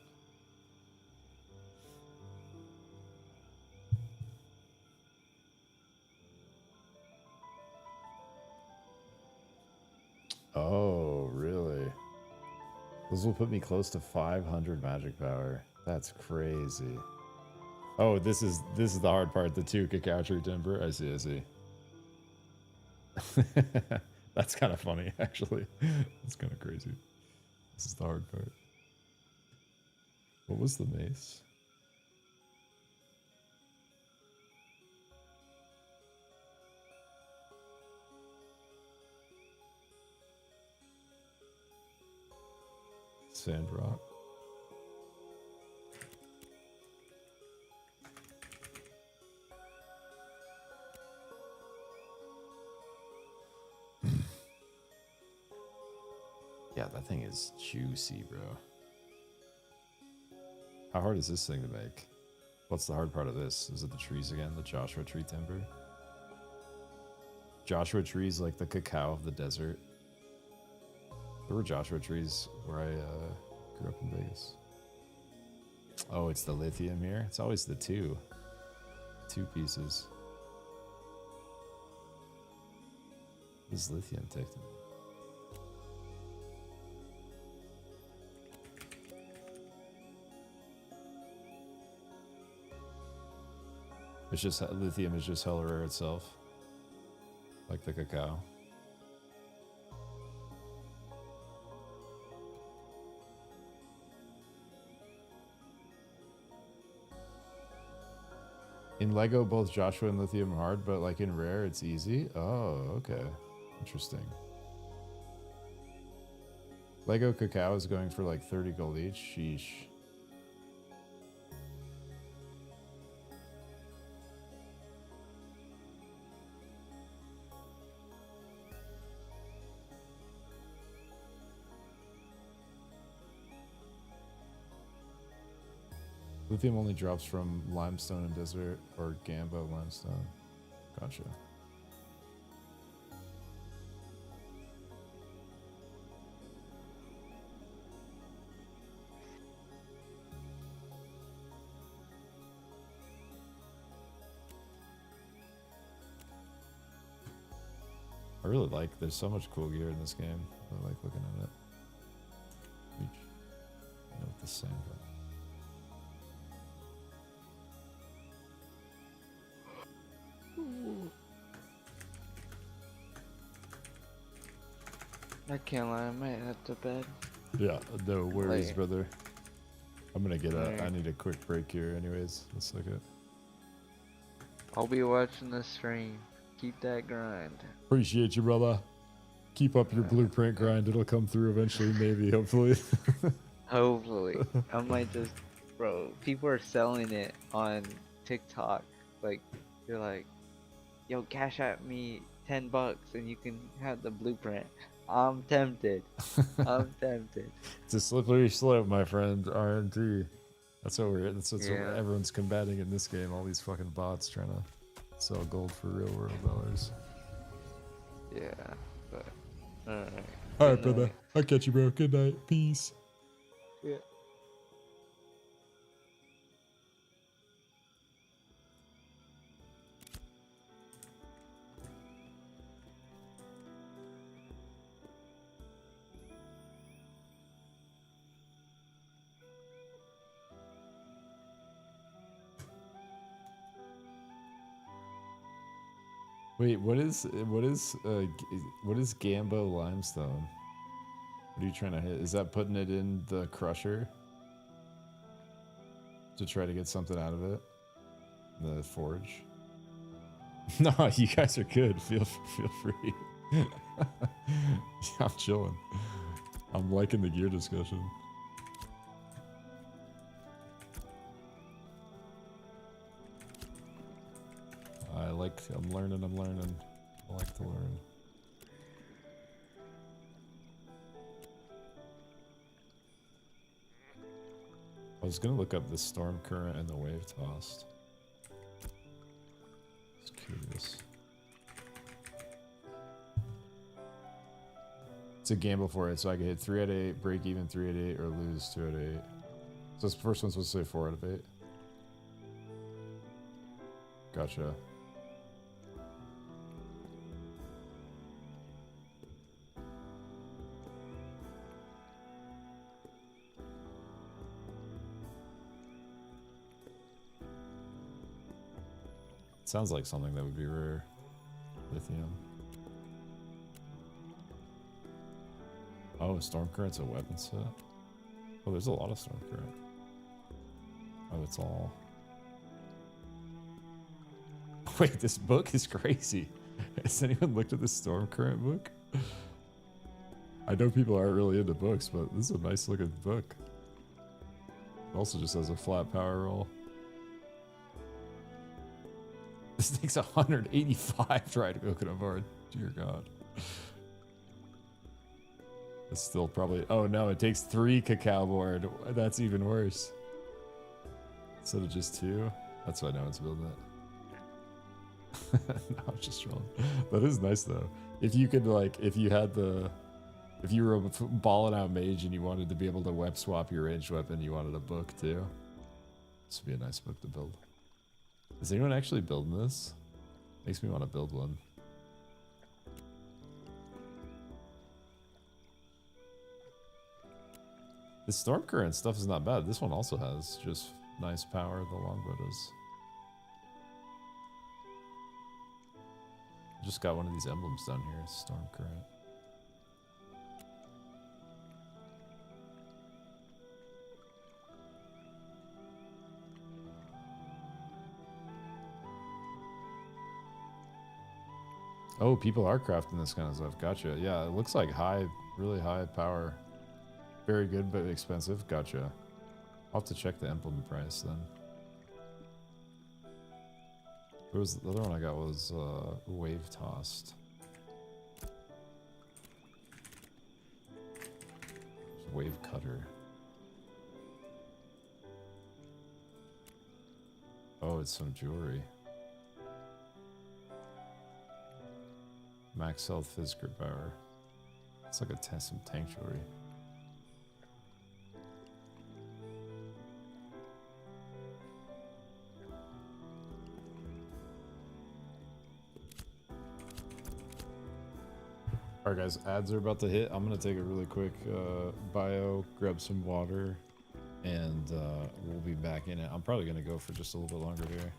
Oh, really? This will put me close to 500 magic power. That's crazy. Oh, this is the hard part. The 2 cacao tree timber. I see, I see. That's kind of funny, actually. That's kind of crazy. This is the hard part. What was the mace? Sandrock. Yeah, that thing is juicy, bro. How hard is this thing to make? What's the hard part of this? Is it the trees again? The Joshua tree timber? Joshua trees like the cacao of the desert. There were Joshua trees where I grew up in Vegas. Oh, it's the lithium here? It's always the 2 pieces. This lithium take to me. It's just lithium is just hella rare itself, like the cacao. In Lego, both Joshua and lithium are hard, but like in rare, it's easy. Oh, okay, interesting. Lego cacao is going for like 30 gold each. Sheesh. Lithium only drops from limestone and desert or gamba limestone. Gotcha. I really like, there's so much cool gear in this game. I like looking at it. Reach. You know, with the sand. I can't lie, I might head to bed. Yeah, no worries, Like- brother. I'm gonna get Alright. I need a quick break here anyways. Let's look at. I'll be watching the stream. Keep that grind. Appreciate you, brother. Keep up your blueprint grind. It'll come through eventually, maybe, hopefully. Hopefully. I might just, bro, people are selling it on TikTok. Like, they're like, yo, cash at me $10 and you can have the blueprint. I'm tempted. I'm tempted. It's a slippery slope, my friend. RNT. That's what what Yeah. everyone's combating in this game. All these fucking bots trying to sell gold for real world dollars. Yeah, but, alright. Alright, Good brother. night. I'll catch you, bro. Good night. Peace. Yeah. Wait, what is Gambo limestone? What are you trying to hit? Is that putting it in the crusher to try to get something out of it? The forge? No, you guys are good. Feel free. Yeah, I'm chilling. I'm liking the gear discussion. I'm learning. I like to learn. I was gonna look up the storm current and the wave tossed. Just curious. It's a gamble for it, so I can hit 3 out of 8, break even 3 out of 8, or lose 2 out of 8. So this first one's supposed to say 4 out of 8. Gotcha. Sounds like something that would be rare. Lithium. Oh, storm current's a weapon set. Oh, there's a lot of storm current. Oh, it's all. Wait, this book is crazy. Has anyone looked at this storm current book? I know people aren't really into books, but this is a nice looking book. It also just has a flat power roll. This thing's 185 dried coconut bark. Dear God. It's still probably. Oh no, it takes 3 cacao board. That's even worse. Instead of just 2. That's why no one's building it. No, I'm just trolling. That is nice though. If you could like, if you were a balling out mage and you wanted to be able to web swap your ranged weapon, you wanted a book too. This would be a nice book to build. Is anyone actually building this? Makes me want to build one. The storm current stuff is not bad. This one also has just nice power. The longbow does. Just got one of these emblems down here. Storm current. Oh, people are crafting this kind of stuff. Gotcha. Yeah, it looks like high, really high power. Very good, but expensive. Gotcha. I'll have to check the emblem price then. What was the other one I got was wave tossed. Wave cutter. Oh, it's some jewelry. Max health, physical power. It's like some tank jewelry. Alright guys, ads are about to hit. I'm gonna take a really quick bio, grab some water, and we'll be back in it. I'm probably gonna go for just a little bit longer here.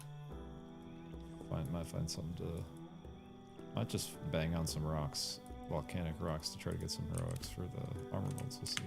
Might find something to... Might just bang on some rocks, volcanic rocks, to try to get some heroics for the armor builds. We'll see.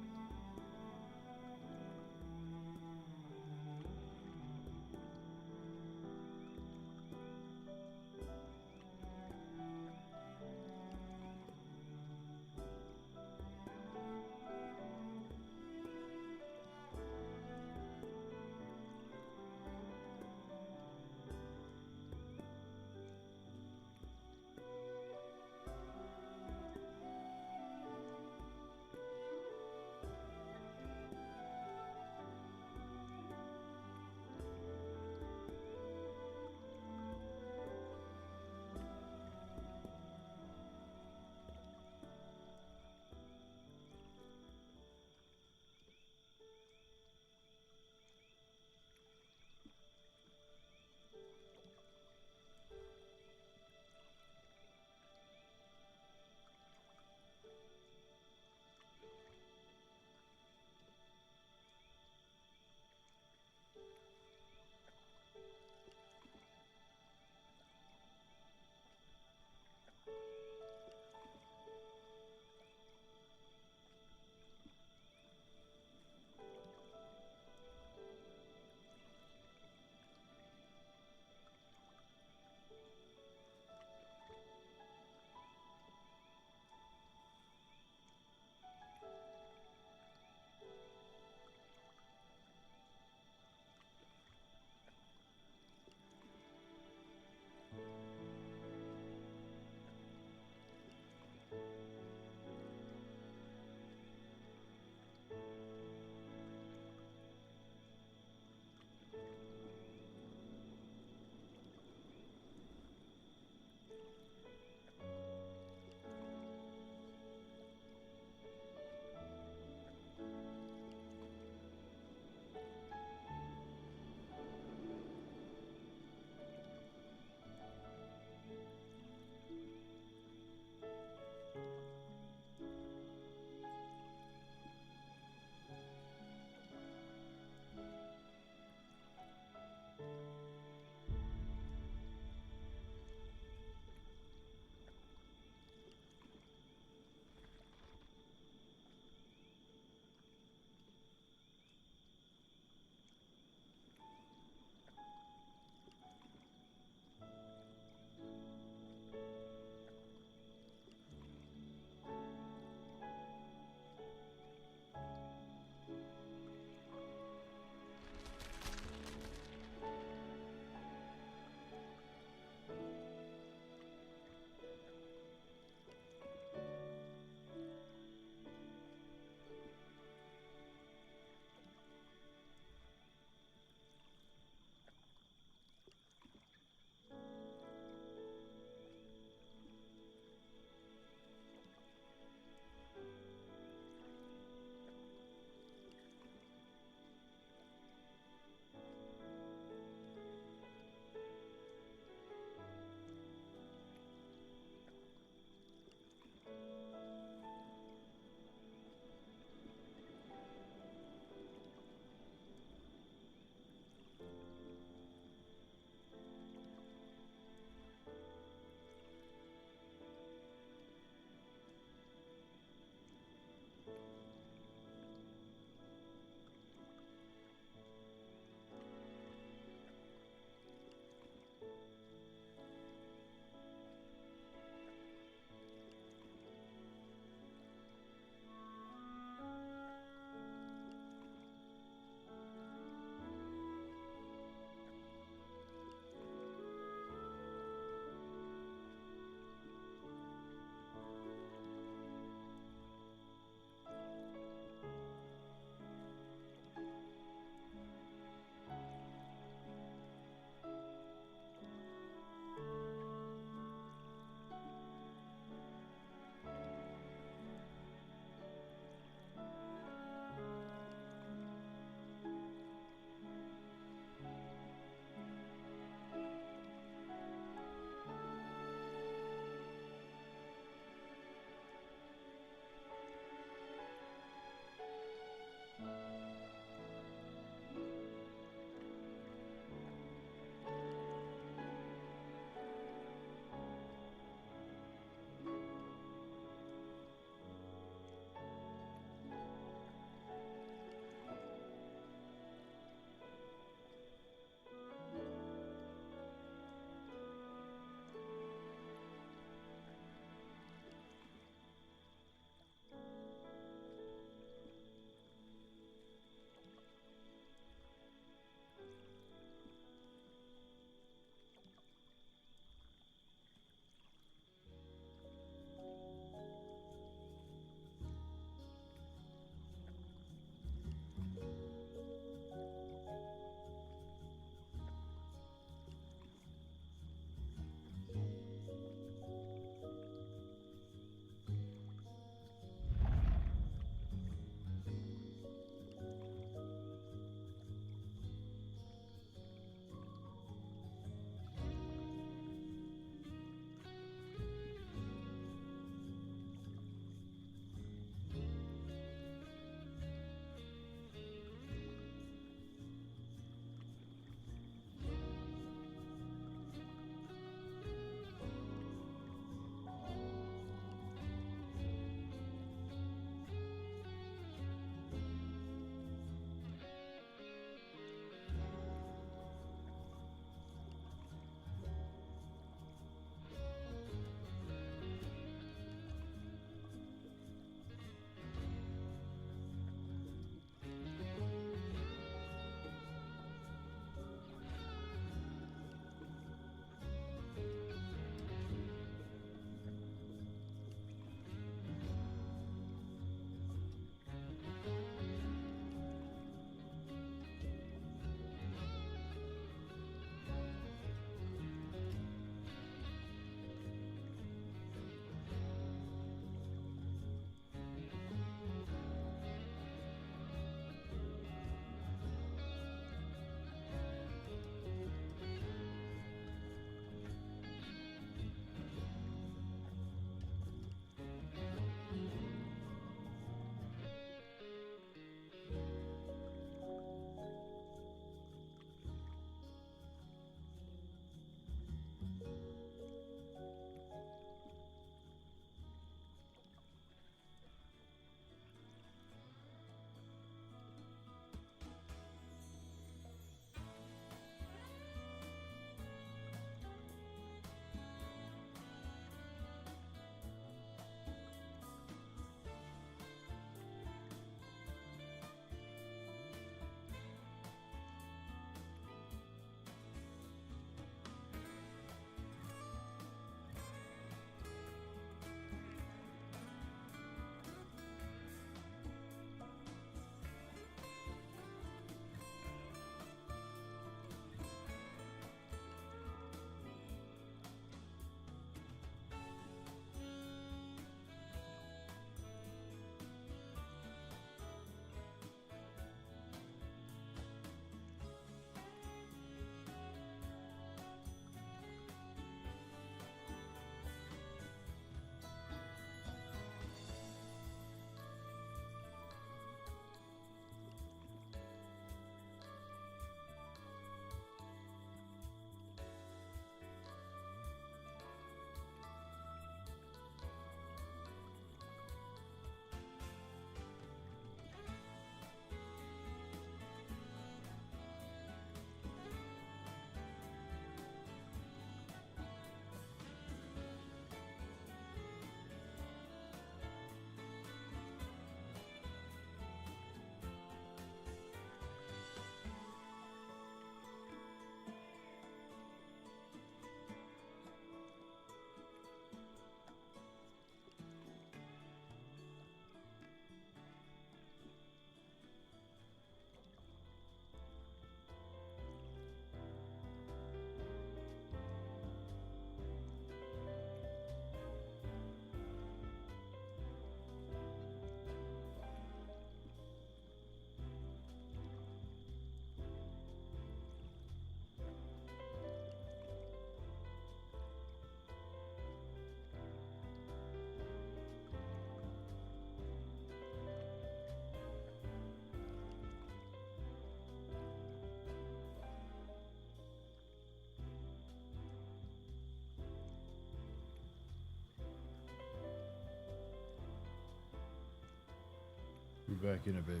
back in a baby.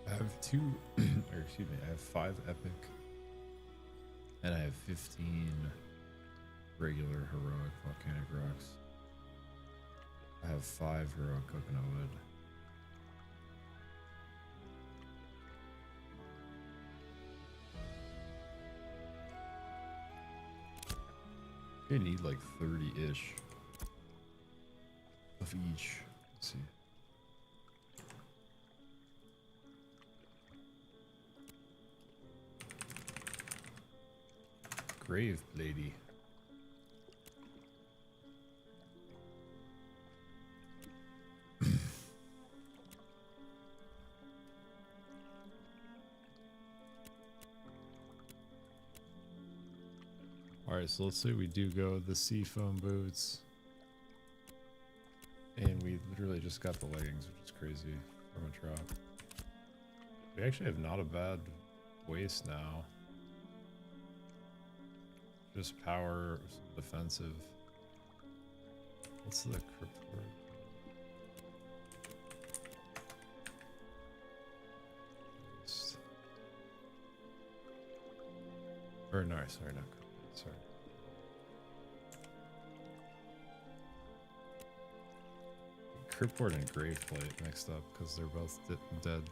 I have two, or excuse me, I have 5 epic, and I have 15 regular heroic volcanic rocks. I have 5 heroic coconut wood. I need like 30-ish of each. Let's see. Grave lady. Alright, so let's say we do go the seafoam boots. And we literally just got the leggings, which is crazy from a drop. We actually have not a bad waist now. Just power, some defensive. What's the crypt word? Or no, sorry, not crypt, sorry. Cryptboard and Graveplate mixed up because they're both dead.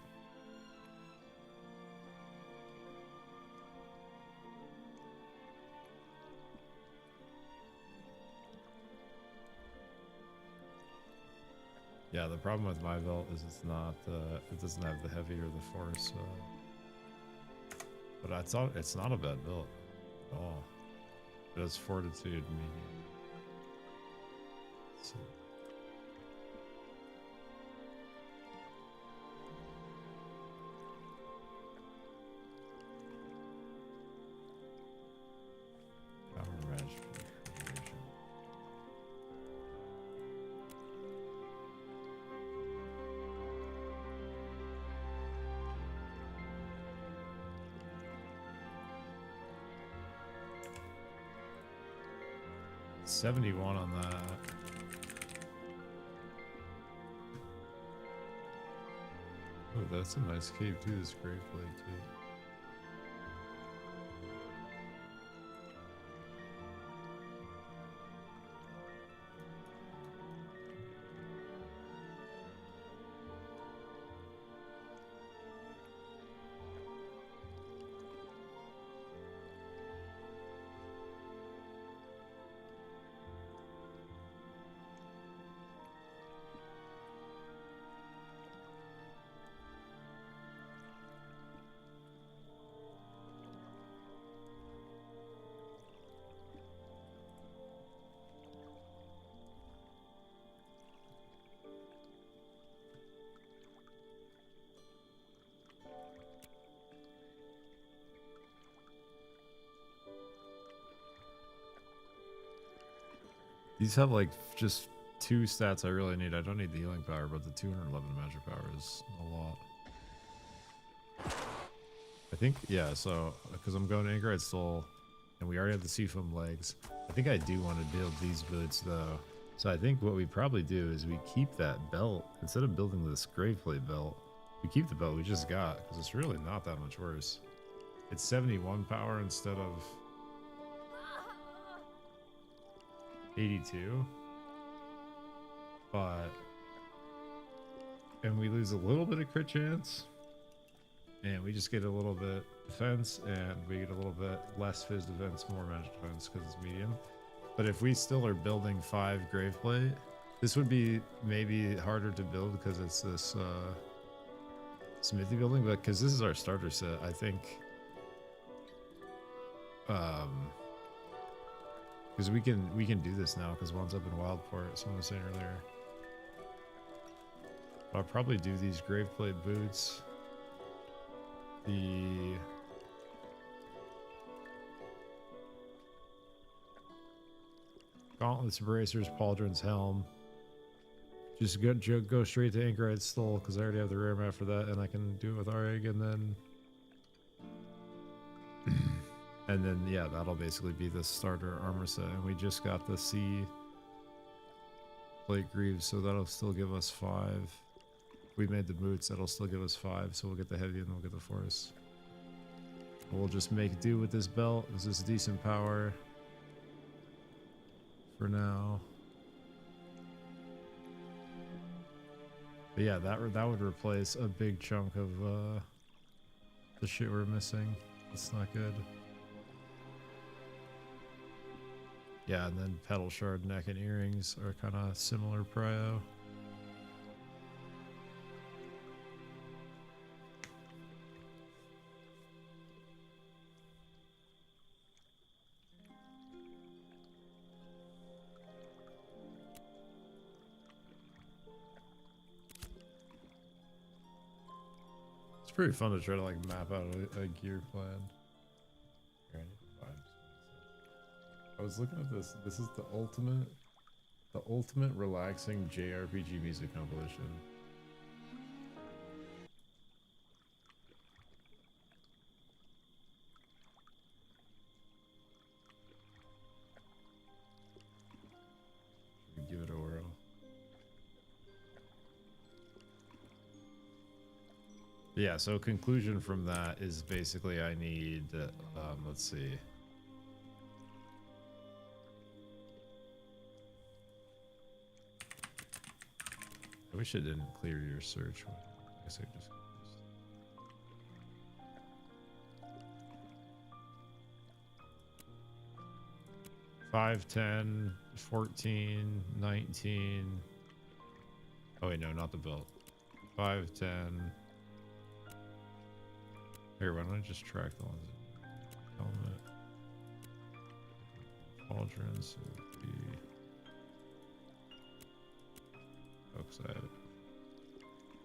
Yeah, the problem with my belt is it's not, it doesn't have the heavy or the force, but it's not a bad belt at all. It has fortitude, medium. So. Power match for creation. $71 on that. Oh, that's a nice cave too, this grave plate too. These have like just 2 stats I really need. I don't need the healing power, but the 211 magic power is a lot. I think, yeah, so, because I'm going to Anchorite Soul, and we already have the Seafoam legs. I think I do want to build these boots, though. So I think what we probably do is we keep that belt. Instead of building this Graveplate belt, we keep the belt we just got, because it's really not that much worse. It's 71 power instead of 82. But, and we lose a little bit of crit chance. And we just get a little bit defense, and we get a little bit less phys defense, more magic defense because it's medium. But if we still are building 5 Graveplate, this would be maybe harder to build because it's this smithy building, but because this is our starter set, I think. Because we can do this now because one's up in Wildport, someone was saying earlier. I'll probably do these Graveplate boots. The gauntlets, bracers, pauldrons, helm. Just go straight to Anchorite Soul because I already have the rare map for that, and I can do it with our egg, and then yeah, that'll basically be the starter armor set. And we just got the sea plate greaves, so that'll still give us 5. We made the boots, that'll still give us 5, so we'll get the heavy and then we'll get the force. We'll just make do with this belt. This is decent power for now. But yeah, that would replace a big chunk of the shit we're missing. That's not good. Yeah, and then pedal shard, neck, and earrings are kind of similar prio. Pretty fun to try to like map out a gear plan. Here, I need to find this. I was looking at this. This is the ultimate relaxing JRPG music compilation. Should we give it a whirl? Yeah, so conclusion from that is basically I need, let's see. I wish it didn't clear your search. I guess I just... 5, 10, 14, 19. Oh wait, no, not the belt. 5, 10. Here, why don't I just track the ones? Helmet. Pauldrons would be... Oh, because I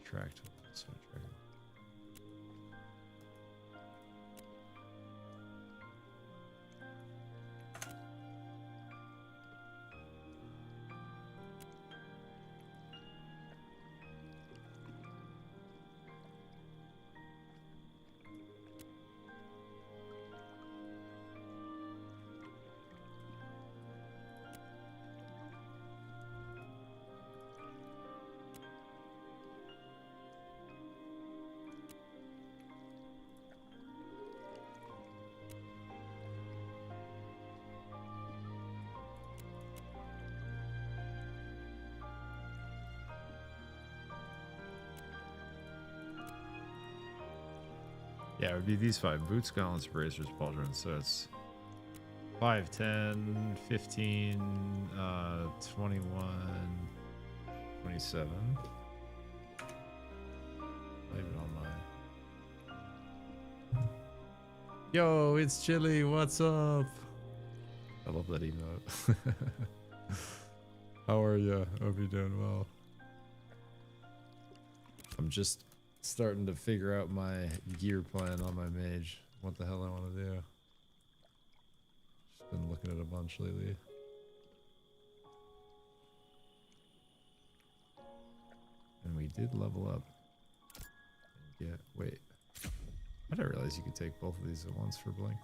tracked them, so I track them. Yeah, it would be these 5. Boots, gauntlets, bracers, pauldrons. So it's 5, 10, 15, 21, 27. Not even on my... Yo, it's Chili. What's up? I love that emote. How are you? Hope you're doing well. I'm just starting to figure out my gear plan on my mage. What the hell I want to do. Just been looking at a bunch lately. did level up. Yeah, wait. I didn't realize you could take both of these at once for Blink.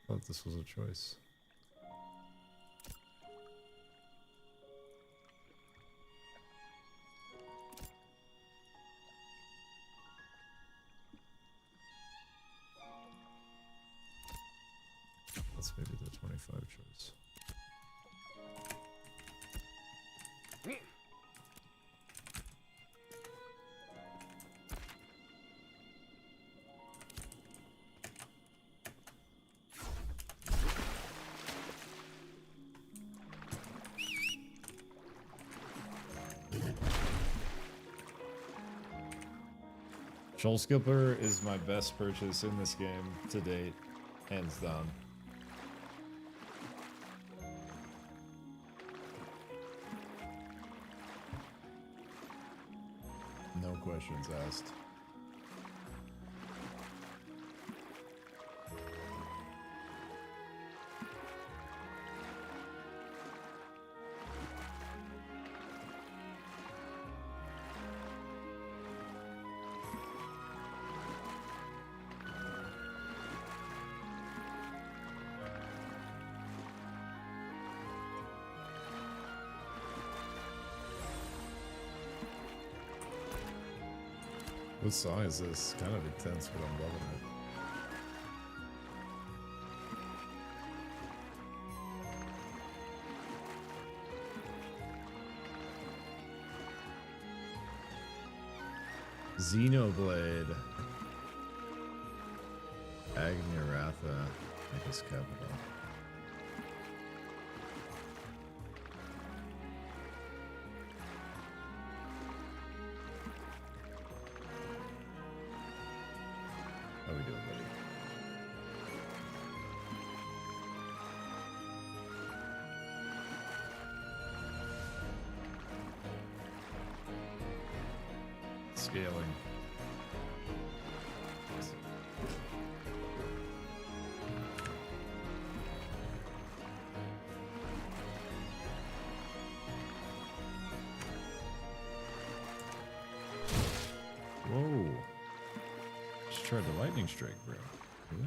I thought this was a choice. That's maybe the 25 choice. Shoal Skipper is my best purchase in this game to date, hands down. No questions asked. What song is this? Kind of intense, but I'm loving it. Xenoblade. Agni Aratha. Make us capital. How we doing, buddy? Scaling. Whoa. Just tried the lightning strike, bro. Yeah.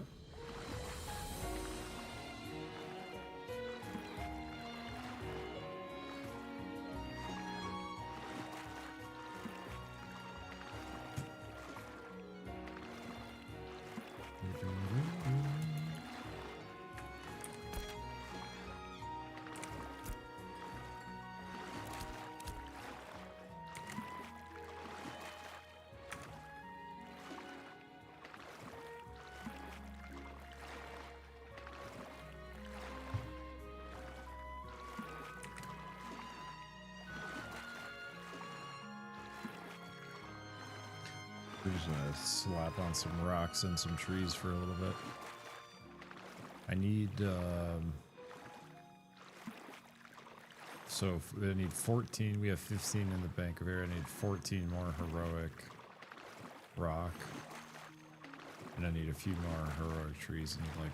We're just gonna slap on some rocks and some trees for a little bit. I need, so I need 14. We have 15 in the bank of air. I need 14 more heroic rock. And I need a few more heroic trees. I need like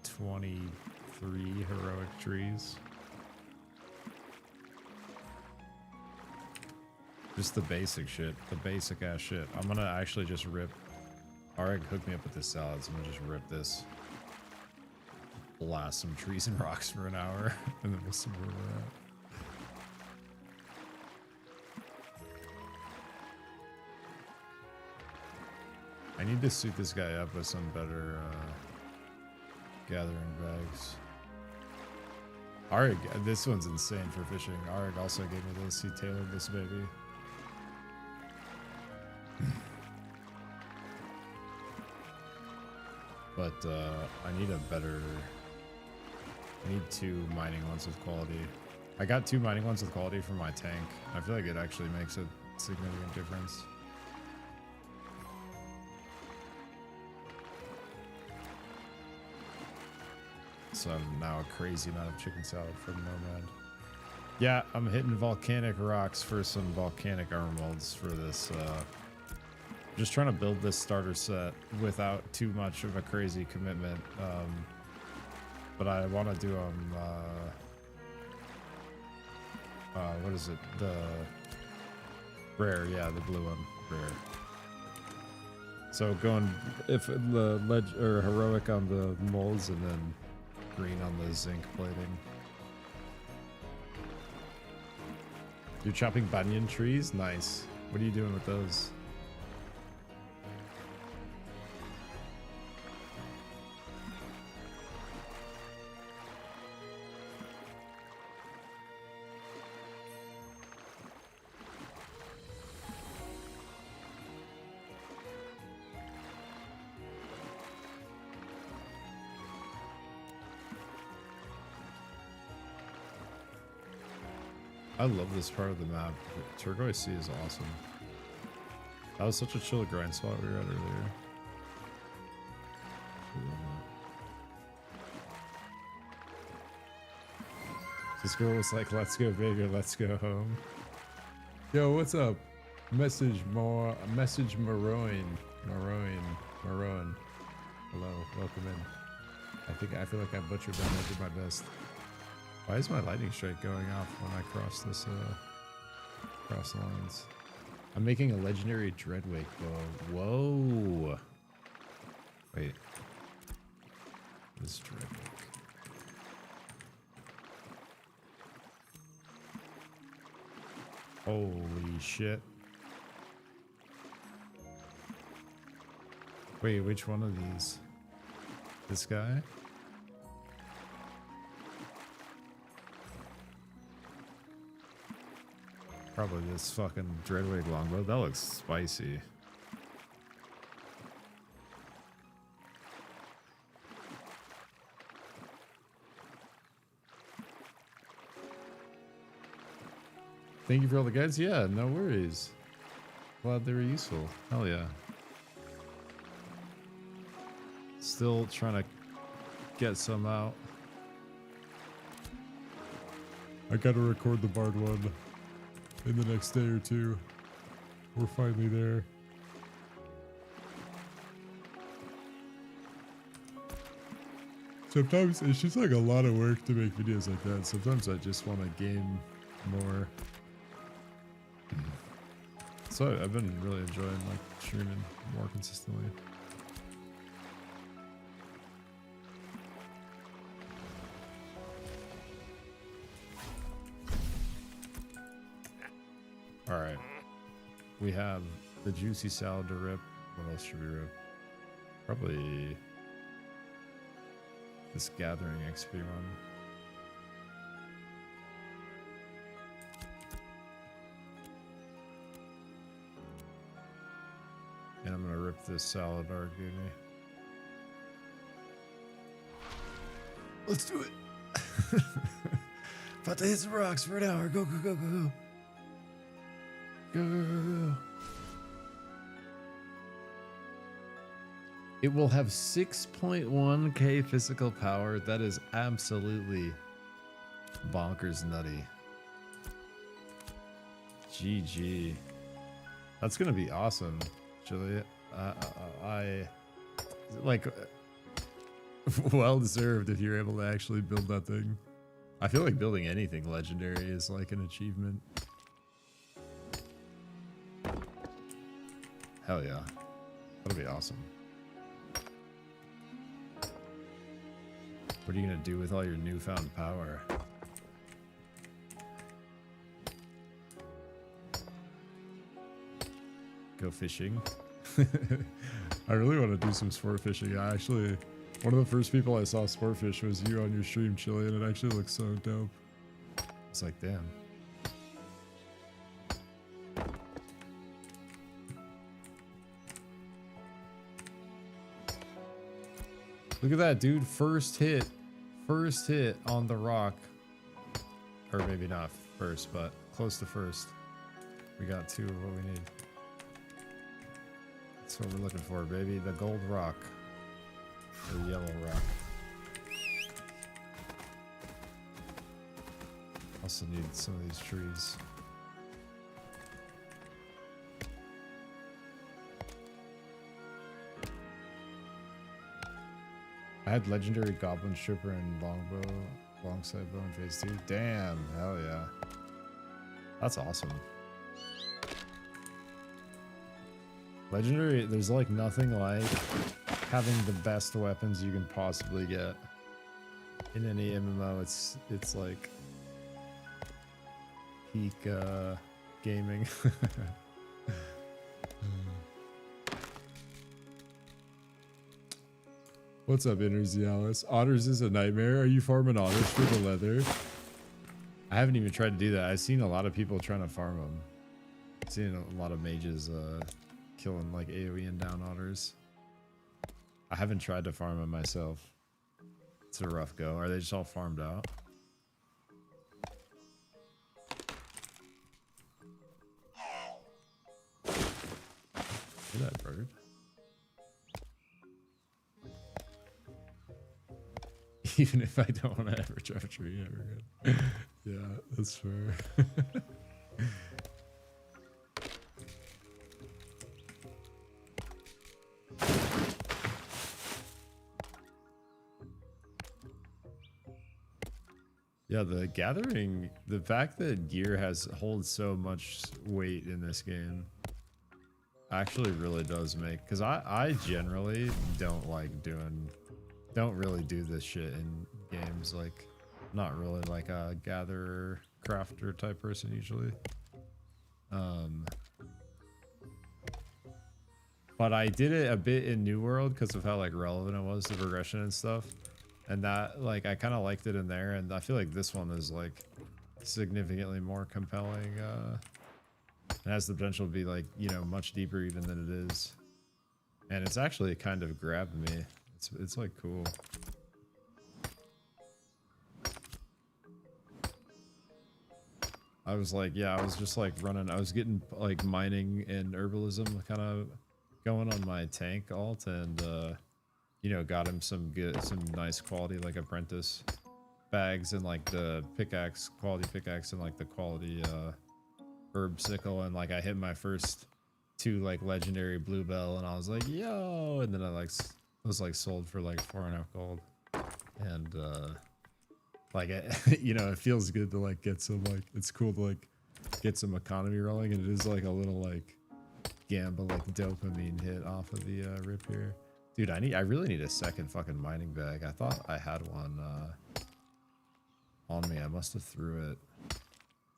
23 heroic trees. Just the basic shit. The basic ass shit. I'm gonna actually just rip. Alright, hook me up with this salad. So I'm gonna just rip this. Blast some trees and rocks for an hour. And then we'll see where we're at. I need to suit this guy up with some better gathering bags. Arig, this one's insane for fishing. Arig also gave me this. He tailored this baby. But I need a better. I need 2 mining ones with quality. I got 2 mining ones with quality for my tank. I feel like it actually makes a significant difference. So I'm now a crazy amount of chicken salad from Nomad. Yeah, I'm hitting volcanic rocks for some volcanic armor molds for this. Just trying to build this starter set without too much of a crazy commitment. But I want to do them what is it? The rare, yeah, the blue one, rare. So going if the or heroic on the molds and then green on the zinc plating. You're chopping banyan trees? Nice. What are you doing with those? I love this part of the map. Turquoise Sea is awesome. That was such a chill grind spot we were at earlier. This girl was like, let's go big or let's go home. Yo, what's up? Message Maroon. Hello, welcome in. I feel like I butchered that. I did my best. Why is my lightning strike going off when I cross this cross the lines? I'm making a legendary Dreadwake bow. Whoa. Wait. This Dreadwake. Holy shit. Wait, which one of these? This guy? Probably this fucking Dreadwake longbow. That looks spicy. Thank you for all the guides. Yeah, no worries. Glad they were useful. Hell yeah. Still trying to get some out. I gotta record the Bard one in the next day or two. We're finally there. Sometimes it's just like a lot of work to make videos like that. Sometimes I just want to game more. So I've been really enjoying like streaming more consistently. All right, we have the juicy salad to rip. What else should we rip? Probably this gathering XP run. And I'm gonna rip this salad art gave me. Let's do it. About to hit some rocks for an hour. Go, go, go, go, go. Go, go, go, go. It will have 6.1k physical power. That is absolutely bonkers nutty. GG. That's gonna be awesome. Actually, I like well deserved if you're able to actually build that thing. I feel like building anything legendary is like an achievement. Hell yeah, that'll be awesome. What are you gonna do with all your newfound power? Go fishing. I really want to do some sport fishing. I actually, one of the first people I saw sport fish was you on your stream, Chili, and it actually looks so dope. It's like, damn. Look at that, dude. First hit on the rock. Or maybe not first, but close to first. We got two of what we need. That's what we're looking for, baby. The gold rock. Or yellow rock. Also need some of these trees. I had legendary goblin stripper and longbow, longside bow in phase 2. Damn, hell yeah. That's awesome. Legendary, there's like nothing like having the best weapons you can possibly get in any MMO. It's like peak gaming. What's up, Interzialis? Otters is a nightmare. Are you farming otters for the leather? I haven't even tried to do that. I've seen a lot of people trying to farm them. I've seen a lot of mages killing like AoE and down otters. I haven't tried to farm them myself. It's a rough go. Are they just all farmed out? Look at that bird. Even if I don't want to ever drive a tree ever again. Yeah, that's fair. Yeah, the gathering, the fact that gear holds so much weight in this game actually really does make, because I generally don't really do this shit in games. Like, not really like a gatherer crafter type person usually. But I did it a bit in New World because of how like relevant it was to progression and stuff. And that, like, I kind of liked it in there, and I feel like this one is like significantly more compelling. It has the potential to be like, you know, much deeper even than it is. And it's actually kind of grabbed me. It's like cool. I was like, yeah, I was just like running, I was getting like mining and herbalism kind of going on my tank alt, and you know, got him some nice quality like apprentice bags and like the quality pickaxe and like the quality herb sickle, and like I hit my first 2 like legendary bluebell, and I was like, yo, and then I like was like sold for like 4.5 gold, and like you know, it feels good to like get some, like, it's cool to like get some economy rolling, and it is like a little like gamble, like dopamine hit off of the rip here. Dude, I really need a second fucking mining bag. I thought I had one on me. I must have threw it.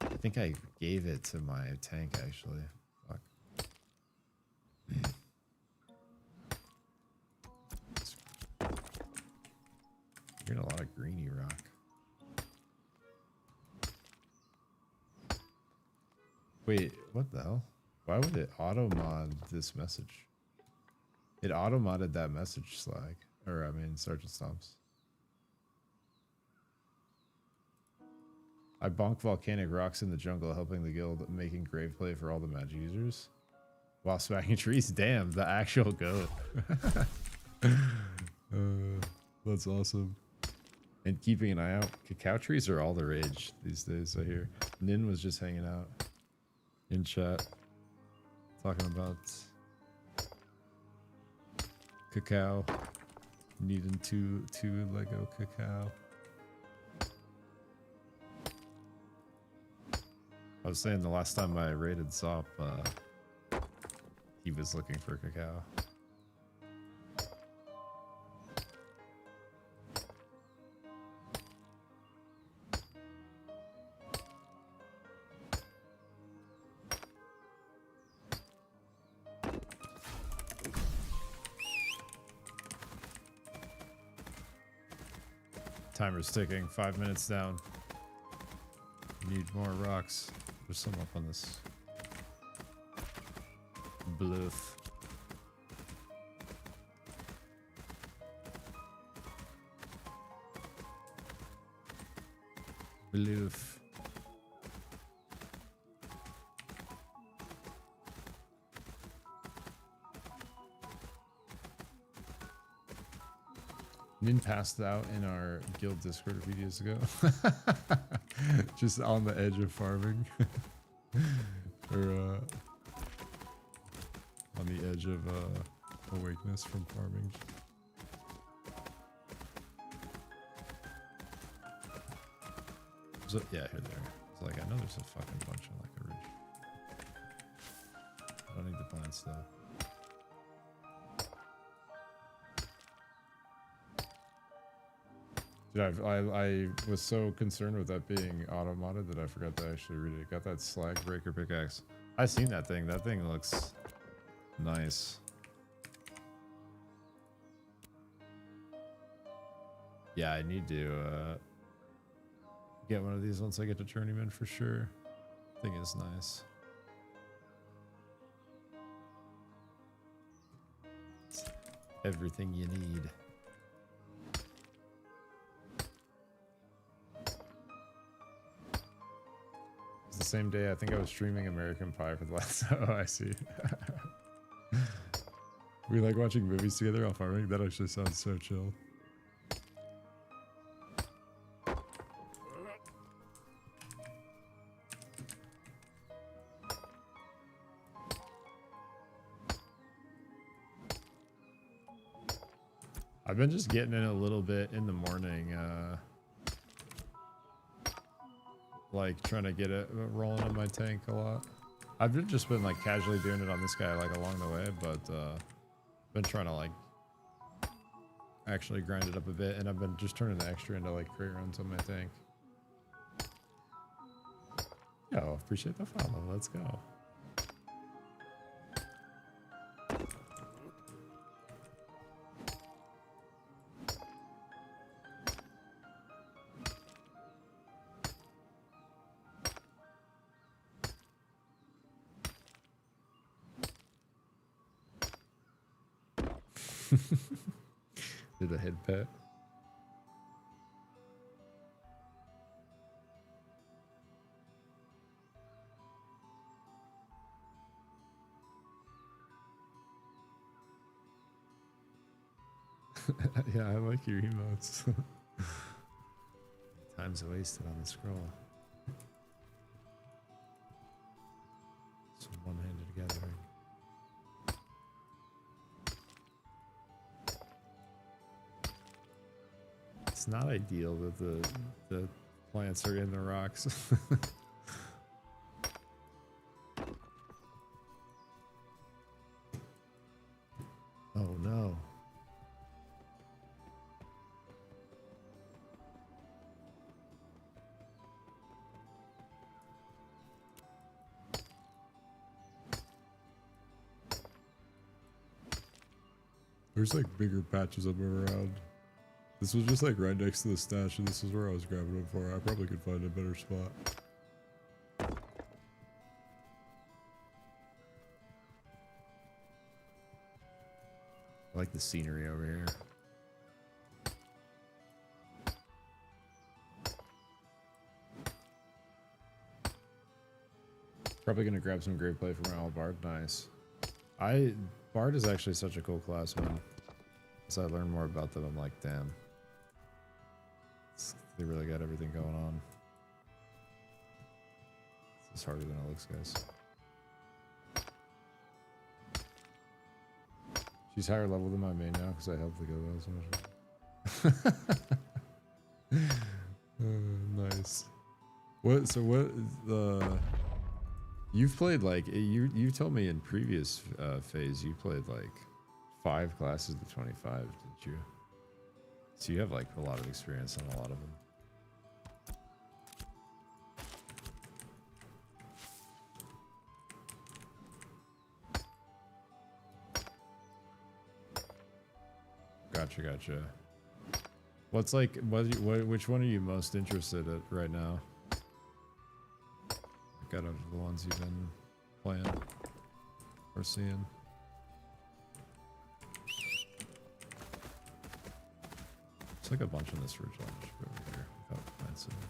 I think I gave it to my tank actually. Fuck. You're getting a lot of greeny rock. Wait, what the hell? Why would it auto mod this message? It auto modded that message, Slag. Or, I mean, Sergeant Stomps. I bonk volcanic rocks in the jungle, helping the guild, making grave play for all the magic users. While smacking trees. Damn, the actual goat. That's awesome. And keeping an eye out. Cacao trees are all the rage these days, I hear. Nin was just hanging out in chat, talking about cacao, needing two Lego cacao. I was saying the last time I raided Zop, he was looking for cacao. Timer's ticking, 5 minutes down. Need more rocks. There's some up on this bluff. Bluff. Nin passed out in our guild Discord a few days ago. Just on the edge of farming. Or on the edge of awakeness from farming. So, yeah, here they are. It's like, I know there's a fucking bunch of like a ridge. I don't need the plants though. Dude, I was so concerned with that being auto-modded that I forgot to actually read it. Got that slag breaker pickaxe. I seen that thing. That thing looks nice. Yeah, I need to get one of these once I get to Journeyman for sure. Thing is nice. It's everything you need. It's the same day I think I was streaming American Pie for the last. Oh, I see. We like watching movies together while farming. That actually sounds so chill. I've been just getting in a little bit in the morning, like trying to get it rolling in my tank a lot. I've just been like casually doing it on this guy like along the way, but been trying to like actually grind it up a bit, and I've been just turning the extra into like crate runs on my tank. Yo, appreciate the follow. Let's go. Did a head pet. Yeah, I like your emotes. Time's wasted on the scroll. Some one-handed gathering. It's not ideal that the plants are in the rocks. Oh no. There's like bigger patches of them around. This was just like right next to the stash, and this is where I was grabbing them for. I probably could find a better spot. I like the scenery over here. Probably gonna grab some great play for my all Bard. Nice. Bard is actually such a cool class, man. As I learn more about them, I'm like, damn. They really got everything going on. It's harder than it looks, guys. She's higher level than my main now because I helped the go so much. Nice. What? So what? You've played like you told me in previous phase you played like 5 classes to 25, didn't you? So you have like a lot of experience on a lot of them. Gotcha. What's like which one are you most interested in right now? Got out of the ones you've been playing or seeing. It's like a bunch on this ridge line. Just go over here without plants in it.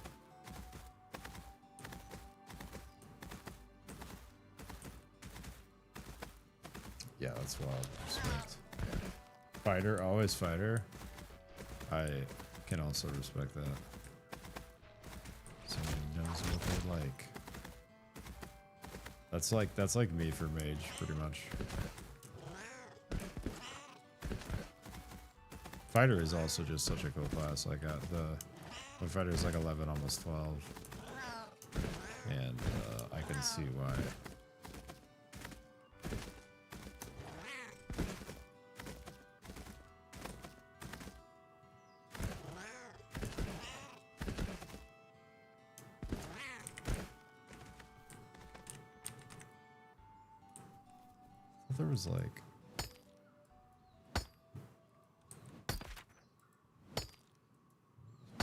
Yeah, that's wild. Respect. Fighter, always fighter. I can also respect that. Someone knows what they like. That's like me for mage, pretty much. Fighter is also just such a cool class. Like my fighter is like 11, almost 12. And I can see why. There was like...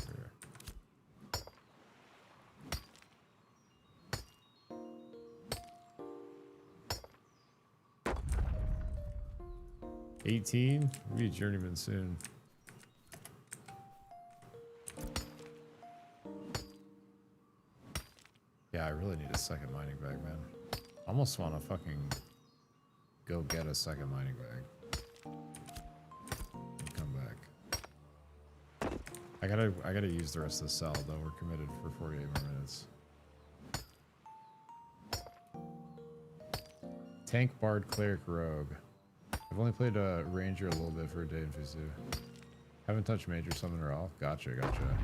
Here. 18? We'll be a journeyman soon. Yeah, I really need a second mining bag, man. I almost want to fucking go get a second mining bag. And come back. I gotta use the rest of the cell though. We're committed for 48 more minutes. Tank, Bard, Cleric, Rogue. I've only played a Ranger a little bit for a day in Fizu. Haven't touched Mage or Summoner at all. Gotcha, gotcha.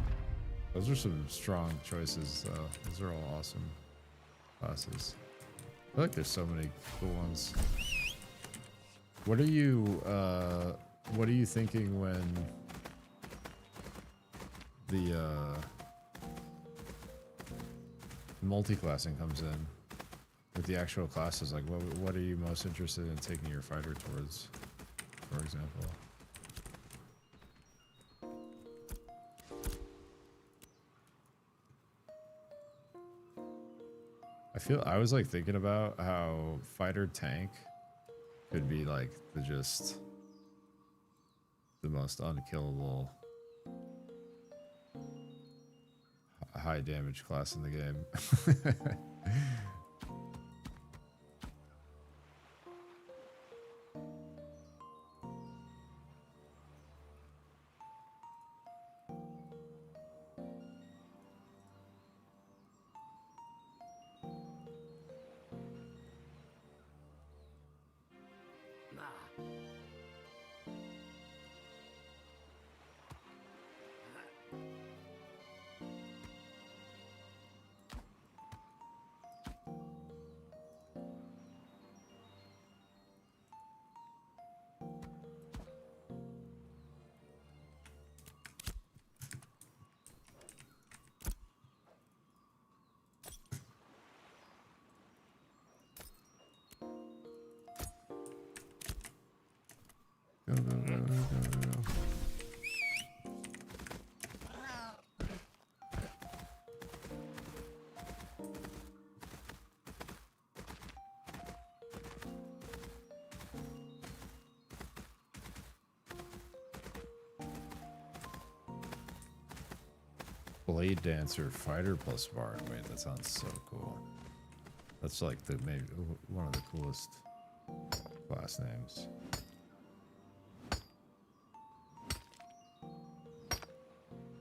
Those are some strong choices. Those are all awesome classes. I feel like there's so many cool ones. What are you thinking when the multi-classing comes in with the actual classes? Like what are you most interested in taking your fighter towards, for example? I was like thinking about how fighter tank could be like the most unkillable high damage class in the game. Go, go, go, go, go, go. Blade Dancer, Fighter plus Bard. Wait, that sounds so cool. That's like maybe one of the coolest class names.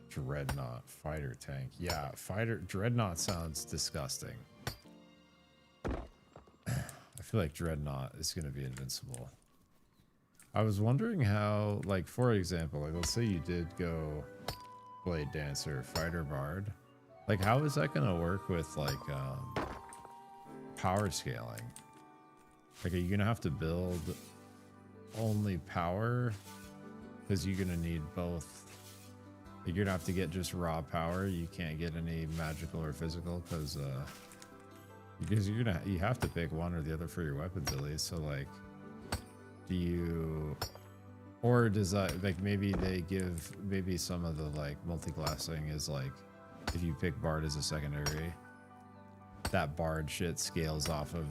Dreadnought, fighter tank. Yeah, Dreadnought sounds disgusting. I feel like Dreadnought is going to be invincible. I was wondering how, like, for example, like, let's say you did go Blade Dancer, Fighter Bard. Like, how is that going to work with, like, power scaling? Like, are you going to have to build only power? Because you're going to need both. You're going to have to get just raw power. You can't get any magical or physical because you have to pick one or the other for your weapons at least. So, like, do you... Or does that, like, maybe they give, maybe some of the, like, multi-classing is, like, if you pick Bard as a secondary, that Bard shit scales off of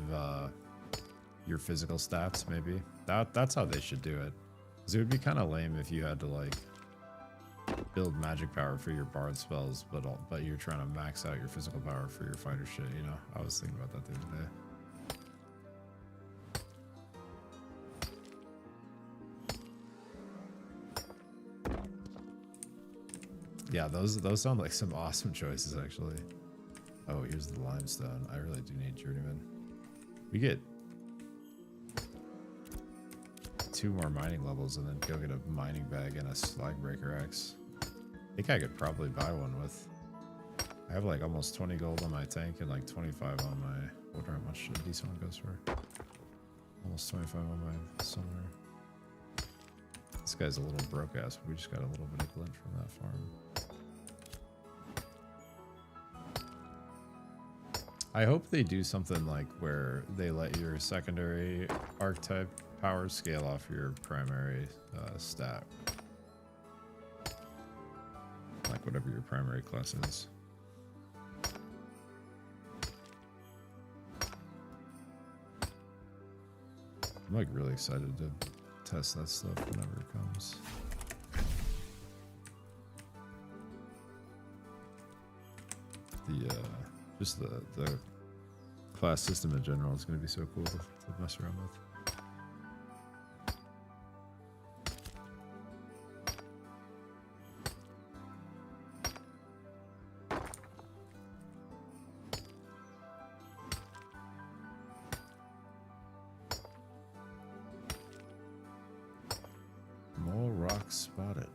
your physical stats, maybe. That's how they should do it. Because it would be kind of lame if you had to, like, build magic power for your Bard spells, but you're trying to max out your physical power for your fighter shit, you know? I was thinking about that the other day. Yeah, those sound like some awesome choices, actually. Oh, here's the limestone. I really do need journeyman. We get 2 more mining levels and then go get a mining bag and a slag breaker axe. I think I could probably buy one with I have like almost 20 gold on my tank and like 25 on my. I wonder how much a decent one goes for. Almost 25 on my summoner. This guy's a little broke ass, but we just got a little bit of glint from that farm. I hope they do something like where they let your secondary archetype power scale off your primary stat. Like whatever your primary class is. I'm like really excited to test that stuff whenever it comes. The just the class system in general is going to be so cool to mess around with. More rocks spotted.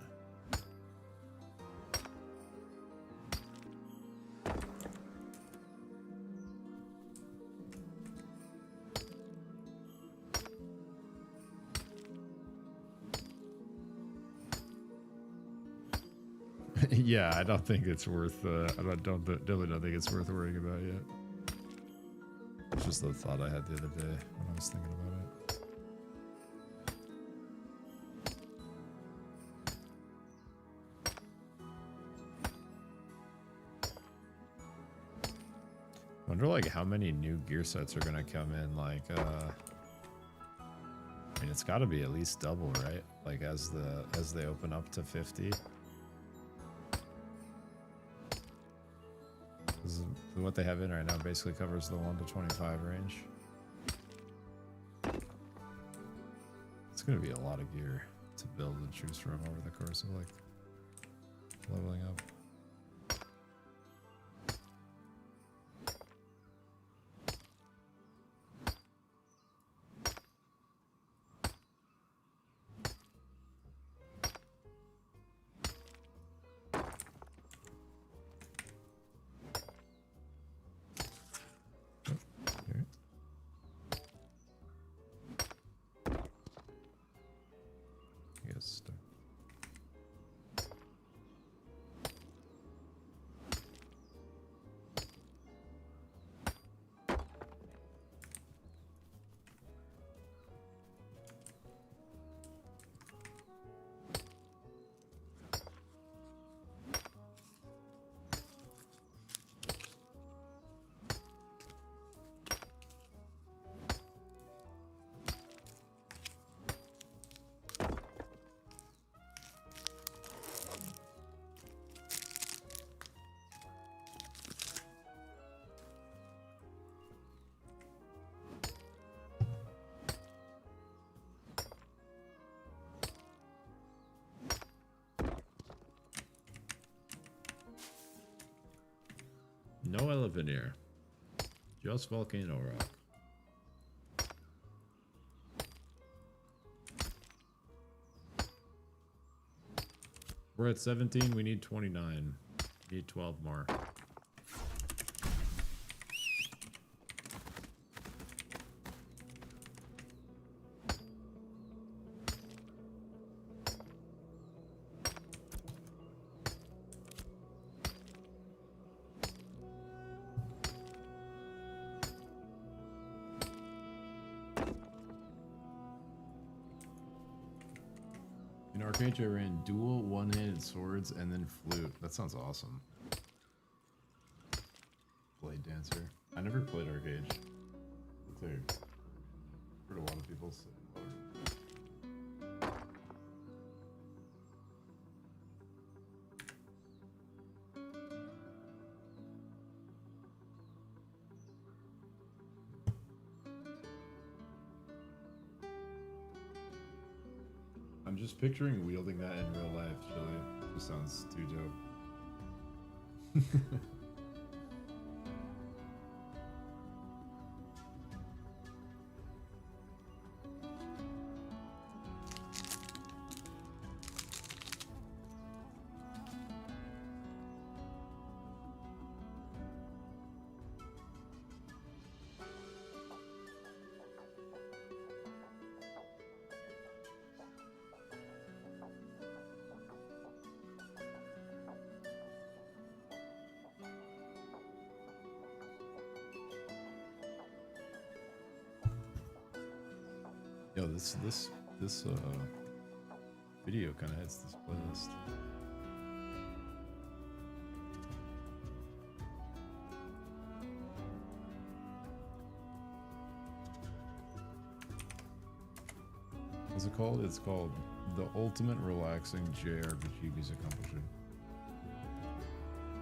Yeah, I don't think it's worth. I definitely don't think it's worth worrying about yet. It's just the thought I had the other day when I was thinking about it. Wonder like how many new gear sets are gonna come in. Like, I mean, it's got to be at least double, right? Like as they open up to 50. What they have in right now basically covers the 1 to 25 range. It's going to be a lot of gear to build and choose from over the course of like leveling up. No Elevator. Just Volcano Rock. We're at 17. We need 29. Need 12 more. In Arcade, I ran dual one-handed swords and then flute. That sounds awesome. Blade Dancer. I never played Arcade. I've heard a lot of people say. I'm just picturing wielding that in real life, Chili. Just sounds too dope. Yo, this video kind of hits this playlist. What's it called? It's called The Ultimate Relaxing JRPG Music Accomplishing.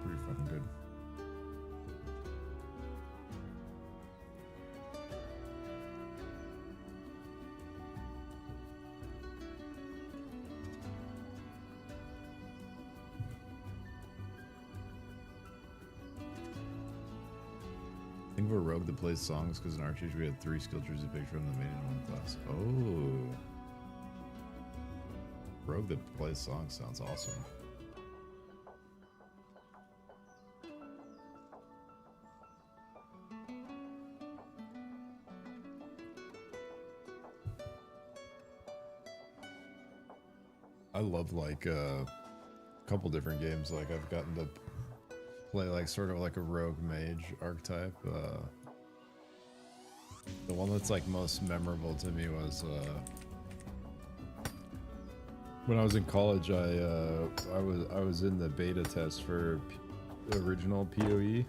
Pretty fucking good. Think of a rogue that plays songs because in Archers we had 3 skill trees to pick from the main and 1 class. Oh. Rogue that plays songs sounds awesome. I love like a couple different games. Like I've gotten to play like sort of like a rogue mage archetype. The one that's like most memorable to me was when I was in college. I was in the beta test for the original PoE.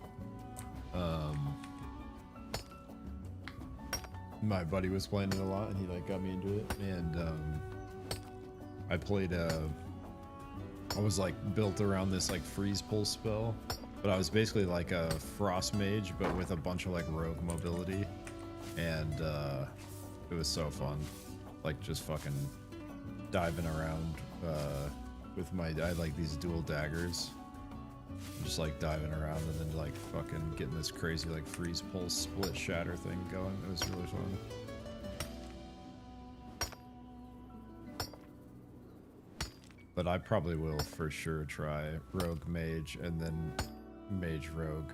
My buddy was playing it a lot, and he like got me into it. And I played. I was like built around this like freeze pulse spell, but I was basically like a frost mage, but with a bunch of like rogue mobility, and it was so fun. Like just fucking diving around with my. I had like these dual daggers, just like diving around and then like fucking getting this crazy like freeze pulse split shatter thing going. It was really fun. But I probably will for sure try Rogue Mage and then Mage Rogue.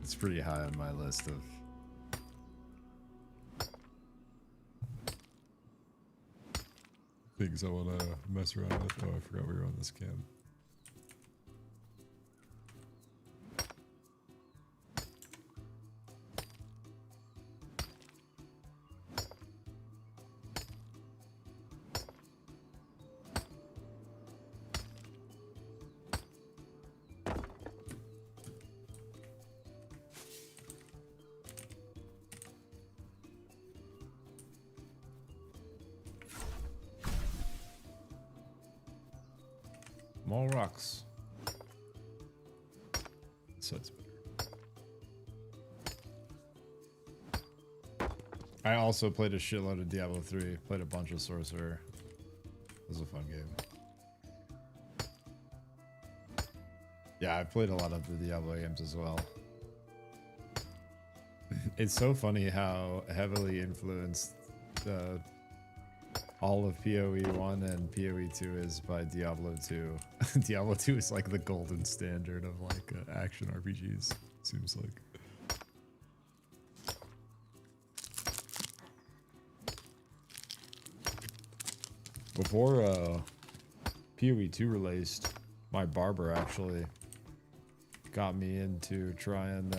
It's pretty high on my list of things I want to mess around with. Oh, I forgot we were on this cam. More rocks. So it's better. I also played a shitload of Diablo 3. Played a bunch of Sorcerer. It was a fun game. Yeah, I played a lot of the Diablo games as well. It's so funny how heavily influenced all of PoE 1 and PoE 2 is by Diablo 2. Diablo 2 is like the golden standard of like action RPGs, seems like. Before PoE 2 released, my barber actually got me into trying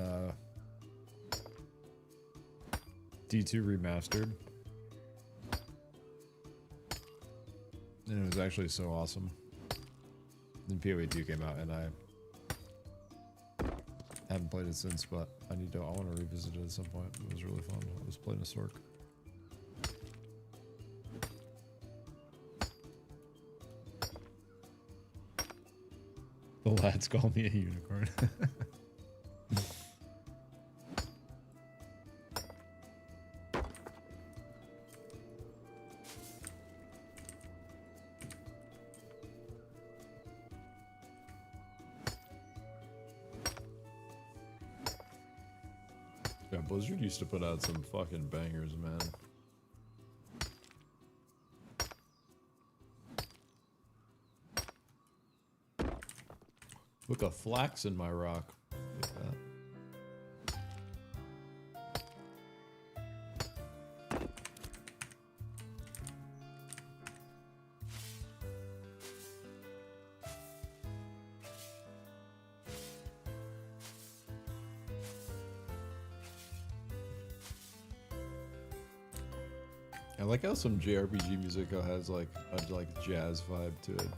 D2 Remastered. And it was actually so awesome. Then PoE 2 came out, and I haven't played it since, but I want to revisit it at some point. It was really fun. I was playing a Sork. The lads call me a unicorn. Yeah, Blizzard used to put out some fucking bangers, man. Look, a flax in my rock. Look at that. I like how some JRPG music has like a like jazz vibe to it.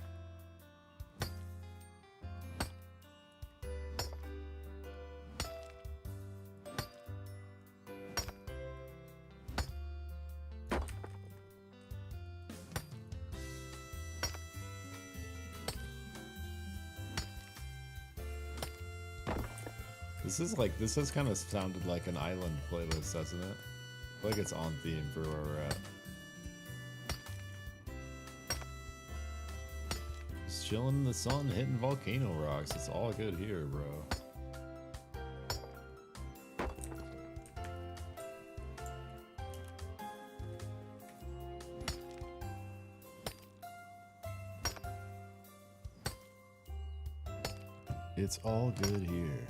This has kind of sounded like an island playlist, hasn't it? I feel like it's on theme for where we're at. Just chilling in the sun, hitting volcano rocks. It's all good here, bro. It's all good here.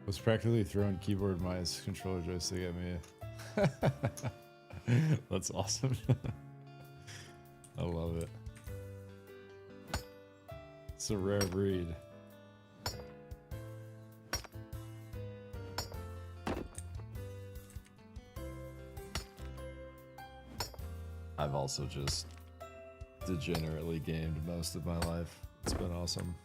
Was practically throwing keyboard, mouse, controller, joystick at me. That's awesome. I love it. It's a rare breed. I've also just degenerately gamed most of my life. It's been awesome.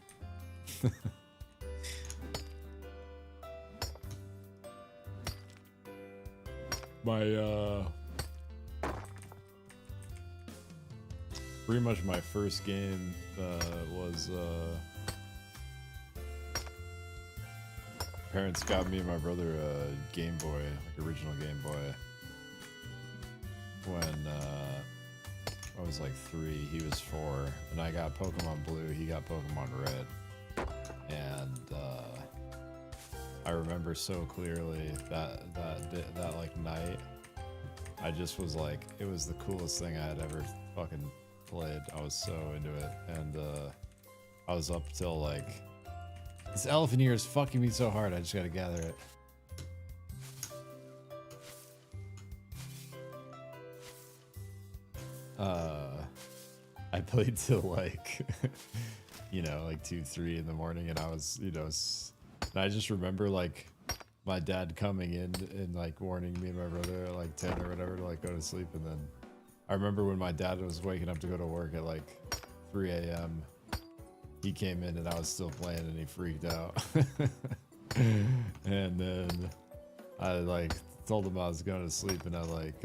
Pretty much my first game was parents got me and my brother a Game Boy, like original Game Boy, when I was like 3, he was 4, and I got Pokemon Blue, he got Pokemon Red, and I remember so clearly that like night. I just was like, it was the coolest thing I had ever fucking played. I was so into it, and I was up till like, this elephant ear is fucking me so hard. I just gotta gather it. I played till like, you know, like 2, 3 in the morning, and I was, you know, and I just remember like my dad coming in and like warning me and my brother at like 10 or whatever to like go to sleep, and then I remember when my dad was waking up to go to work at like 3 a.m. he came in and I was still playing and he freaked out. And then I like told him I was going to sleep, and I like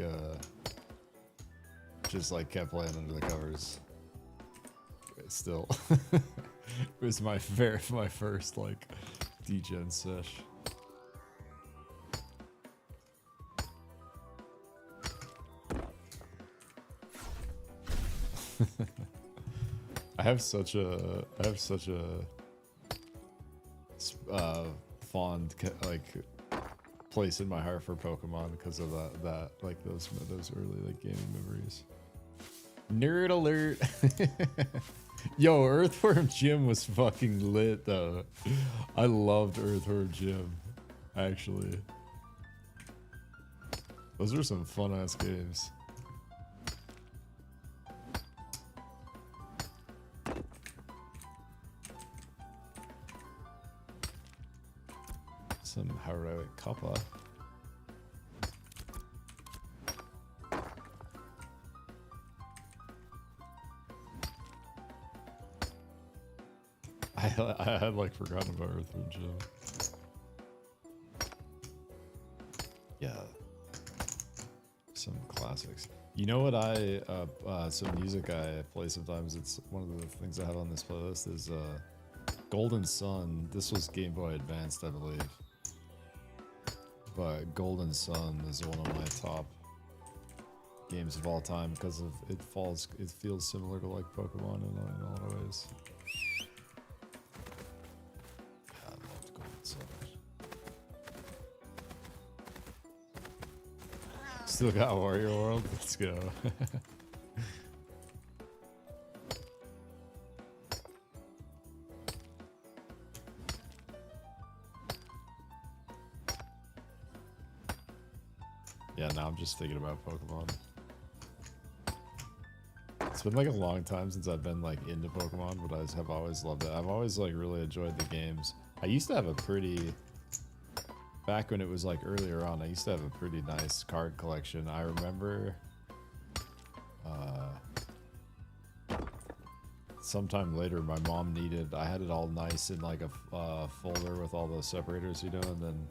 just like kept playing under the covers. Still, it was my first like degen sesh. I have such a fond like place in my heart for Pokemon because of that like those early like gaming memories. Nerd alert. Yo, Earthworm Jim was fucking lit though. I loved Earthworm Jim, actually. Those were some fun ass games. Some heroic copper. I had like forgotten about Earthworm Jim. Yeah, some classics. You know what some music I play sometimes. It's one of the things I have on this playlist is Golden Sun. This was Game Boy Advanced, I believe. But Golden Sun is one of my top games of all time because of it feels similar to like Pokemon in a lot of ways. I loved Golden Sun. Still got Wario World? Let's go. Yeah, now I'm just thinking about Pokemon. It's been like a long time since I've been like into Pokemon, but have always loved it. I've always like really enjoyed the games. I used to have a pretty, back when it was like earlier on, I used to have a pretty nice card collection. I remember sometime later my mom needed, I had it all nice in like a folder with all the separators, you know, and then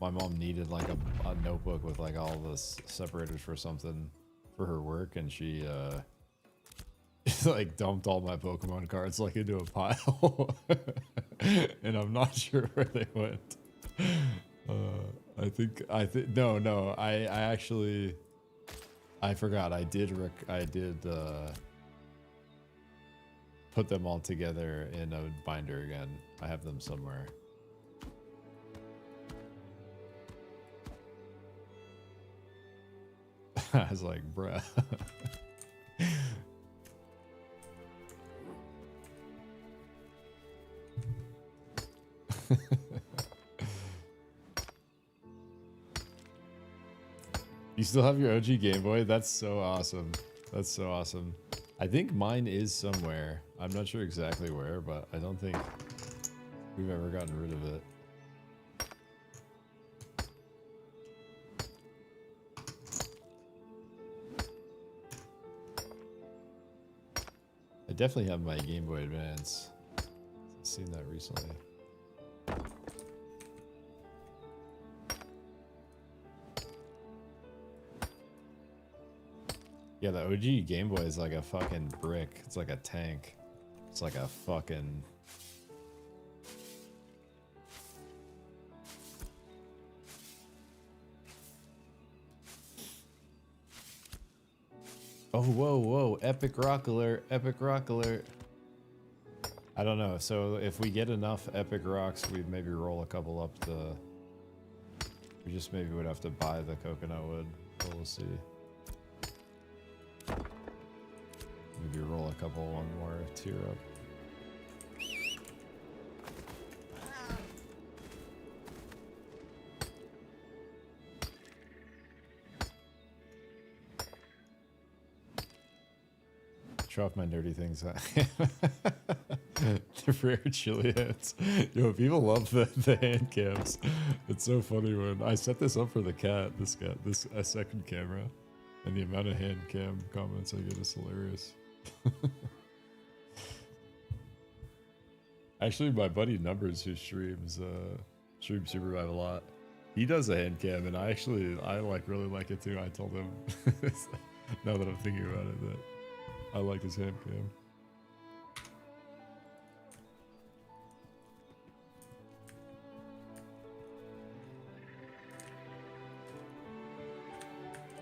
my mom needed like a notebook with like all the separators for something for her work, and she like dumped all my Pokemon cards like into a pile. And I'm not sure where they went. I actually, I forgot. I did put them all together in a binder again. I have them somewhere. I was like, bruh. You still have your OG Game Boy? That's so awesome. That's so awesome. I think mine is somewhere. I'm not sure exactly where, but I don't think we've ever gotten rid of it. I definitely have my Game Boy Advance. I've seen that recently. Yeah, the OG Game Boy is like a fucking brick. It's like a tank. It's like a fucking... Oh, whoa, whoa. Epic rock alert. Epic rock alert. I don't know. So if we get enough epic rocks, we'd maybe roll a couple up the... We just maybe would have to buy the coconut wood. But we'll see. Maybe roll a couple, one more tier up. Show off my nerdy things. The rare chili hands. Yo, people love the hand cams. It's so funny when I set this up for the cat. This a second camera, and the amount of hand cam comments I get is hilarious. Actually, my buddy Numbers, who streams Supervive a lot, he does a hand cam, and I like really like it too. I told him now that I'm thinking about it that I like his hand cam.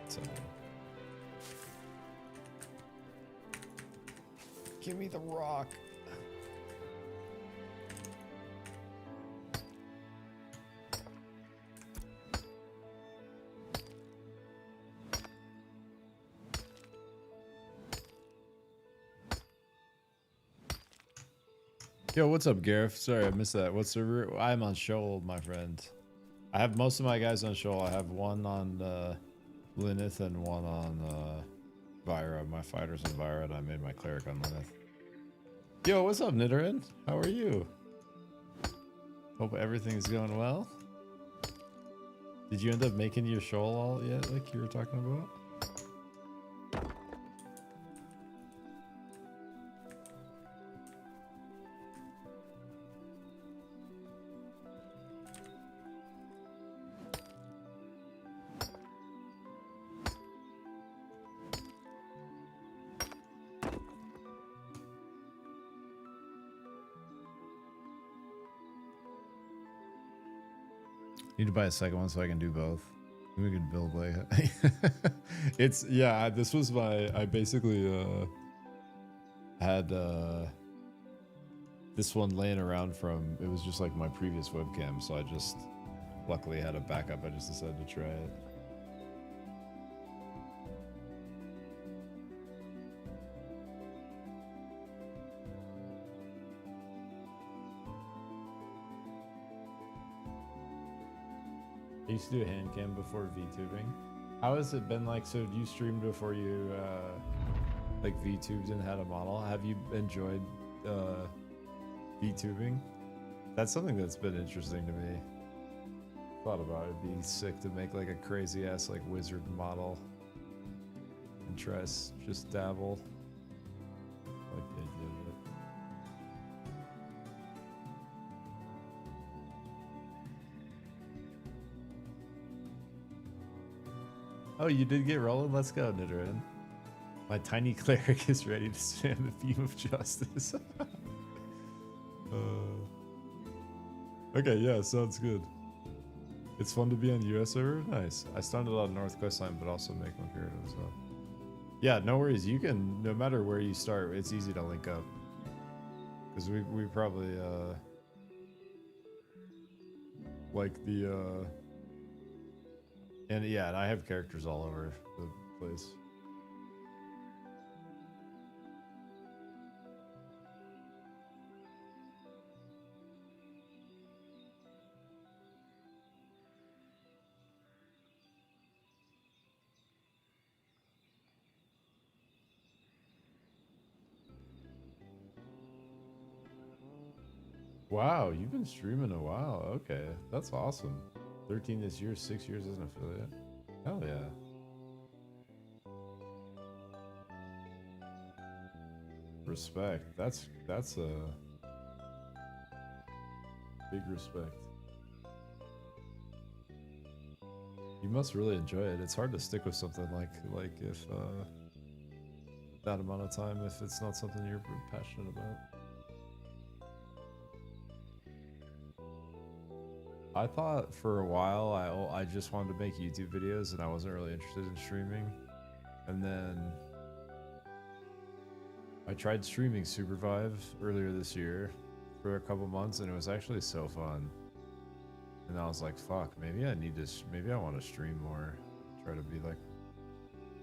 So, give me the rock. Yo, what's up, Gareth? Sorry, I missed that. What server? I'm on Shoal, my friend. I have most of my guys on Shoal. I have one on Lyneth and one on Vyra. My fighter's on Vyra, and I made my cleric on Lyneth. Yo, what's up, Nidoran? How are you? Hope everything's going well. Did you end up making your Shoal all yet, like you were talking about? Need to buy a second one so I can do both. We can build like it's yeah. This was I basically had this one laying around from, it was just like my previous webcam, so I just luckily had a backup. I just decided to try it. I used to do a hand cam before VTubing. How has it been like? So you streamed before you like VTubed and had a model. Have you enjoyed VTubing? That's something that's been interesting to me. Thought about it. It'd be sick to make like a crazy ass like wizard model and try just dabble. Like the idea of it. Oh, you did get rolling? Let's go, Nidoran. My tiny cleric is ready to spam the beam of justice. Okay, yeah, sounds good. It's fun to be on US server? Nice. I started on North Coastline, but also make my period as well. Yeah, no worries. You can, no matter where you start, it's easy to link up. Because we probably, like the, and yeah, and I have characters all over the place. Wow, you've been streaming a while. Okay, that's awesome. 13 this year, 6 years as an affiliate. Hell yeah. Respect. That's a big respect. You must really enjoy it. It's hard to stick with something like if that amount of time if it's not something you're passionate about. I thought for a while I just wanted to make YouTube videos and I wasn't really interested in streaming. And then I tried streaming Supervive earlier this year for a couple months and it was actually so fun. And I was like, fuck, maybe I want to stream more. Try to be like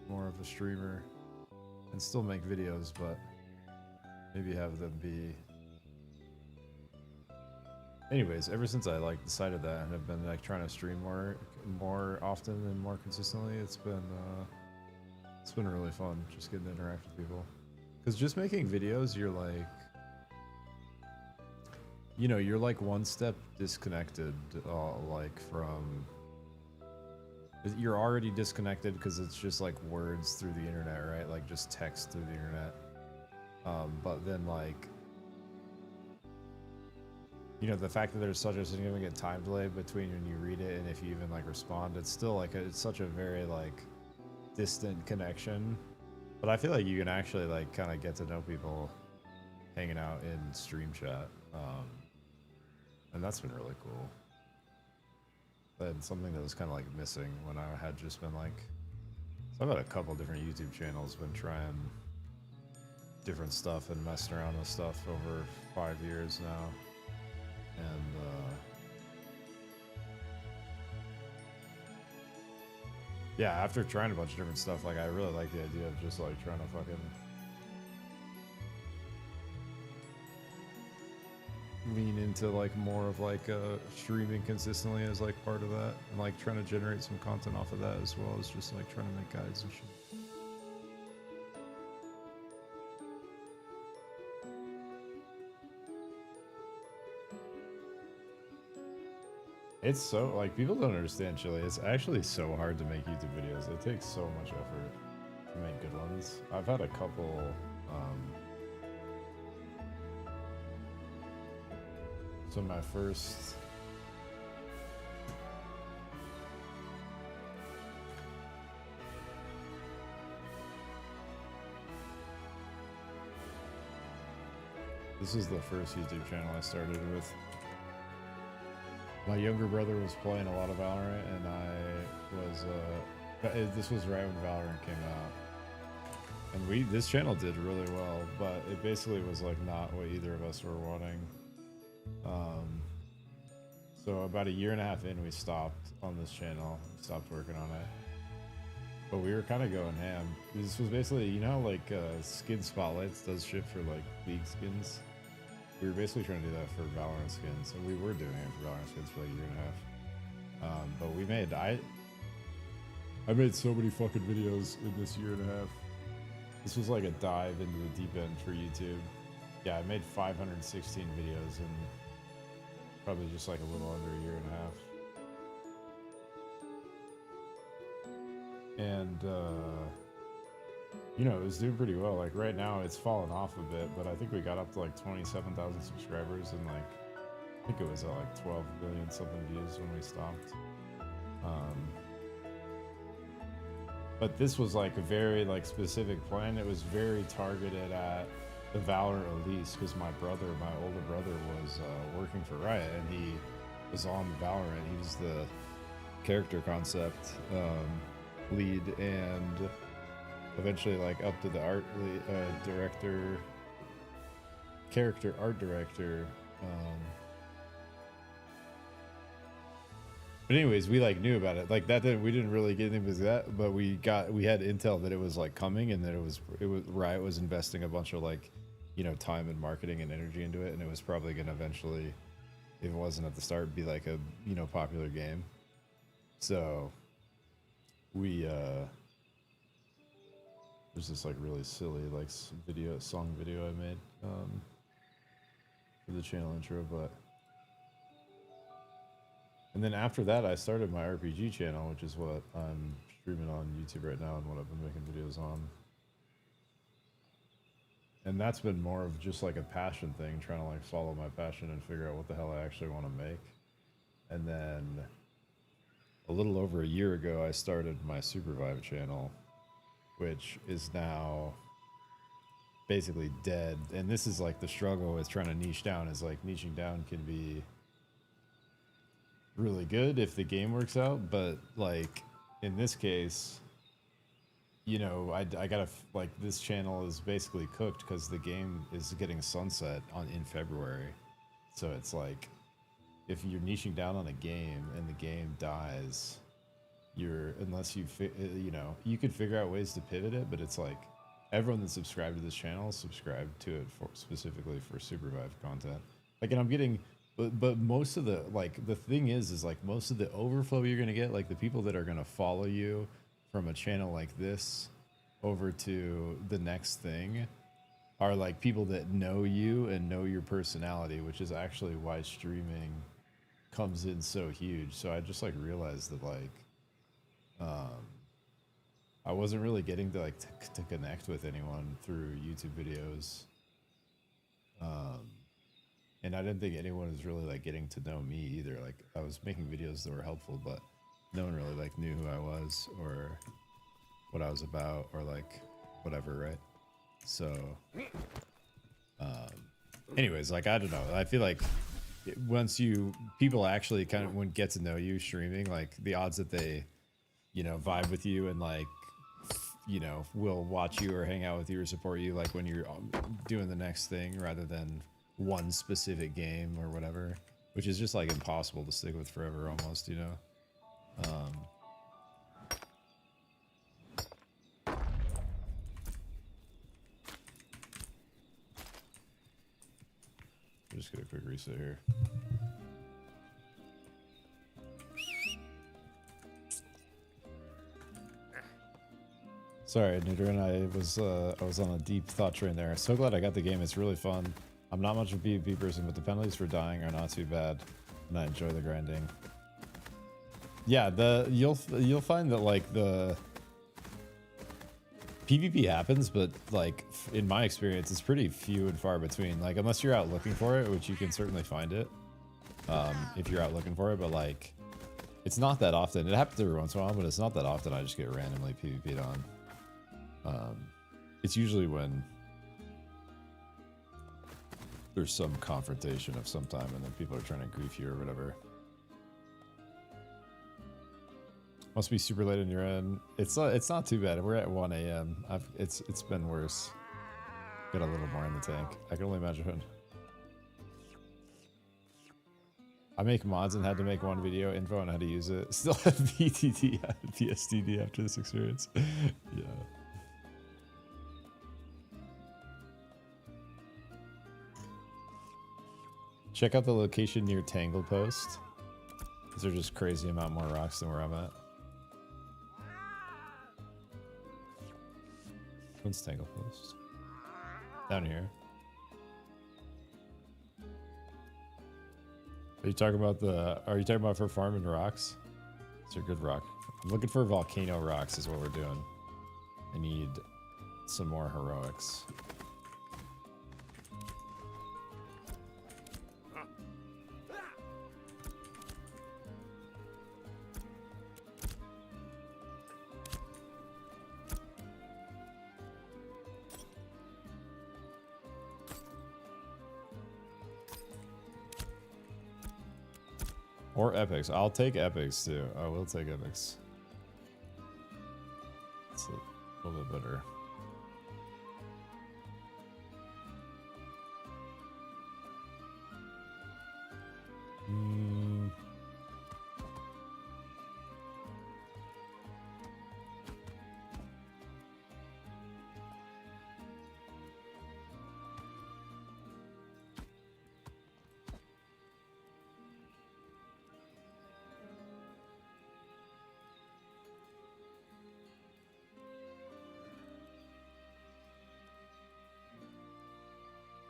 more of a streamer and still make videos, but maybe have them be. Anyways, ever since I like decided that and have been like trying to stream more often and more consistently, it's been really fun just getting to interact with people. Because just making videos, you're like, you know, you're like one step disconnected, like from. You're already disconnected because it's just like words through the internet, right? Like just text through the internet. But then like. You know, the fact that there's such a significant time delay between when you read it and if you even like respond, it's still like it's such a very like distant connection. But I feel like you can actually like kind of get to know people hanging out in stream chat. And that's been really cool. And something that was kind of like missing when I had just been like, so I've had a couple different YouTube channels, been trying different stuff and messing around with stuff over 5 years now. And yeah, after trying a bunch of different stuff, like I really like the idea of just like trying to fucking lean into like more of like streaming consistently as like part of that, and like trying to generate some content off of that as well as just like trying to make guides and shit. It's so, like, people don't understand, Chile. It's actually so hard to make YouTube videos. It takes so much effort to make good ones. I've had a couple, so my first... This is the first YouTube channel I started with. My younger brother was playing a lot of Valorant, and I was, this was right when Valorant came out. And this channel did really well, but it basically was like not what either of us were wanting. So about 1.5 years in, we stopped on this channel, stopped working on it. But we were kind of going ham. This was basically, you know how like Skin Spotlights does shit for like League skins? We were basically trying to do that for Valorant skins, and we were doing it for Valorant skins for like 1.5 years. But we made, I made so many fucking videos in this 1.5 years. This was like a dive into the deep end for YouTube. Yeah, I made 516 videos in probably just like a little under a year and a half. And, you know, it was doing pretty well. Like right now it's fallen off a bit, but I think we got up to like 27,000 subscribers and like, I think it was at like 12 million something views when we stopped. But this was like a very like specific plan. It was very targeted at the Valor Elise because my older brother was working for Riot and he was on Valorant. He was the character concept lead and eventually like up to the character art director. But anyways, we like knew about it. Like that we didn't really get into that, but we had intel that it was like coming and that it was Riot was investing a bunch of like, you know, time and marketing and energy into it, and it was probably gonna eventually, if it wasn't at the start, be like a, you know, popular game. So we there's this like really silly like song video I made for the channel intro, but. And then after that, I started my RPG channel, which is what I'm streaming on YouTube right now and what I've been making videos on. And that's been more of just like a passion thing, trying to like follow my passion and figure out what the hell I actually want to make. And then a little over a year ago, I started my Supervive channel, which is now basically dead. And this is like the struggle with trying to niche down, is like niching down can be really good if the game works out, but like in this case, you know, I gotta like, this channel is basically cooked because the game is getting sunset in February. So it's like, if you're niching down on a game and the game dies, unless you know, you could figure out ways to pivot it, but it's like everyone that's subscribed to this channel subscribed to it specifically for Supervive content. Like, and I'm getting. But most of the, like, the thing is like most of the overflow you're going to get, like the people that are going to follow you from a channel like this over to the next thing are like people that know you and know your personality, which is actually why streaming comes in so huge. So I just like realized that like, I wasn't really getting to like to connect with anyone through YouTube videos. And I didn't think anyone was really like getting to know me either. Like I was making videos that were helpful, but no one really like knew who I was or what I was about or like whatever, right? So anyways, like I don't know. I feel like once people actually kind of get to know you streaming, like the odds that they, you know, vibe with you and like, you know, will watch you or hang out with you or support you like when you're doing the next thing rather than one specific game or whatever, which is just like impossible to stick with forever almost, you know. Just get a quick reset here. Sorry, Nidrin, I was on a deep thought train there. So glad I got the game. It's really fun. I'm not much of a PvP person, but the penalties for dying are not too bad, and I enjoy the grinding. Yeah, you'll find that like the PvP happens, but like in my experience, it's pretty few and far between. Like unless you're out looking for it, which you can certainly find it, if you're out looking for it. But like, it's not that often. It happens every once in a while, but it's not that often. I just get randomly PvP'd on. It's usually when there's some confrontation of some time and then people are trying to grief you or whatever. Must be super late on your end. It's not too bad. We're at 1 a.m. It's been worse. Got a little more in the tank. I can only imagine. I make mods and had to make one video info on how to use it. Still have PTD and PSTD after this experience. Yeah. Check out the location near Tangle Post. These are just crazy amount more rocks than where I'm at. One's Tangle Post. Down here. Are you talking about for farming rocks? It's a good rock. I'm looking for volcano rocks is what we're doing. I need some more heroics. Or epics. I'll take epics too. I will take epics. It's a little bit better.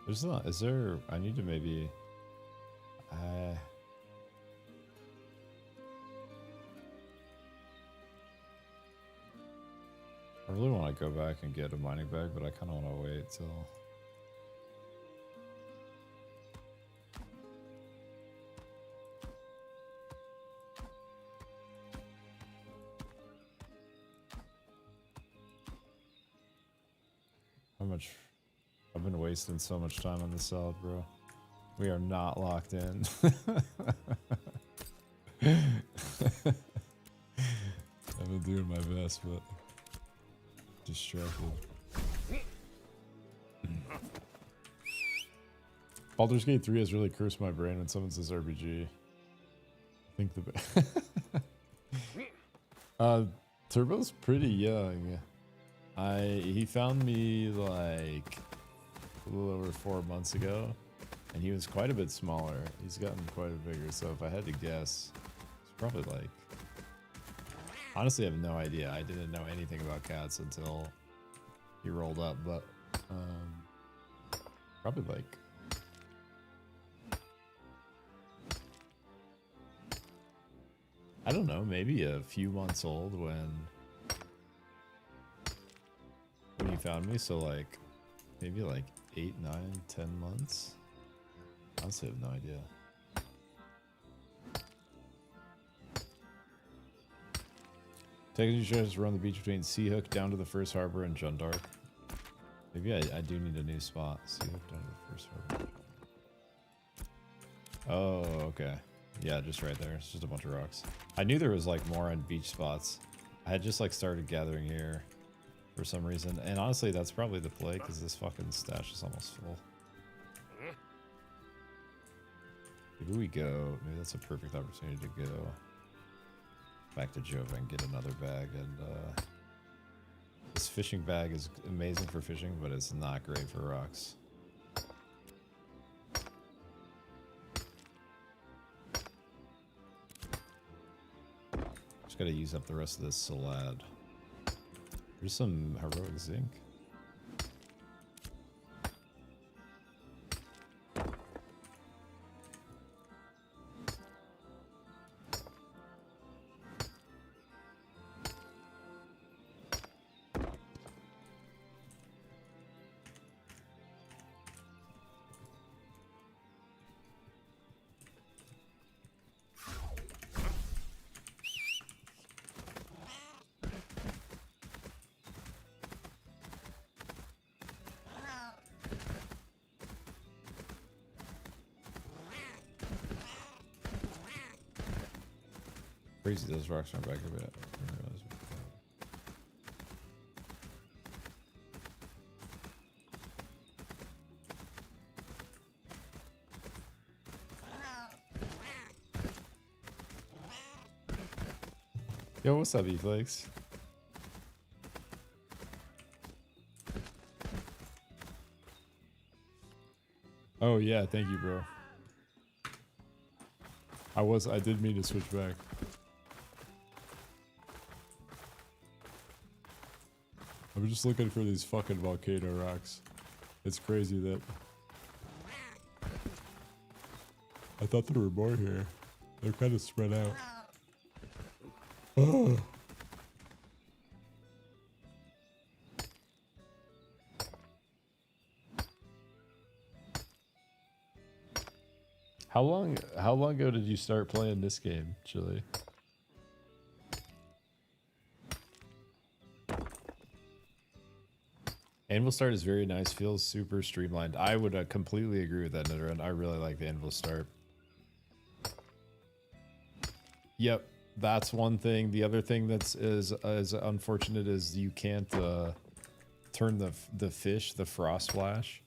There's not. Is there? I need to maybe. I really want to go back and get a mining bag, but I kind of want to wait till. How much? I've been wasting so much time on this salad, bro. We are not locked in. I've been doing my best, but distracted. Baldur's Gate 3 has really cursed my brain when someone says RPG. I think the Turbo's pretty young. He found me like a little over 4 months ago, and he was quite a bit smaller. He's gotten quite a bigger, so if I had to guess, it's probably like, honestly I have no idea. I didn't know anything about cats until he rolled up, but probably like I don't know, maybe a few months old when he found me, so like maybe like 8, 9, 10 months. Honestly, I have no idea. Technically, you should just run the beach between Seahook down to the first harbor and Jundark. Maybe I do need a new spot. Seahook down to the first harbor. Oh, okay. Yeah, just right there. It's just a bunch of rocks. I knew there was like more on beach spots. I had just like started gathering here for some reason. And honestly, that's probably the play because this fucking stash is almost full. Maybe we go. Maybe that's a perfect opportunity to go back to Jova and get another bag. And this fishing bag is amazing for fishing, but it's not great for rocks. Just gotta use up the rest of this salad. There's some heroic zinc. Crazy, those rocks aren't back a bit. Yo, what's up, E-Flakes? Oh yeah, thank you, bro. I did mean to switch back. I'm just looking for these fucking volcano rocks. It's crazy that I thought there were more here. They're kind of spread out. Oh. How long ago did you start playing this game, Chili? Anvil Start is very nice, feels super streamlined. I would completely agree with that, Nidoran. I really like the Anvil Start. Yep, that's one thing. The other thing that's is unfortunate is you can't turn the fish, the frost flash.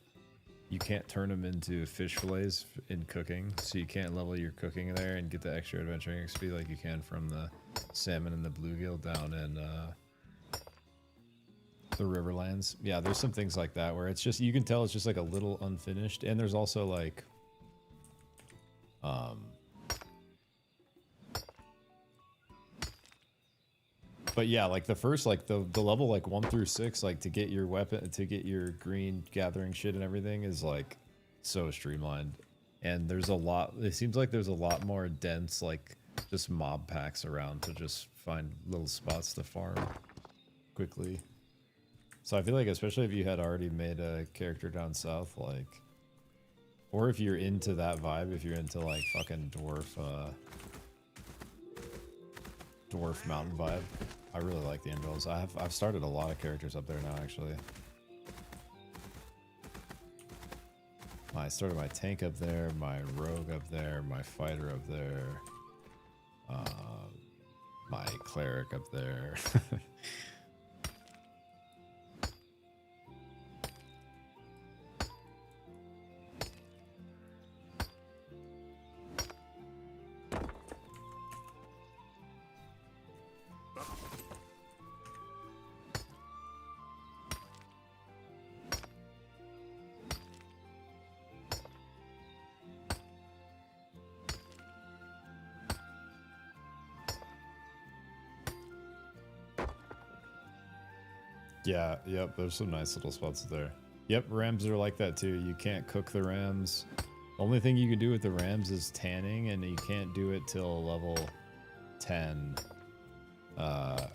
You can't turn them into fish fillets in cooking, so you can't level your cooking there and get the extra adventuring XP like you can from the salmon and the bluegill down in the Riverlands. Yeah, there's some things like that where it's just, you can tell it's just like a little unfinished, and there's also like but yeah, like the first, like the level like 1 through 6, like to get your weapon, to get your green gathering shit and everything is like so streamlined. And there's a lot, it seems like there's a lot more dense, like just mob packs around to just find little spots to farm quickly. So I feel like, especially if you had already made a character down south, like, or if you're into that vibe, if you're into like fucking dwarf mountain vibe, I really like the Anvils. I've started a lot of characters up there now, actually. I started my tank up there, my rogue up there, my fighter up there, my cleric up there. Yeah, yep, there's some nice little spots there. Yep, rams are like that too. You can't cook the rams. Only thing you can do with the rams is tanning, and you can't do it till level 10.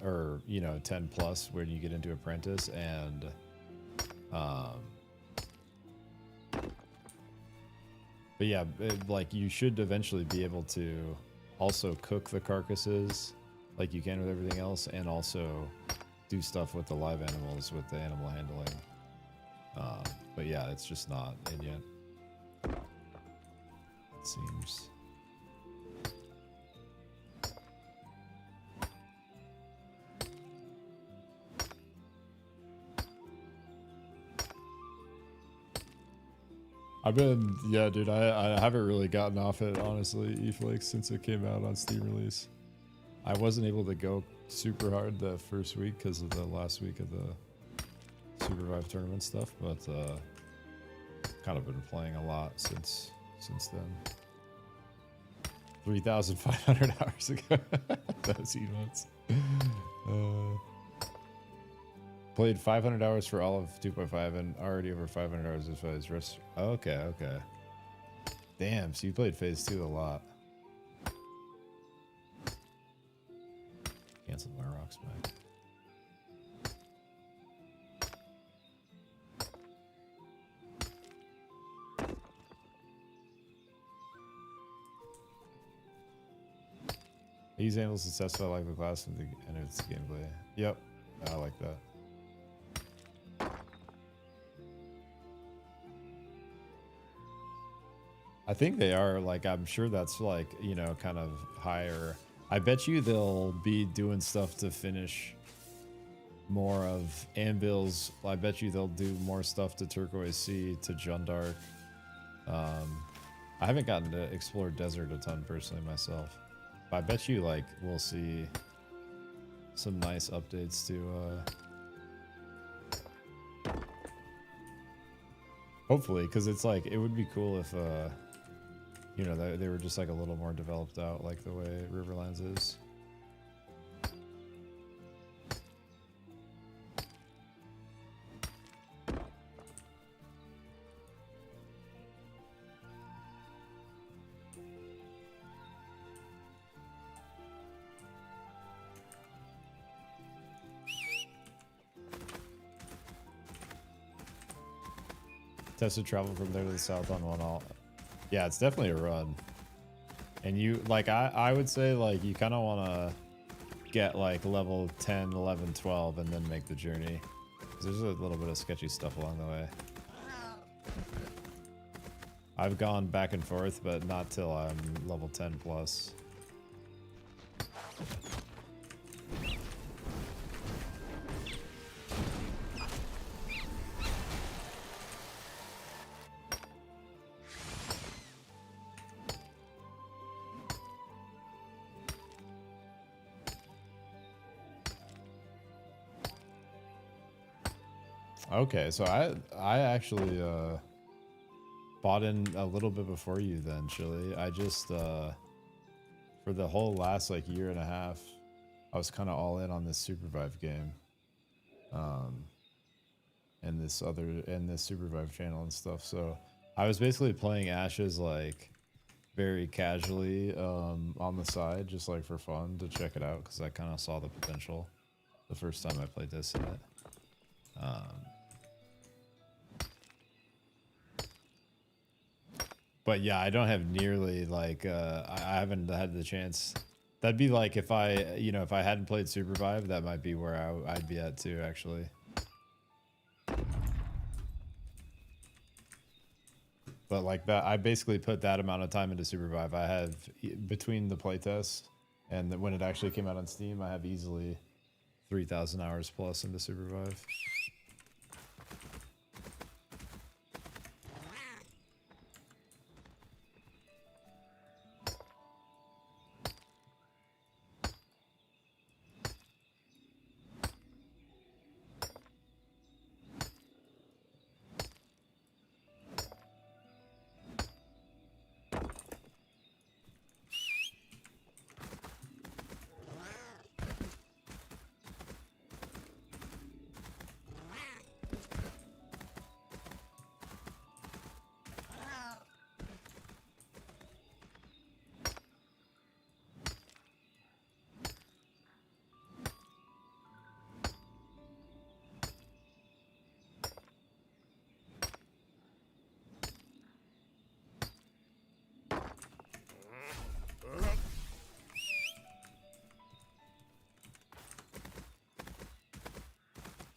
Or, you know, 10 plus when you get into apprentice, and but yeah, like you should eventually be able to also cook the carcasses like you can with everything else, and also do stuff with the live animals with the animal handling. But yeah, it's just not in yet, it seems. Yeah, dude, I haven't really gotten off it, honestly, E-Flakes, since it came out on Steam release. I wasn't able to go super hard the first week because of the last week of the Supervive tournament stuff, but kind of been playing a lot since then. 3,500 hours ago. Those emotes. Played 500 hours for all of 2.5 and already over 500 hours of phase rest. Okay, okay. Damn, so you played phase 2 a lot. Canceled my rocks back. These animals successful, I like the class and its gameplay. Yep, I like that. I think they are, like, I'm sure that's like, you know, kind of higher. I bet you they'll be doing stuff to finish more of Anvil's. I bet you they'll do more stuff to Turquoise Sea, to Jundark. I haven't gotten to explore Desert a ton personally myself. But I bet you, like, we'll see some nice updates to hopefully, because it's like, it would be cool if you know, they were just like a little more developed out, like the way Riverlands is. tested travel from there to the south on one alt. Yeah, it's definitely a run. And you, like, I would say, like, you kind of want to get, like, level 10, 11, 12, and then make the journey. 'Cause there's a little bit of sketchy stuff along the way. I've gone back and forth, but not till I'm level 10 plus. Okay, so I actually bought in a little bit before you then, Chili. I just for the whole last like year and a half, I was kind of all in on this Supervive game. And this Supervive channel and stuff. So I was basically playing Ashes like very casually on the side, just like for fun to check it out because I kind of saw the potential the first time I played this set. But yeah, I don't have nearly like I haven't had the chance. That'd be like if I if I hadn't played Supervive, that might be where I'd be at too, actually. But like that, I basically put that amount of time into Supervive. I have between the playtest and when it actually came out on Steam, I have easily 3,000 hours plus into Supervive.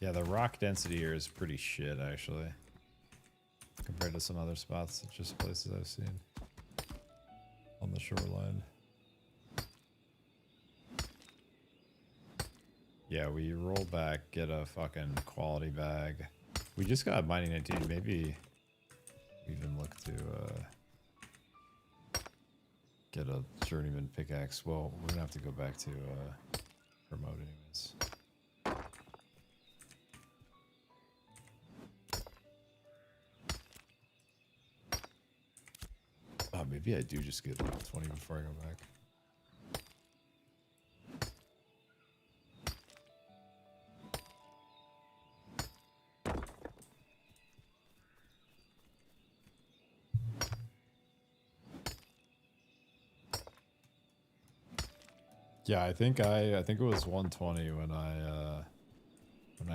Yeah, the rock density here is pretty shit, actually. Compared to some other spots, just places I've seen on the shoreline. Yeah, we roll back, get a fucking quality bag. We just got Mining 19. Maybe we even look to get a journeyman pickaxe. Well, we're gonna have to go back to promote anyways. Oh, maybe I do just get 20 before I go back. Yeah, I think it was 120 when I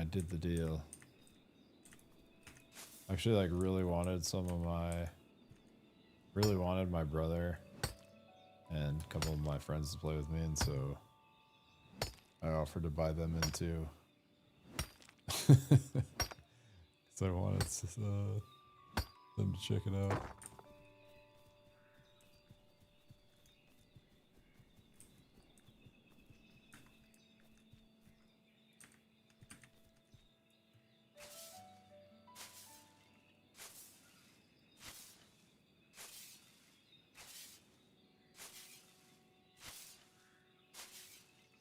did the deal. Actually, like really wanted my brother and a couple of my friends to play with me, and so I offered to buy them in too. So I wanted them to check it out.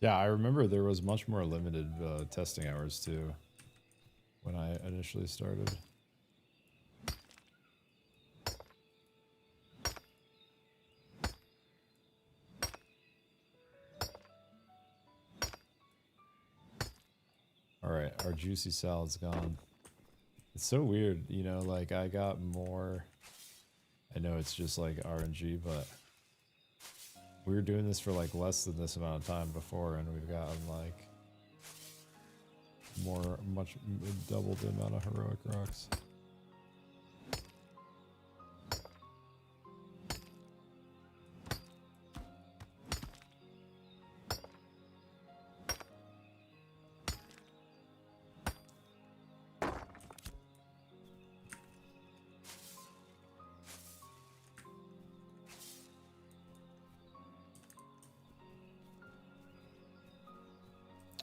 Yeah, I remember there was much more limited testing hours too when I initially started. Alright, our juicy salad's gone. It's so weird, you know, like I got more... I know it's just like RNG, but we were doing this for like less than this amount of time before, and we've gotten like double the amount of heroic rocks.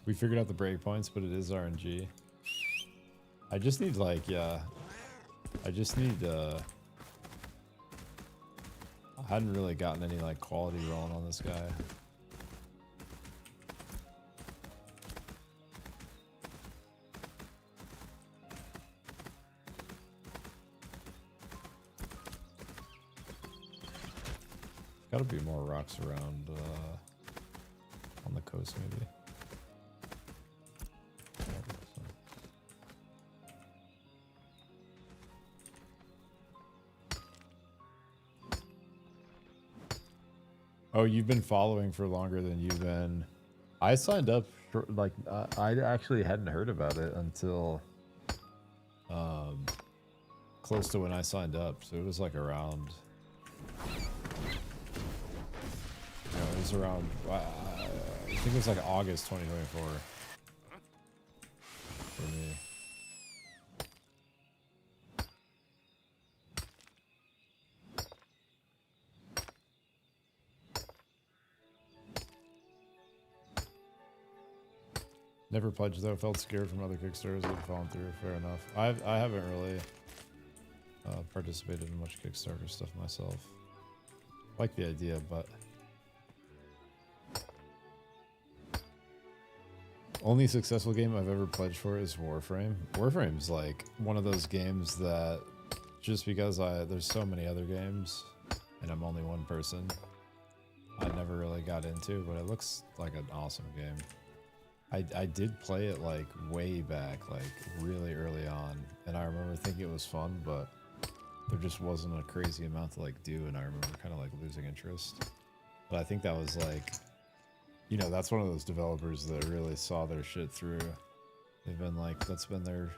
We figured out the breakpoints, but it is RNG. I just need like, yeah. I just need, I hadn't really gotten any like quality rolling on this guy. Gotta be more rocks around, on the coast maybe. Oh, you've been following for longer than you've been. I signed up for, like, I actually hadn't heard about it until close to when I signed up. So it was like around, it was around, I think it was like August 2024 for me. Never pledged though. Felt scared from other Kickstarters that had fallen through. Fair enough. I haven't really participated in much Kickstarter stuff myself. Like the idea, but only successful game I've ever pledged for is Warframe. Warframe's like one of those games that just because there's so many other games and I'm only one person, I never really got into, but it looks like an awesome game. I did play it like way back, like really early on, and I remember thinking it was fun, but there just wasn't a crazy amount to like do, and I remember kind of like losing interest. But I think that was like, you know, that's one of those developers that really saw their shit through. They've been like, that's been their,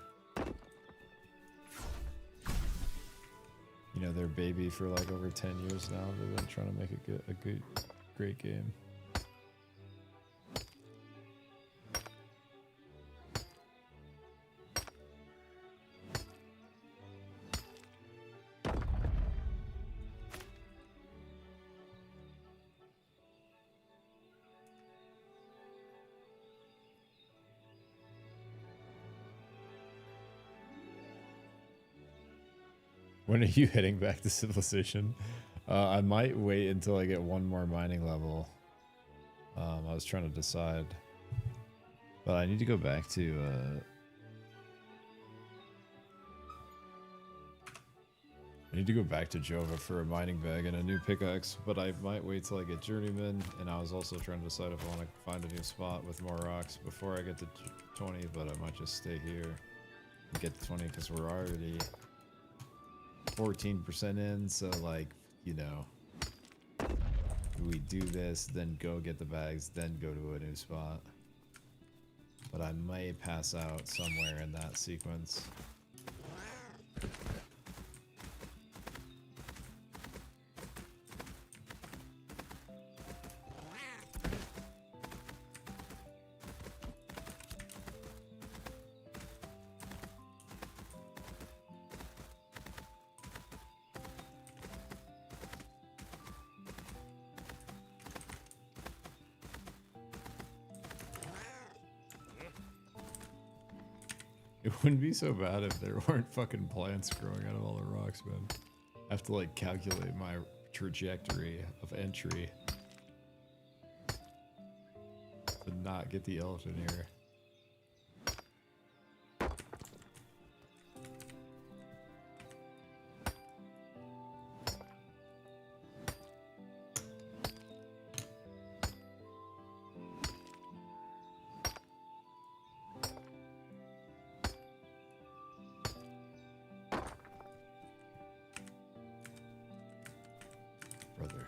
you know, their baby for like over 10 years now. They've been trying to make a good, great game. When are you heading back to Civilization? I might wait until I get one more mining level. I was trying to decide. But I need to go back to... I need to go back to Jova for a mining bag and a new pickaxe, but I might wait till I get Journeyman, and I was also trying to decide if I want to find a new spot with more rocks before I get to 20, but I might just stay here and get to 20 because we're already 14% in, so like, you know, we do this, then go get the bags, then go to a new spot. But I may pass out somewhere in that sequence. It wouldn't be so bad if there weren't fucking plants growing out of all the rocks, man. I have to like calculate my trajectory of entry to not get the elephant here. Brother.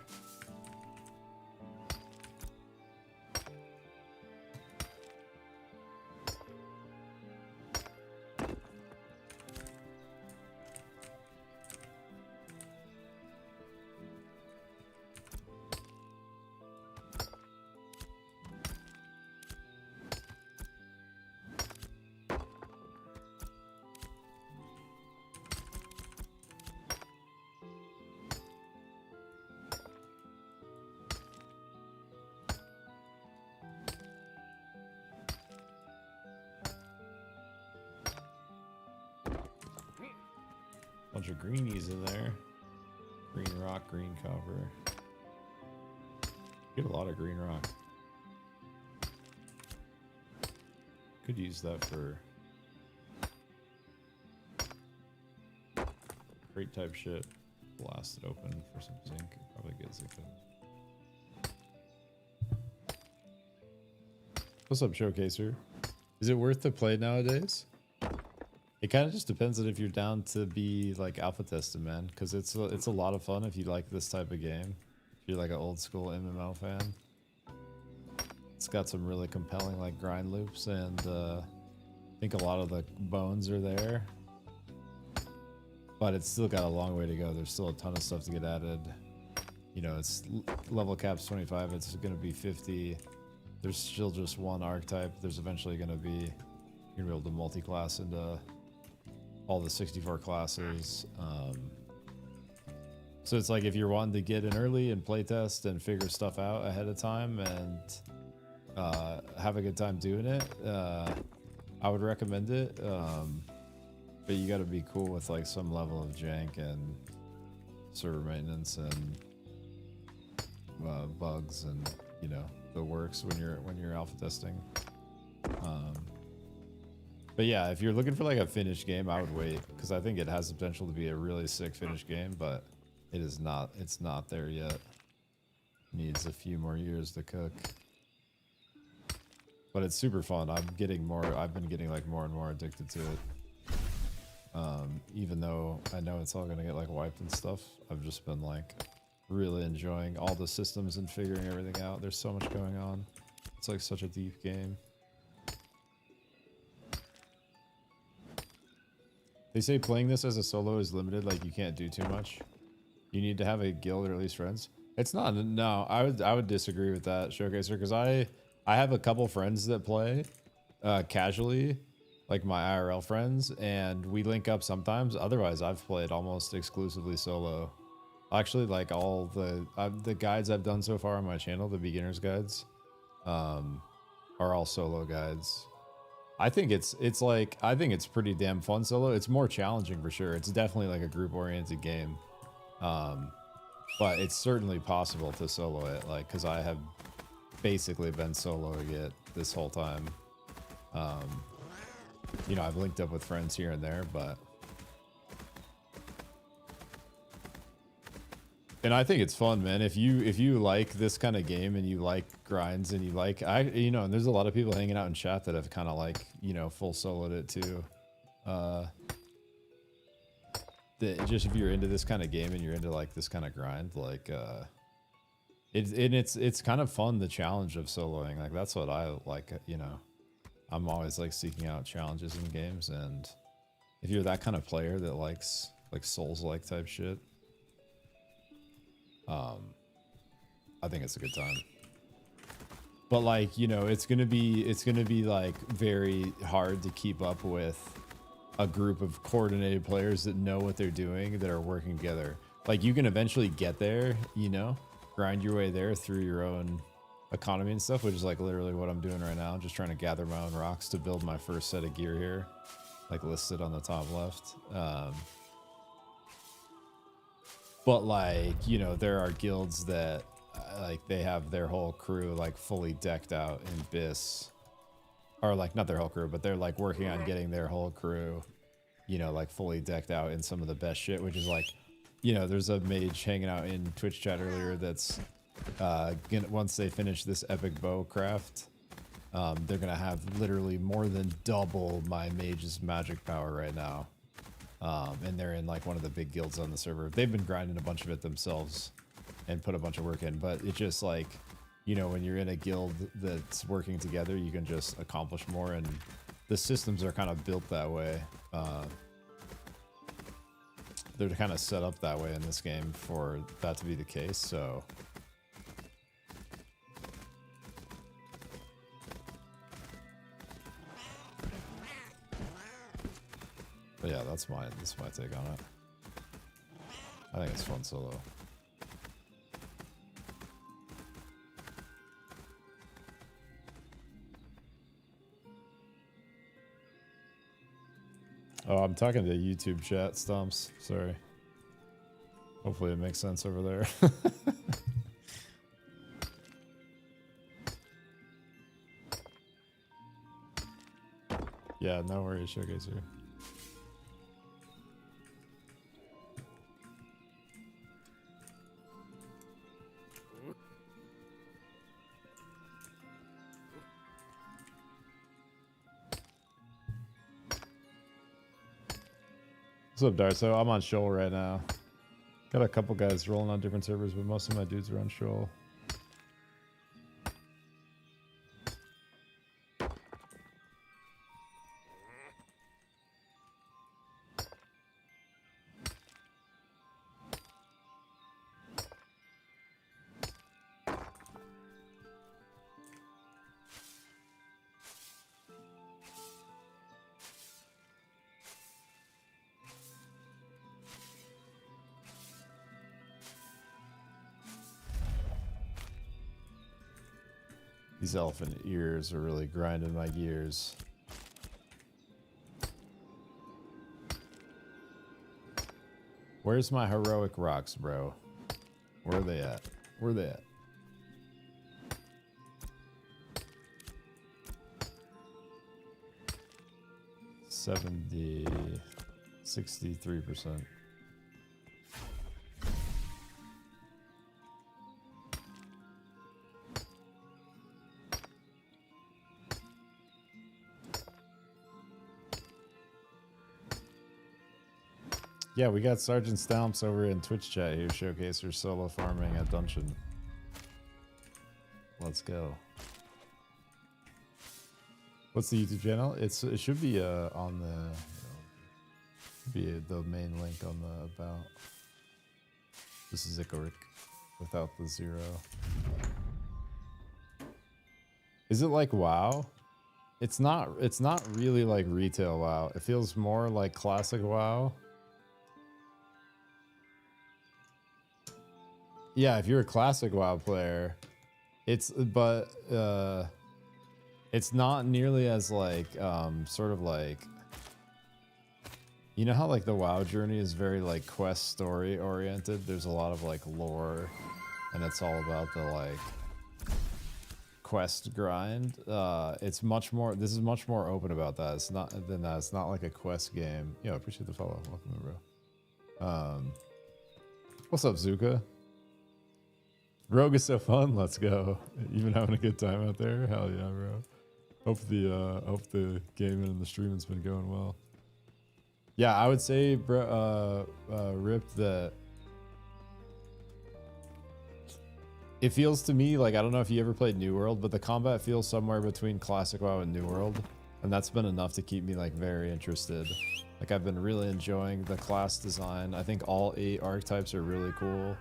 bunch of greenies in there. Green rock, green copper. Get a lot of green rock. Could use that for crate type shit. Blast it open for some zinc. Probably get zinc. What's up, Showcaser? Is it worth to play nowadays? It kind of just depends on if you're down to be like alpha tested, man. Because it's a lot of fun if you like this type of game. If you're like an old school MMO fan. It's got some really compelling like grind loops, and I think a lot of the bones are there. But it's still got a long way to go. There's still a ton of stuff to get added. You know, it's level cap's 25. It's going to be 50. There's still just one archetype. There's eventually going to be, you're going to be able to multi-class into all the 64 classes. So it's like if you're wanting to get in early and playtest and figure stuff out ahead of time and have a good time doing it, I would recommend it. But you got to be cool with like some level of jank and server maintenance and bugs and, you know, the works when you're alpha testing. But yeah, if you're looking for like a finished game, I would wait, because I think it has the potential to be a really sick finished game, but it is not. It's not there yet. Needs a few more years to cook. But it's super fun. I've been getting like more and more addicted to it. Even though I know it's all gonna get like wiped and stuff, I've just been like really enjoying all the systems and figuring everything out. There's so much going on. It's like such a deep game. They say playing this as a solo is limited, like you can't do too much. You need to have a guild or at least friends. It's not. No, I would disagree with that, Showcaser, because I have a couple friends that play casually, like my IRL friends, and we link up sometimes. Otherwise, I've played almost exclusively solo. Actually, like all the guides I've done so far on my channel, the beginner's guides, are all solo guides. I think it's pretty damn fun solo. It's more challenging for sure. It's definitely like a group oriented game. But it's certainly possible to solo it, like, because I have basically been soloing it this whole time. You know, I've linked up with friends here and there, but and I think it's fun, man. If you like this kind of game and you like grinds and you like, you know, and there's a lot of people hanging out in chat that have kind of like, you know, full soloed it too. Just if you're into this kind of game and you're into like this kind of grind, like it's kind of fun, the challenge of soloing. Like that's what I like, you know. I'm always like seeking out challenges in games, and if you're that kind of player that likes like Souls-like type shit, I think it's a good time. But like, you know, it's gonna be like very hard to keep up with a group of coordinated players that know what they're doing, that are working together. Like you can eventually get there, you know, grind your way there through your own economy and stuff, which is like literally what I'm doing right now. I'm just trying to gather my own rocks to build my first set of gear here, like listed on the top left. But like, you know, there are guilds that like they have their whole crew like fully decked out in BIS, or like not their whole crew, but they're like working on getting their whole crew, you know, like fully decked out in some of the best shit, which is like, you know, there's a mage hanging out in Twitch chat earlier that's once they finish this epic bow craft, they're gonna have literally more than double my mage's magic power right now. And they're in like one of the big guilds on the server. They've been grinding a bunch of it themselves and put a bunch of work in, but it's just like, you know, when you're in a guild that's working together, you can just accomplish more, and the systems are kind of built that way. They're kind of set up that way in this game for that to be the case, so but yeah, that's my take on it. I think it's fun solo. Oh, I'm talking to YouTube chat, Stumps. Sorry. Hopefully it makes sense over there. Yeah, no worries, Showcaser. What's up, Darso? I'm on Shoal right now. Got a couple guys rolling on different servers, but most of my dudes are on Shoal. These elephant ears are really grinding my gears. Where's my heroic rocks, bro? Where are they at? Where are they at? $70, 63%. Yeah, we got Sergeant Stomps over in Twitch chat here, Showcaser solo farming at Dungeon. Let's go. What's the YouTube channel? It should be on the main link on the about. This is Icoric without the 0. Is it like WoW? It's not really like retail WoW. It feels more like classic WoW. Yeah, if you're a classic WoW player, it's not nearly as like sort of like, you know how like the WoW journey is very like quest story oriented. There's a lot of like lore, and it's all about the like quest grind. It's much more. This is much more open about that. It's not than that. It's not like a quest game. Yo, appreciate the follow. Welcome in, bro. What's up, Zuka? Rogue is so fun. Let's go. Even having a good time out there. Hell yeah, bro. Hope the gaming and the streaming's been going well. Yeah, I would say, bro, Rip, that it feels to me like, I don't know if you ever played New World, but the combat feels somewhere between Classic WoW and New World, and that's been enough to keep me like very interested. Like I've been really enjoying the class design. I think all 8 archetypes are really cool.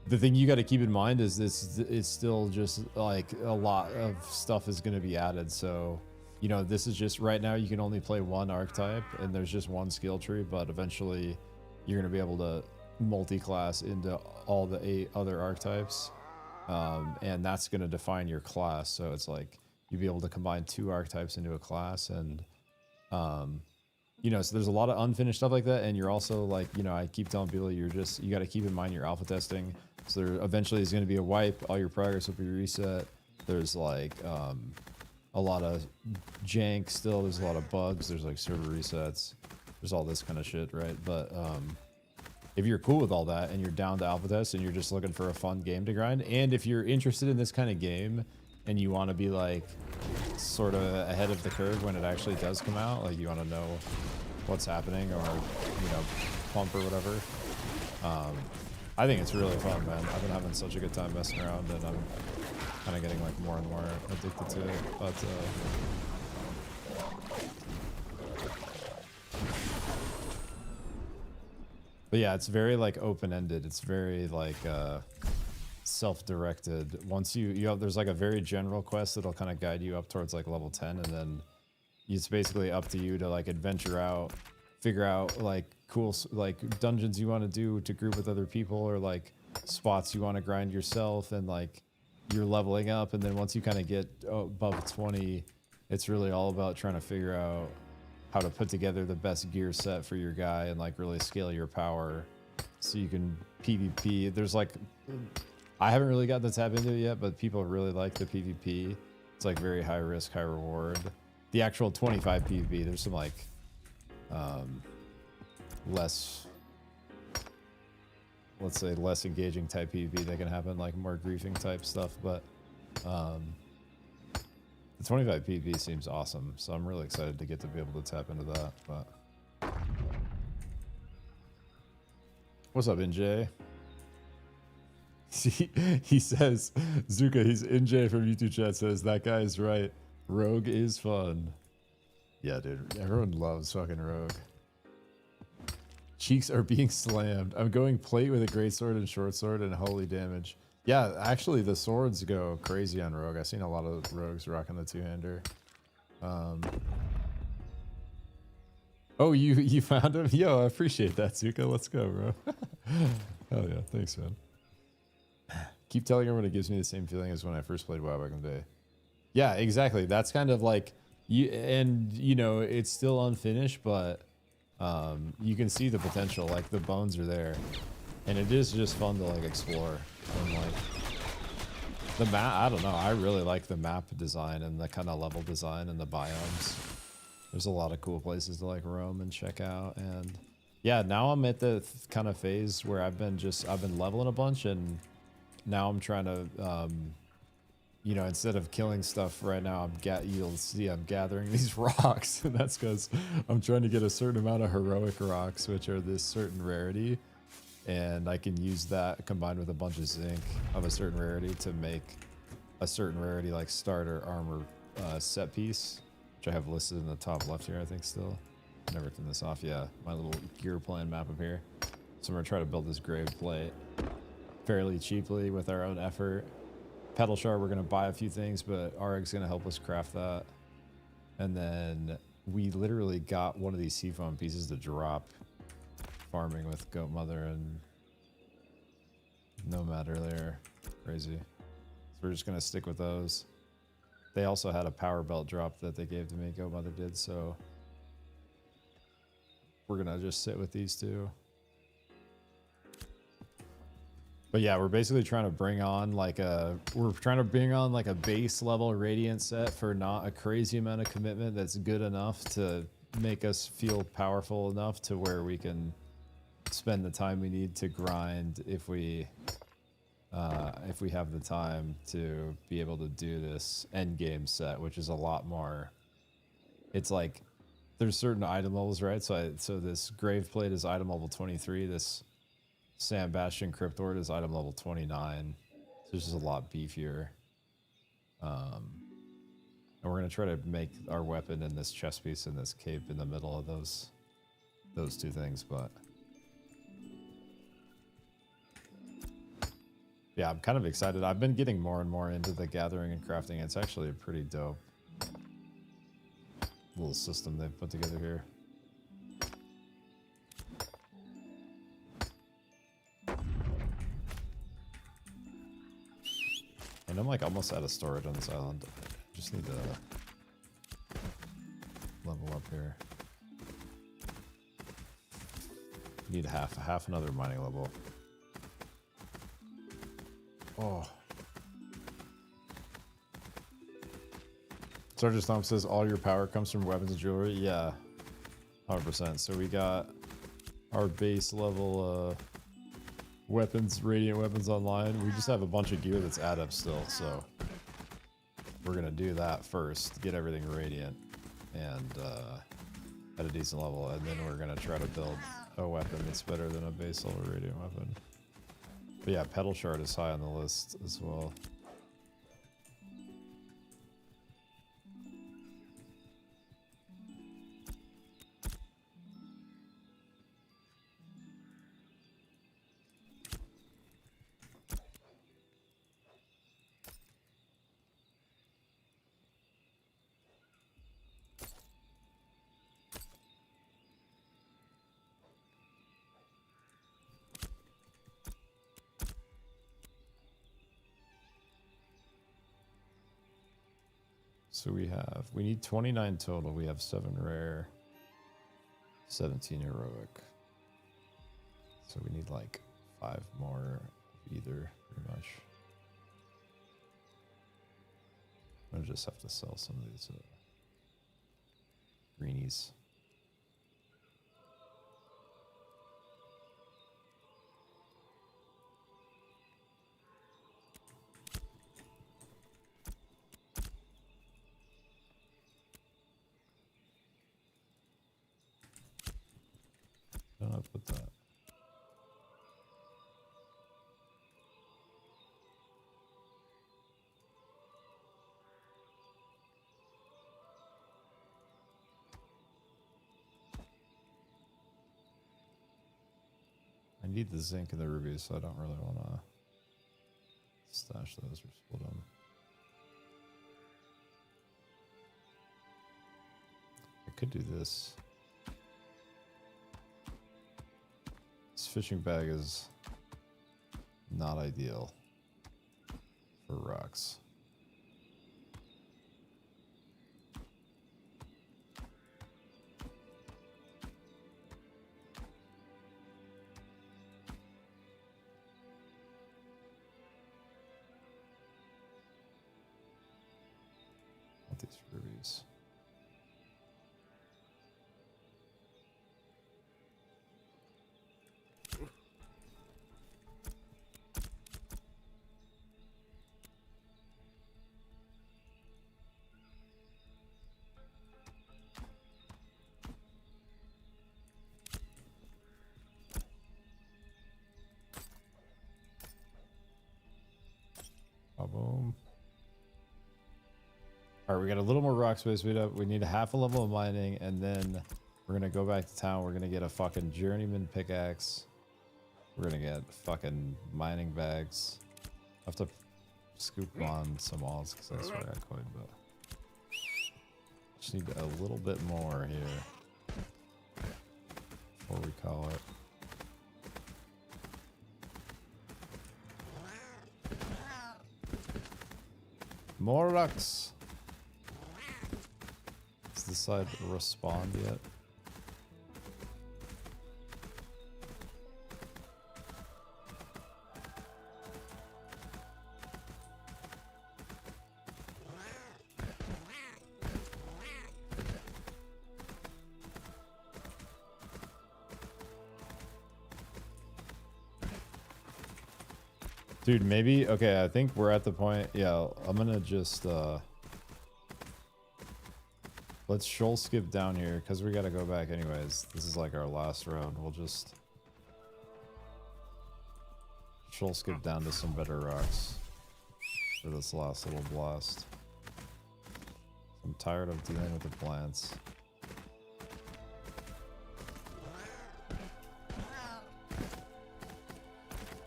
The thing you got to keep in mind is this is still just like a lot of stuff is going to be added. So, you know, this is just right now you can only play one archetype and there's just one skill tree, but eventually you're going to be able to multi-class into all the 8 other archetypes. And that's going to define your class. So it's like you'll be able to combine 2 archetypes into a class, and you know, so there's a lot of unfinished stuff like that. And you're also like, you know, I keep telling people you got to keep in mind your alpha testing. So there eventually is going to be a wipe. All your progress will be reset. There's like a lot of jank still. There's a lot of bugs. There's like server resets. There's all this kind of shit, right? But if you're cool with all that and you're down to alpha test and you're just looking for a fun game to grind, and if you're interested in this kind of game and you want to be like sort of ahead of the curve when it actually does come out, like you want to know what's happening, or you know, pump or whatever, I think it's really fun, man. I've been having such a good time messing around, and I'm kind of getting like more and more addicted to it. But yeah, it's very like open-ended. It's very like self-directed. Once you have, there's like a very general quest that'll kind of guide you up towards like level 10, and then it's basically up to you to like adventure out, figure out like cool like dungeons you want to do to group with other people, or like spots you want to grind yourself, and like you're leveling up. And then once you kind of get above 20, it's really all about trying to figure out how to put together the best gear set for your guy and like really scale your power so you can PvP. There's like, I haven't really got to tap into it yet, but people really like the PvP. It's like very high risk, high reward. The actual 25 PvP, there's some like less, let's say less engaging type PvP that can happen, like more griefing type stuff, but the 25 PvP seems awesome, so I'm really excited to get to be able to tap into that. But what's up, NJ? He says, Zuka, he's NJ from YouTube chat says, that guy is right. Rogue is fun. Yeah, dude, everyone loves fucking Rogue. Cheeks are being slammed. I'm going plate with a great sword and short sword and holy damage. Yeah, actually the swords go crazy on Rogue. I've seen a lot of rogues rocking the two-hander. Oh, you found him? Yo, I appreciate that, Zuka. Let's go, bro. Hell yeah, thanks, man. Keep telling everyone it gives me the same feeling as when I first played WoW back in the day. Yeah, exactly. That's kind of like you know, it's still unfinished, but you can see the potential. Like the bones are there, and it is just fun to like explore. And like the map, I don't know. I really like the map design and the kind of level design and the biomes. There's a lot of cool places to like roam and check out. And yeah, now I'm at the kind of phase where I've been leveling a bunch, and now I'm trying to, you know, instead of killing stuff right now, you'll see I'm gathering these rocks, and that's because I'm trying to get a certain amount of heroic rocks, which are this certain rarity, and I can use that combined with a bunch of zinc of a certain rarity to make a certain rarity like starter armor set piece, which I have listed in the top left here, I think still. Never turned this off. Yeah, my little gear plan map up here. So I'm gonna try to build this grave plate fairly cheaply with our own effort. Pedal shard, we're gonna buy a few things, but Arg's gonna help us craft that. And then we literally got one of these seafoam pieces to drop farming with Goat Mother and Nomad earlier. Crazy. So we're just gonna stick with those. They also had a power belt drop that they gave to me, Goat Mother did, so we're gonna just sit with these two. But yeah, we're basically trying to bring on like a base level Radiant set for not a crazy amount of commitment that's good enough to make us feel powerful enough to where we can spend the time we need to grind if we have the time to be able to do this end game set, which is a lot more. It's like there's certain item levels, right? So this grave plate is item level 23. This Sam Bastion Cryptord is item level 29. So it's just a lot beefier. And we're gonna try to make our weapon and this chest piece and this cape in the middle of those two things, but yeah, I'm kind of excited. I've been getting more and more into the gathering and crafting. It's actually a pretty dope little system they've put together here. And I'm like almost out of storage on this island. Just need to level up here. Need half another mining level. Oh. Sergeant Stomp says all your power comes from weapons and jewelry. Yeah, 100%. So we got our base level weapons, radiant weapons online. We just have a bunch of gear that's adept still, so we're gonna do that first, get everything radiant and at a decent level, and then we're gonna try to build a weapon that's better than a base level radiant weapon. But yeah, pedal shard is high on the list as well. So we need 29 total. We have 7 rare. 17 heroic. So we need like 5 more of either, pretty much. I'm gonna just have to sell some of these greenies. Don't I put that? I need the zinc and the rubies, so I don't really want to stash those or split them. I could do this. This fishing bag is not ideal for rocks. Want these rubies. Boom. All right, we got a little more rock space. We need a half a level of mining, and then we're gonna go back to town. We're gonna get a fucking journeyman pickaxe. We're gonna get fucking mining bags. I have to scoop on some alls because that's where I got coin, but just need a little bit more here before we call it. More rocks. Does this side respond yet? Dude, maybe, okay, I think we're at the point, yeah, I'm gonna just, let's shoal skip down here, because we gotta go back anyways. This is like our last round. We'll just shoal skip down to some better rocks for this last little blast. I'm tired of dealing with the plants.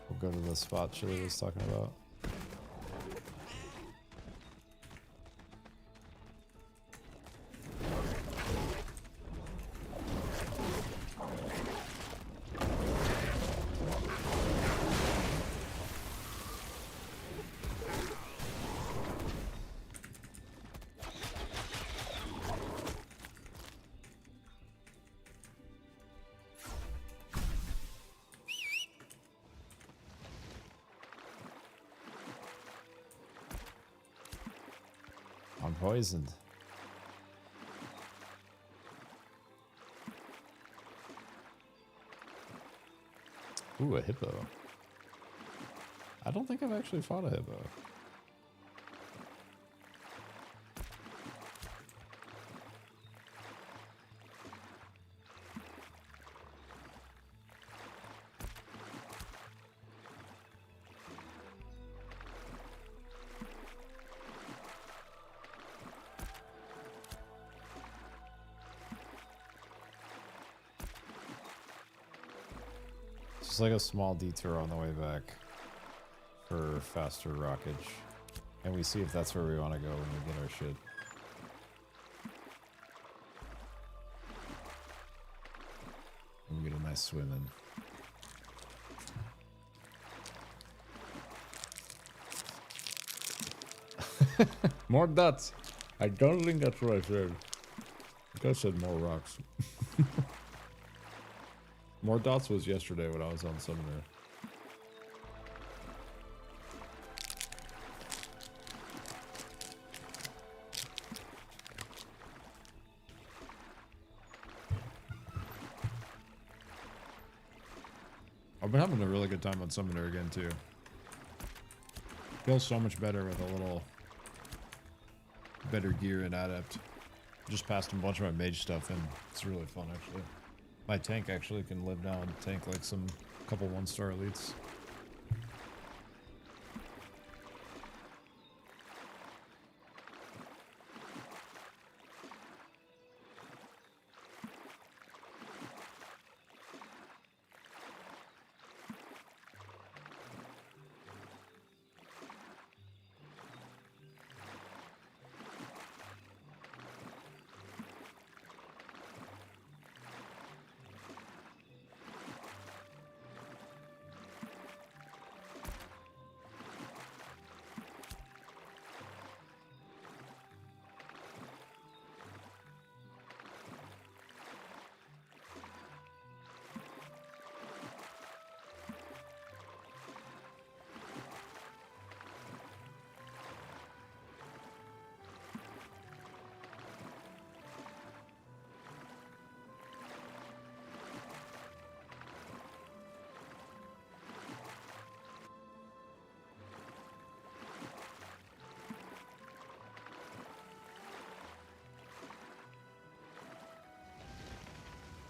We'll go to the spot Chili was talking about. I'm poisoned. Ooh, a hippo. I don't think I've actually fought a hippo. Just like a small detour on the way back for faster rockage. And we see if that's where we want to go when we get our shit. And we get a nice swim in. More dots. I don't think that's what I said. I think I said more rocks. More dots was yesterday when I was on Summoner. I've been having a really good time on Summoner again too. Feels so much better with a little better gear and adept. Just passed a bunch of my mage stuff and it's really fun actually. My tank actually can live now and tank like some couple 1-star elites.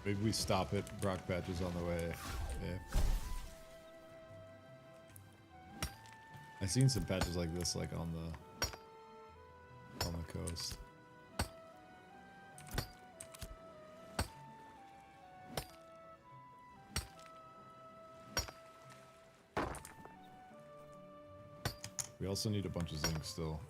Maybe we stop it. Brock patches on the way. Yeah. I've seen some patches like this, like on the coast. We also need a bunch of zinc still.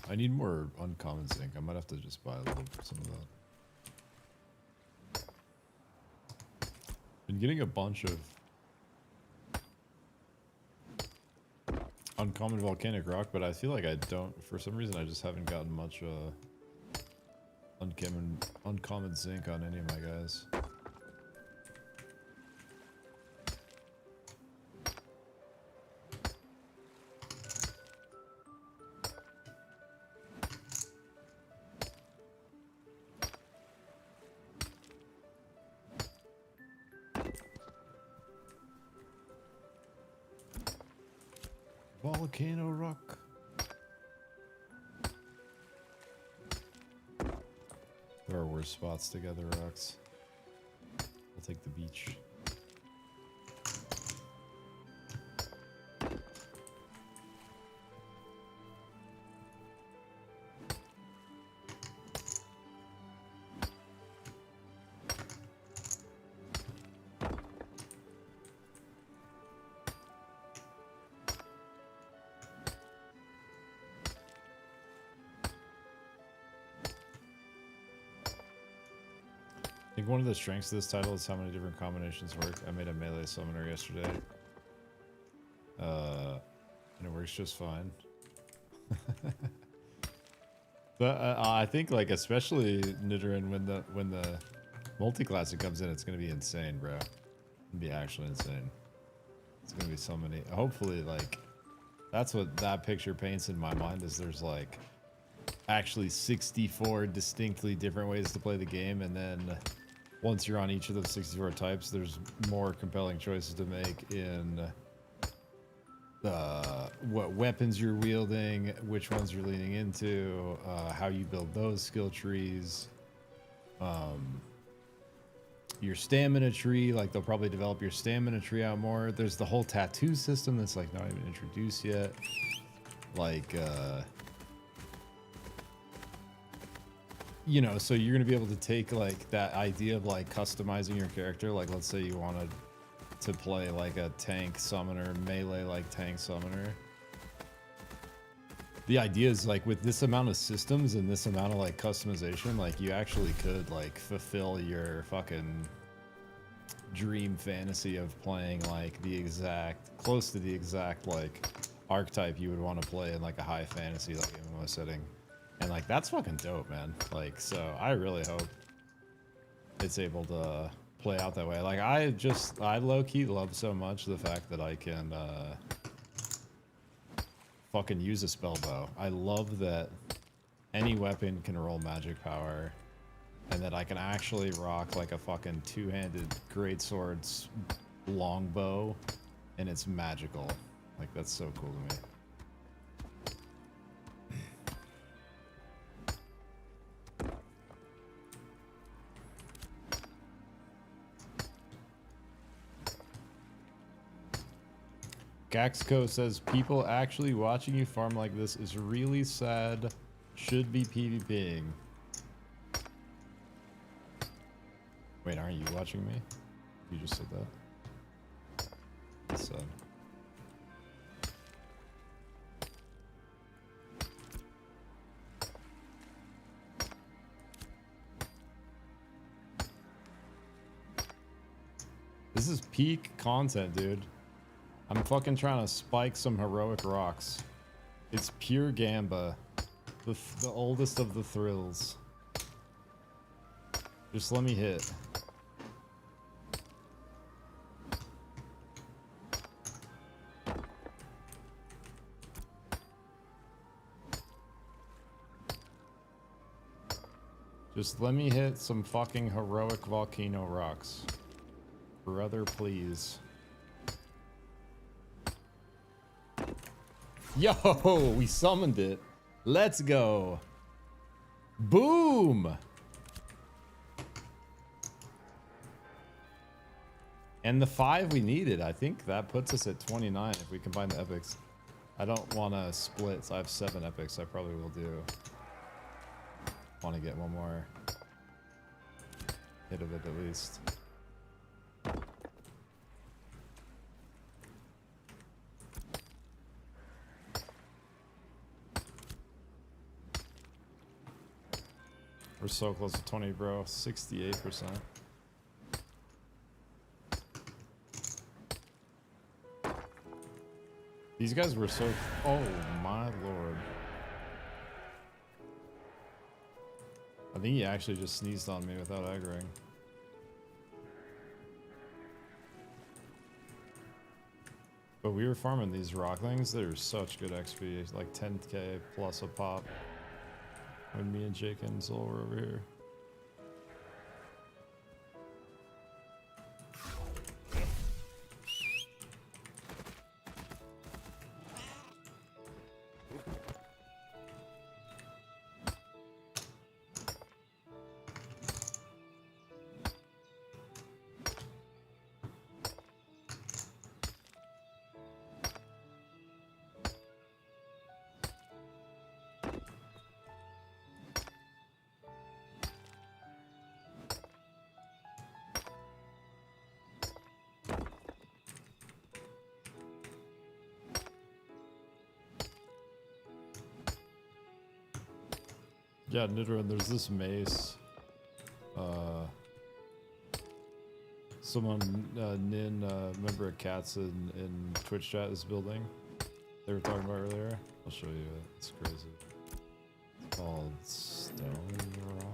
I need more uncommon zinc. I might have to just buy a little some of that. Been getting a bunch of uncommon volcanic rock, but I feel like I don't. For some reason, I just haven't gotten much uncommon zinc on any of my guys. Volcano rock. There are worse spots to gather rocks. I'll take the beach. I think one of the strengths of this title is how many different combinations work. I made a melee summoner yesterday. And it works just fine. But I think like especially Nidoran when the multi-classic comes in, it's gonna be insane, bro. It'll be actually insane. It's gonna be so many. Hopefully, like that's what that picture paints in my mind is there's like actually 64 distinctly different ways to play the game, and then once you're on each of those 64 types, there's more compelling choices to make in what weapons you're wielding, which ones you're leaning into, how you build those skill trees, your stamina tree. Like they'll probably develop your stamina tree out more. There's the whole tattoo system that's like not even introduced yet. Like you know, so you're gonna be able to take like that idea of like customizing your character. Like let's say you wanted to play like a tank summoner, melee like tank summoner. The idea is like with this amount of systems and this amount of like customization, like you actually could like fulfill your fucking dream fantasy of playing like the exact, close to the exact like archetype you would want to play in like a high fantasy like MMO setting. And like that's fucking dope, man. Like, so I really hope it's able to play out that way. Like I low-key love so much the fact that I can fucking use a spell bow. I love that any weapon can roll magic power, and that I can actually rock like a fucking two-handed greatsword's longbow, and it's magical. Like that's so cool to me. Gaxco says, people actually watching you farm like this is really sad. Should be PvPing. Wait, aren't you watching me? You just said that. That's sad. This is peak content, dude. I'm fucking trying to spike some heroic rocks. It's pure gamba. The oldest of the thrills. Just let me hit. Just let me hit some fucking heroic volcano rocks. Brother, please. Yo, we summoned it. Let's go. Boom. And the 5 we needed, I think that puts us at 29 if we combine the epics. I don't want to split, so I have 7 epics. I probably will do. Want to get one more hit of it at least. We're so close to 20, bro. 68%. These guys were so... Oh, my lord. I think he actually just sneezed on me without aggroing. But we were farming these rocklings. They're such good XP. Like 10k plus a pop. When me and Jake and Zol were over here. Yeah, Nidran, there's this mace. Someone, Nin, member of Cats in Twitch chat is building. They were talking about earlier. I'll show you it. It's crazy. It's called Stone Rot.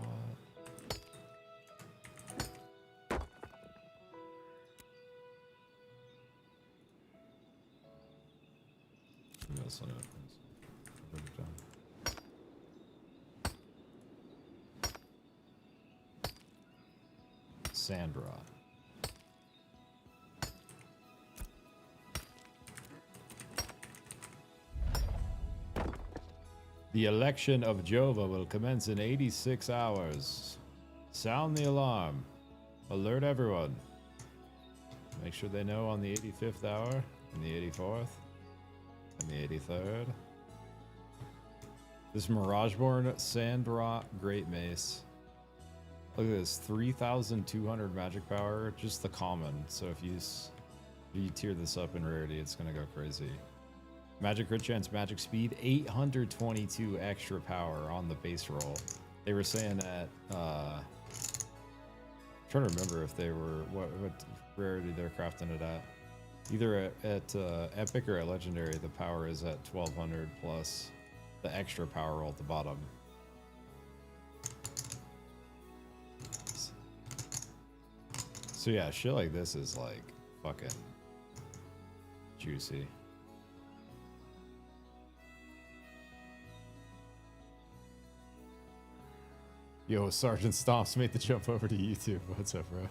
Yeah, that's not it. I'll bring it down. Sand rot. The election of Jova will commence in 86 hours. Sound the alarm. Alert everyone. Make sure they know on the 85th hour, and the 84th, and the 83rd. This Mirageborn Sand Rot Great Mace. Look at this, 3,200 magic power, just the common. So if you tier this up in rarity, it's gonna go crazy. Magic crit chance, magic speed, 822 extra power on the base roll. They were saying that, I'm trying to remember if they were, what rarity they're crafting it at. Either at Epic or at Legendary, the power is at 1200 plus the extra power roll at the bottom. So yeah, shit like this is like fucking juicy. Yo, Sergeant Stomps made the jump over to YouTube. What's up, bro?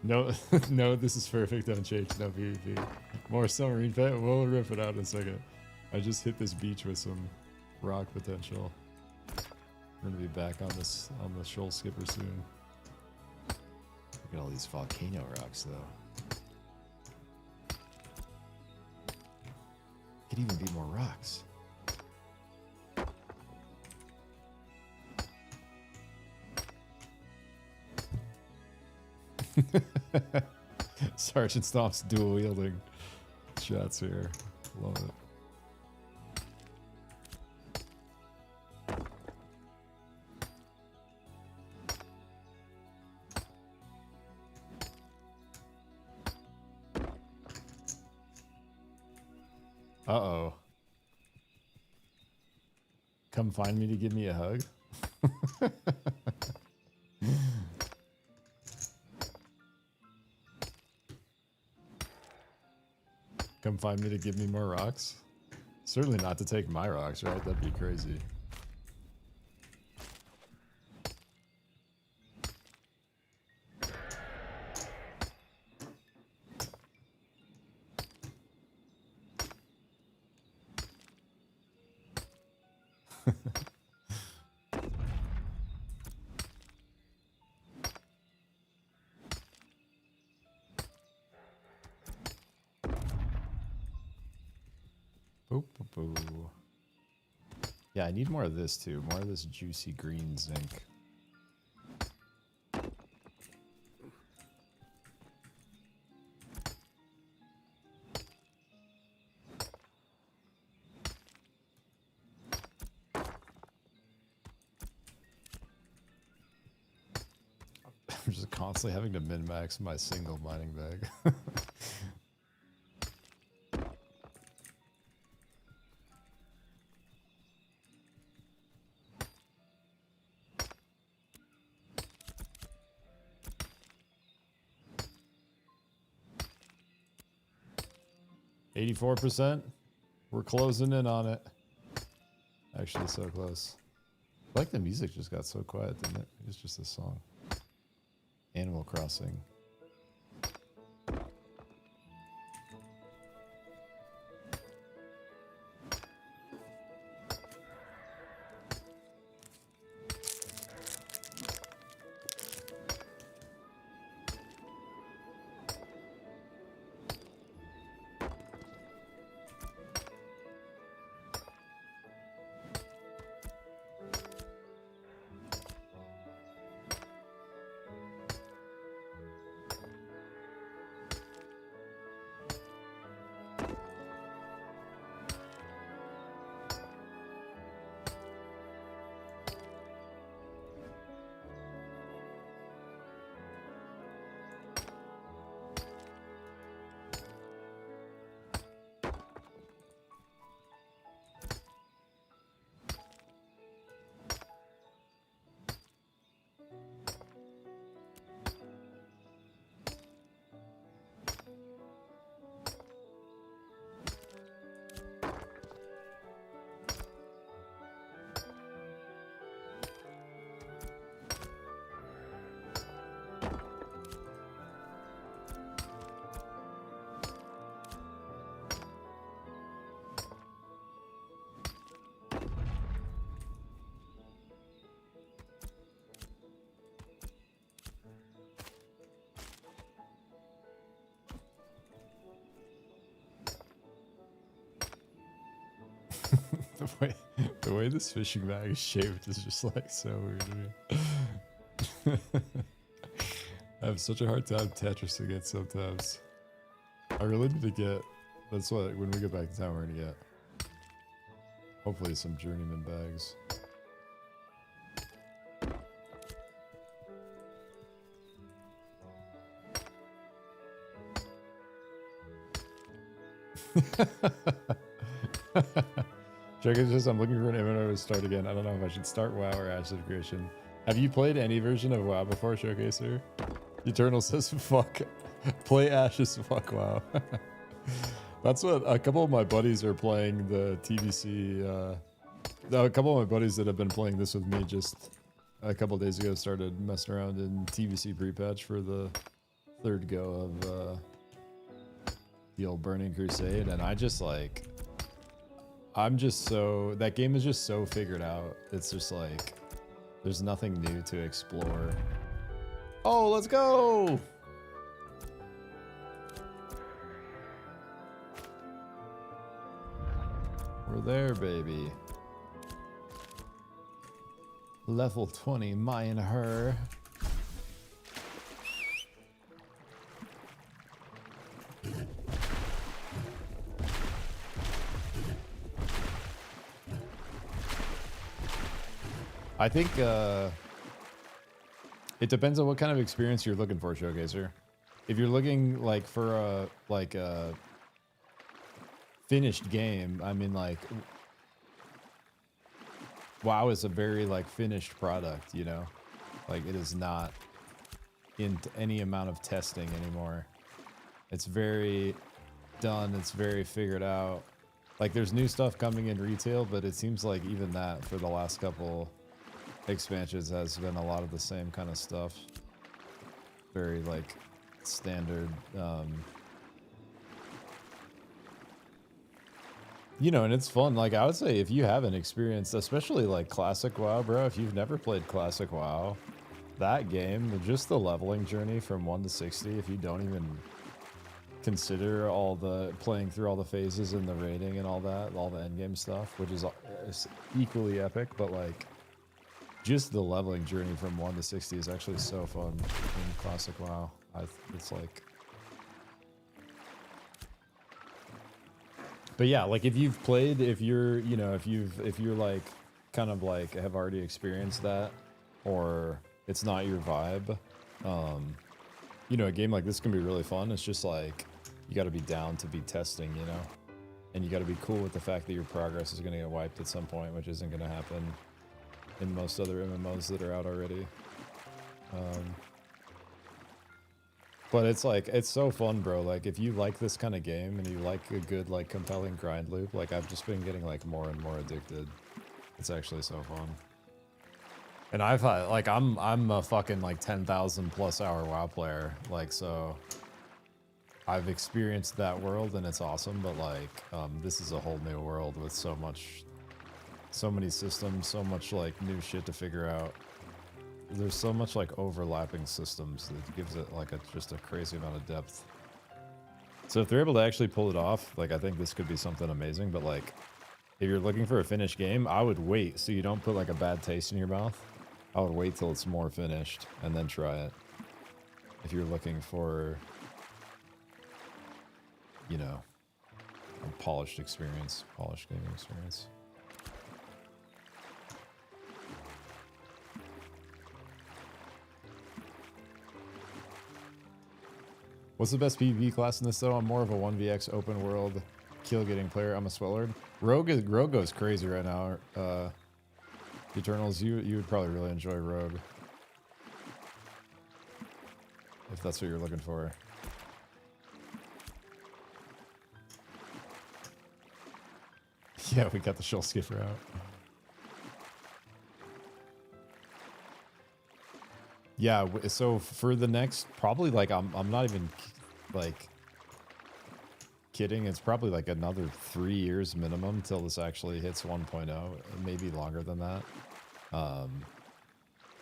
No, no, this is perfect. Unchanged, no PvP. More submarine pet. We'll rip it out in a second. I just hit this beach with some rock potential. We're gonna be back on the shoal skipper soon. Look at all these volcano rocks, though. Could even be more rocks. Sergeant Stomp's dual wielding shots here. Love it. Uh-oh. Come find me to give me a hug? Come find me to give me more rocks? Certainly not to take my rocks, right? That'd be crazy. Yeah, I need more of this too. More of this juicy green zinc. I'm just constantly having to min-max my single mining bag. 84%. We're closing in on it. Actually, so close. I like the music just got so quiet, didn't it? It's just a song. Animal Crossing. The way this fishing bag is shaped is just like so weird to me. I have such a hard time Tetrising it sometimes. I really need to get, that's what, when we get back to town we're gonna get hopefully some journeyman bags. Check it, just I'm looking for an MMO to start again. I don't know if I should start WoW or Ashes of Creation. Have you played any version of WoW before, Showcaser? Eternal says fuck. Play Ashes, fuck WoW. That's what a couple of my buddies are playing the TBC. A couple of my buddies that have been playing this with me just a couple of days ago started messing around in TBC pre-patch for the third go of the old Burning Crusade, and I just like, I'm just so, that game is just so figured out. It's just like, there's nothing new to explore. Oh, let's go! We're there, baby. Level 20, my and her. I think it depends on what kind of experience you're looking for, Showcaser. If you're looking like for a finished game, I mean, like, WoW is a very like finished product, you know, like it is not into any amount of testing anymore. It's very done. It's very figured out. Like there's new stuff coming in retail, but it seems like even that for the last couple expansions has been a lot of the same kind of stuff. Very like standard, you know, and it's fun. Like I would say if you haven't experienced, especially like classic WoW, bro, if you've never played classic WoW, that game, just the leveling journey from 1 to 60, if you don't even consider all the playing through all the phases and the raiding and all that, all the endgame stuff, which is equally epic, but like just the leveling journey from 1 to 60 is actually so fun in classic WoW. It's like, but yeah, like if you've played, if you're, you know, if you're like kind of like have already experienced that, or it's not your vibe, you know, a game like this can be really fun. It's just like you got to be down to be testing, you know, and you got to be cool with the fact that your progress is going to get wiped at some point, which isn't going to happen in most other MMOs that are out already. But it's like, it's so fun, bro. Like if you like this kind of game and you like a good like compelling grind loop, like I've just been getting like more and more addicted. It's actually so fun. And I've had like, I'm a fucking like 10,000 plus hour WoW player. Like, so I've experienced that world and it's awesome, but like, this is a whole new world with so many systems, so much like new shit to figure out. There's so much like overlapping systems that gives it like just a crazy amount of depth. So if they're able to actually pull it off, like I think this could be something amazing, but like if you're looking for a finished game, I would wait so you don't put like a bad taste in your mouth. I would wait till it's more finished and then try it. If you're looking for, you know, a polished experience, polished gaming experience. What's the best PvP class in this though? I'm more of a 1vx open world kill getting player. I'm a Swellord. Rogue goes crazy right now. Eternals, you would probably really enjoy Rogue. If that's what you're looking for. Yeah, we got the Shell Skipper out. Yeah, so for the next, probably like, I'm not even like kidding. It's probably like another 3 years minimum till this actually hits 1.0, maybe longer than that.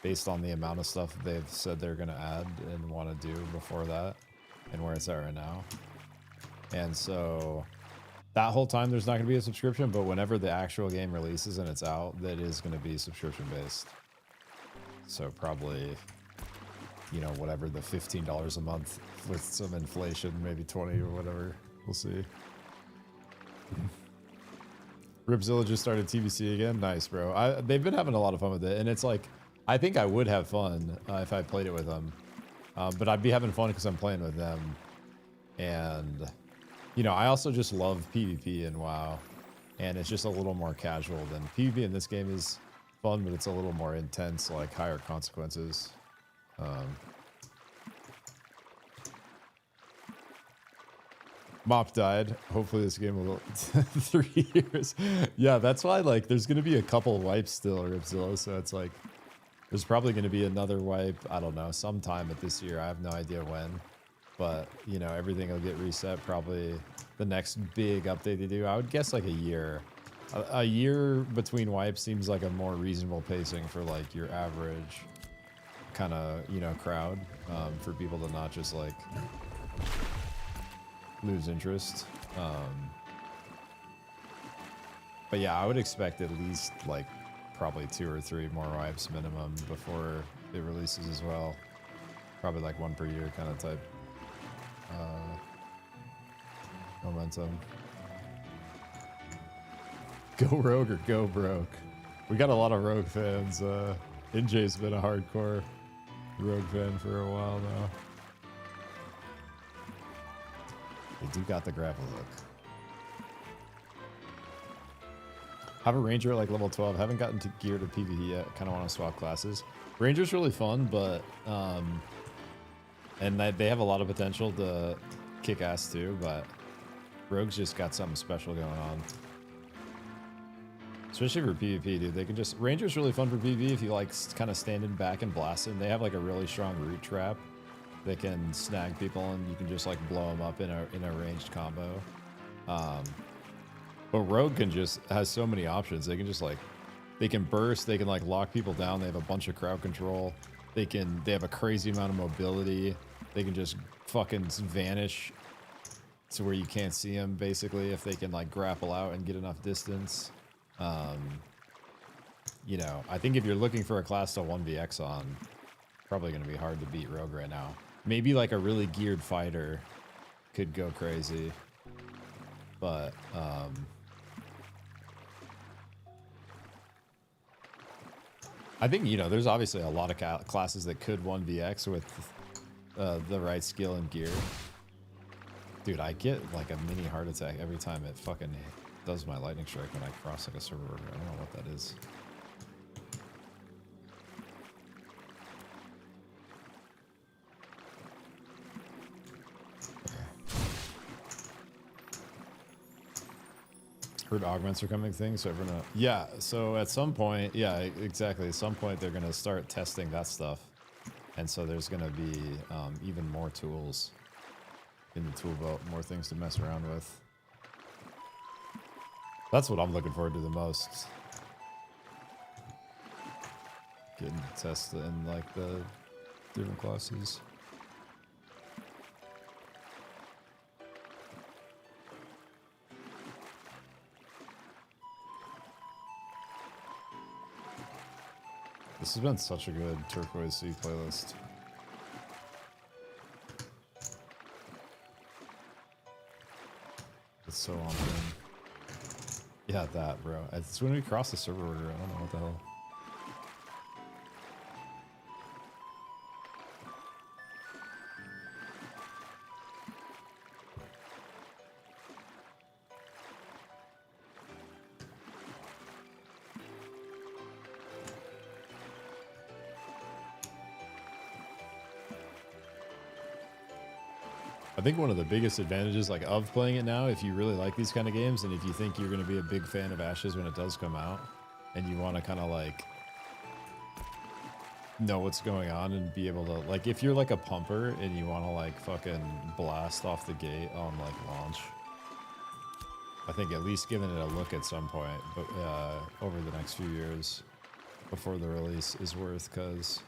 Based on the amount of stuff they've said they're going to add and want to do before that and where it's at right now. And so that whole time there's not going to be a subscription, but whenever the actual game releases and it's out, that is going to be subscription based. So probably, you know, whatever, the $15 a month with some inflation, maybe 20 or whatever. We'll see. Ripzilla just started TBC again. Nice, bro. They've been having a lot of fun with it, and it's like, I think I would have fun if I played it with them, but I'd be having fun because I'm playing with them, and you know, I also just love PvP in WoW, and it's just a little more casual than PvP in this game is fun, but it's a little more intense, like higher consequences. Mop died. Hopefully this game will 3 years. Yeah, that's why like there's gonna be a couple wipes still, Ripzilla, so it's like there's probably gonna be another wipe, I don't know, sometime at this year. I have no idea when. But you know, everything will get reset probably the next big update they do. I would guess like a year. A year between wipes seems like a more reasonable pacing for like your average kind of, you know, crowd, for people to not just like lose interest. But yeah, I would expect at least like probably 2 or 3 more wipes minimum before it releases as well. Probably like 1 per year kind of type momentum. Go rogue or go broke. We got a lot of rogue fans. NJ's been a hardcore rogue fan for a while now. They do got the grapple hook. Have a ranger at like level 12. Haven't gotten to gear to PvE yet. Kind of want to swap classes. Ranger's really fun, but and they have a lot of potential to kick ass too. But rogue's just got something special going on. Especially for PvP, dude. They can just... Ranger's really fun for PvP if you like kind of standing back and blasting. They have like a really strong root trap that can snag people and you can just like blow them up in a ranged combo. But rogue can just... has so many options. They can just like... They can burst. They can like lock people down. They have a bunch of crowd control. They have a crazy amount of mobility. They can just fucking vanish to where you can't see them basically if they can like grapple out and get enough distance. You know, I think if you're looking for a class to 1vx on, probably going to be hard to beat rogue right now. Maybe like a really geared fighter could go crazy, but I think, you know, there's obviously a lot of classes that could 1vx with the right skill and gear. Dude, I get like a mini heart attack every time it fucking does my lightning strike when I cross like a server order. I don't know what that is. Heard augments are coming thing, so everyone... Yeah, so at some point, yeah, exactly. At some point, they're going to start testing that stuff. And so there's going to be even more tools in the tool belt, more things to mess around with. That's what I'm looking forward to the most. Getting to test in like the different classes. This has been such a good Turquoise Sea playlist. It's so on theme. Yeah, that, bro. It's when we cross the server order. I don't know what the hell. I think one of the biggest advantages like of playing it now, if you really like these kind of games and if you think you're going to be a big fan of Ashes when it does come out and you want to kind of like know what's going on and be able to, like, if you're like a pumper and you want to like fucking blast off the gate on like launch, I think at least giving it a look at some point, but over the next few years before the release is worth, because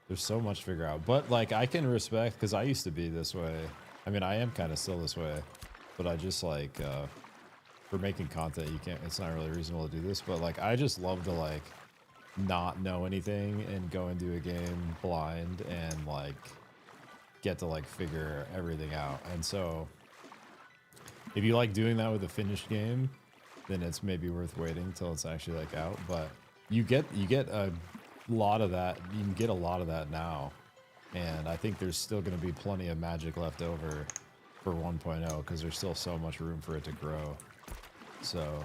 there's so much to figure out. But like I can respect, because I used to be this way. I mean, I am kind of still this way, but I just like, for making content, you can't, it's not really reasonable to do this, but like, I just love to like not know anything and go into a game blind and like get to like figure everything out. And so if you like doing that with a finished game, then it's maybe worth waiting till it's actually like out. But you get a lot of that. You can get a lot of that now. And I think there's still going to be plenty of magic left over for 1.0 because there's still so much room for it to grow. So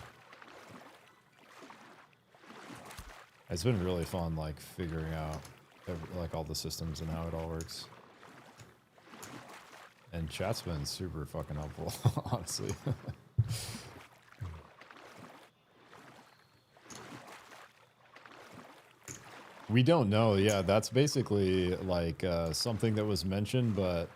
it's been really fun, like figuring out like all the systems and how it all works. And chat's been super fucking helpful, honestly. We don't know. Yeah, that's basically like something that was mentioned, but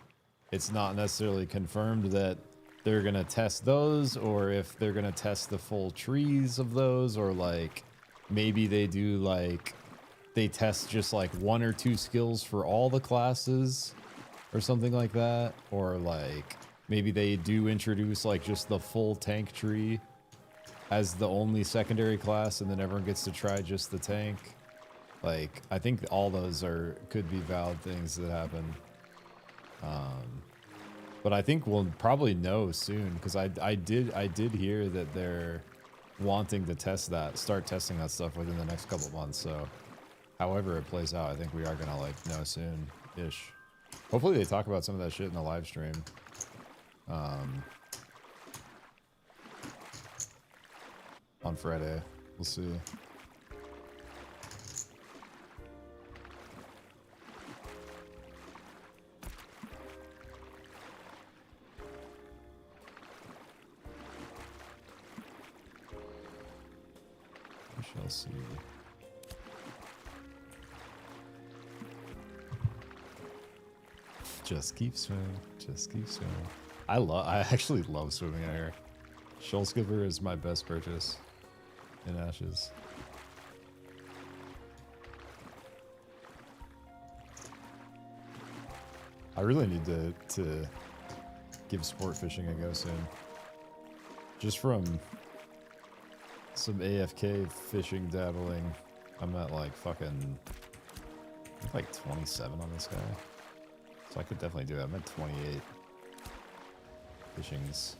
it's not necessarily confirmed that they're going to test those, or if they're going to test the full trees of those, or like maybe they do like they test just like 1 or 2 skills for all the classes or something like that, or like maybe they do introduce like just the full tank tree as the only secondary class and then everyone gets to try just the tank. Like, I think all those could be valid things that happen. But I think we'll probably know soon, because I did hear that they're wanting to start testing that stuff within the next couple months. So, however it plays out, I think we are gonna like know soon-ish. Hopefully they talk about some of that shit in the live stream. On Friday, we'll see. We shall see. Just keep swimming. Just keep swimming. I actually love swimming out here. Shoal Skipper is my best purchase in Ashes. I really need to give sport fishing a go soon. Just from some AFK fishing dabbling, I'm at like fucking, I think like 27 on this guy. So I could definitely do it. I'm at 28 fishings.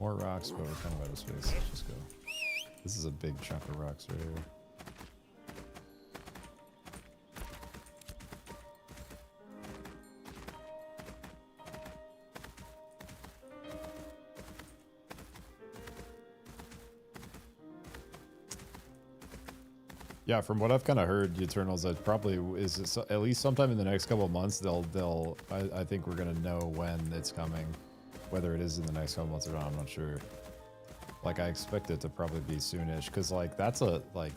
More rocks, but we're kind of out of space. Let's just go. This is a big chunk of rocks right here. Yeah, from what I've kind of heard, the Eternals, that probably is at least sometime in the next couple of months. I think we're gonna know when it's coming, whether it is in the next couple of months or not. I'm not sure. Like, I expect it to probably be soonish, because like that's a like,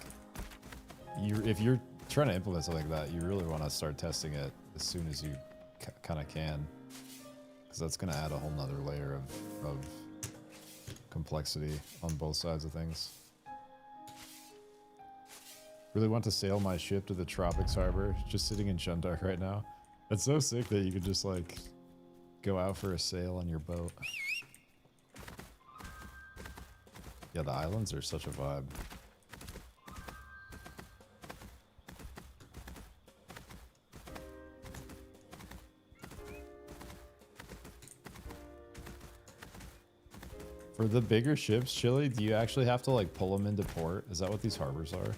if you're trying to implement something like that, you really want to start testing it as soon as you kind of can, because that's gonna add a whole nother layer of complexity on both sides of things. Really want to sail my ship to the Tropics Harbor. Just sitting in Shundark right now. That's so sick that you could just like go out for a sail on your boat. Yeah, the islands are such a vibe. For the bigger ships, Chile, do you actually have to like pull them into port? Is that what these harbors are?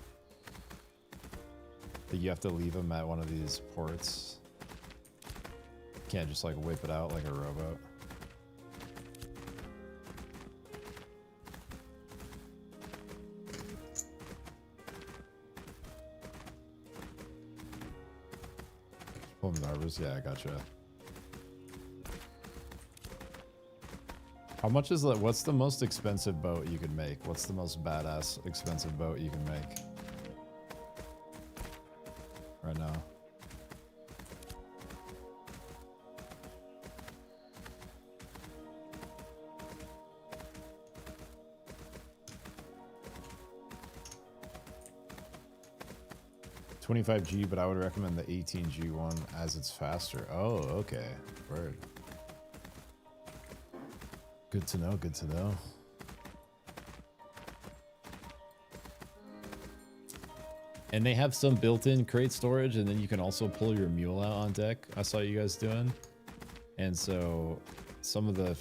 That you have to leave them at one of these ports? You can't just like whip it out like a rowboat. Pull them in the harbors? Yeah, I gotcha. How much is that? What's the most expensive boat you can make? What's the most badass expensive boat you can make right now? $25G, but I would recommend the 18G one as it's faster. Oh, okay. Word. Good to know, good to know. And they have some built-in crate storage, and then you can also pull your mule out on deck. I saw you guys doing. And so some of the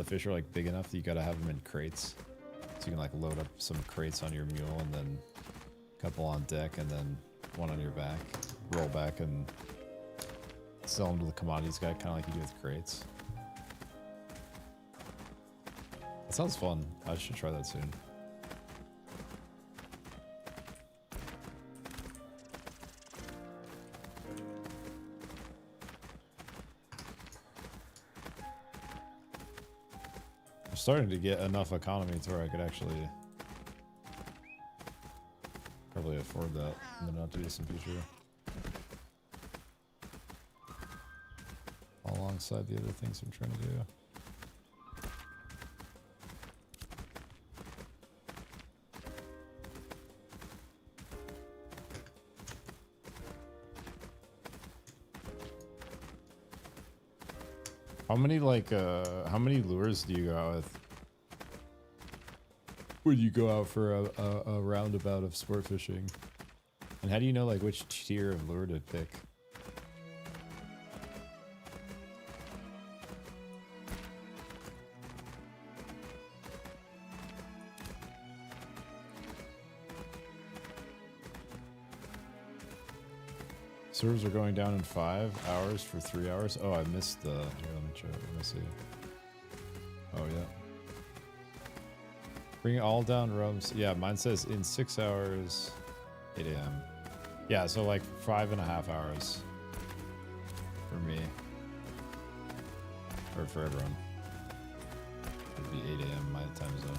fish are like big enough that you gotta have them in crates. So you can like load up some crates on your mule and then a couple on deck and then one on your back, roll back and Sell them to the commodities guy, kind of like you do with crates. That sounds fun. I should try that soon. I'm starting to get enough economy to where I could actually probably afford that in the not too distant future. Alongside the other things I'm trying to do. How many how many lures do you go out with? Would you go out for a roundabout of sport fishing? And how do you know like which tier of lure to pick? Servers are going down in 5 hours for 3 hours. Oh, I missed the. Here, let me try. Let me see. Oh yeah. Bring it all down rooms. Yeah, mine says in 6 hours, 8 a.m. Yeah, so like 5.5 hours for me, or for everyone. It'd be 8 a.m. my time zone.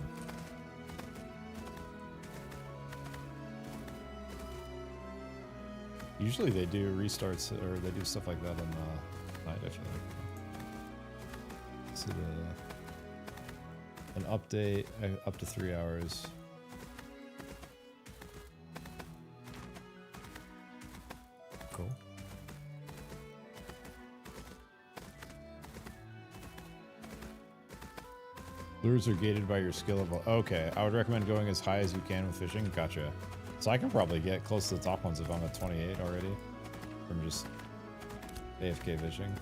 Usually they do restarts or they do stuff like that on night, I feel like. So an update up to 3 hours. Cool. Lures are gated by your skill level. Okay, I would recommend going as high as you can with fishing. Gotcha. So I can probably get close to the top ones if I'm at 28 already from just AFK fishing.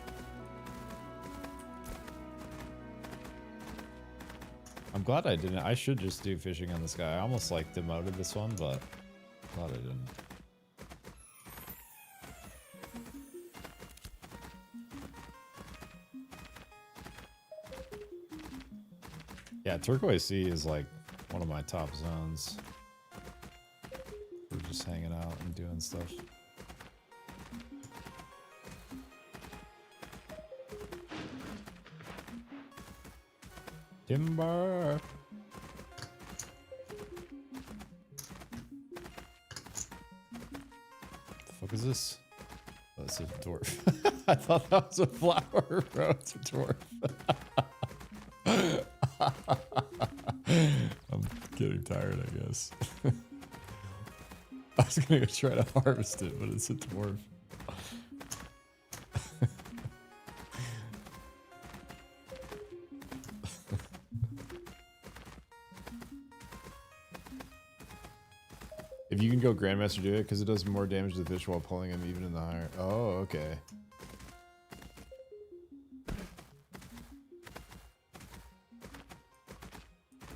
I'm glad I didn't. I should just do fishing on this guy. I almost like demoted this one, but glad I didn't. Yeah, Turquoise Sea is like one of my top zones. We're just hanging out and doing stuff. Timber. The fuck is this? Oh, it's a dwarf. I thought that was a flower, bro. It's a dwarf. I'm getting tired, I guess. I was gonna go try to harvest it, but it's a dwarf. If you can go Grandmaster, do it, because it does more damage to the fish while pulling him even in the higher. Oh, okay.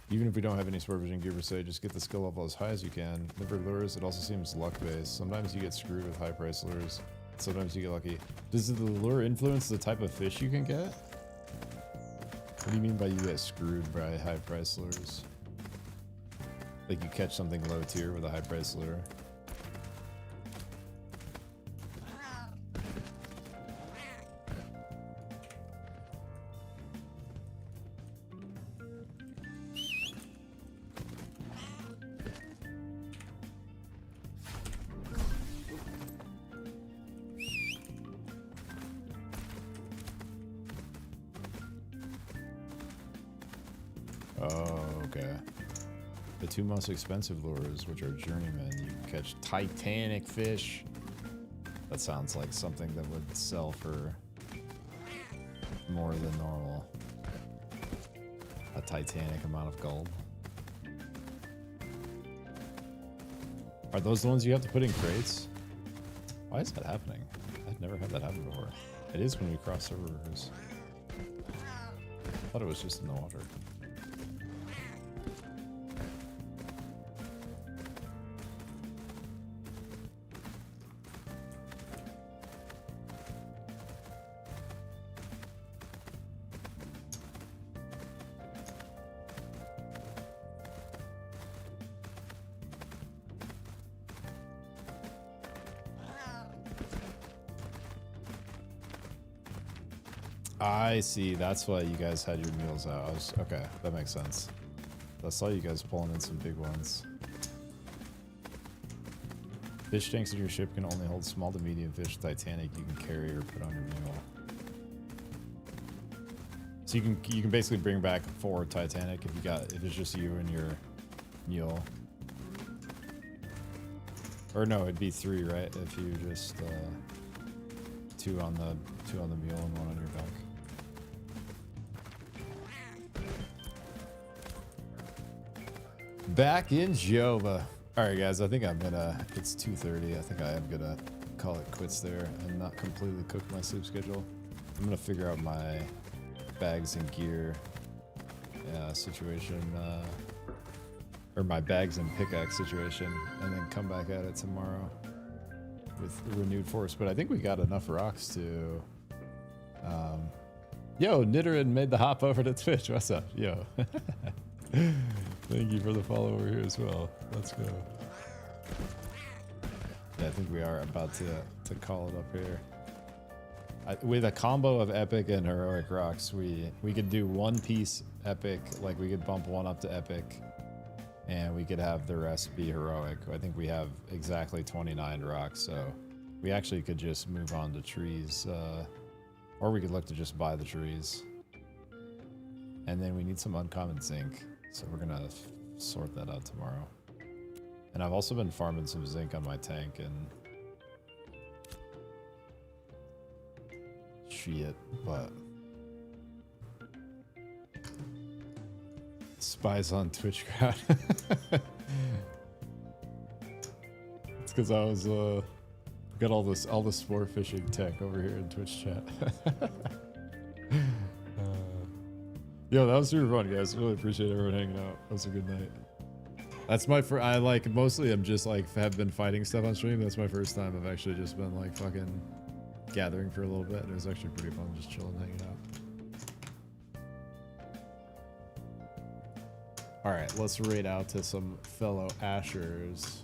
Even if we don't have any sport vision gear per se, just get the skill level as high as you can. Never lures, it also seems luck-based. Sometimes you get screwed with high-price lures. Sometimes you get lucky. Does the lure influence the type of fish you can get? What do you mean by you get screwed by high-price lures? Like you catch something low tier with a high-price lure? Oh, okay. The two most expensive lures, which are journeymen, you can catch Titanic fish. That sounds like something that would sell for more than normal. A Titanic amount of gold. Are those the ones you have to put in crates? Why is that happening? I've never had that happen before. It is when we cross rivers. I thought it was just in the water. I see. That's why you guys had your meals out. Okay, that makes sense. I saw you guys pulling in some big ones. Fish tanks in your ship can only hold small to medium fish. Titanic you can carry or put on your mule. So you can basically bring back 4 Titanic if it's just you and your mule. Or no, it'd be 3, right? If you just 2 on the mule and 1 on your back. Back in Jova. Alright guys, I think I'm gonna, it's 2:30. I think I am gonna call it quits there and not completely cook my sleep schedule. I'm gonna figure out my bags and gear situation, or my bags and pickaxe situation, and then come back at it tomorrow with renewed force. But I think we got enough rocks to, yo, Nidoran made the hop over to Twitch. What's up? Yo. Thank you for the follow over here as well. Let's go. Yeah, I think we are about to call it up here. With a combo of epic and heroic rocks, we could do 1 piece epic, like we could bump 1 up to epic, and we could have the rest be heroic. I think we have exactly 29 rocks, so we actually could just move on to trees, or we could look to just buy the trees. And then we need some uncommon zinc, so we're gonna sort that out tomorrow. And I've also been farming some zinc on my tank and shit, but spies on Twitch crowd. It's because I was got all the sport fishing tech over here in Twitch chat. Yo, that was super fun, guys. Really appreciate everyone hanging out. That was a good night. That's my first. I like mostly I'm just like have been fighting stuff on stream. That's my first time I've actually just been like fucking gathering for a little bit. It was actually pretty fun just chilling, hanging out. All right, let's raid out to some fellow Ashers.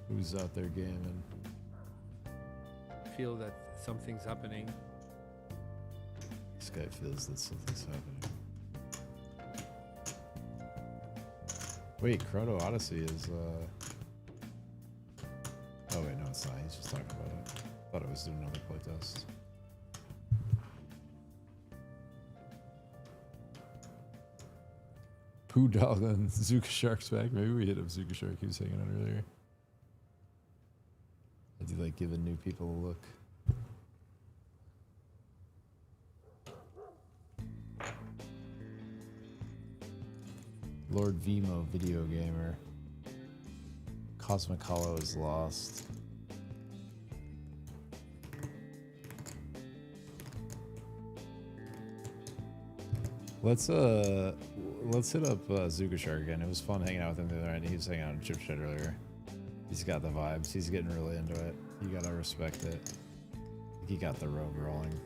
Who's out there gaming? Feel that something's happening. This guy feels that something's happening. Wait, Chrono Odyssey is oh wait, no it's not. He's just talking about it. Thought it was doing another playtest. Poo Dog and Zuka Shark's back. Maybe we hit up Zuka Shark. He was hanging out earlier. I do like giving new people a look. Lord Vimo, video gamer. Cosmic Hollow is lost. Let's hit up Zuka Shark again. It was fun hanging out with him the other night. He was hanging out in Chip Chat earlier. He's got the vibes. He's getting really into it. You gotta respect it. He got the rogue rolling.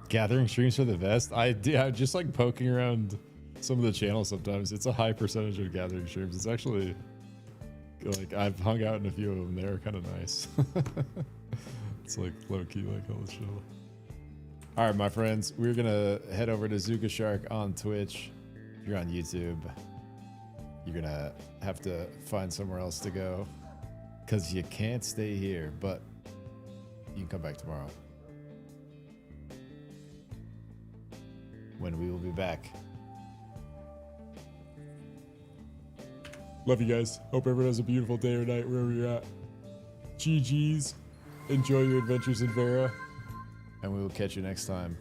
Gathering streams for the best. I'm just like poking around some of the channels sometimes. It's a high percentage of gathering streams. It's actually like I've hung out in a few of them. They're kind of nice. It's like low key, like hella chill. All right, my friends, we're gonna head over to Zuka Shark on Twitch. If you're on YouTube, you're gonna have to find somewhere else to go because you can't stay here. But you can come back tomorrow, when we will be back. Love you guys. Hope everyone has a beautiful day or night wherever you're at. GG's. Enjoy your adventures in Vera. And we will catch you next time.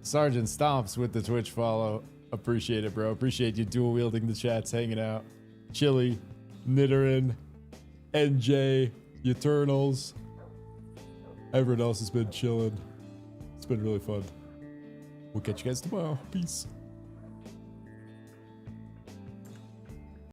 Sergeant Stomps with the Twitch follow. Appreciate it, bro. Appreciate you dual wielding the chats, hanging out. Chili, Nidoran, NJ, Eternals. Everyone else has been chilling. It's been really fun. We'll catch you guys tomorrow. Peace.